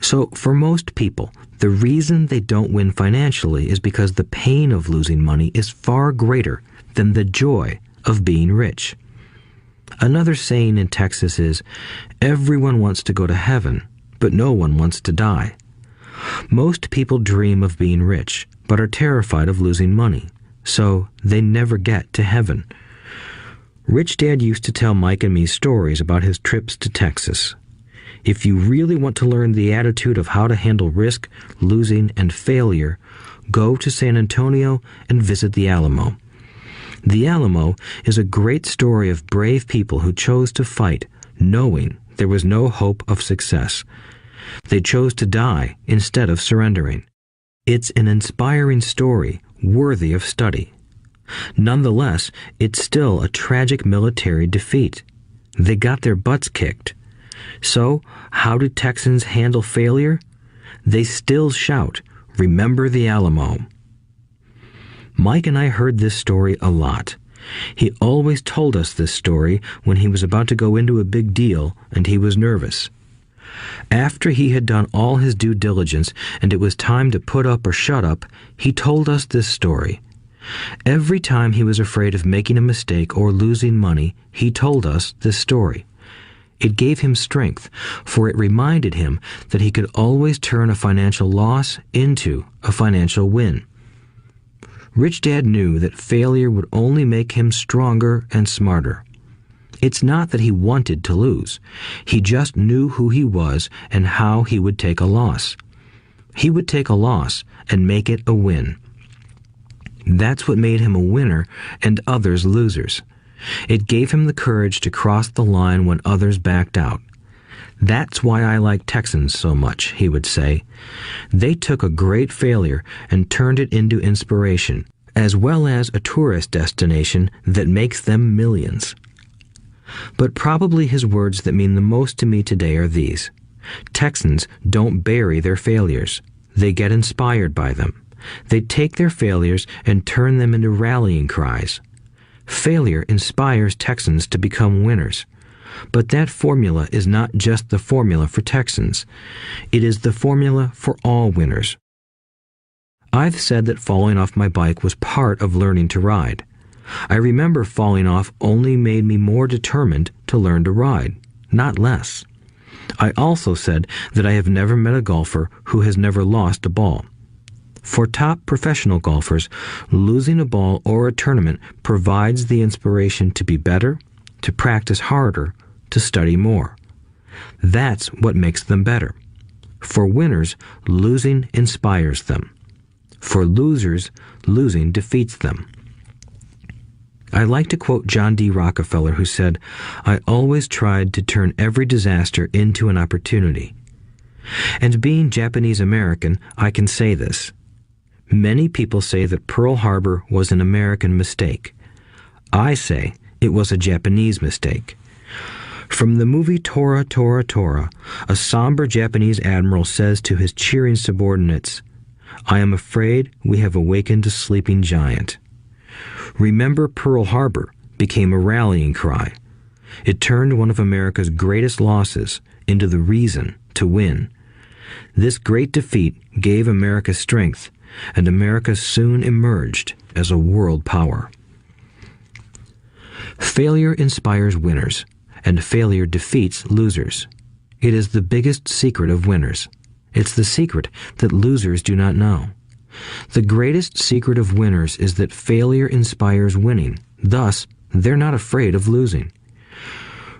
So for most people, the reason they don't win financially is because the pain of losing money is far greater than the joy of being rich. Another saying in Texas is, everyone wants to go to heaven, but no one wants to die. Most people dream of being rich, but are terrified of losing money, so they never get to heaven. Rich Dad used to tell Mike and me stories about his trips to Texas. If you really want to learn the attitude of how to handle risk, losing, and failure, go to San Antonio and visit the Alamo. The Alamo is a great story of brave people who chose to fight, knowing there was no hope of success. They chose to die instead of surrendering. It's an inspiring story worthy of study. Nonetheless, it's still a tragic military defeat. They got their butts kicked. So, how do Texans handle failure? They still shout, "Remember the Alamo." Mike and I heard this story a lot. He always told us this story when he was about to go into a big deal and he was nervous. After he had done all his due diligence and it was time to put up or shut up, he told us this story. Every time he was afraid of making a mistake or losing money, he told us this story. It gave him strength, for it reminded him that he could always turn a financial loss into a financial win. Rich Dad knew that failure would only make him stronger and smarter. It's not that he wanted to lose. He just knew who he was and how he would take a loss. He would take a loss and make it a win. That's what made him a winner and others losers. It gave him the courage to cross the line when others backed out. That's why I like Texans so much, he would say. They took a great failure and turned it into inspiration, as well as a tourist destination that makes them millions. But probably his words that mean the most to me today are these. Texans don't bury their failures. They get inspired by them. They take their failures and turn them into rallying cries. Failure inspires Texans to become winners. But that formula is not just the formula for Texans. It is the formula for all winners. I've said that falling off my bike was part of learning to ride. I remember falling off only made me more determined to learn to ride, not less. I also said that I have never met a golfer who has never lost a ball. For top professional golfers, losing a ball or a tournament provides the inspiration to be better, to practice harder, to study more. That's what makes them better. For winners, losing inspires them. For losers, losing defeats them. I like to quote John D. Rockefeller, who said, "I always tried to turn every disaster into an opportunity." And being Japanese American, I can say this. Many people say that Pearl Harbor was an American mistake. I say it was a Japanese mistake. From the movie Tora, Tora, Tora, a somber Japanese admiral says to his cheering subordinates, "I am afraid we have awakened a sleeping giant." Remember Pearl Harbor became a rallying cry. It turned one of America's greatest losses into the reason to win. This great defeat gave America strength, and America soon emerged as a world power. Failure inspires winners, and failure defeats losers. It is the biggest secret of winners. It's the secret that losers do not know. The greatest secret of winners is that failure inspires winning. Thus, they're not afraid of losing.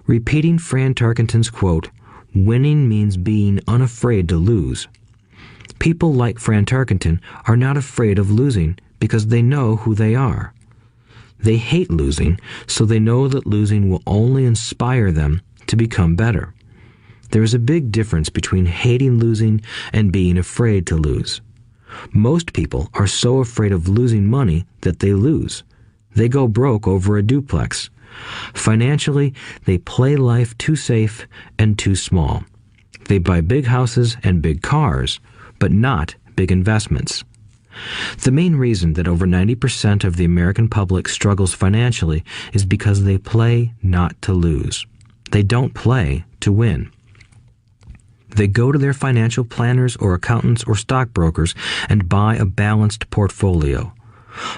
Repeating Fran Tarkenton's quote, "Winning means being unafraid to lose." People like Fran Tarkenton are not afraid of losing because they know who they are. They hate losing, so they know that losing will only inspire them to become better. There is a big difference between hating losing and being afraid to lose. Most people are so afraid of losing money that they lose. They go broke over a duplex. Financially, they play life too safe and too small. They buy big houses and big cars, but not big investments. The main reason that over 90% of the American public struggles financially is because they play not to lose. They don't play to win. They go to their financial planners or accountants or stockbrokers and buy a balanced portfolio.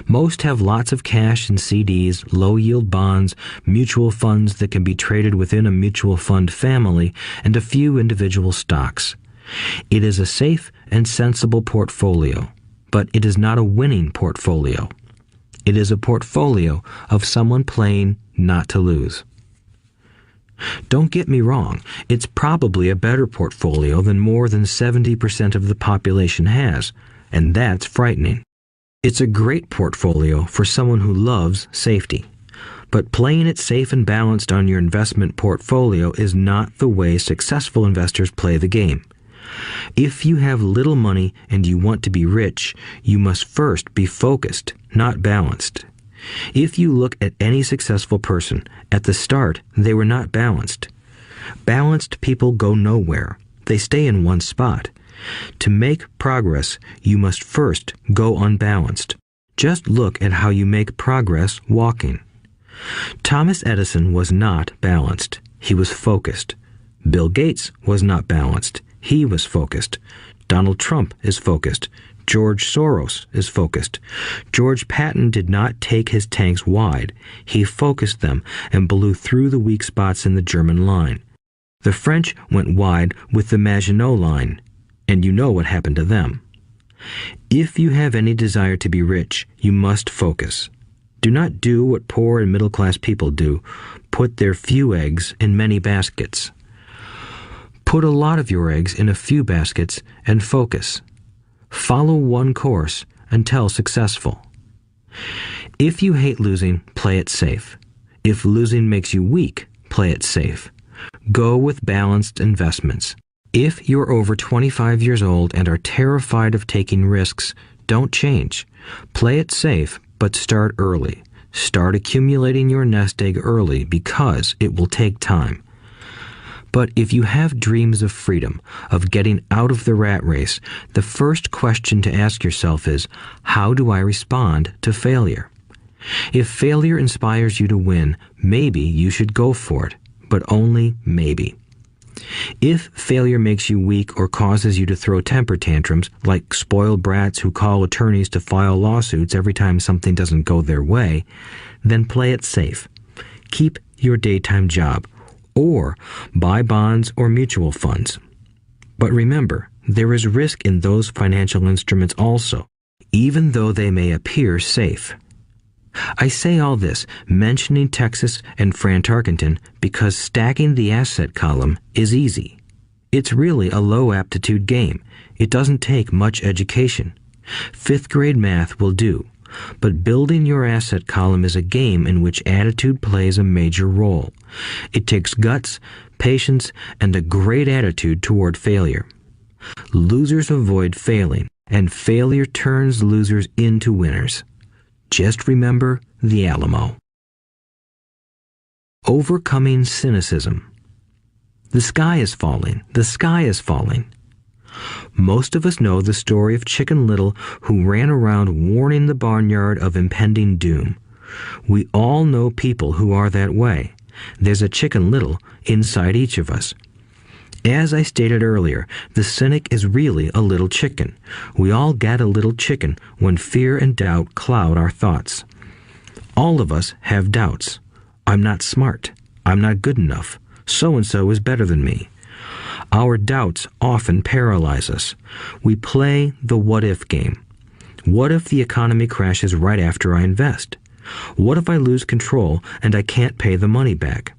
Most have lots of cash in CDs, low-yield bonds, mutual funds that can be traded within a mutual fund family, and a few individual stocks. It is a safe and sensible portfolio, but it is not a winning portfolio. It is a portfolio of someone playing not to lose. Don't get me wrong, it's probably a better portfolio than more than 70% of the population has, and that's frightening. It's a great portfolio for someone who loves safety. But playing it safe and balanced on your investment portfolio is not the way successful investors play the game. If you have little money and you want to be rich, you must first be focused, not balanced. If you look at any successful person, at the start, they were not balanced. Balanced people go nowhere. They stay in one spot. To make progress, you must first go unbalanced. Just look at how you make progress walking. Thomas Edison was not balanced. He was focused. Bill Gates was not balanced. He was focused. Donald Trump is focused. George Soros is focused. George Patton did not take his tanks wide. He focused them and blew through the weak spots in the German line. The French went wide with the Maginot Line, and you know what happened to them. If you have any desire to be rich, you must focus. Do not do what poor and middle-class people do, put their few eggs in many baskets. Put a lot of your eggs in a few baskets and focus. Follow one course until successful. If you hate losing, play it safe. If losing makes you weak, play it safe. Go with balanced investments. If you're over 25 years old and are terrified of taking risks, don't change. Play it safe, but start early. Start accumulating your nest egg early because it will take time. But if you have dreams of freedom, of getting out of the rat race, the first question to ask yourself is, how do I respond to failure? If failure inspires you to win, maybe you should go for it, but only maybe. If failure makes you weak or causes you to throw temper tantrums, like spoiled brats who call attorneys to file lawsuits every time something doesn't go their way, then play it safe. Keep your daytime job, or buy bonds or mutual funds. But remember, there is risk in those financial instruments also, even though they may appear safe. I say all this, mentioning Texas and Fran Tarkenton, because stacking the asset column is easy. It's really a low-aptitude game. It doesn't take much education. 5th grade math will do. But building your asset column is a game in which attitude plays a major role. It takes guts, patience, and a great attitude toward failure. Losers avoid failing, and failure turns losers into winners. Just remember the Alamo. Overcoming cynicism. The sky is falling. The sky is falling. Most of us know the story of Chicken Little, who ran around warning the barnyard of impending doom. We all know people who are that way. There's a Chicken Little inside each of us. As I stated earlier, the cynic is really a little chicken. We all get a little chicken when fear and doubt cloud our thoughts. All of us have doubts. I'm not smart. I'm not good enough. So-and-so is better than me. Our doubts often paralyze us. We play the what-if game. What if the economy crashes right after I invest? What if I lose control and I can't pay the money back?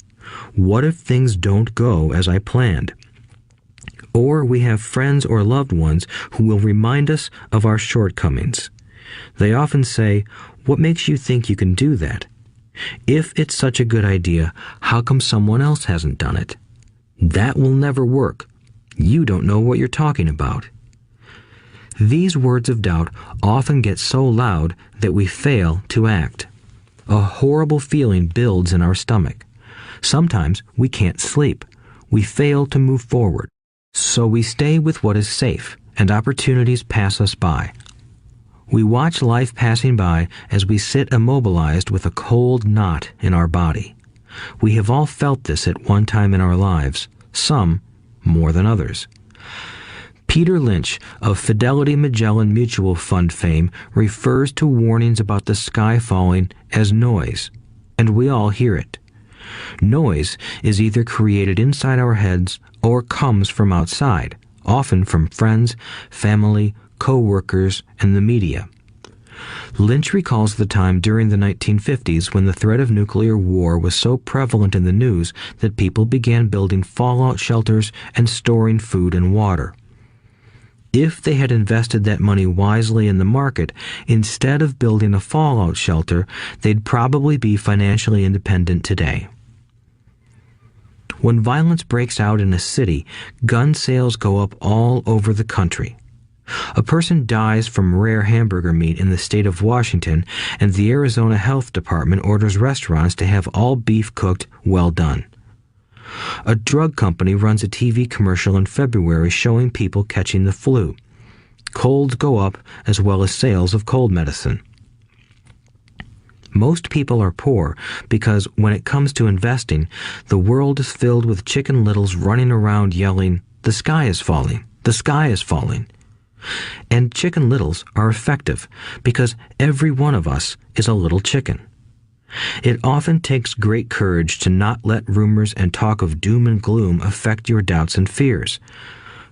What if things don't go as I planned? Or we have friends or loved ones who will remind us of our shortcomings. They often say, "What makes you think you can do that? If it's such a good idea, how come someone else hasn't done it? That will never work. You don't know what you're talking about." These words of doubt often get so loud that we fail to act. A horrible feeling builds in our stomach. Sometimes we can't sleep. We fail to move forward. So we stay with what is safe, and opportunities pass us by. We watch life passing by as we sit immobilized with a cold knot in our body. We have all felt this at one time in our lives, some more than others. Peter Lynch of Fidelity Magellan Mutual Fund fame refers to warnings about the sky falling as noise, and we all hear it. Noise is either created inside our heads or comes from outside, often from friends, family, co-workers, and the media. Lynch recalls the time during the 1950s when the threat of nuclear war was so prevalent in the news that people began building fallout shelters and storing food and water. If they had invested that money wisely in the market, instead of building a fallout shelter, they'd probably be financially independent today. When violence breaks out in a city, gun sales go up all over the country. A person dies from rare hamburger meat in the state of Washington, and the Arizona Health Department orders restaurants to have all beef cooked well done. A drug company runs a TV commercial in February showing people catching the flu. Colds go up as well as sales of cold medicine. Most people are poor because when it comes to investing, the world is filled with Chicken Littles running around yelling, "The sky is falling! The sky is falling!" And Chicken Littles are effective because every one of us is a little chicken. It often takes great courage to not let rumors and talk of doom and gloom affect your doubts and fears.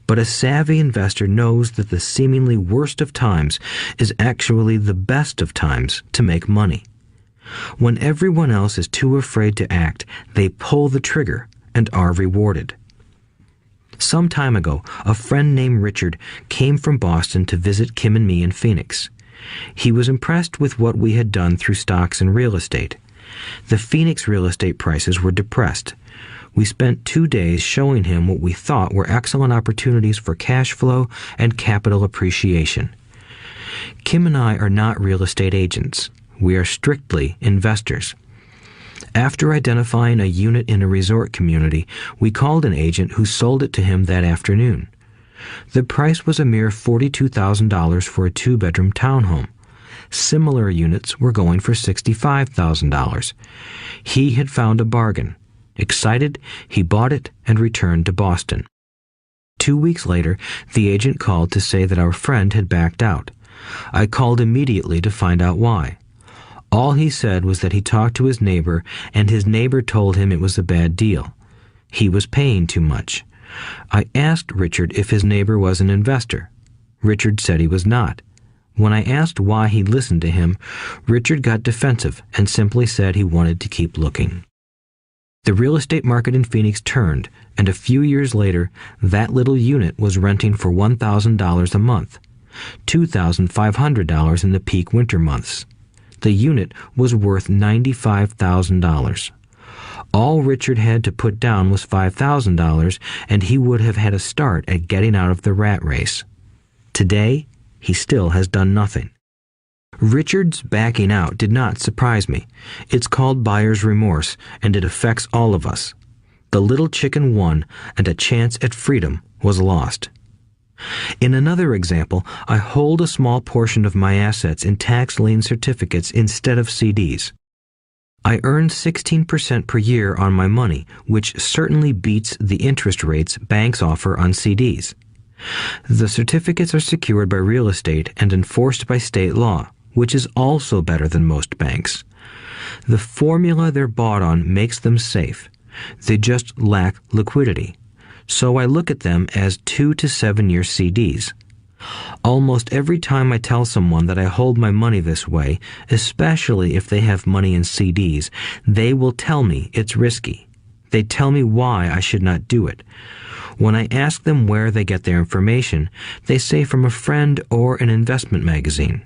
But a savvy investor knows that the seemingly worst of times is actually the best of times to make money. When everyone else is too afraid to act, they pull the trigger and are rewarded. Some time ago, a friend named Richard came from Boston to visit Kim and me in Phoenix. He was impressed with what we had done through stocks and real estate. The Phoenix real estate prices were depressed. We spent 2 days showing him what we thought were excellent opportunities for cash flow and capital appreciation. Kim and I are not real estate agents. We are strictly investors. After identifying a unit in a resort community, we called an agent who sold it to him that afternoon. The price was a mere $42,000 for a 2-bedroom townhome. Similar units were going for $65,000. He had found a bargain. Excited, he bought it and returned to Boston. 2 weeks later, the agent called to say that our friend had backed out. I called immediately to find out why. All he said was that he talked to his neighbor, and his neighbor told him it was a bad deal. He was paying too much. I asked Richard if his neighbor was an investor. Richard said he was not. When I asked why he listened to him, Richard got defensive and simply said he wanted to keep looking. The real estate market in Phoenix turned, and a few years later, that little unit was renting for $1,000 a month, $2,500 in the peak winter months. The unit was worth $95,000. All Richard had to put down was $5,000, and he would have had a start at getting out of the rat race. Today, he still has done nothing. Richard's backing out did not surprise me. It's called buyer's remorse, and it affects all of us. The little chicken won, and a chance at freedom was lost. In another example, I hold a small portion of my assets in tax lien certificates instead of CDs. I earn 16% per year on my money, which certainly beats the interest rates banks offer on CDs. The certificates are secured by real estate and enforced by state law, which is also better than most banks. The formula they're bought on makes them safe. They just lack liquidity. So I look at them as 2 to 7 year CDs. Almost every time I tell someone that I hold my money this way, especially if they have money in CDs, they will tell me it's risky. They tell me why I should not do it. When I ask them where they get their information, they say from a friend or an investment magazine.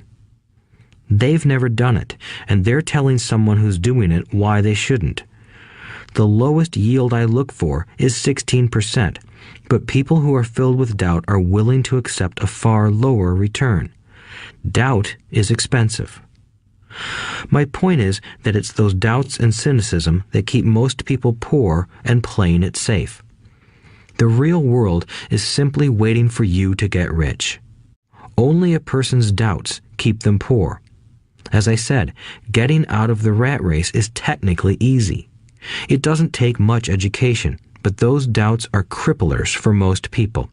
They've never done it, and they're telling someone who's doing it why they shouldn't. The lowest yield I look for is 16%, but people who are filled with doubt are willing to accept a far lower return. Doubt is expensive. My point is that it's those doubts and cynicism that keep most people poor and playing it safe. The real world is simply waiting for you to get rich. Only a person's doubts keep them poor. As I said, getting out of the rat race is technically easy. It doesn't take much education, but those doubts are cripplers for most people.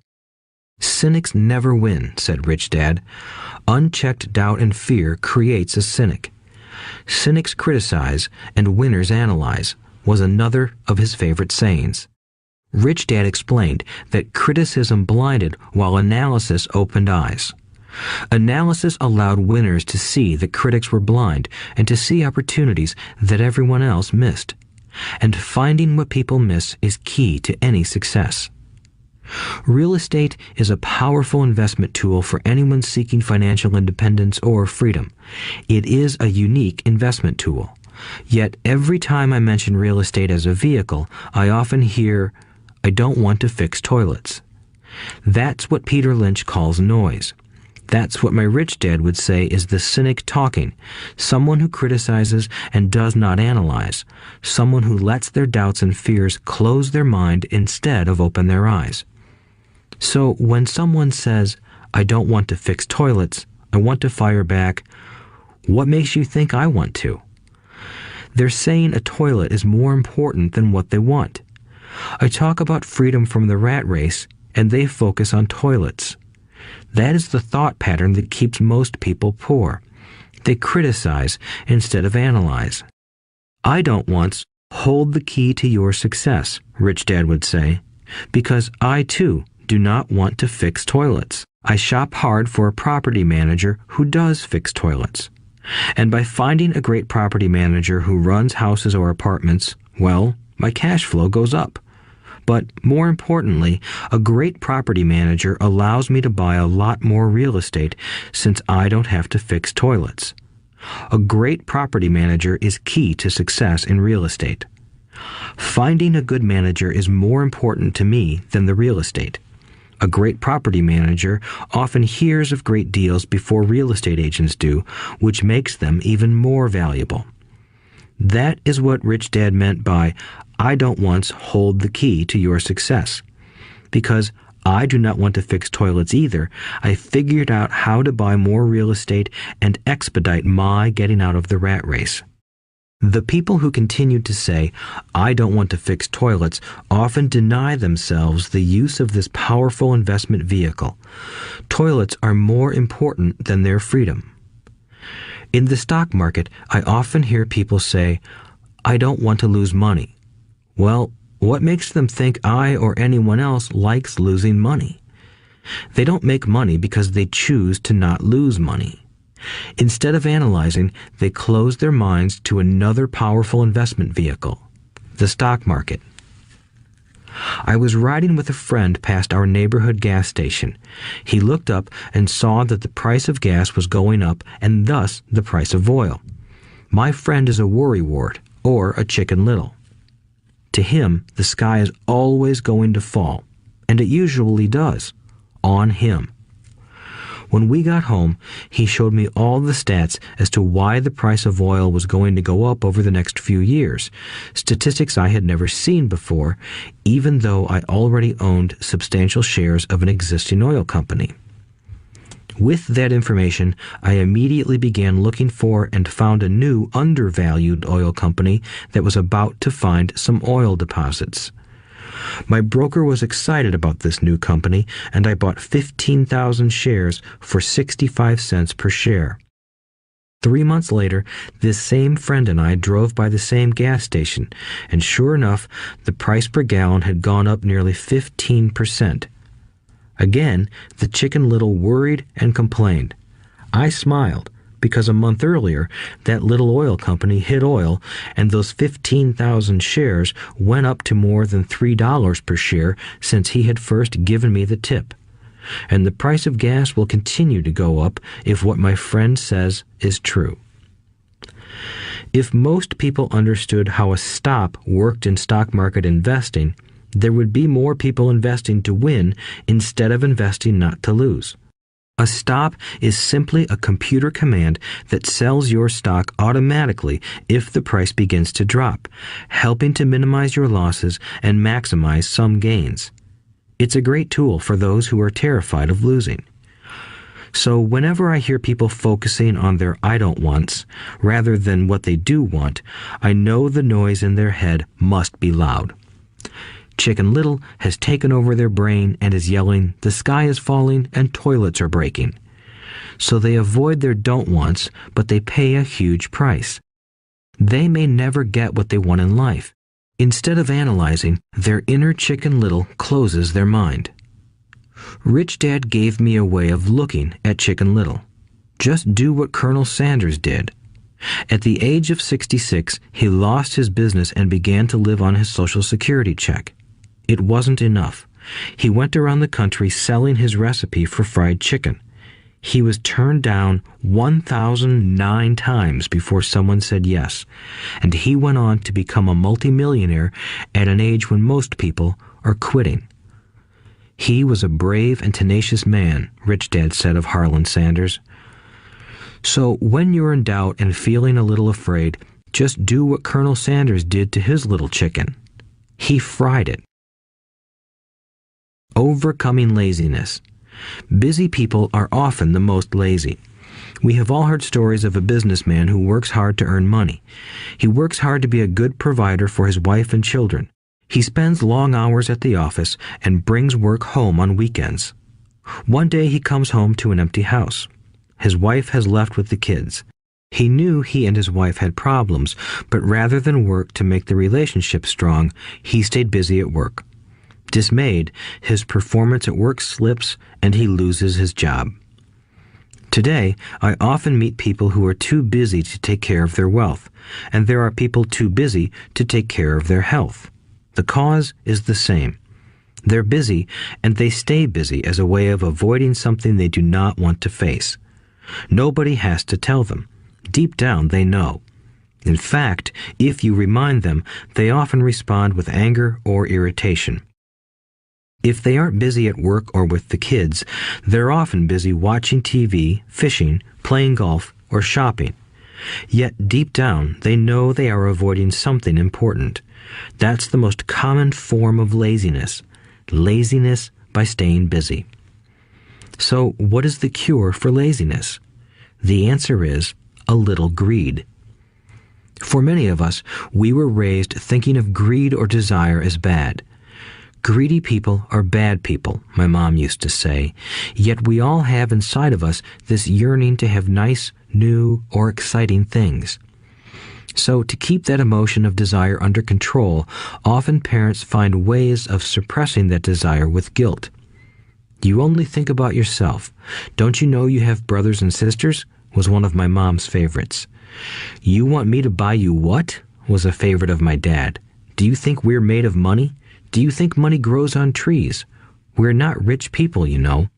Cynics never win, said Rich Dad. Unchecked doubt and fear creates a cynic. Cynics criticize and winners analyze was another of his favorite sayings. Rich Dad explained that criticism blinded while analysis opened eyes. Analysis allowed winners to see that critics were blind and to see opportunities that everyone else missed. And finding what people miss is key to any success. Real estate is a powerful investment tool for anyone seeking financial independence or freedom. It is a unique investment tool. Yet every time I mention real estate as a vehicle, I often hear, "I don't want to fix toilets." That's what Peter Lynch calls noise. That's what my rich dad would say is the cynic talking, someone who criticizes and does not analyze, someone who lets their doubts and fears close their mind instead of open their eyes. So when someone says, "I don't want to fix toilets, I want to fire back," what makes you think I want to? They're saying a toilet is more important than what they want. I talk about freedom from the rat race, and they focus on toilets. That is the thought pattern that keeps most people poor. They criticize instead of analyze. "I don't want hold the key to your success," Rich Dad would say, "because I too do not want to fix toilets. I shop hard for a property manager who does fix toilets. And by finding a great property manager who runs houses or apartments, well, my cash flow goes up. But more importantly, a great property manager allows me to buy a lot more real estate since I don't have to fix toilets. A great property manager is key to success in real estate. Finding a good manager is more important to me than the real estate. A great property manager often hears of great deals before real estate agents do, which makes them even more valuable. That is what Rich Dad meant by, "I don't want hold the key to your success." Because I do not want to fix toilets either, I figured out how to buy more real estate and expedite my getting out of the rat race. The people who continue to say, "I don't want to fix toilets," often deny themselves the use of this powerful investment vehicle. Toilets are more important than their freedom. In the stock market, I often hear people say, "I don't want to lose money." Well, what makes them think I or anyone else likes losing money? They don't make money because they choose to not lose money. Instead of analyzing, they close their minds to another powerful investment vehicle, the stock market. I was riding with a friend past our neighborhood gas station. He looked up and saw that the price of gas was going up and thus the price of oil. My friend is a worrywart or a Chicken Little. To him, the sky is always going to fall, and it usually does, on him. When we got home, he showed me all the stats as to why the price of oil was going to go up over the next few years, statistics I had never seen before, even though I already owned substantial shares of an existing oil company. With that information, I immediately began looking for and found a new undervalued oil company that was about to find some oil deposits. My broker was excited about this new company, and I bought 15,000 shares for 65 cents per share. 3 months later, this same friend and I drove by the same gas station, and sure enough, the price per gallon had gone up nearly 15%. Again, the Chicken Little worried and complained. I smiled, because a month earlier, that little oil company hit oil, and those 15,000 shares went up to more than $3 per share since he had first given me the tip. And the price of gas will continue to go up if what my friend says is true. If most people understood how a stop worked in stock market investing, there would be more people investing to win instead of investing not to lose. A stop is simply a computer command that sells your stock automatically if the price begins to drop, helping to minimize your losses and maximize some gains. It's a great tool for those who are terrified of losing. So whenever I hear people focusing on their I don't wants rather than what they do want, I know the noise in their head must be loud. Chicken Little has taken over their brain and is yelling, "The sky is falling and toilets are breaking." So they avoid their don't wants, but they pay a huge price. They may never get what they want in life. Instead of analyzing, their inner Chicken Little closes their mind. Rich Dad gave me a way of looking at Chicken Little. Just do what Colonel Sanders did. At the age of 66, he lost his business and began to live on his Social Security check. It wasn't enough. He went around the country selling his recipe for fried chicken. He was turned down 1,009 times before someone said yes, and he went on to become a multimillionaire at an age when most people are quitting. He was a brave and tenacious man, Rich Dad said of Harlan Sanders. So when you're in doubt and feeling a little afraid, just do what Colonel Sanders did to his little chicken. He fried it. Overcoming laziness. Busy people are often the most lazy. We have all heard stories of a businessman who works hard to earn money. He works hard to be a good provider for his wife and children. He spends long hours at the office and brings work home on weekends. One day he comes home to an empty house. His wife has left with the kids. He knew he and his wife had problems, but rather than work to make the relationship strong, he stayed busy at work. Dismayed, his performance at work slips and he loses his job. Today, I often meet people who are too busy to take care of their wealth, and there are people too busy to take care of their health. The cause is the same. They're busy, and they stay busy as a way of avoiding something they do not want to face. Nobody has to tell them. Deep down, they know. In fact, if you remind them, they often respond with anger or irritation. If they aren't busy at work or with the kids, they're often busy watching TV, fishing, playing golf, or shopping. Yet deep down, they know they are avoiding something important. That's the most common form of laziness. Laziness by staying busy. So what is the cure for laziness? The answer is a little greed. For many of us, we were raised thinking of greed or desire as bad. Greedy people are bad people, my mom used to say, yet we all have inside of us this yearning to have nice, new, or exciting things. So to keep that emotion of desire under control, often parents find ways of suppressing that desire with guilt. You only think about yourself. Don't you know you have brothers and sisters? Was one of my mom's favorites. You want me to buy you what? Was a favorite of my dad. Do you think we're made of money? Do you think money grows on trees? We're not rich people, you know.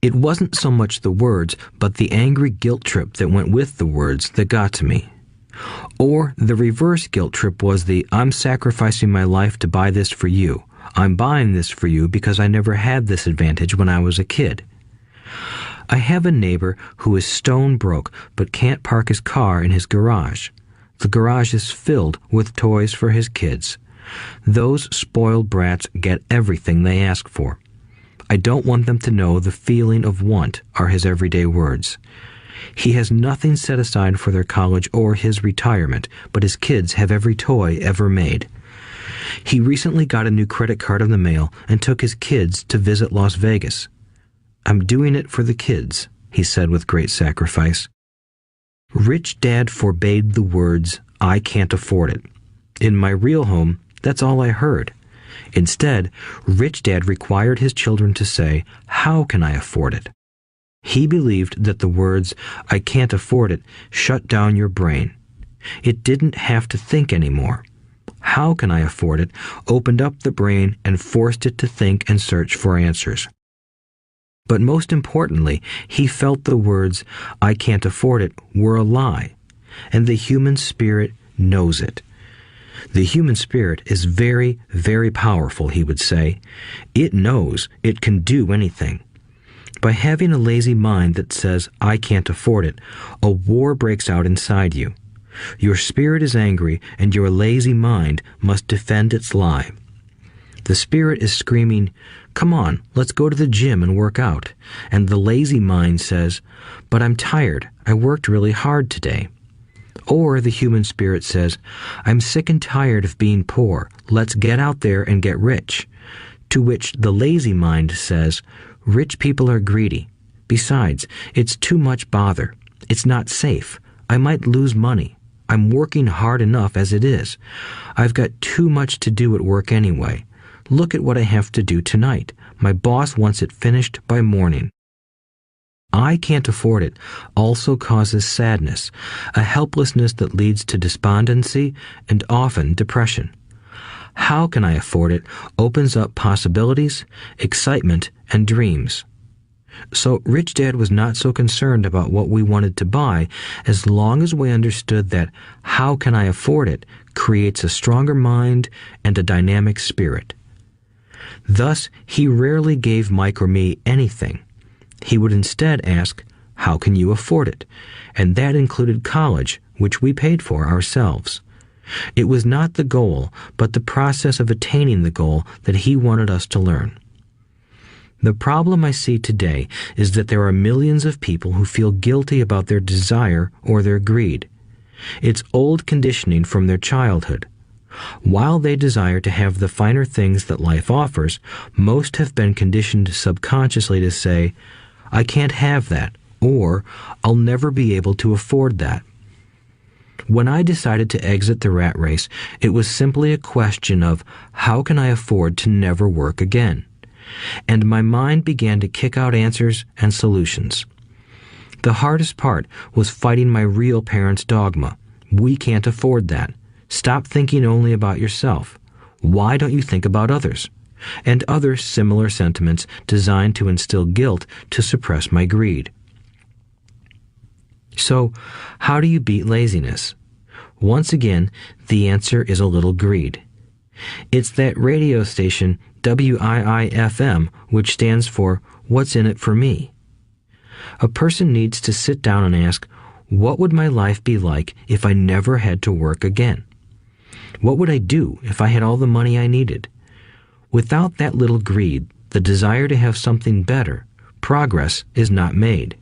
It wasn't so much the words, but the angry guilt trip that went with the words that got to me. Or the reverse guilt trip was the I'm sacrificing my life to buy this for you. I'm buying this for you because I never had this advantage when I was a kid. I have a neighbor who is stone broke but can't park his car in his garage. The garage is filled with toys for his kids. Those spoiled brats get everything they ask for. I don't want them to know the feeling of want are his everyday words. He has nothing set aside for their college or his retirement, but his kids have every toy ever made. He recently got a new credit card in the mail and took his kids to visit Las Vegas. I'm doing it for the kids, he said with great sacrifice. Rich Dad forbade the words, I can't afford it. In my real home, that's all I heard. Instead, Rich Dad required his children to say, how can I afford it? He believed that the words, I can't afford it, shut down your brain. It didn't have to think anymore. How can I afford it opened up the brain and forced it to think and search for answers. But most importantly, he felt the words, I can't afford it, were a lie, and the human spirit knows it. The human spirit is very, very powerful, he would say. It knows it can do anything. By having a lazy mind that says, I can't afford it, a war breaks out inside you. Your spirit is angry, and your lazy mind must defend its lie. The spirit is screaming, come on, let's go to the gym and work out. And the lazy mind says, but I'm tired, I worked really hard today. Or the human spirit says, I'm sick and tired of being poor, let's get out there and get rich. To which the lazy mind says, rich people are greedy. Besides, it's too much bother. It's not safe. I might lose money. I'm working hard enough as it is. I've got too much to do at work anyway. Look at what I have to do tonight. My boss wants it finished by morning. I can't afford it also causes sadness, a helplessness that leads to despondency and often depression. How can I afford it opens up possibilities, excitement, and dreams. So Rich Dad was not so concerned about what we wanted to buy as long as we understood that how can I afford it creates a stronger mind and a dynamic spirit. Thus, he rarely gave Mike or me anything. He would instead ask, how can you afford it? And that included college, which we paid for ourselves. It was not the goal, but the process of attaining the goal that he wanted us to learn. The problem I see today is that there are millions of people who feel guilty about their desire or their greed. It's old conditioning from their childhood. While they desire to have the finer things that life offers, most have been conditioned subconsciously to say, I can't have that, or I'll never be able to afford that. When I decided to exit the rat race, it was simply a question of how can I afford to never work again? And my mind began to kick out answers and solutions. The hardest part was fighting my real parents' dogma. We can't afford that. Stop thinking only about yourself. Why don't you think about others? And other similar sentiments designed to instill guilt to suppress my greed. So, how do you beat laziness? Once again, the answer is a little greed. It's that radio station WIIFM, which stands for What's in it for me? A person needs to sit down and ask, what would my life be like if I never had to work again? What would I do if I had all the money I needed? Without that little greed, the desire to have something better, progress is not made.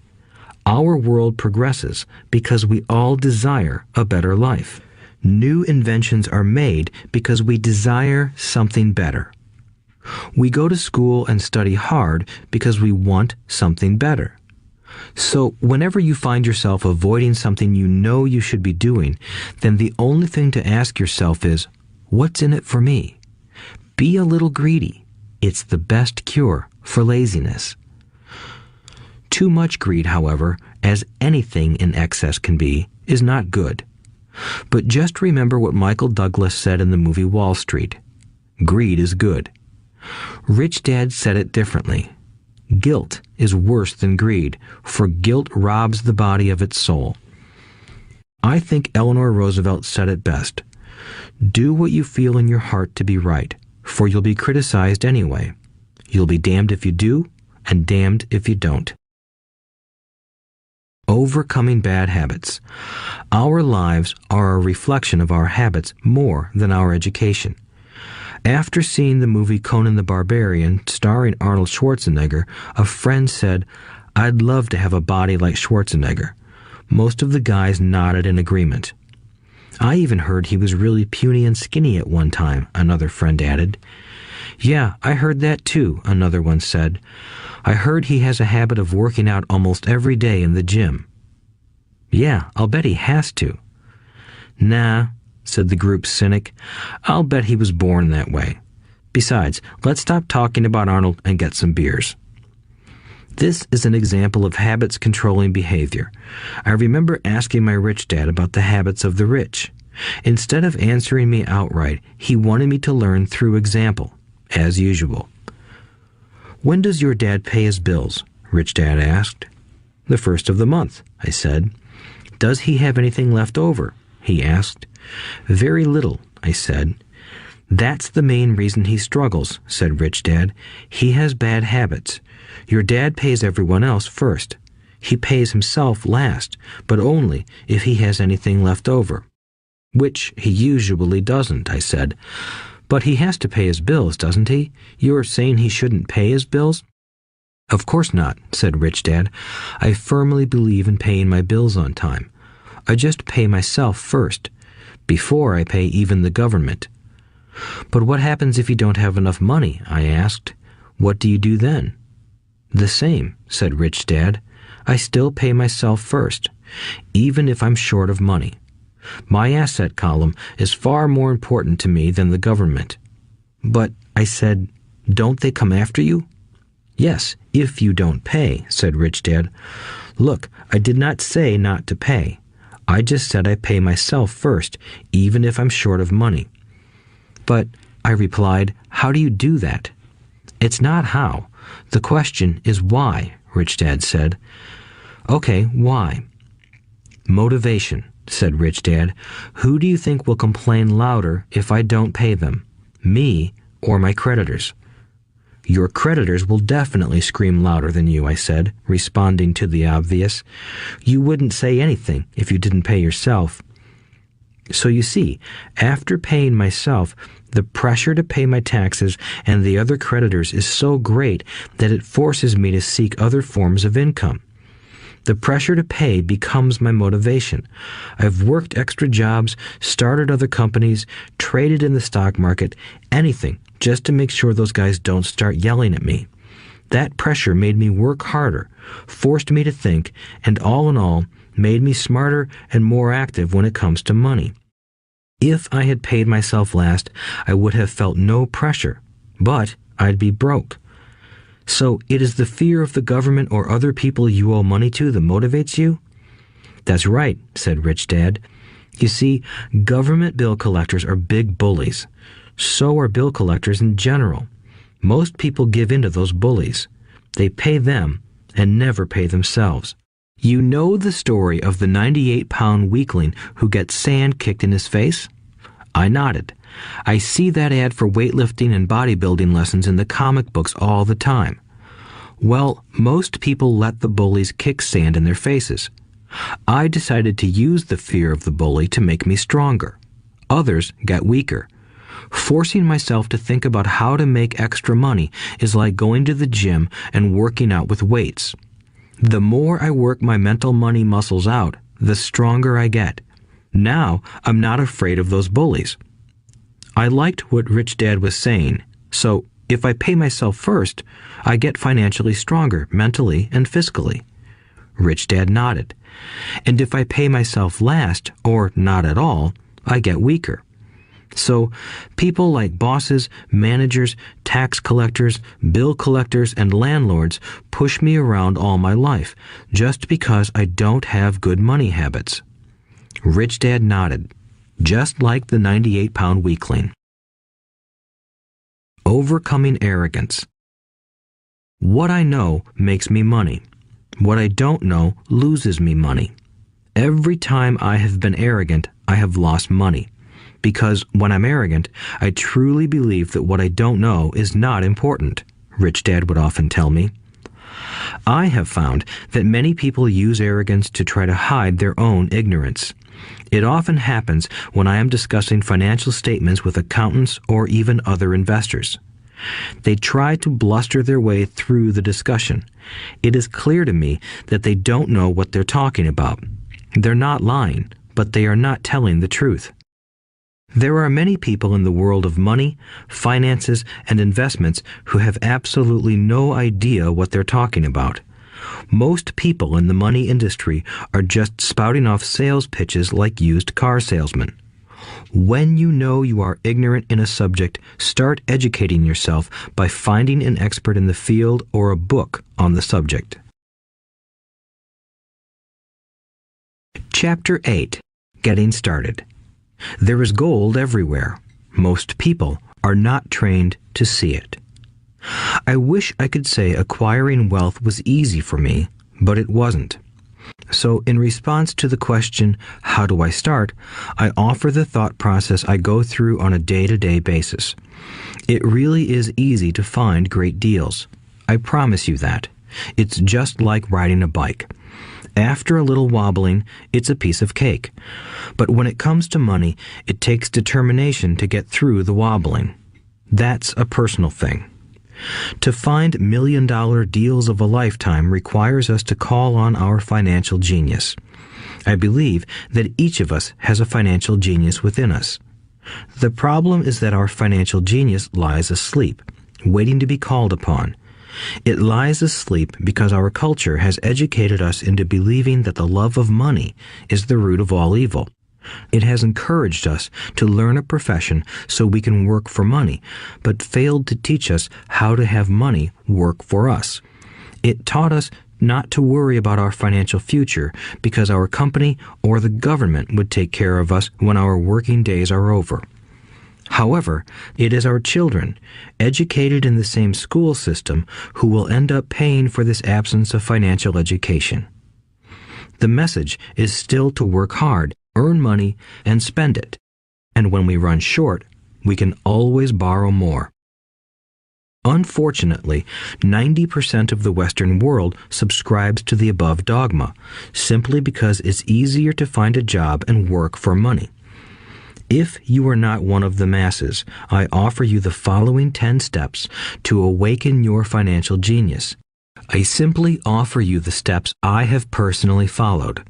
Our world progresses because we all desire a better life. New inventions are made because we desire something better. We go to school and study hard because we want something better. So whenever you find yourself avoiding something you know you should be doing, then the only thing to ask yourself is, what's in it for me? Be a little greedy. It's the best cure for laziness. Too much greed, however, as anything in excess can be, is not good. But just remember what Michael Douglas said in the movie Wall Street. Greed is good. Rich Dad said it differently. Guilt is worse than greed, for guilt robs the body of its soul. I think Eleanor Roosevelt said it best. Do what you feel in your heart to be right, for you'll be criticized anyway. You'll be damned if you do, and damned if you don't. Overcoming bad habits. Our lives are a reflection of our habits more than our education. After seeing the movie Conan the Barbarian, starring Arnold Schwarzenegger, a friend said, "I'd love to have a body like Schwarzenegger." Most of the guys nodded in agreement. "I even heard he was really puny and skinny at one time," another friend added. "Yeah, I heard that too," another one said. "I heard he has a habit of working out almost every day in the gym." "Yeah, I'll bet he has to." "Nah," said the group's cynic. "I'll bet he was born that way. Besides, let's stop talking about Arnold and get some beers." This is an example of habits controlling behavior. I remember asking my rich dad about the habits of the rich. Instead of answering me outright, he wanted me to learn through example, as usual. "When does your dad pay his bills?" Rich Dad asked. "The first of the month," I said. "Does he have anything left over?" he asked. "Very little," I said. "That's the main reason he struggles," said Rich Dad. "He has bad habits. Your dad pays everyone else first. He pays himself last, but only if he has anything left over." "Which he usually doesn't," I said. "But he has to pay his bills, doesn't he? You're saying he shouldn't pay his bills?" "Of course not," said Rich Dad. "I firmly believe in paying my bills on time. I just pay myself first, before I pay even the government." "But what happens if you don't have enough money?" I asked. "What do you do then?" "The same," said Rich Dad. "I still pay myself first, even if I'm short of money. My asset column is far more important to me than the government." "But," I said, "don't they come after you?" "Yes, if you don't pay," said Rich Dad. "Look, I did not say not to pay. I just said I pay myself first, even if I'm short of money." "But," I replied, "how do you do that?" "It's not how. The question is why," Rich Dad said. "Okay, why?" "Motivation," said Rich Dad. "Who do you think will complain louder if I don't pay them? Me or my creditors?" "Your creditors will definitely scream louder than you," I said, responding to the obvious. "You wouldn't say anything if you didn't pay yourself." So you see, after paying myself, the pressure to pay my taxes and the other creditors is so great that it forces me to seek other forms of income. The pressure to pay becomes my motivation. I've worked extra jobs, started other companies, traded in the stock market, anything, just to make sure those guys don't start yelling at me. That pressure made me work harder, forced me to think, and all in all, made me smarter and more active when it comes to money. If I had paid myself last, I would have felt no pressure, but I'd be broke. So it is the fear of the government or other people you owe money to that motivates you? That's right, said Rich Dad. You see, government bill collectors are big bullies. So are bill collectors in general. Most people give in to those bullies. They pay them and never pay themselves. You know the story of the 98-pound weakling who gets sand kicked in his face? I nodded. I see that ad for weightlifting and bodybuilding lessons in the comic books all the time. Well, most people let the bullies kick sand in their faces. I decided to use the fear of the bully to make me stronger. Others got weaker. Forcing myself to think about how to make extra money is like going to the gym and working out with weights. The more I work my mental money muscles out, the stronger I get. Now, I'm not afraid of those bullies. I liked what Rich Dad was saying, so if I pay myself first, I get financially stronger mentally and fiscally. Rich Dad nodded. And if I pay myself last, or not at all, I get weaker. So, people like bosses, managers, tax collectors, bill collectors, and landlords push me around all my life just because I don't have good money habits. Rich Dad nodded, just like the 98-pound weakling. Overcoming arrogance. What I know makes me money. What I don't know loses me money. Every time I have been arrogant, I have lost money. Because when I'm arrogant, I truly believe that what I don't know is not important, Rich Dad would often tell me. I have found that many people use arrogance to try to hide their own ignorance. It often happens when I am discussing financial statements with accountants or even other investors. They try to bluster their way through the discussion. It is clear to me that they don't know what they're talking about. They're not lying, but they are not telling the truth. There are many people in the world of money, finances, and investments who have absolutely no idea what they're talking about. Most people in the money industry are just spouting off sales pitches like used car salesmen. When you know you are ignorant in a subject, start educating yourself by finding an expert in the field or a book on the subject. Chapter 8. Getting Started. There is gold everywhere. Most people are not trained to see it. I wish I could say acquiring wealth was easy for me, but it wasn't. So in response to the question, how do I start, I offer the thought process I go through on a day-to-day basis. It really is easy to find great deals. I promise you that. It's just like riding a bike. After a little wobbling, it's a piece of cake. But when it comes to money, it takes determination to get through the wobbling. That's a personal thing. To find million-dollar deals of a lifetime requires us to call on our financial genius. I believe that each of us has a financial genius within us. The problem is that our financial genius lies asleep, waiting to be called upon. It lies asleep because our culture has educated us into believing that the love of money is the root of all evil. It has encouraged us to learn a profession so we can work for money, but failed to teach us how to have money work for us. It taught us not to worry about our financial future because our company or the government would take care of us when our working days are over. However, it is our children, educated in the same school system, who will end up paying for this absence of financial education. The message is still to work hard, earn money, and spend it. And when we run short, we can always borrow more. Unfortunately, 90% of the Western world subscribes to the above dogma, simply because it's easier to find a job and work for money. If you are not one of the masses, I offer you the following 10 steps to awaken your financial genius. I simply offer you the steps I have personally followed.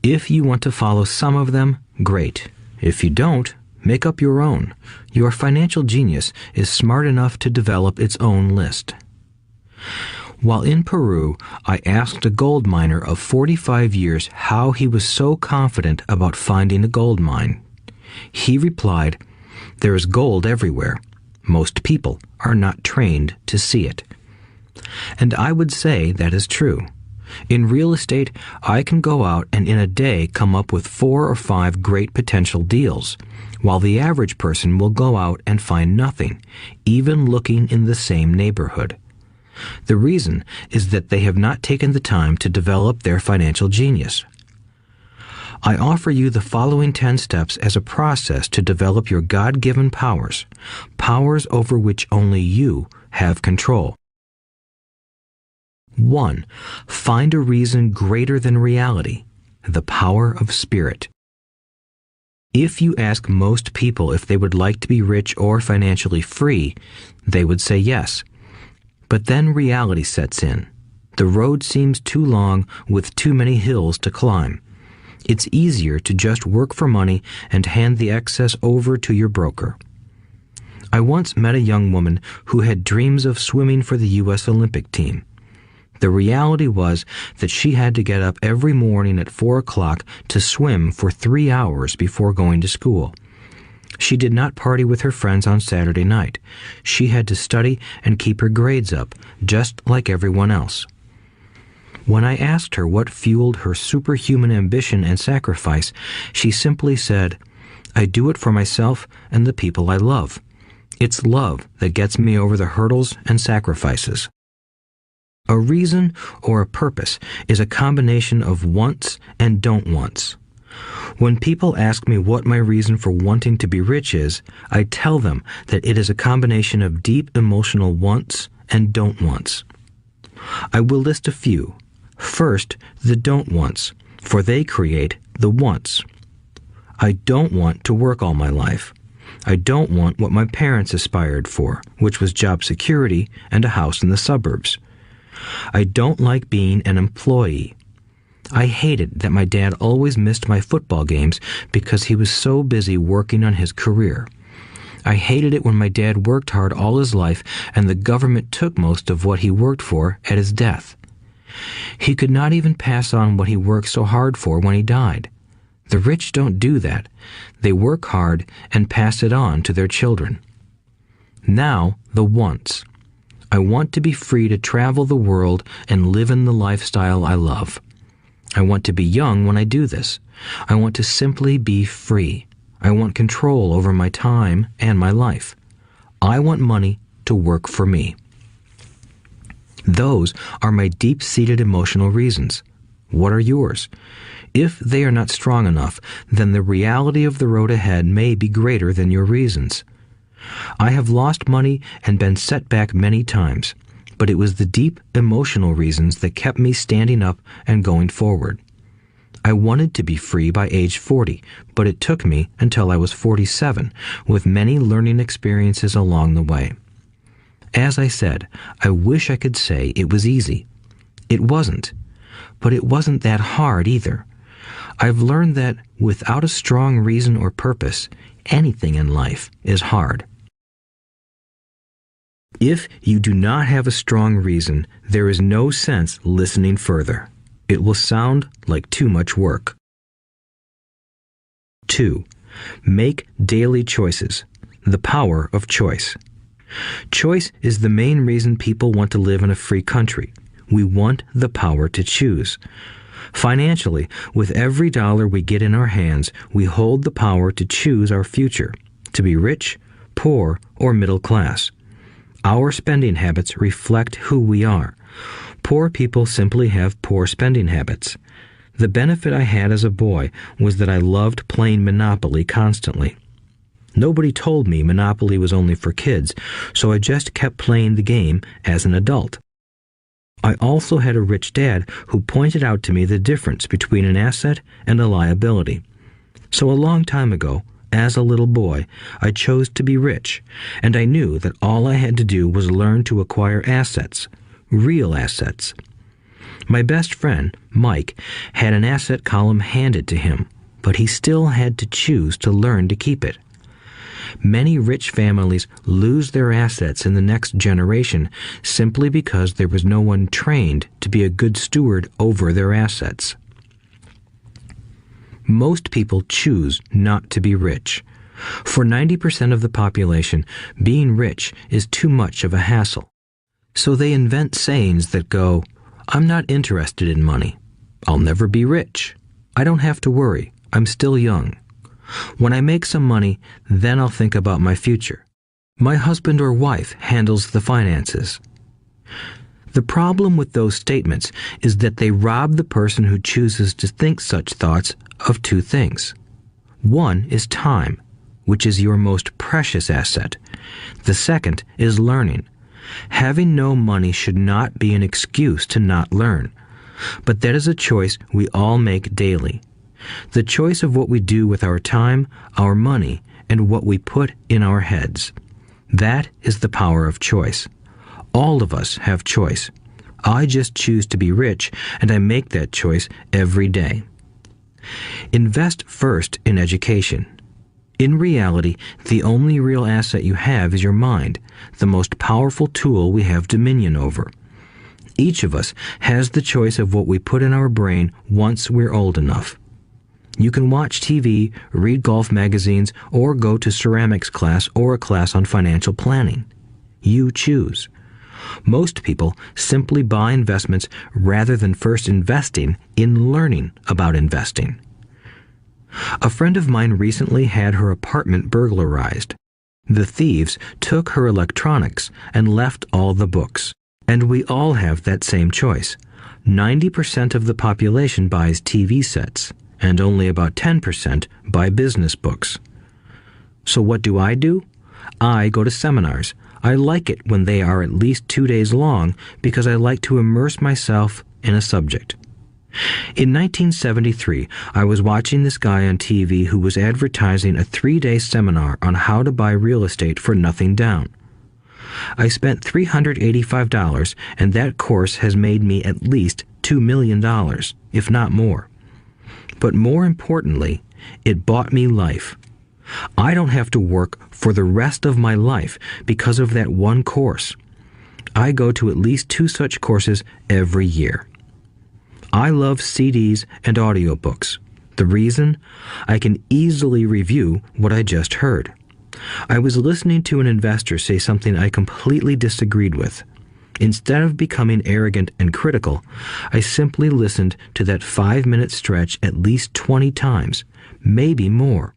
If you want to follow some of them, great. If you don't, make up your own. Your financial genius is smart enough to develop its own list. While in Peru, I asked a gold miner of 45 years how he was so confident about finding a gold mine. He replied, "There is gold everywhere. Most people are not trained to see it." And I would say that is true. In real estate, I can go out and in a day come up with 4 or 5 great potential deals, while the average person will go out and find nothing, even looking in the same neighborhood. The reason is that they have not taken the time to develop their financial genius. I offer you the following 10 steps as a process to develop your God-given powers, powers over which only you have control. 1. Find a reason greater than reality, the power of spirit. If you ask most people if they would like to be rich or financially free, they would say yes. But then reality sets in. The road seems too long with too many hills to climb. It's easier to just work for money and hand the excess over to your broker. I once met a young woman who had dreams of swimming for the U.S. Olympic team. The reality was that she had to get up every morning at 4 o'clock to swim for 3 hours before going to school. She did not party with her friends on Saturday night. She had to study and keep her grades up, just like everyone else. When I asked her what fueled her superhuman ambition and sacrifice, she simply said, "I do it for myself and the people I love. It's love that gets me over the hurdles and sacrifices." A reason or a purpose is a combination of wants and don't wants. When people ask me what my reason for wanting to be rich is, I tell them that it is a combination of deep emotional wants and don't wants. I will list a few. First, the don't wants, for they create the wants. I don't want to work all my life. I don't want what my parents aspired for, which was job security and a house in the suburbs. I don't like being an employee. I hated that my dad always missed my football games because he was so busy working on his career. I hated it when my dad worked hard all his life and the government took most of what he worked for at his death. He could not even pass on what he worked so hard for when he died. The rich don't do that. They work hard and pass it on to their children. Now, the wants. I want to be free to travel the world and live in the lifestyle I love. I want to be young when I do this. I want to simply be free. I want control over my time and my life. I want money to work for me. Those are my deep-seated emotional reasons. What are yours? If they are not strong enough, then the reality of the road ahead may be greater than your reasons. I have lost money and been set back many times, but it was the deep emotional reasons that kept me standing up and going forward. I wanted to be free by age 40, but it took me until I was 47, with many learning experiences along the way. As I said, I wish I could say it was easy. It wasn't, but it wasn't that hard either. I've learned that without a strong reason or purpose, anything in life is hard. If you do not have a strong reason, there is no sense listening further. It will sound like too much work. 2. Make daily choices. The power of choice. Choice is the main reason people want to live in a free country. We want the power to choose. Financially, with every dollar we get in our hands, we hold the power to choose our future, to be rich, poor, or middle class. Our spending habits reflect who we are. Poor people simply have poor spending habits. The benefit I had as a boy was that I loved playing Monopoly constantly. Nobody told me Monopoly was only for kids, so I just kept playing the game as an adult. I also had a rich dad who pointed out to me the difference between an asset and a liability. So a long time ago, as a little boy, I chose to be rich, and I knew that all I had to do was learn to acquire assets, real assets. My best friend, Mike, had an asset column handed to him, but he still had to choose to learn to keep it. Many rich families lose their assets in the next generation simply because there was no one trained to be a good steward over their assets. Most people choose not to be rich. For 90% of the population, being rich is too much of a hassle. So they invent sayings that go, "I'm not interested in money. I'll never be rich. I don't have to worry. I'm still young. When I make some money, then I'll think about my future. My husband or wife handles the finances." The problem with those statements is that they rob the person who chooses to think such thoughts of two things. One is time, which is your most precious asset. The second is learning. Having no money should not be an excuse to not learn, but that is a choice we all make daily. The choice of what we do with our time, our money, and what we put in our heads. That is the power of choice. All of us have choice. I just choose to be rich, and I make that choice every day. Invest first in education. In reality, the only real asset you have is your mind, the most powerful tool we have dominion over. Each of us has the choice of what we put in our brain once we're old enough. You can watch TV, read golf magazines, or go to ceramics class or a class on financial planning. You choose. Most people simply buy investments rather than first investing in learning about investing. A friend of mine recently had her apartment burglarized. The thieves took her electronics and left all the books. And we all have that same choice. 90% of the population buys TV sets, and only about 10% buy business books. So what do? I go to seminars. I like it when they are at least 2 days long because I like to immerse myself in a subject. In 1973, I was watching this guy on TV who was advertising a 3-day seminar on how to buy real estate for nothing down. I spent $385, and that course has made me at least $2 million, if not more. But more importantly, it bought me life. I don't have to work for the rest of my life because of that one course. I go to at least 2 such courses every year. I love CDs and audiobooks. The reason? I can easily review what I just heard. I was listening to an investor say something I completely disagreed with. Instead of becoming arrogant and critical, I simply listened to that 5-minute stretch at least 20 times, maybe more.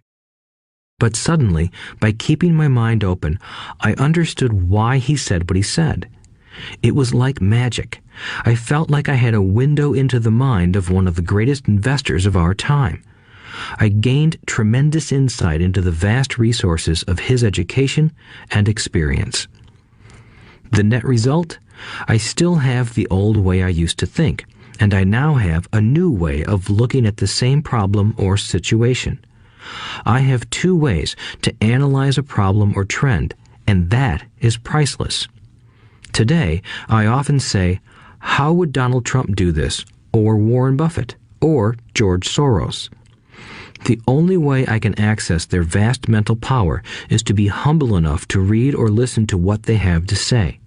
But suddenly, by keeping my mind open, I understood why he said what he said. It was like magic. I felt like I had a window into the mind of one of the greatest investors of our time. I gained tremendous insight into the vast resources of his education and experience. The net result? I still have the old way I used to think, and I now have a new way of looking at the same problem or situation. I have 2 ways to analyze a problem or trend, and that is priceless. Today, I often say, how would Donald Trump do this, or Warren Buffett, or George Soros? The only way I can access their vast mental power is to be humble enough to read or listen to what they have to say.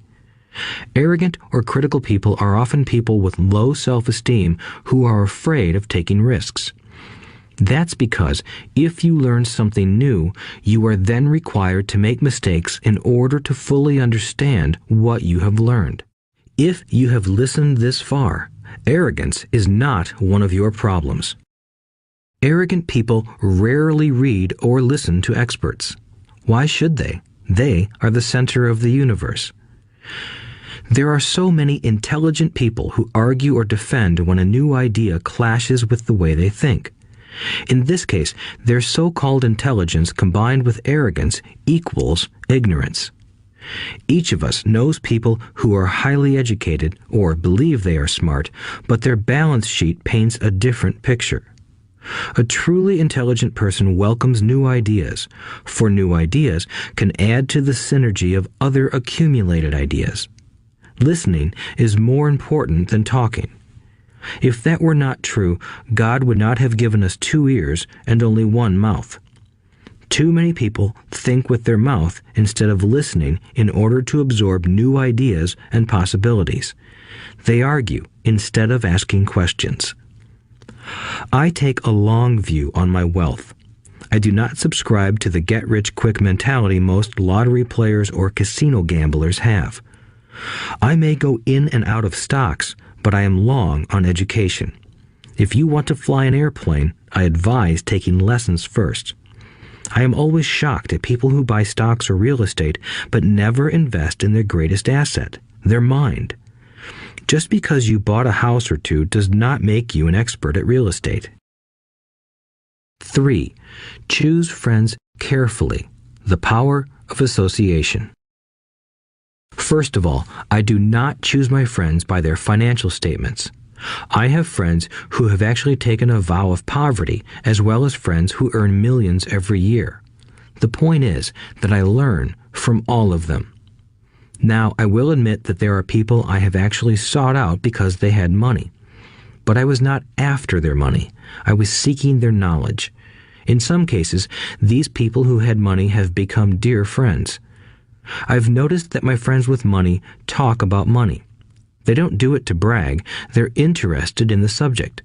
Arrogant or critical people are often people with low self-esteem who are afraid of taking risks. That's because if you learn something new, you are then required to make mistakes in order to fully understand what you have learned. If you have listened this far, arrogance is not one of your problems. Arrogant people rarely read or listen to experts. Why should they? They are the center of the universe. There are so many intelligent people who argue or defend when a new idea clashes with the way they think. In this case, their so-called intelligence combined with arrogance equals ignorance. Each of us knows people who are highly educated or believe they are smart, but their balance sheet paints a different picture. A truly intelligent person welcomes new ideas, for new ideas can add to the synergy of other accumulated ideas. Listening is more important than talking. If that were not true, God would not have given us 2 ears and only 1 mouth. Too many people think with their mouth instead of listening in order to absorb new ideas and possibilities. They argue instead of asking questions. I take a long view on my wealth. I do not subscribe to the get-rich-quick mentality most lottery players or casino gamblers have. I may go in and out of stocks, but I am long on education. If you want to fly an airplane, I advise taking lessons first. I am always shocked at people who buy stocks or real estate but never invest in their greatest asset, their mind. Just because you bought a house or 2 does not make you an expert at real estate. 3. Choose friends carefully. The power of association. First of all, I do not choose my friends by their financial statements. I have friends who have actually taken a vow of poverty, as well as friends who earn millions every year. The point is that I learn from all of them. Now, I will admit that there are people I have actually sought out because they had money. But I was not after their money. I was seeking their knowledge. In some cases, these people who had money have become dear friends. I've noticed that my friends with money talk about money. They don't do it to brag. They're interested in the subject.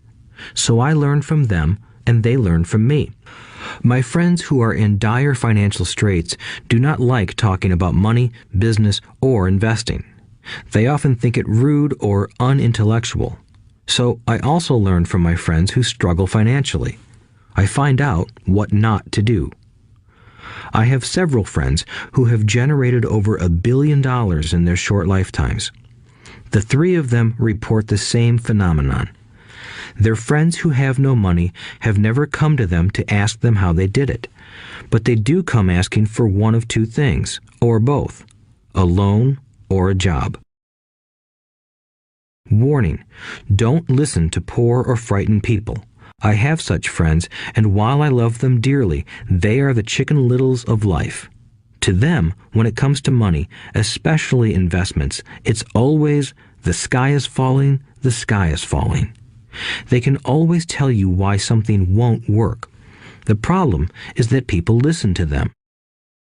So I learn from them, and they learn from me. My friends who are in dire financial straits do not like talking about money, business, or investing. They often think it rude or unintellectual. So I also learn from my friends who struggle financially. I find out what not to do. I have several friends who have generated over $1 billion in their short lifetimes. The three of them report the same phenomenon. Their friends who have no money have never come to them to ask them how they did it, but they do come asking for one of two things, or both, a loan or a job. Warning: don't listen to poor or frightened people. I have such friends, and while I love them dearly, they are the Chicken Littles of life. To them, when it comes to money, especially investments, it's always, the sky is falling, the sky is falling. They can always tell you why something won't work. The problem is that people listen to them.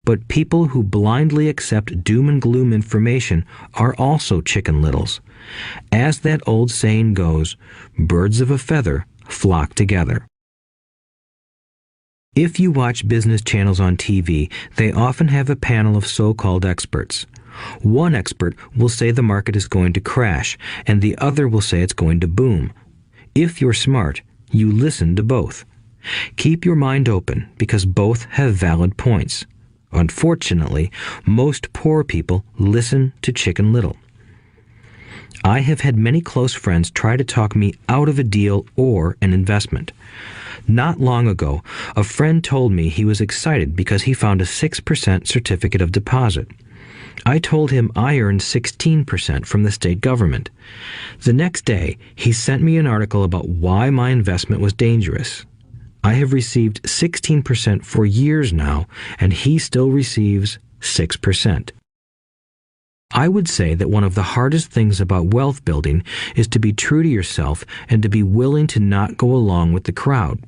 But people who blindly accept doom and gloom information are also Chicken Littles. As that old saying goes, birds of a feather flock together. If you watch business channels on TV, they often have a panel of so-called experts. One expert will say the market is going to crash, and the other will say it's going to boom. If you're smart, you listen to both. Keep your mind open, because both have valid points. Unfortunately, most poor people listen to Chicken Little. I have had many close friends try to talk me out of a deal or an investment. Not long ago, a friend told me he was excited because he found a 6% certificate of deposit. I told him I earned 16% from the state government. The next day, he sent me an article about why my investment was dangerous. I have received 16% for years now, and he still receives 6%. I would say that one of the hardest things about wealth building is to be true to yourself and to be willing to not go along with the crowd.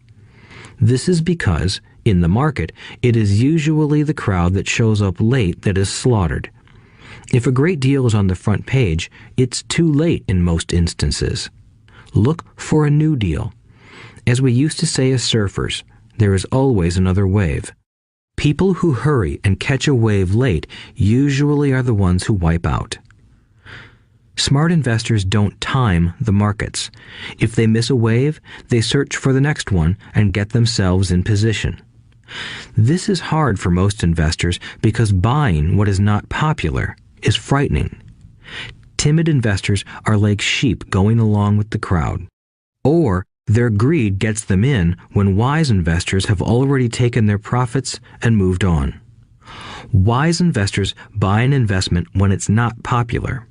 This is because, in the market, it is usually the crowd that shows up late that is slaughtered. If a great deal is on the front page, it's too late in most instances. Look for a new deal. As we used to say as surfers, there is always another wave. People who hurry and catch a wave late usually are the ones who wipe out. Smart investors don't time the markets. If they miss a wave, they search for the next one and get themselves in position. This is hard for most investors because buying what is not popular is frightening. Timid investors are like sheep going along with the crowd. Or their greed gets them in when wise investors have already taken their profits and moved on. Wise investors buy an investment when it's not popular.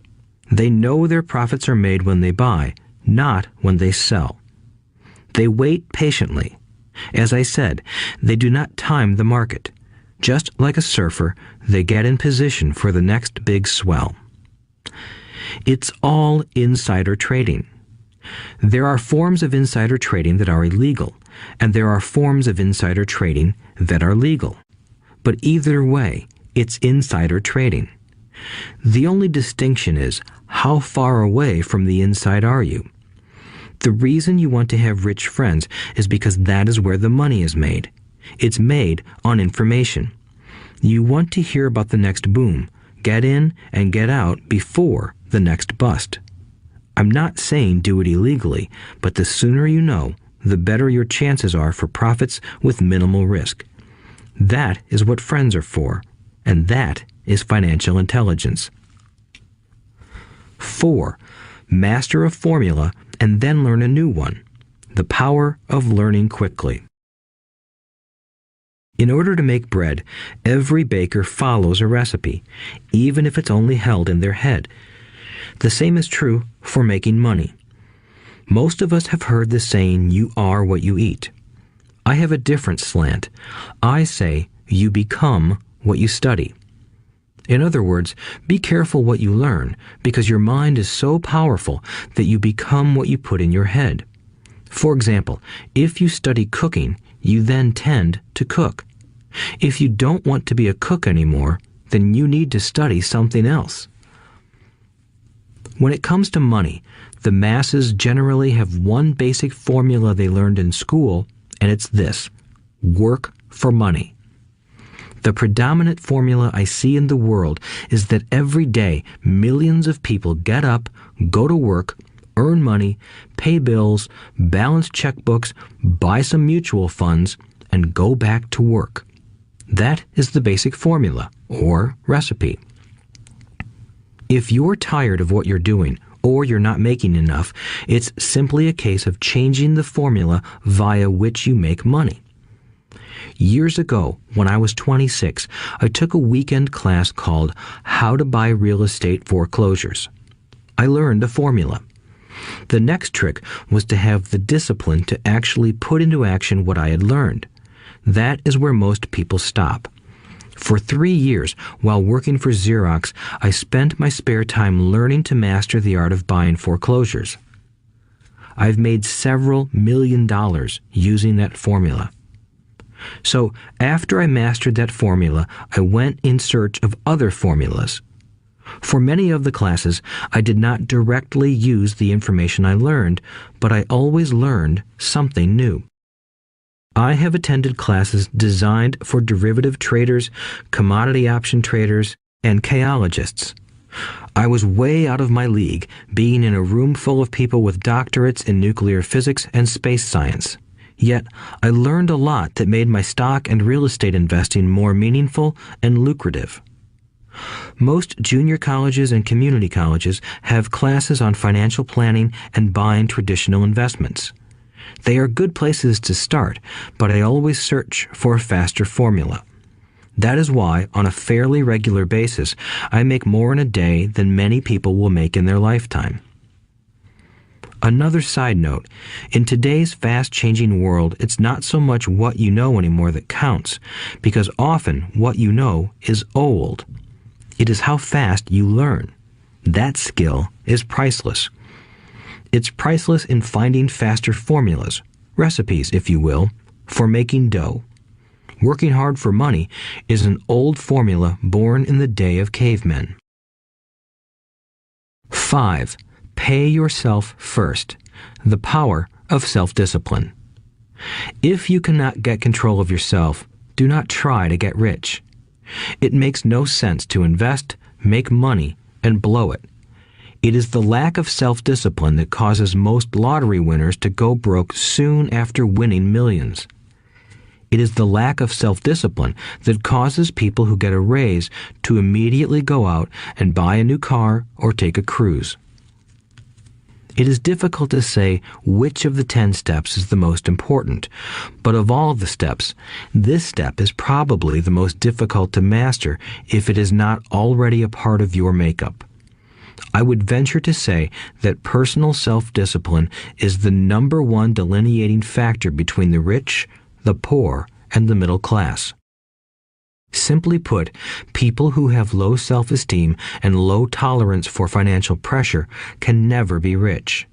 They know their profits are made when they buy, not when they sell. They wait patiently. As I said, they do not time the market. Just like a surfer, they get in position for the next big swell. It's all insider trading. There are forms of insider trading that are illegal, and there are forms of insider trading that are legal. But either way, it's insider trading. The only distinction is, how far away from the inside are you? The reason you want to have rich friends is because that is where the money is made. It's made on information. You want to hear about the next boom, get in and get out before the next bust. I'm not saying do it illegally, but the sooner you know, the better your chances are for profits with minimal risk. That is what friends are for, and that is financial intelligence. 4. Master a formula and then learn a new one. The power of learning quickly. In order to make bread, every baker follows a recipe, even if it's only held in their head. The same is true for making money. Most of us have heard the saying, "You are what you eat." I have a different slant. I say, you become what you study. In other words, be careful what you learn, because your mind is so powerful that you become what you put in your head. For example, if you study cooking, you then tend to cook. If you don't want to be a cook anymore, then you need to study something else. When it comes to money, the masses generally have one basic formula they learned in school, and it's this: work for money. The predominant formula I see in the world is that every day millions of people get up, go to work, earn money, pay bills, balance checkbooks, buy some mutual funds, and go back to work. That is the basic formula, or recipe. If you're tired of what you're doing, or you're not making enough. It's simply a case of changing the formula via which you make money. Years ago, when I was 26, I took a weekend class called How to Buy Real Estate Foreclosures. I learned a formula. The next trick was to have the discipline to actually put into action what I had learned. That is where most people stop. For 3 years, while working for Xerox, I spent my spare time learning to master the art of buying foreclosures. I've made several $million using that formula. So after I mastered that formula, I went in search of other formulas. For many of the classes, I did not directly use the information I learned, but I always learned something new. I have attended classes designed for derivative traders, commodity option traders, and chaologists. I was way out of my league, being in a room full of people with doctorates in nuclear physics and space science. Yet, I learned a lot that made my stock and real estate investing more meaningful and lucrative. Most junior colleges and community colleges have classes on financial planning and buying traditional investments. They are good places to start, but I always search for a faster formula. That is why, on a fairly regular basis, I make more in a day than many people will make in their lifetime. Another side note, in today's fast-changing world, it's not so much what you know anymore that counts, because often what you know is old. It is how fast you learn. That skill is priceless. It's priceless in finding faster formulas, recipes, if you will, for making dough. Working hard for money is an old formula born in the day of cavemen. 5. Pay yourself first. The power of self-discipline. If you cannot get control of yourself, do not try to get rich. It makes no sense to invest, make money, and blow it. It is the lack of self-discipline that causes most lottery winners to go broke soon after winning millions. It is the lack of self-discipline that causes people who get a raise to immediately go out and buy a new car or take a cruise. It is difficult to say which of the 10 steps is the most important, but of all the steps, this step is probably the most difficult to master if it is not already a part of your makeup. I would venture to say that personal self-discipline is the number one delineating factor between the rich, the poor, and the middle class. Simply put, people who have low self-esteem and low tolerance for financial pressure can never be rich.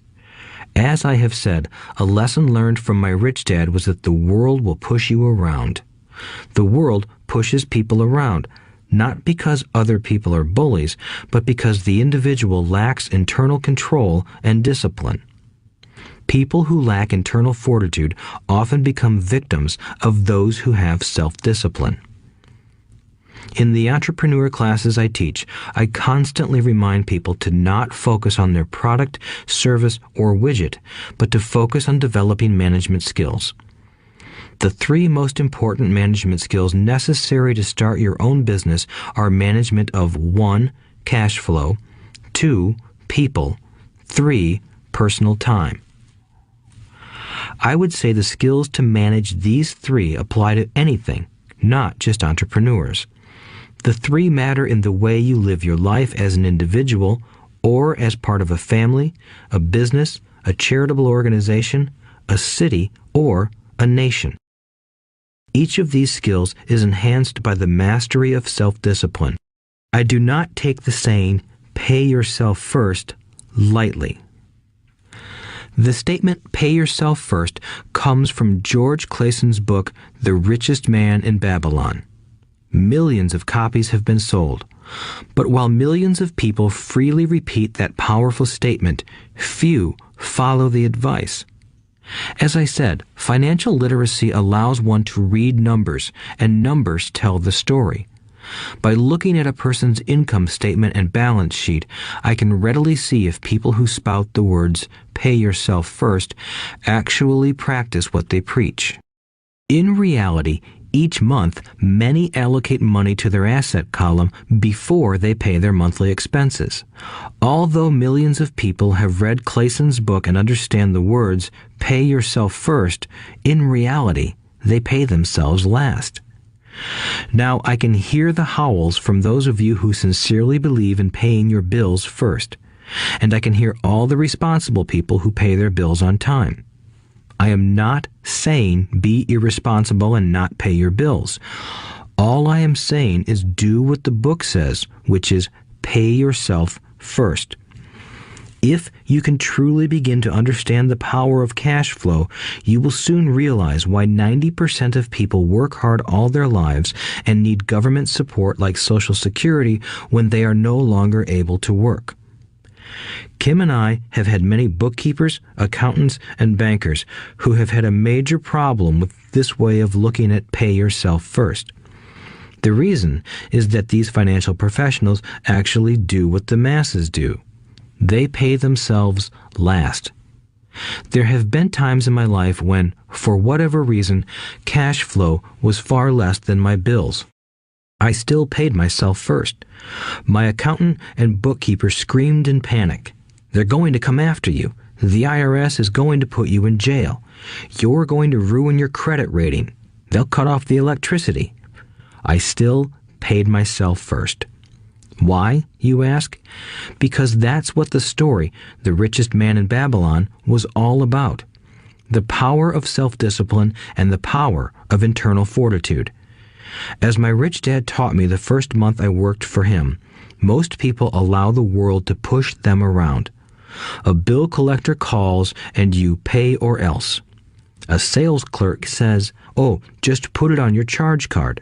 As I have said, a lesson learned from my rich dad was that the world will push you around. The world pushes people around, not because other people are bullies, but because the individual lacks internal control and discipline. People who lack internal fortitude often become victims of those who have self-discipline. In the entrepreneur classes I teach, I constantly remind people to not focus on their product, service, or widget, but to focus on developing management skills. The 3 most important management skills necessary to start your own business are management of 1. Cash flow, 2. People, 3. Personal time. I would say the skills to manage these 3 apply to anything, not just entrepreneurs. The 3 matter in the way you live your life as an individual or as part of a family, a business, a charitable organization, a city, or a nation. Each of these skills is enhanced by the mastery of self-discipline. I do not take the saying, "pay yourself first," lightly. The statement, "pay yourself first," comes from George Clayson's book, The Richest Man in Babylon. Millions of copies have been sold. But while millions of people freely repeat that powerful statement, few follow the advice. As I said, financial literacy allows one to read numbers, and numbers tell the story. By looking at a person's income statement and balance sheet, I can readily see if people who spout the words, "pay yourself first," actually practice what they preach. In reality, each month, many allocate money to their asset column before they pay their monthly expenses. Although millions of people have read Clayson's book and understand the words, "pay yourself first," in reality, they pay themselves last. Now, I can hear the howls from those of you who sincerely believe in paying your bills first, and I can hear all the responsible people who pay their bills on time. I am not saying be irresponsible and not pay your bills. All I am saying is do what the book says, which is pay yourself first. If you can truly begin to understand the power of cash flow, you will soon realize why 90% of people work hard all their lives and need government support like Social Security when they are no longer able to work. Kim and I have had many bookkeepers, accountants, and bankers who have had a major problem with this way of looking at pay yourself first. The reason is that these financial professionals actually do what the masses do. They pay themselves last. There have been times in my life when, for whatever reason, cash flow was far less than my bills. I still paid myself first. My accountant and bookkeeper screamed in panic. "They're going to come after you. The IRS is going to put you in jail. You're going to ruin your credit rating. They'll cut off the electricity." I still paid myself first. Why, you ask? Because that's what the story, The Richest Man in Babylon, was all about. The power of self-discipline and the power of internal fortitude. As my rich dad taught me the first month I worked for him, most people allow the world to push them around. A bill collector calls and you pay or else. A sales clerk says, "Oh, just put it on your charge card."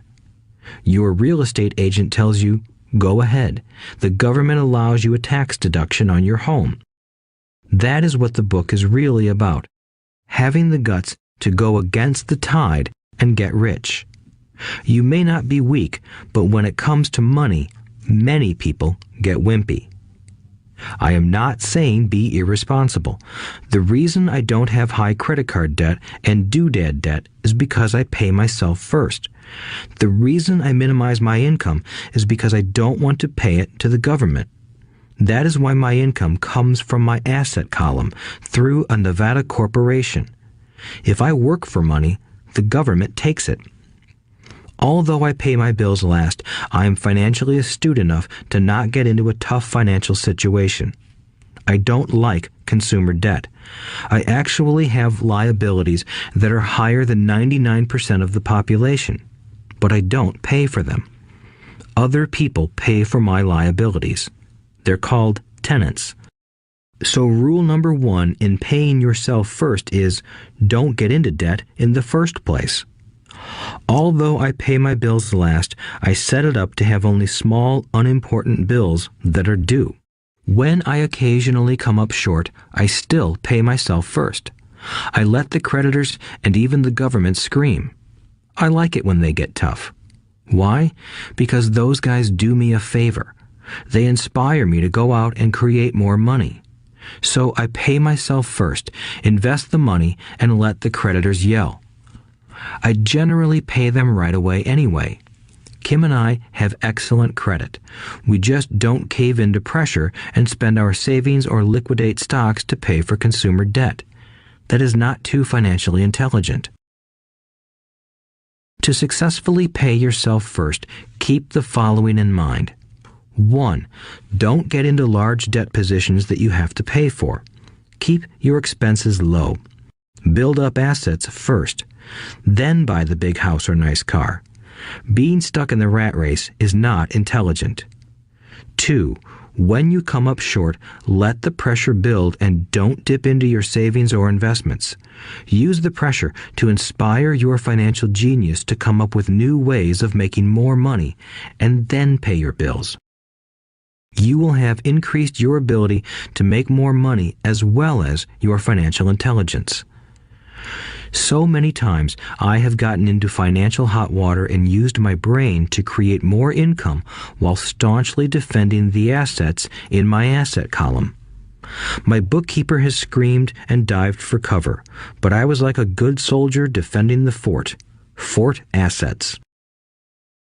Your real estate agent tells you, "Go ahead. The government allows you a tax deduction on your home." That is what the book is really about. Having the guts to go against the tide and get rich. You may not be weak, but when it comes to money, many people get wimpy. I am not saying be irresponsible. The reason I don't have high credit card debt and doodad debt is because I pay myself first. The reason I minimize my income is because I don't want to pay it to the government. That is why my income comes from my asset column through a Nevada corporation. If I work for money, the government takes it. Although I pay my bills last, I am financially astute enough to not get into a tough financial situation. I don't like consumer debt. I actually have liabilities that are higher than 99% of the population, but I don't pay for them. Other people pay for my liabilities. They're called tenants. So rule number 1 in paying yourself first is don't get into debt in the first place. Although I pay my bills last, I set it up to have only small, unimportant bills that are due. When I occasionally come up short, I still pay myself first. I let the creditors and even the government scream. I like it when they get tough. Why? Because those guys do me a favor. They inspire me to go out and create more money. So I pay myself first, invest the money, and let the creditors yell. I generally pay them right away anyway. Kim and I have excellent credit. We just don't cave into pressure and spend our savings or liquidate stocks to pay for consumer debt. That is not too financially intelligent. To successfully pay yourself first, keep the following in mind. 1. Don't get into large debt positions that you have to pay for. Keep your expenses low. Build up assets first. Then buy the big house or nice car. Being stuck in the rat race is not intelligent. 2. When you come up short, let the pressure build and don't dip into your savings or investments. Use the pressure to inspire your financial genius to come up with new ways of making more money and then pay your bills. You will have increased your ability to make more money as well as your financial intelligence. So many times I have gotten into financial hot water and used my brain to create more income while staunchly defending the assets in my asset column. My bookkeeper has screamed and dived for cover, but I was like a good soldier defending the fort. Fort assets.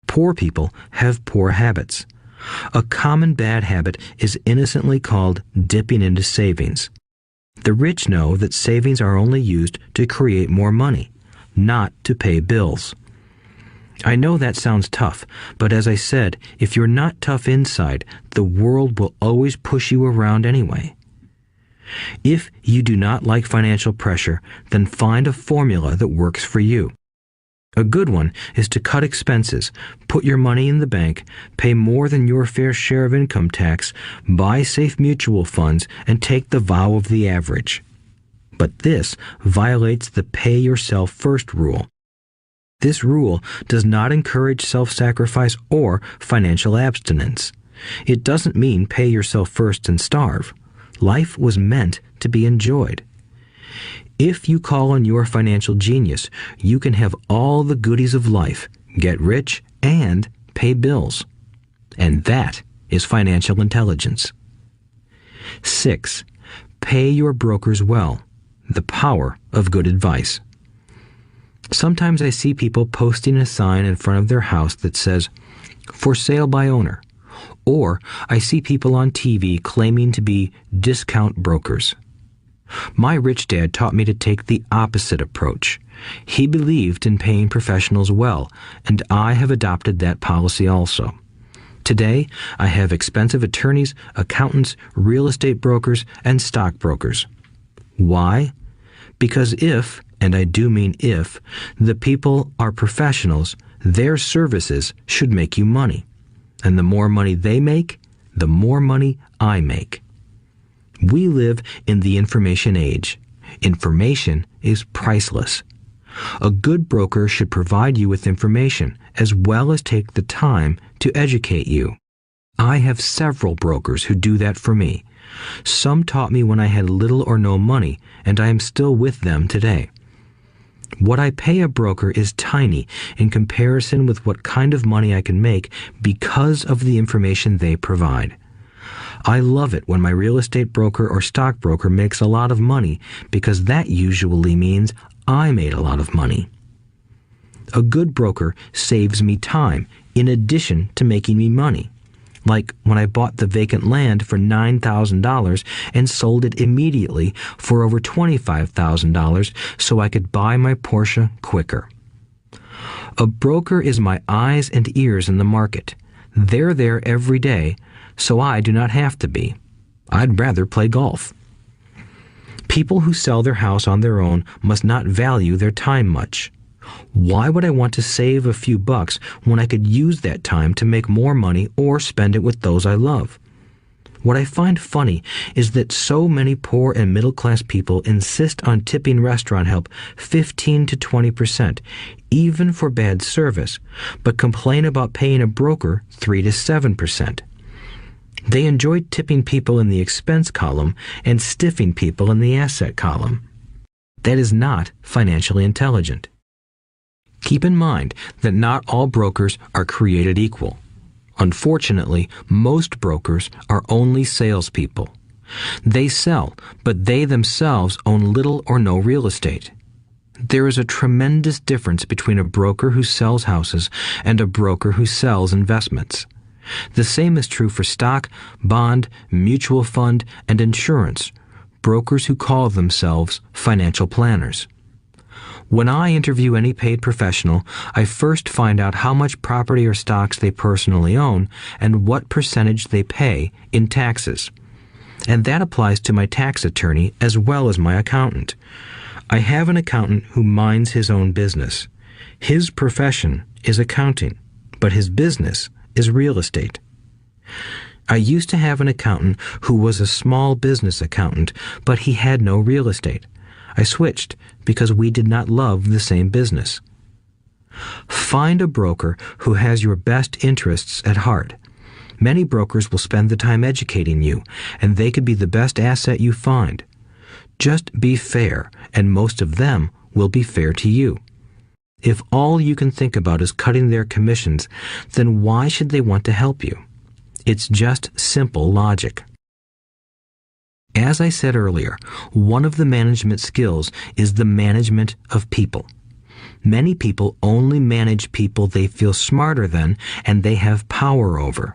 Poor people have poor habits. A common bad habit is innocently called dipping into savings. The rich know that savings are only used to create more money, not to pay bills. I know that sounds tough, but as I said, if you're not tough inside, the world will always push you around anyway. If you do not like financial pressure, then find a formula that works for you. A good one is to cut expenses, put your money in the bank, pay more than your fair share of income tax, buy safe mutual funds, and take the vow of the average. But this violates the pay yourself first rule. This rule does not encourage self-sacrifice or financial abstinence. It doesn't mean pay yourself first and starve. Life was meant to be enjoyed. If you call on your financial genius, you can have all the goodies of life, get rich, and pay bills. And that is financial intelligence. 6. Pay your brokers well. The power of good advice. Sometimes I see people posting a sign in front of their house that says, "For sale by owner." Or I see people on TV claiming to be discount brokers. My rich dad taught me to take the opposite approach. He believed in paying professionals well, and I have adopted that policy also. Today, I have expensive attorneys, accountants, real estate brokers, and stockbrokers. Why? Because if, and I do mean if, the people are professionals, their services should make you money. And the more money they make, the more money I make. We live in the information age. Information is priceless. A good broker should provide you with information as well as take the time to educate you. I have several brokers who do that for me. Some taught me when I had little or no money, and I am still with them today. What I pay a broker is tiny in comparison with what kind of money I can make because of the information they provide. I love it when my real estate broker or stockbroker makes a lot of money because that usually means I made a lot of money. A good broker saves me time in addition to making me money. Like when I bought the vacant land for $9,000 and sold it immediately for over $25,000 so I could buy my Porsche quicker. A broker is my eyes and ears in the market. They're there every day, so I do not have to be. I'd rather play golf. People who sell their house on their own must not value their time much. Why would I want to save a few bucks when I could use that time to make more money or spend it with those I love? What I find funny is that so many poor and middle-class people insist on tipping restaurant help 15 to 20%, even for bad service, but complain about paying a broker 3 to 7%. They enjoy tipping people in the expense column and stiffing people in the asset column. That is not financially intelligent. Keep in mind that not all brokers are created equal. Unfortunately, most brokers are only salespeople. They sell, but they themselves own little or no real estate. There is a tremendous difference between a broker who sells houses and a broker who sells investments. The same is true for stock, bond, mutual fund, and insurance, brokers who call themselves financial planners. When I interview any paid professional, I first find out how much property or stocks they personally own and what percentage they pay in taxes. And that applies to my tax attorney as well as my accountant. I have an accountant who minds his own business. His profession is accounting, but his business is real estate. I used to have an accountant who was a small business accountant, but he had no real estate. I switched because we did not love the same business. Find a broker who has your best interests at heart. Many brokers will spend the time educating you, and they could be the best asset you find. Just be fair, and most of them will be fair to you. If all you can think about is cutting their commissions, then why should they want to help you? It's just simple logic. As I said earlier, one of the management skills is the management of people. Many people only manage people they feel smarter than and they have power over.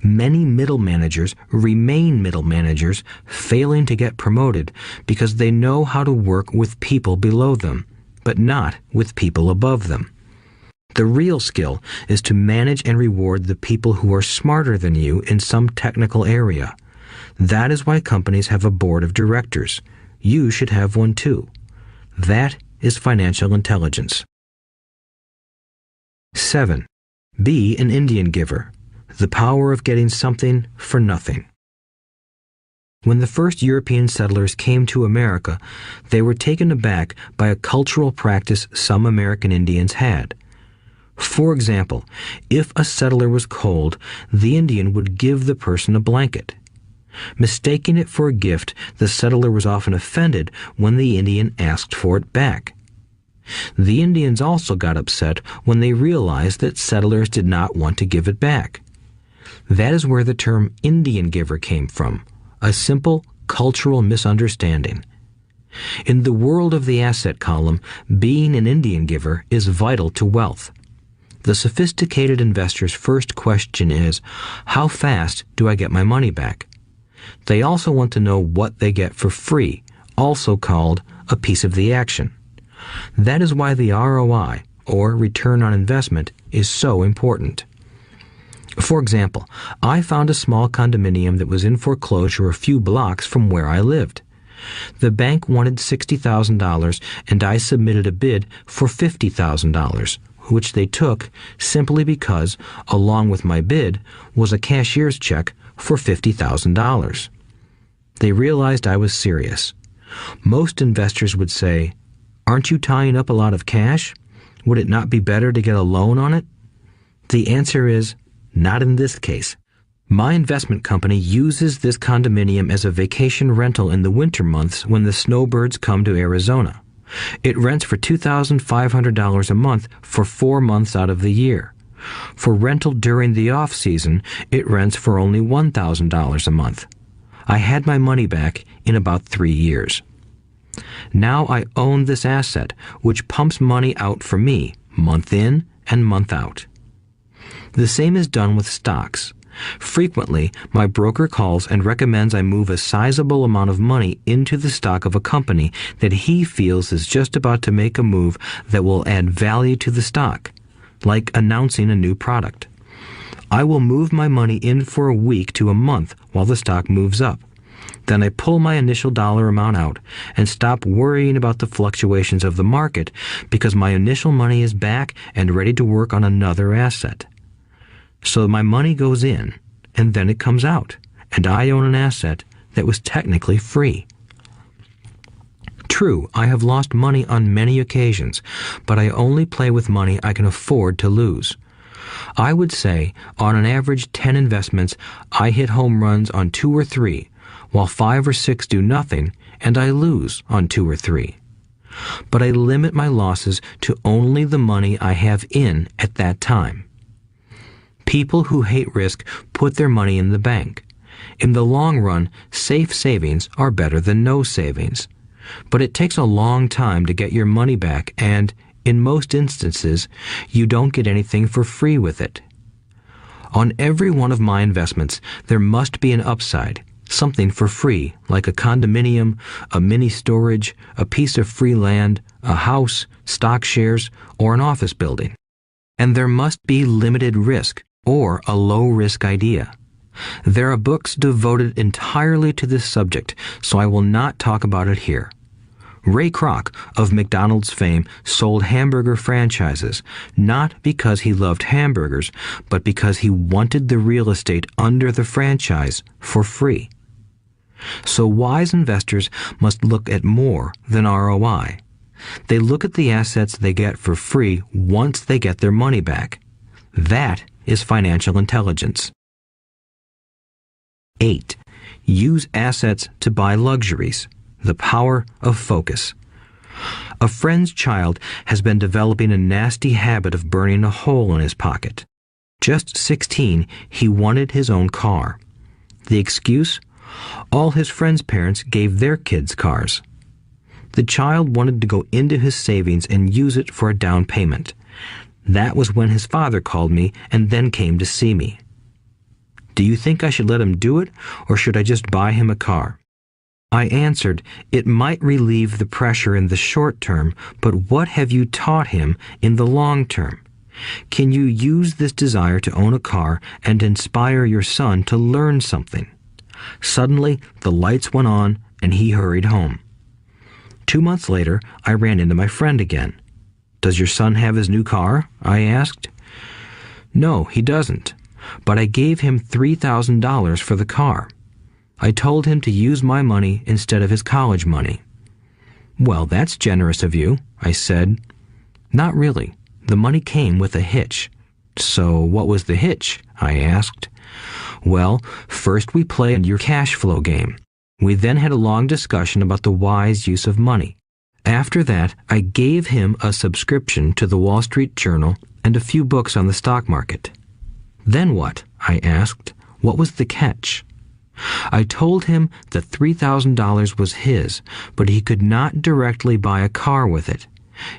Many middle managers remain middle managers, failing to get promoted because they know how to work with people below them, but not with people above them. The real skill is to manage and reward the people who are smarter than you in some technical area. That is why companies have a board of directors. You should have one too. That is financial intelligence. 7. Be an Indian giver. The power of getting something for nothing. When the first European settlers came to America, they were taken aback by a cultural practice some American Indians had. For example, if a settler was cold, the Indian would give the person a blanket. Mistaking it for a gift, the settler was often offended when the Indian asked for it back. The Indians also got upset when they realized that settlers did not want to give it back. That is where the term Indian giver came from, a simple cultural misunderstanding. In the world of the asset column, being an Indian giver is vital to wealth. The sophisticated investor's first question is, how fast do I get my money back? They also want to know what they get for free, also called a piece of the action. That is why the ROI, or return on investment, is so important. For example, I found a small condominium that was in foreclosure a few blocks from where I lived. The bank wanted $60,000 and I submitted a bid for $50,000, which they took simply because, along with my bid, was a cashier's check for $50,000. They realized I was serious. Most investors would say, "Aren't you tying up a lot of cash? Would it not be better to get a loan on it?" The answer is, not in this case. My investment company uses this condominium as a vacation rental in the winter months when the snowbirds come to Arizona. It rents for $2,500 a month for 4 months out of the year. For rental during the off-season, it rents for only $1,000 a month. I had my money back in about 3 years. Now I own this asset, which pumps money out for me, month in and month out. The same is done with stocks. Frequently, my broker calls and recommends I move a sizable amount of money into the stock of a company that he feels is just about to make a move that will add value to the stock, like announcing a new product. I will move my money in for a week to a month while the stock moves up. Then I pull my initial dollar amount out and stop worrying about the fluctuations of the market because my initial money is back and ready to work on another asset. So my money goes in, and then it comes out, and I own an asset that was technically free. True, I have lost money on many occasions, but I only play with money I can afford to lose. I would say, on an average 10 investments, I hit home runs on 2 or 3, while 5 or 6 do nothing, and I lose on 2 or 3. But I limit my losses to only the money I have in at that time. People who hate risk put their money in the bank. In the long run, safe savings are better than no savings. But it takes a long time to get your money back, and, in most instances, you don't get anything for free with it. On every one of my investments, there must be an upside, something for free, like a condominium, a mini storage, a piece of free land, a house, stock shares, or an office building. And there must be limited risk, or a low-risk idea. There are books devoted entirely to this subject, so I will not talk about it here. Ray Kroc of McDonald's fame sold hamburger franchises, not because he loved hamburgers, but because he wanted the real estate under the franchise for free. So wise investors must look at more than ROI. They look at the assets they get for free once they get their money back. That is financial intelligence. 8. Use assets to buy luxuries. The power of focus. A friend's child has been developing a nasty habit of burning a hole in his pocket. Just 16, he wanted his own car. The excuse? All his friends' parents gave their kids cars. The child wanted to go into his savings and use it for a down payment. That was when his father called me and then came to see me. Do you think I should let him do it, or should I just buy him a car? I answered, it might relieve the pressure in the short term, but what have you taught him in the long term? Can you use this desire to own a car and inspire your son to learn something? Suddenly, the lights went on and he hurried home. 2 months later, I ran into my friend again. Does your son have his new car? I asked. No, he doesn't, but I gave him $3,000 for the car. I told him to use my money instead of his college money. Well, that's generous of you, I said. Not really. The money came with a hitch. So what was the hitch? I asked. Well, first we played your cash flow game. We then had a long discussion about the wise use of money. After that, I gave him a subscription to the Wall Street Journal and a few books on the stock market. Then what? I asked. What was the catch? I told him that $3,000 was his, but he could not directly buy a car with it.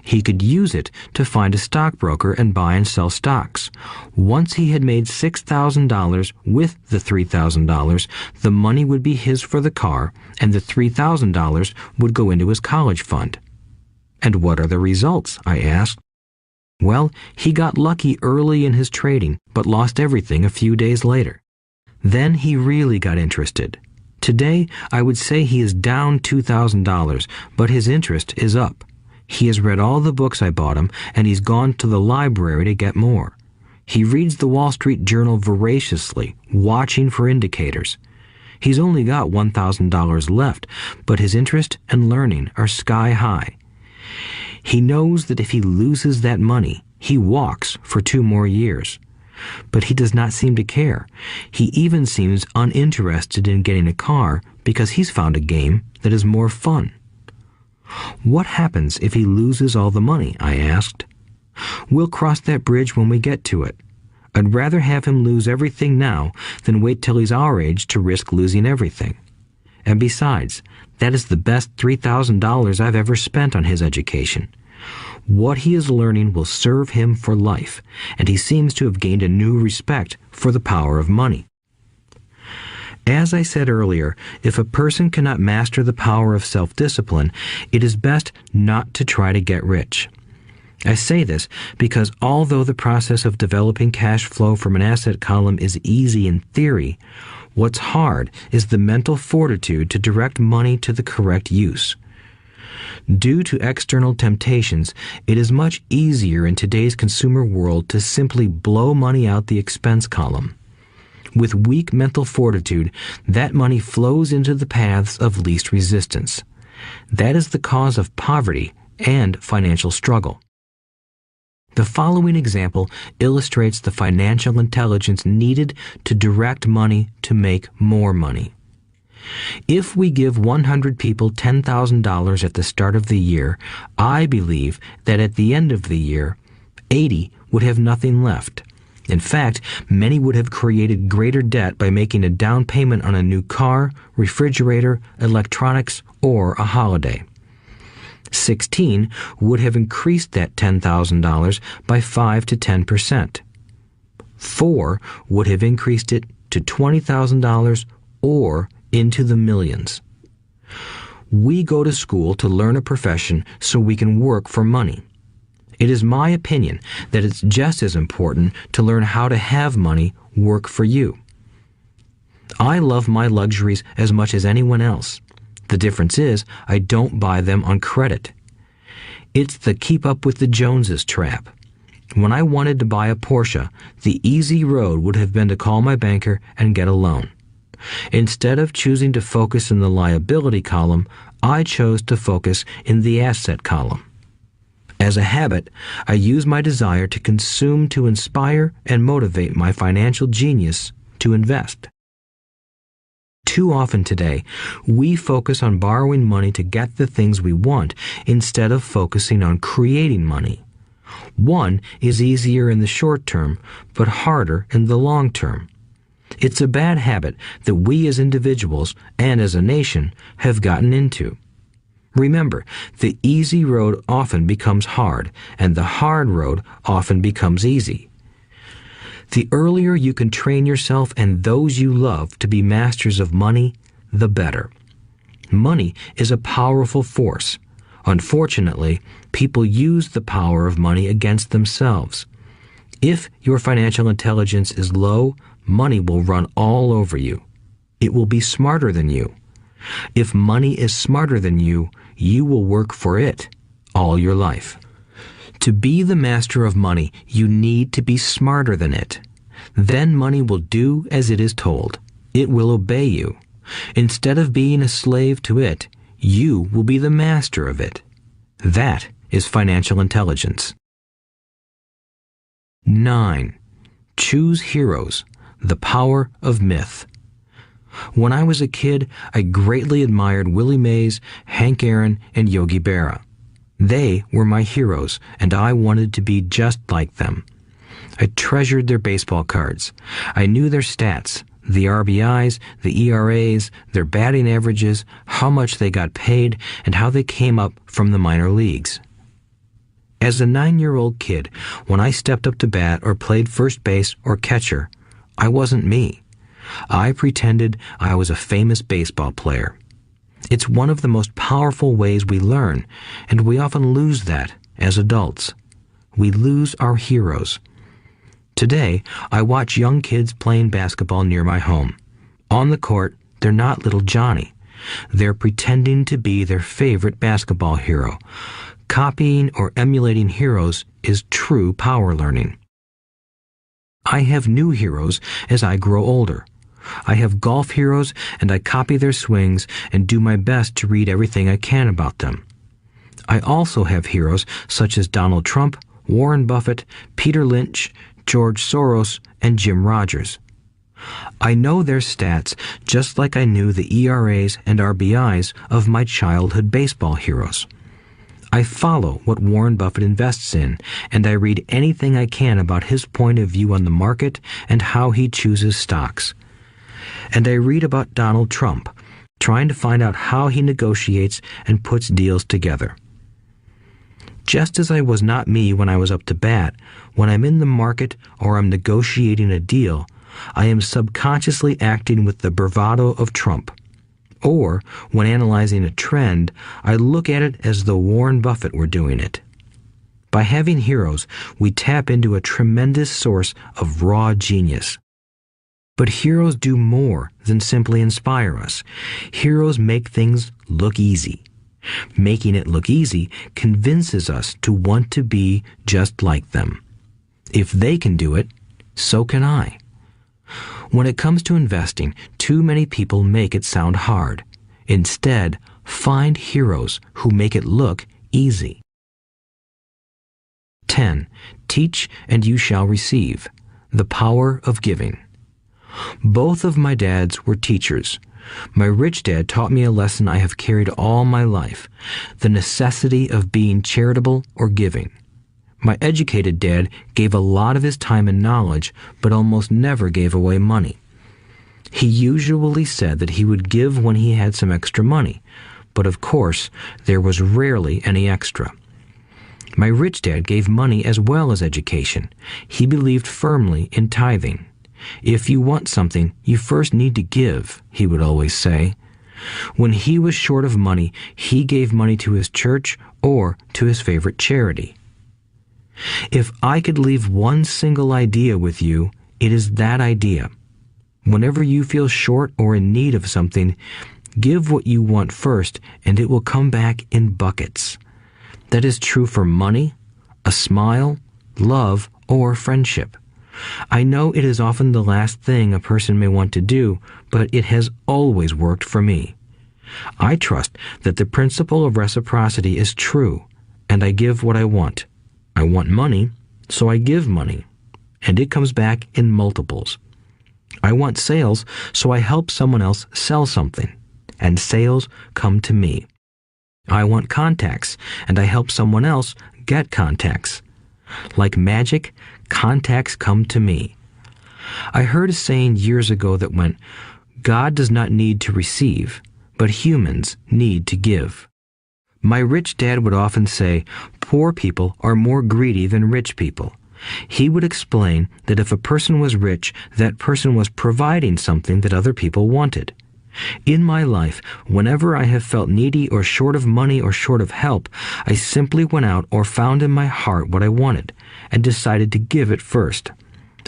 He could use it to find a stockbroker and buy and sell stocks. Once he had made $6,000 with the $3,000, the money would be his for the car, and the $3,000 would go into his college fund. And what are the results? I asked. Well, he got lucky early in his trading, but lost everything a few days later. Then he really got interested. Today, I would say he is down $2,000, but his interest is up. He has read all the books I bought him, and he's gone to the library to get more. He reads the Wall Street Journal voraciously, watching for indicators. He's only got $1,000 left, but his interest and learning are sky high. He knows that if he loses that money, he walks for 2 more years. But he does not seem to care. He even seems uninterested in getting a car because he's found a game that is more fun. What happens if he loses all the money? I asked. We'll cross that bridge when we get to it. I'd rather have him lose everything now than wait till he's our age to risk losing everything. And besides, that is the best $3,000 I've ever spent on his education. What he is learning will serve him for life, and he seems to have gained a new respect for the power of money. As I said earlier, if a person cannot master the power of self-discipline, it is best not to try to get rich. I say this because although the process of developing cash flow from an asset column is easy in theory, what's hard is the mental fortitude to direct money to the correct use. Due to external temptations, it is much easier in today's consumer world to simply blow money out the expense column. With weak mental fortitude, that money flows into the paths of least resistance. That is the cause of poverty and financial struggle. The following example illustrates the financial intelligence needed to direct money to make more money. If we give 100 people $10,000 at the start of the year, I believe that at the end of the year, 80 would have nothing left. In fact, many would have created greater debt by making a down payment on a new car, refrigerator, electronics, or a holiday. 16 would have increased that $10,000 by 5 to 10%. 4 would have increased it to $20,000 or into the millions. We go to school to learn a profession so we can work for money. It is my opinion that it's just as important to learn how to have money work for you. I love my luxuries as much as anyone else. The difference is I don't buy them on credit. It's the keep up with the Joneses trap. When I wanted to buy a Porsche, the easy road would have been to call my banker and get a loan. Instead of choosing to focus in the liability column, I chose to focus in the asset column. As a habit, I use my desire to consume to inspire and motivate my financial genius to invest. Too often today, we focus on borrowing money to get the things we want instead of focusing on creating money. One is easier in the short term, but harder in the long term. It's a bad habit that we as individuals and as a nation have gotten into. Remember, the easy road often becomes hard, and the hard road often becomes easy. The earlier you can train yourself and those you love to be masters of money, the better. Money is a powerful force. Unfortunately, people use the power of money against themselves. If your financial intelligence is low, money will run all over you. It will be smarter than you. If money is smarter than you will work for it all your life. To be the master of money, you need to be smarter than it. Then money will do as it is told. It will obey you. Instead of being a slave to it, you will be the master of it. That is financial intelligence. 9. Choose heroes. The power of myth. When I was a kid, I greatly admired Willie Mays, Hank Aaron, and Yogi Berra. They were my heroes, and I wanted to be just like them. I treasured their baseball cards. I knew their stats, the RBIs, the ERAs, their batting averages, how much they got paid, and how they came up from the minor leagues. As a 9-year-old kid, when I stepped up to bat or played first base or catcher, I wasn't me. I pretended I was a famous baseball player. It's one of the most powerful ways we learn, and we often lose that as adults. We lose our heroes. Today, I watch young kids playing basketball near my home. On the court, they're not little Johnny. They're pretending to be their favorite basketball hero. Copying or emulating heroes is true power learning. I have new heroes as I grow older. I have golf heroes, and I copy their swings and do my best to read everything I can about them. I also have heroes such as Donald Trump, Warren Buffett, Peter Lynch, George Soros, and Jim Rogers. I know their stats just like I knew the ERAs and RBIs of my childhood baseball heroes. I follow what Warren Buffett invests in, and I read anything I can about his point of view on the market and how he chooses stocks. And I read about Donald Trump, trying to find out how he negotiates and puts deals together. Just as I was not me when I was up to bat, when I'm in the market or I'm negotiating a deal, I am subconsciously acting with the bravado of Trump. Or, when analyzing a trend, I look at it as though Warren Buffett were doing it. By having heroes, we tap into a tremendous source of raw genius. But heroes do more than simply inspire us. Heroes make things look easy. Making it look easy convinces us to want to be just like them. If they can do it, so can I. When it comes to investing, too many people make it sound hard. Instead, find heroes who make it look easy. 10. Teach and you shall receive. The power of giving. Both of my dads were teachers. My rich dad taught me a lesson I have carried all my life, the necessity of being charitable or giving. My educated dad gave a lot of his time and knowledge, but almost never gave away money. He usually said that he would give when he had some extra money, but of course, there was rarely any extra. My rich dad gave money as well as education. He believed firmly in tithing. If you want something, you first need to give, he would always say. When he was short of money, he gave money to his church or to his favorite charity. If I could leave one single idea with you, it is that idea. Whenever you feel short or in need of something, give what you want first, and it will come back in buckets. That is true for money, a smile, love, or friendship. I know it is often the last thing a person may want to do, but it has always worked for me. I trust that the principle of reciprocity is true, and I give what I want. I want money, so I give money, and it comes back in multiples. I want sales, so I help someone else sell something, and sales come to me. I want contacts, and I help someone else get contacts. Like magic, contacts come to me. I heard a saying years ago that went, God does not need to receive, but humans need to give. My rich dad would often say, poor people are more greedy than rich people. He would explain that if a person was rich, that person was providing something that other people wanted. In my life, whenever I have felt needy or short of money or short of help, I simply went out or found in my heart what I wanted and decided to give it first.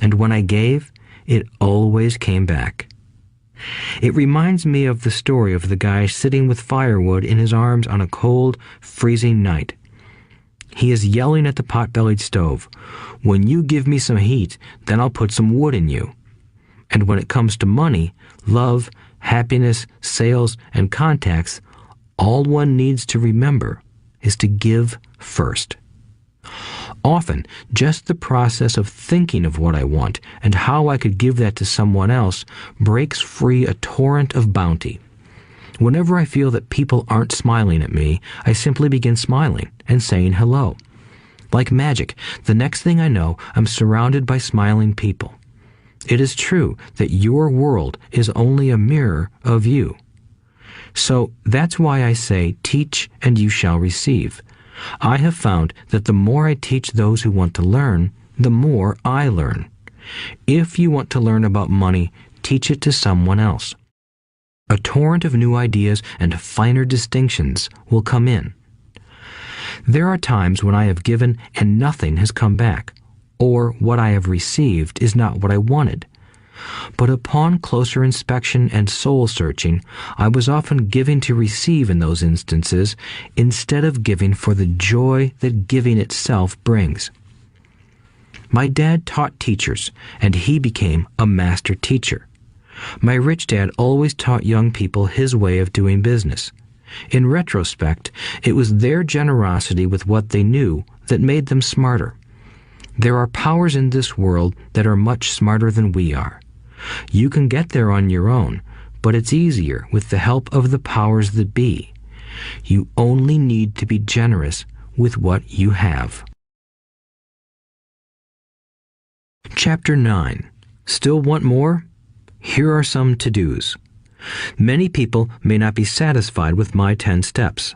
And when I gave, it always came back. It reminds me of the story of the guy sitting with firewood in his arms on a cold, freezing night. He is yelling at the pot-bellied stove, "When you give me some heat, then I'll put some wood in you." And when it comes to money, love, happiness, sales, and contacts, all one needs to remember is to give first. Often, just the process of thinking of what I want and how I could give that to someone else breaks free a torrent of bounty. Whenever I feel that people aren't smiling at me, I simply begin smiling and saying hello. Like magic, the next thing I know, I'm surrounded by smiling people. It is true that your world is only a mirror of you. So that's why I say, teach and you shall receive. I have found that the more I teach those who want to learn, the more I learn. If you want to learn about money, teach it to someone else. A torrent of new ideas and finer distinctions will come in. There are times when I have given and nothing has come back, or what I have received is not what I wanted. But upon closer inspection and soul-searching, I was often giving to receive in those instances instead of giving for the joy that giving itself brings. My dad taught teachers, and he became a master teacher. My rich dad always taught young people his way of doing business. In retrospect, it was their generosity with what they knew that made them smarter. There are powers in this world that are much smarter than we are. You can get there on your own, but it's easier with the help of the powers that be. You only need to be generous with what you have. Chapter 9. Still want more? Here are some to-dos. Many people may not be satisfied with my 10 steps.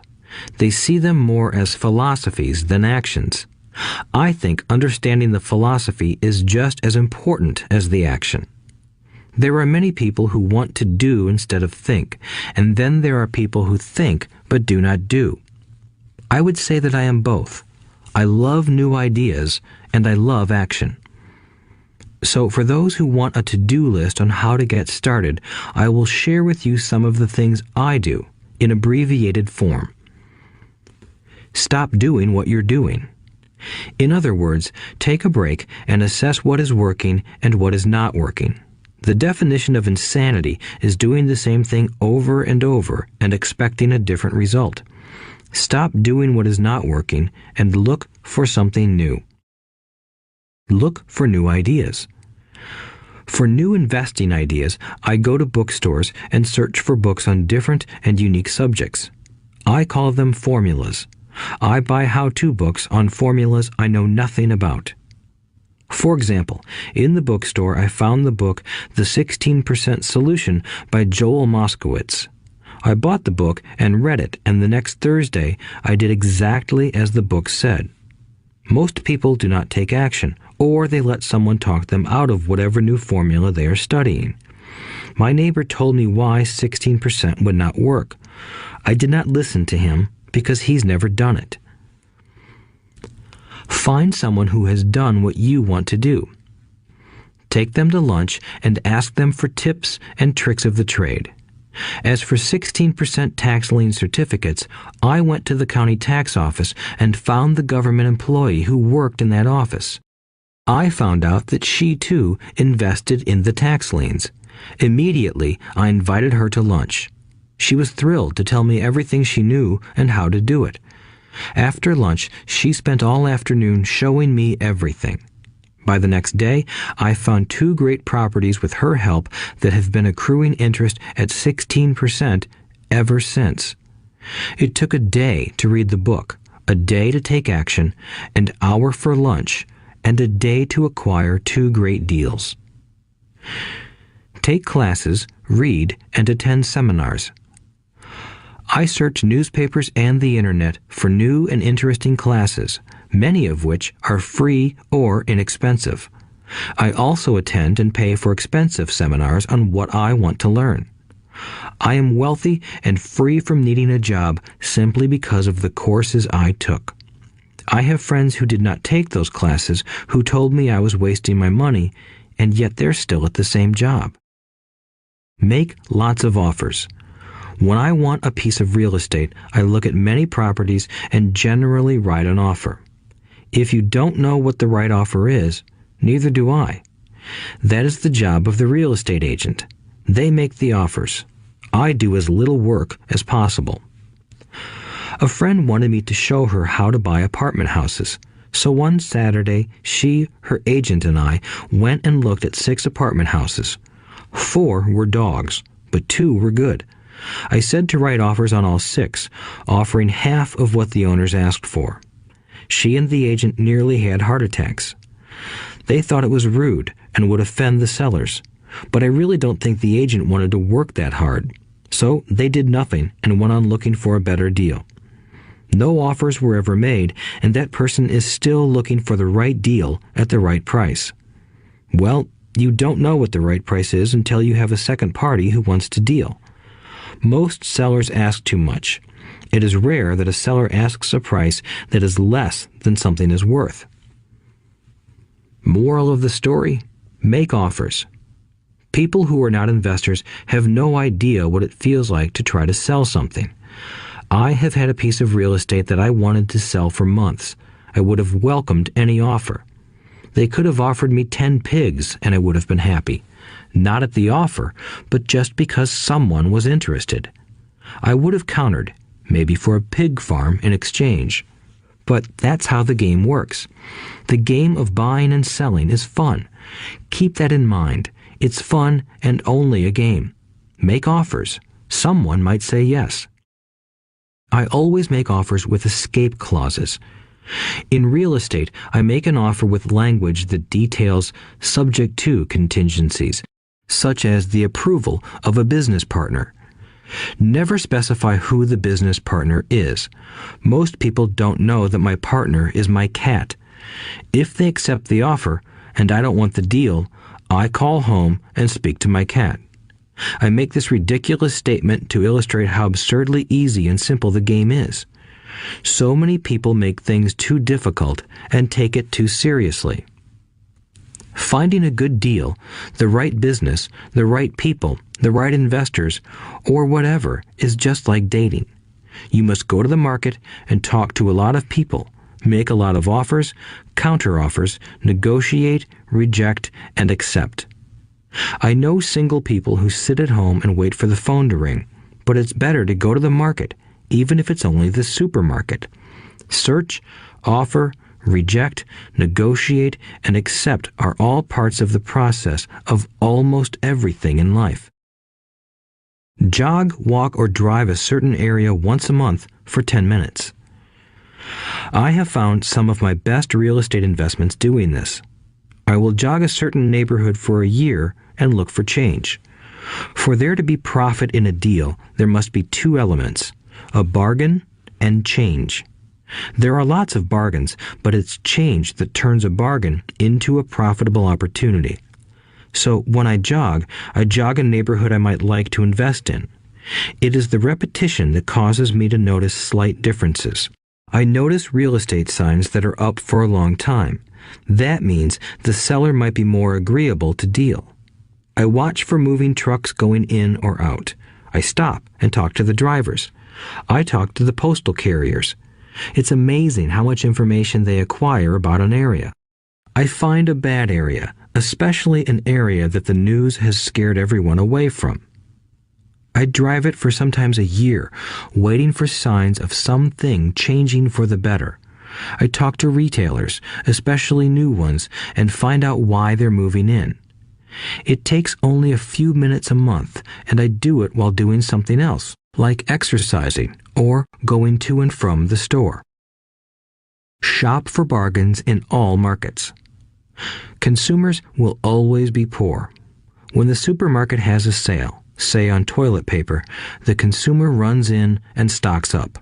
They see them more as philosophies than actions. I think understanding the philosophy is just as important as the action. There are many people who want to do instead of think, and then there are people who think but do not do. I would say that I am both. I love new ideas, and I love action. So for those who want a to-do list on how to get started, I will share with you some of the things I do in abbreviated form. Stop doing what you're doing. In other words, take a break and assess what is working and what is not working. The definition of insanity is doing the same thing over and over and expecting a different result. Stop doing what is not working and look for something new. Look for new ideas. For new investing ideas, I go to bookstores and search for books on different and unique subjects. I call them formulas. I buy how-to books on formulas I know nothing about. For example, in the bookstore I found the book The 16% Solution by Joel Moskowitz. I bought the book and read it, and the next Thursday I did exactly as the book said. Most people do not take action, or they let someone talk them out of whatever new formula they are studying. My neighbor told me why 16% would not work. I did not listen to him because he's never done it. Find someone who has done what you want to do. Take them to lunch and ask them for tips and tricks of the trade. As for 16% tax lien certificates, I went to the county tax office and found the government employee who worked in that office. I found out that she too invested in the tax liens. Immediately, I invited her to lunch. She was thrilled to tell me everything she knew and how to do it. After lunch, she spent all afternoon showing me everything. By the next day, I found 2 great properties with her help that have been accruing interest at 16% ever since. It took a day to read the book, a day to take action, an hour for lunch, and a day to acquire 2 great deals. Take classes, read, and attend seminars. I search newspapers and the internet for new and interesting classes, many of which are free or inexpensive. I also attend and pay for expensive seminars on what I want to learn. I am wealthy and free from needing a job simply because of the courses I took. I have friends who did not take those classes who told me I was wasting my money, and yet they're still at the same job. Make lots of offers. When I want a piece of real estate, I look at many properties and generally write an offer. If you don't know what the right offer is, neither do I. That is the job of the real estate agent. They make the offers. I do as little work as possible. A friend wanted me to show her how to buy apartment houses. So one Saturday, she, her agent, and I went and looked at 6 apartment houses. 4 were dogs, but 2 were good. I said to write offers on all 6, offering half of what the owners asked for. She and the agent nearly had heart attacks. They thought it was rude and would offend the sellers, but I really don't think the agent wanted to work that hard. So they did nothing and went on looking for a better deal. No offers were ever made, and that person is still looking for the right deal at the right price. Well, you don't know what the right price is until you have a second party who wants to deal. Most sellers ask too much. It is rare that a seller asks a price that is less than something is worth. Moral of the story: make offers. People who are not investors have no idea what it feels like to try to sell something. I have had a piece of real estate that I wanted to sell for months. I would have welcomed any offer. They could have offered me 10 pigs and I would have been happy. Not at the offer, but just because someone was interested. I would have countered, maybe for a pig farm in exchange. But that's how the game works. The game of buying and selling is fun. Keep that in mind. It's fun and only a game. Make offers. Someone might say yes. I always make offers with escape clauses. In real estate, I make an offer with language that details subject to contingencies, such as the approval of a business partner. Never specify who the business partner is. Most people don't know that my partner is my cat. If they accept the offer and I don't want the deal, I call home and speak to my cat. I make this ridiculous statement to illustrate how absurdly easy and simple the game is. So many people make things too difficult and take it too seriously. Finding a good deal, the right business, the right people, the right investors, or whatever is just like dating. You must go to the market and talk to a lot of people, make a lot of offers, counter-offers, negotiate, reject, and accept. I know single people who sit at home and wait for the phone to ring, but it's better to go to the market, even if it's only the supermarket. Search, offer, reject, negotiate, and accept are all parts of the process of almost everything in life. Jog, walk, or drive a certain area once a month for 10 minutes. I have found some of my best real estate investments doing this. I will jog a certain neighborhood for a year and look for change. For there to be profit in a deal, there must be 2 elements, a bargain and change. There are lots of bargains, but it's change that turns a bargain into a profitable opportunity. So when I jog a neighborhood I might like to invest in. It is the repetition that causes me to notice slight differences. I notice real estate signs that are up for a long time. That means the seller might be more agreeable to deal. I watch for moving trucks going in or out. I stop and talk to the drivers. I talk to the postal carriers. It's amazing how much information they acquire about an area. I find a bad area, especially an area that the news has scared everyone away from. I drive it for sometimes a year, waiting for signs of something changing for the better. I talk to retailers, especially new ones, and find out why they're moving in. It takes only a few minutes a month, and I do it while doing something else, like exercising or going to and from the store. Shop for bargains in all markets. Consumers will always be poor. When the supermarket has a sale, say on toilet paper, the consumer runs in and stocks up.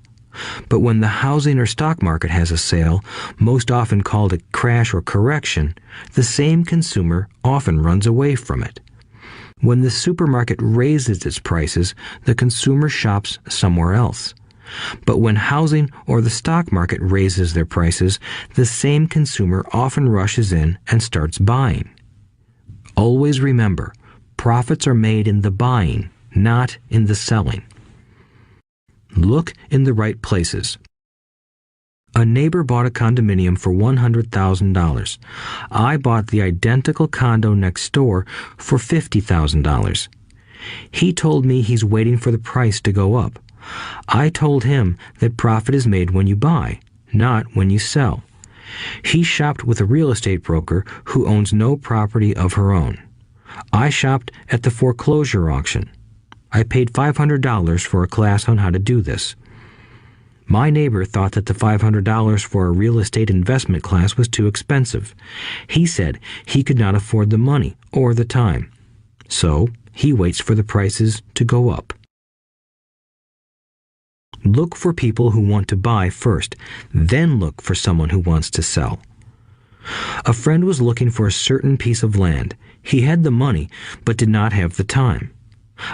But when the housing or stock market has a sale, most often called a crash or correction, the same consumer often runs away from it. When the supermarket raises its prices, the consumer shops somewhere else. But when housing or the stock market raises their prices, the same consumer often rushes in and starts buying. Always remember, profits are made in the buying, not in the selling. Look in the right places. A neighbor bought a condominium for $100,000. I bought the identical condo next door for $50,000. He told me he's waiting for the price to go up. I told him that profit is made when you buy, not when you sell. He shopped with a real estate broker who owns no property of her own. I shopped at the foreclosure auction. I paid $500 for a class on how to do this. My neighbor thought that the $500 for a real estate investment class was too expensive. He said he could not afford the money or the time. So he waits for the prices to go up. Look for people who want to buy first, then look for someone who wants to sell. A friend was looking for a certain piece of land. He had the money, but did not have the time.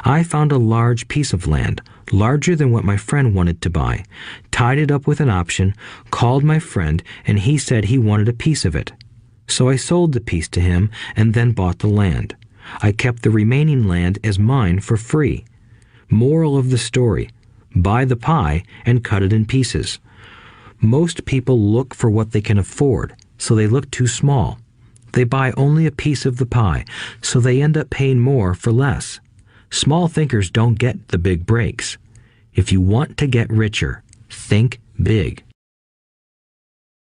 I found a large piece of land, larger than what my friend wanted to buy, tied it up with an option, called my friend, and he said he wanted a piece of it. So I sold the piece to him and then bought the land. I kept the remaining land as mine for free. Moral of the story: buy the pie and cut it in pieces. Most people look for what they can afford, so they look too small. They buy only a piece of the pie, so they end up paying more for less. Small thinkers don't get the big breaks. If you want to get richer, think big.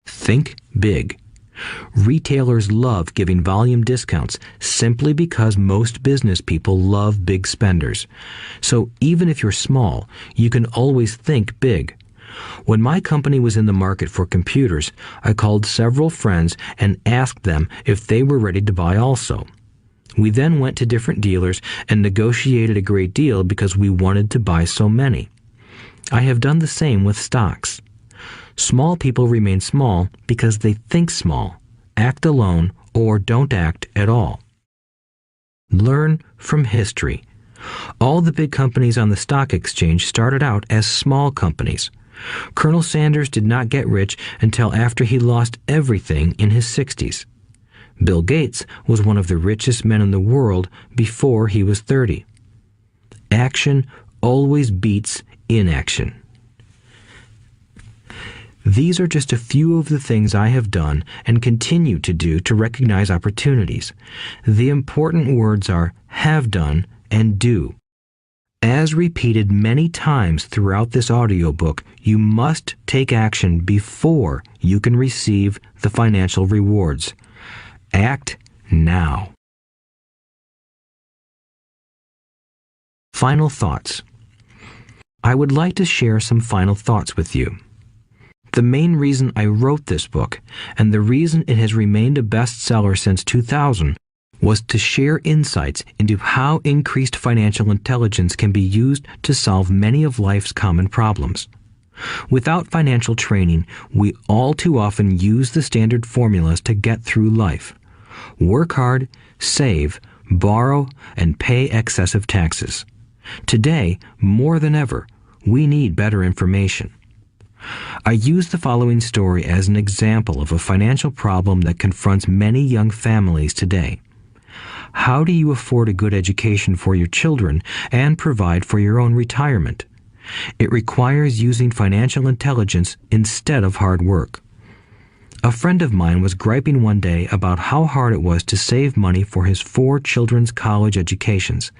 Think big. Retailers love giving volume discounts simply because most business people love big spenders. So even if you're small, you can always think big. When my company was in the market for computers, I called several friends and asked them if they were ready to buy also. We then went to different dealers and negotiated a great deal because we wanted to buy so many. I have done the same with stocks. Small people remain small because they think small, act alone, or don't act at all. Learn from history. All the big companies on the stock exchange started out as small companies. Colonel Sanders did not get rich until after he lost everything in his 60s. Bill Gates was one of the richest men in the world before he was 30. Action always beats inaction. These are just a few of the things I have done and continue to do to recognize opportunities. The important words are have done and do. As repeated many times throughout this audiobook, you must take action before you can receive the financial rewards. Act now. Final thoughts. I would like to share some final thoughts with you. The main reason I wrote this book, and the reason it has remained a bestseller since 2000, was to share insights into how increased financial intelligence can be used to solve many of life's common problems. Without financial training, we all too often use the standard formulas to get through life. Work hard, save, borrow, and pay excessive taxes. Today, more than ever, we need better information. I use the following story as an example of a financial problem that confronts many young families today. How do you afford a good education for your children and provide for your own retirement? It requires using financial intelligence instead of hard work. A friend of mine was griping one day about how hard it was to save money for his 4 children's college educations.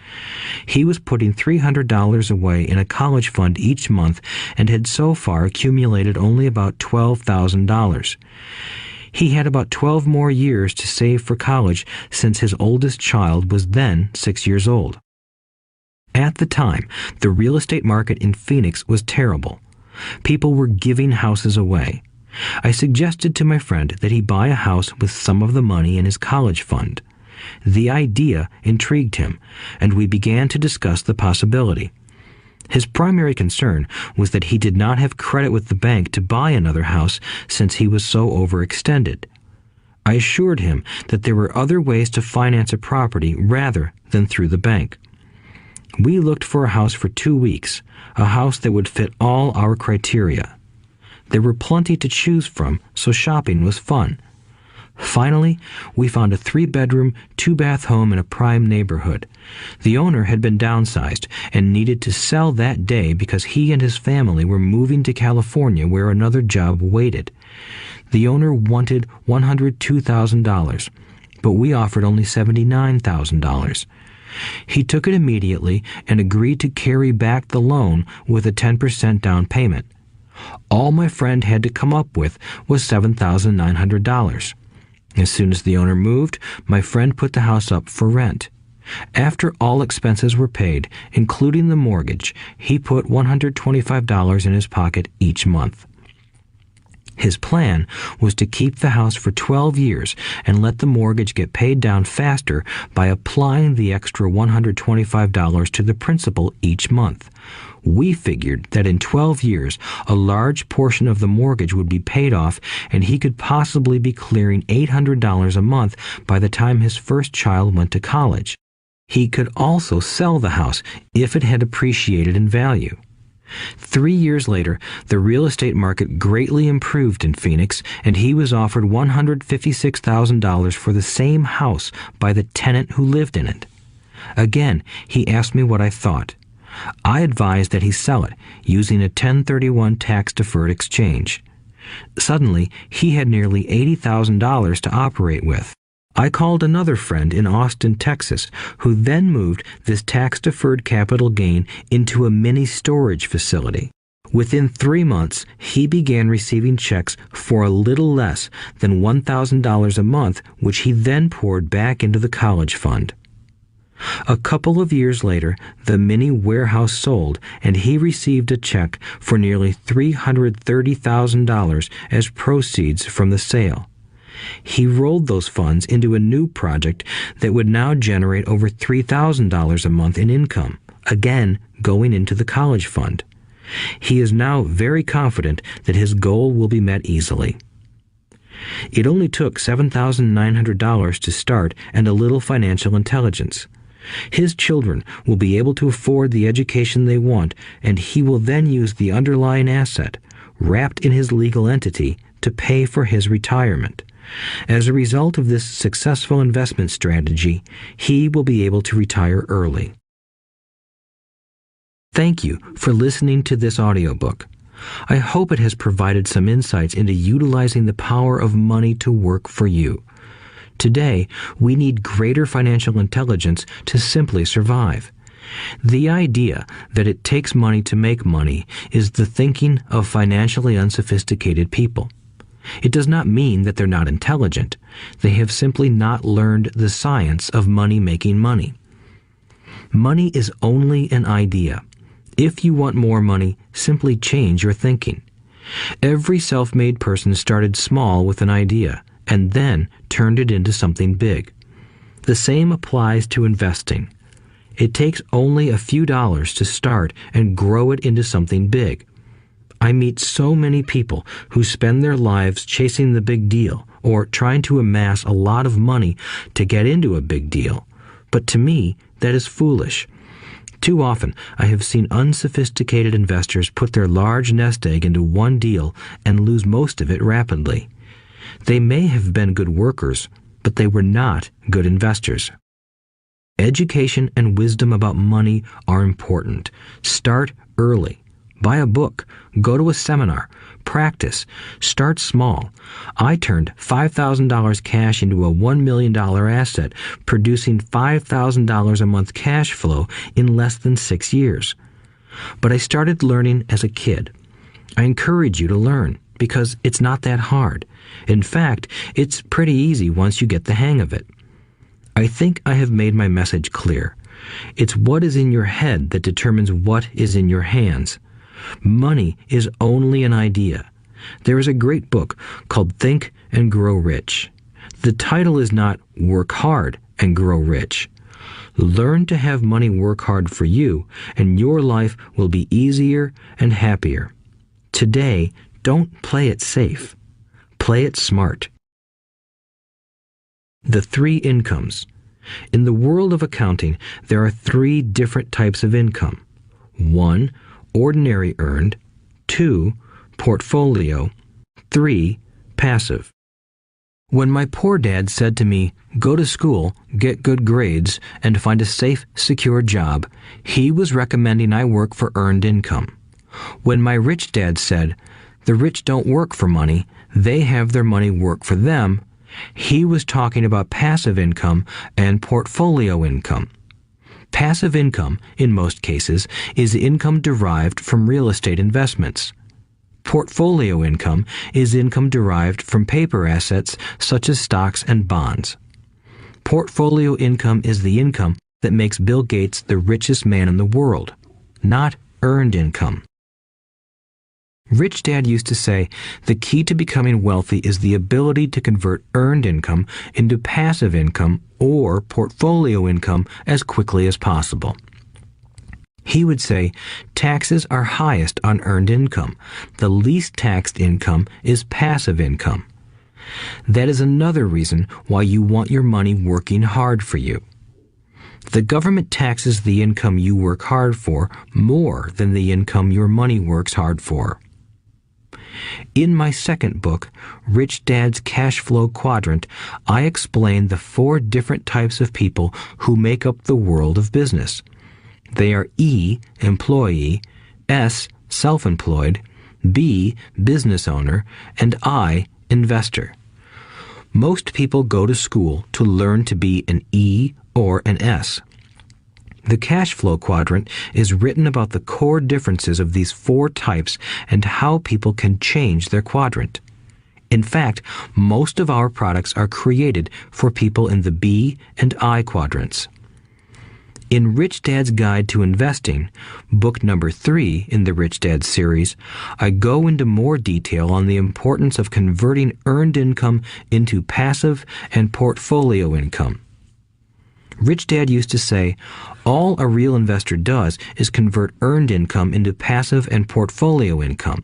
He was putting $300 away in a college fund each month and had so far accumulated only about $12,000. He had about 12 more years to save for college since his oldest child was then 6 years old. At the time, the real estate market in Phoenix was terrible. People were giving houses away. I suggested to my friend that he buy a house with some of the money in his college fund. The idea intrigued him, and we began to discuss the possibility. His primary concern was that he did not have credit with the bank to buy another house since he was so overextended. I assured him that there were other ways to finance a property rather than through the bank. We looked for a house for 2 weeks, a house that would fit all our criteria. There were plenty to choose from, so shopping was fun. Finally, we found a 3-bedroom, 2-bath home in a prime neighborhood. The owner had been downsized and needed to sell that day because he and his family were moving to California where another job waited. The owner wanted $102,000, but we offered only $79,000. He took it immediately and agreed to carry back the loan with a 10% down payment. All my friend had to come up with was $7,900. As soon as the owner moved, my friend put the house up for rent. After all expenses were paid, including the mortgage, he put $125 in his pocket each month. His plan was to keep the house for 12 years and let the mortgage get paid down faster by applying the extra $125 to the principal each month. We figured that in 12 years, a large portion of the mortgage would be paid off and he could possibly be clearing $800 a month by the time his first child went to college. He could also sell the house if it had appreciated in value. 3 years later, the real estate market greatly improved in Phoenix, and he was offered $156,000 for the same house by the tenant who lived in it. Again, he asked me what I thought. I advised that he sell it, using a 1031 tax-deferred exchange. Suddenly, he had nearly $80,000 to operate with. I called another friend in Austin, Texas, who then moved this tax-deferred capital gain into a mini storage facility. Within 3 months, he began receiving checks for a little less than $1,000 a month, which he then poured back into the college fund. A couple of years later, the mini warehouse sold, and he received a check for nearly $330,000 as proceeds from the sale. He rolled those funds into a new project that would now generate over $3,000 a month in income, again going into the college fund. He is now very confident that his goal will be met easily. It only took $7,900 to start and a little financial intelligence. His children will be able to afford the education they want, and he will then use the underlying asset, wrapped in his legal entity, to pay for his retirement. As a result of this successful investment strategy, he will be able to retire early. Thank you for listening to this audiobook. I hope it has provided some insights into utilizing the power of money to work for you. Today, we need greater financial intelligence to simply survive. The idea that it takes money to make money is the thinking of financially unsophisticated people. It does not mean that they're not intelligent. They have simply not learned the science of making money. Money is only an idea. If you want more money, simply change your thinking. Every self-made person started small with an idea and then turned it into something big. The same applies to investing. It takes only a few dollars to start and grow it into something big. I meet so many people who spend their lives chasing the big deal or trying to amass a lot of money to get into a big deal. But to me, that is foolish. Too often, I have seen unsophisticated investors put their large nest egg into one deal and lose most of it rapidly. They may have been good workers, but they were not good investors. Education and wisdom about money are important. Start early. Buy a book, go to a seminar, practice, start small. I turned $5,000 cash into a $1 million asset, producing $5,000 a month cash flow in less than 6 years. But I started learning as a kid. I encourage you to learn because it's not that hard. In fact, it's pretty easy once you get the hang of it. I think I have made my message clear. It's what is in your head that determines what is in your hands. Money is only an idea. There is a great book called Think and Grow Rich. The title is not Work Hard, and grow rich. Learn to have money work hard for you, and your life will be easier and happier. Today, don't play it safe. Play it smart. The three incomes. In the world of accounting, there are three different types of income. 1. Ordinary earned. 2. Portfolio. 3. Passive. When my poor dad said to me, "Go to school, get good grades, and find a safe, secure job," he was recommending I work for earned income. When my rich dad said, "The rich don't work for money, they have their money work for them," he was talking about passive income and portfolio income. Passive income, in most cases, is income derived from real estate investments. Portfolio income is income derived from paper assets such as stocks and bonds. Portfolio income is the income that makes Bill Gates the richest man in the world, not earned income. Rich Dad used to say, the key to becoming wealthy is the ability to convert earned income into passive income or portfolio income as quickly as possible. He would say, taxes are highest on earned income. The least taxed income is passive income. That is another reason why you want your money working hard for you. The government taxes the income you work hard for more than the income your money works hard for. In my second book, Rich Dad's Cash Flow Quadrant, I explain the 4 different types of people who make up the world of business. They are E, employee, S, self-employed, B, business owner, and I, investor. Most people go to school to learn to be an E or an S. The cash flow quadrant is written about the core differences of these 4 types and how people can change their quadrant. In fact, most of our products are created for people in the B and I quadrants. In Rich Dad's Guide to Investing, book number 3 in the Rich Dad series, I go into more detail on the importance of converting earned income into passive and portfolio income. Rich Dad used to say, all a real investor does is convert earned income into passive and portfolio income.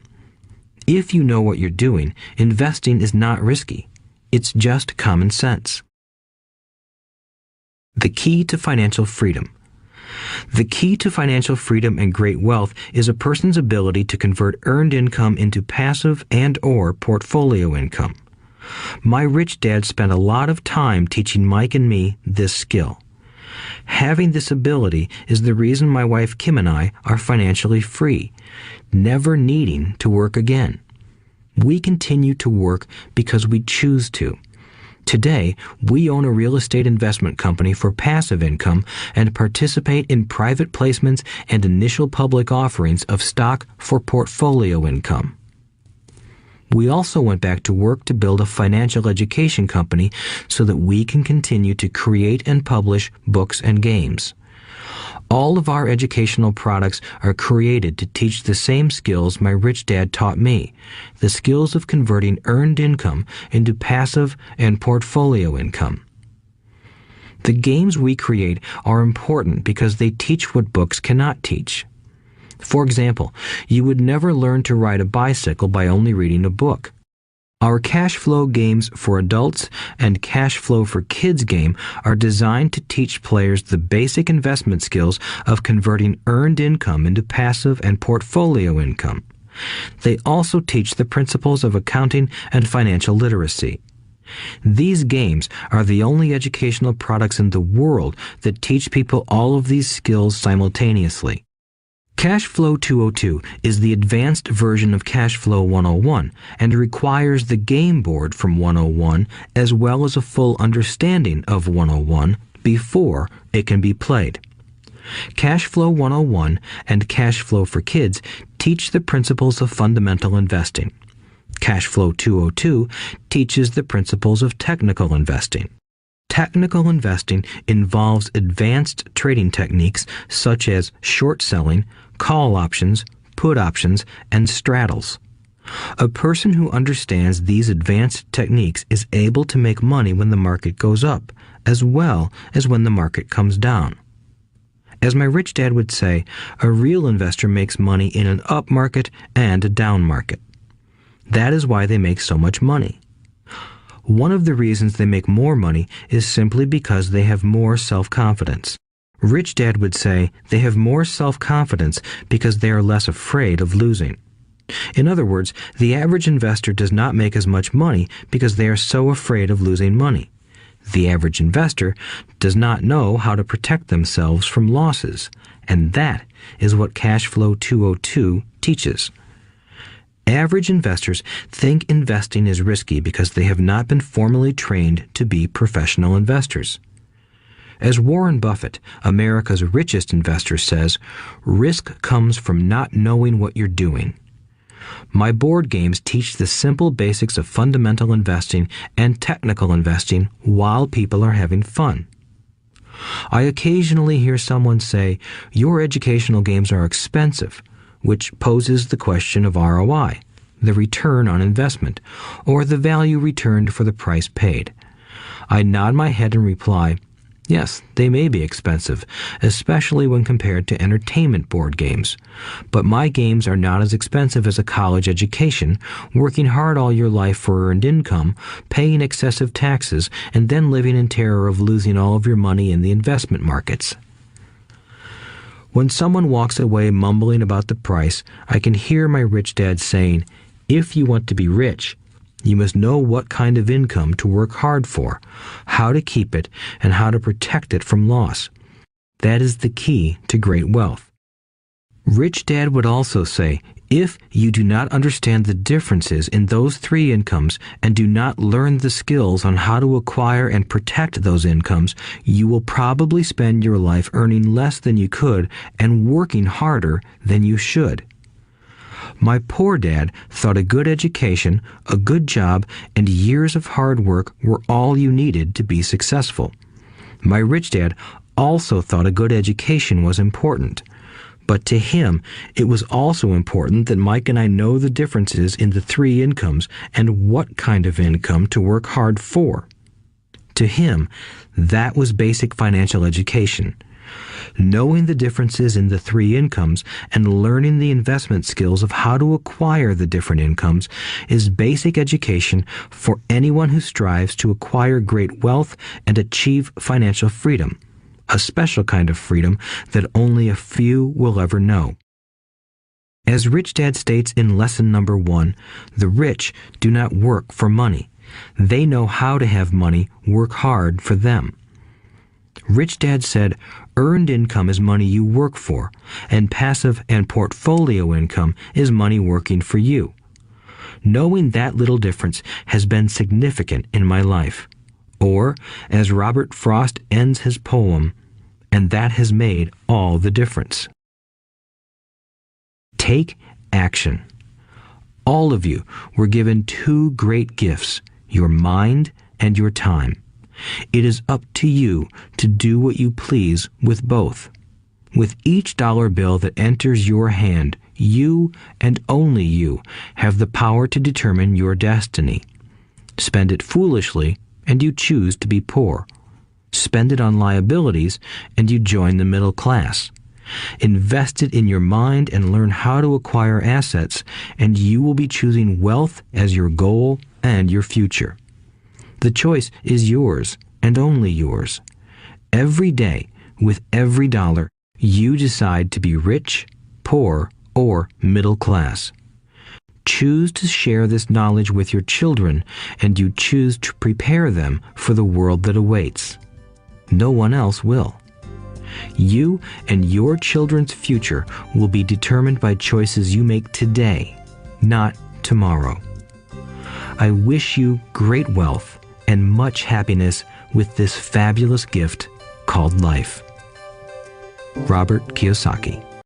If you know what you're doing, investing is not risky. It's just common sense. The key to financial freedom. The key to financial freedom and great wealth is a person's ability to convert earned income into passive and/or portfolio income. My rich dad spent a lot of time teaching Mike and me this skill. Having this ability is the reason my wife Kim and I are financially free, never needing to work again. We continue to work because we choose to. Today, we own a real estate investment company for passive income and participate in private placements and initial public offerings of stock for portfolio income. We also went back to work to build a financial education company so that we can continue to create and publish books and games. All of our educational products are created to teach the same skills my rich dad taught me, the skills of converting earned income into passive and portfolio income. The games we create are important because they teach what books cannot teach. For example, you would never learn to ride a bicycle by only reading a book. Our cash flow games for adults and cash flow for kids game are designed to teach players the basic investment skills of converting earned income into passive and portfolio income. They also teach the principles of accounting and financial literacy. These games are the only educational products in the world that teach people all of these skills simultaneously. Cash Flow 202 is the advanced version of Cash Flow 101 and requires the game board from 101 as well as a full understanding of 101 before it can be played. Cash Flow 101 and Cash Flow for Kids teach the principles of fundamental investing. Cash Flow 202 teaches the principles of technical investing. Technical investing involves advanced trading techniques such as short selling, call options, put options, and straddles. A person who understands these advanced techniques is able to make money when the market goes up, as well as when the market comes down. As my rich dad would say, a real investor makes money in an up market and a down market. That is why they make so much money. One of the reasons they make more money is simply because they have more self-confidence. Rich dad would say they have more self-confidence because they are less afraid of losing. In other words, the average investor does not make as much money because they are so afraid of losing money. The average investor does not know how to protect themselves from losses, and that is what Cash Flow 202 teaches. Average investors think investing is risky because they have not been formally trained to be professional investors. As Warren Buffett, America's richest investor, says, risk comes from not knowing what you're doing. My board games teach the simple basics of fundamental investing and technical investing while people are having fun. I occasionally hear someone say, your educational games are expensive, which poses the question of ROI, the return on investment, or the value returned for the price paid. I nod my head and reply, yes, they may be expensive, especially when compared to entertainment board games. But my games are not as expensive as a college education, working hard all your life for earned income, paying excessive taxes, and then living in terror of losing all of your money in the investment markets. When someone walks away mumbling about the price, I can hear my rich dad saying, if you want to be rich, you must know what kind of income to work hard for, how to keep it, and how to protect it from loss. That is the key to great wealth. Rich Dad would also say, if you do not understand the differences in those three incomes and do not learn the skills on how to acquire and protect those incomes, you will probably spend your life earning less than you could and working harder than you should. My poor dad thought a good education, a good job, and years of hard work were all you needed to be successful. My rich dad also thought a good education was important. But to him, it was also important that Mike and I know the differences in the three incomes and what kind of income to work hard for. To him, that was basic financial education. Knowing the differences in the three incomes and learning the investment skills of how to acquire the different incomes is basic education for anyone who strives to acquire great wealth and achieve financial freedom, a special kind of freedom that only a few will ever know. As Rich Dad states in lesson number 1, the rich do not work for money. They know how to have money work hard for them. Rich Dad said, earned income is money you work for, and passive and portfolio income is money working for you. Knowing that little difference has been significant in my life. Or, as Robert Frost ends his poem, and that has made all the difference. Take action. All of you were given two great gifts, your mind and your time. It is up to you to do what you please with both. With each dollar bill that enters your hand, you and only you have the power to determine your destiny. Spend it foolishly, and you choose to be poor. Spend it on liabilities, and you join the middle class. Invest it in your mind and learn how to acquire assets, and you will be choosing wealth as your goal and your future. The choice is yours and only yours. Every day, with every dollar, you decide to be rich, poor, or middle class. Choose to share this knowledge with your children, and you choose to prepare them for the world that awaits. No one else will. You and your children's future will be determined by choices you make today, not tomorrow. I wish you great wealth and much happiness with this fabulous gift called life. Robert Kiyosaki.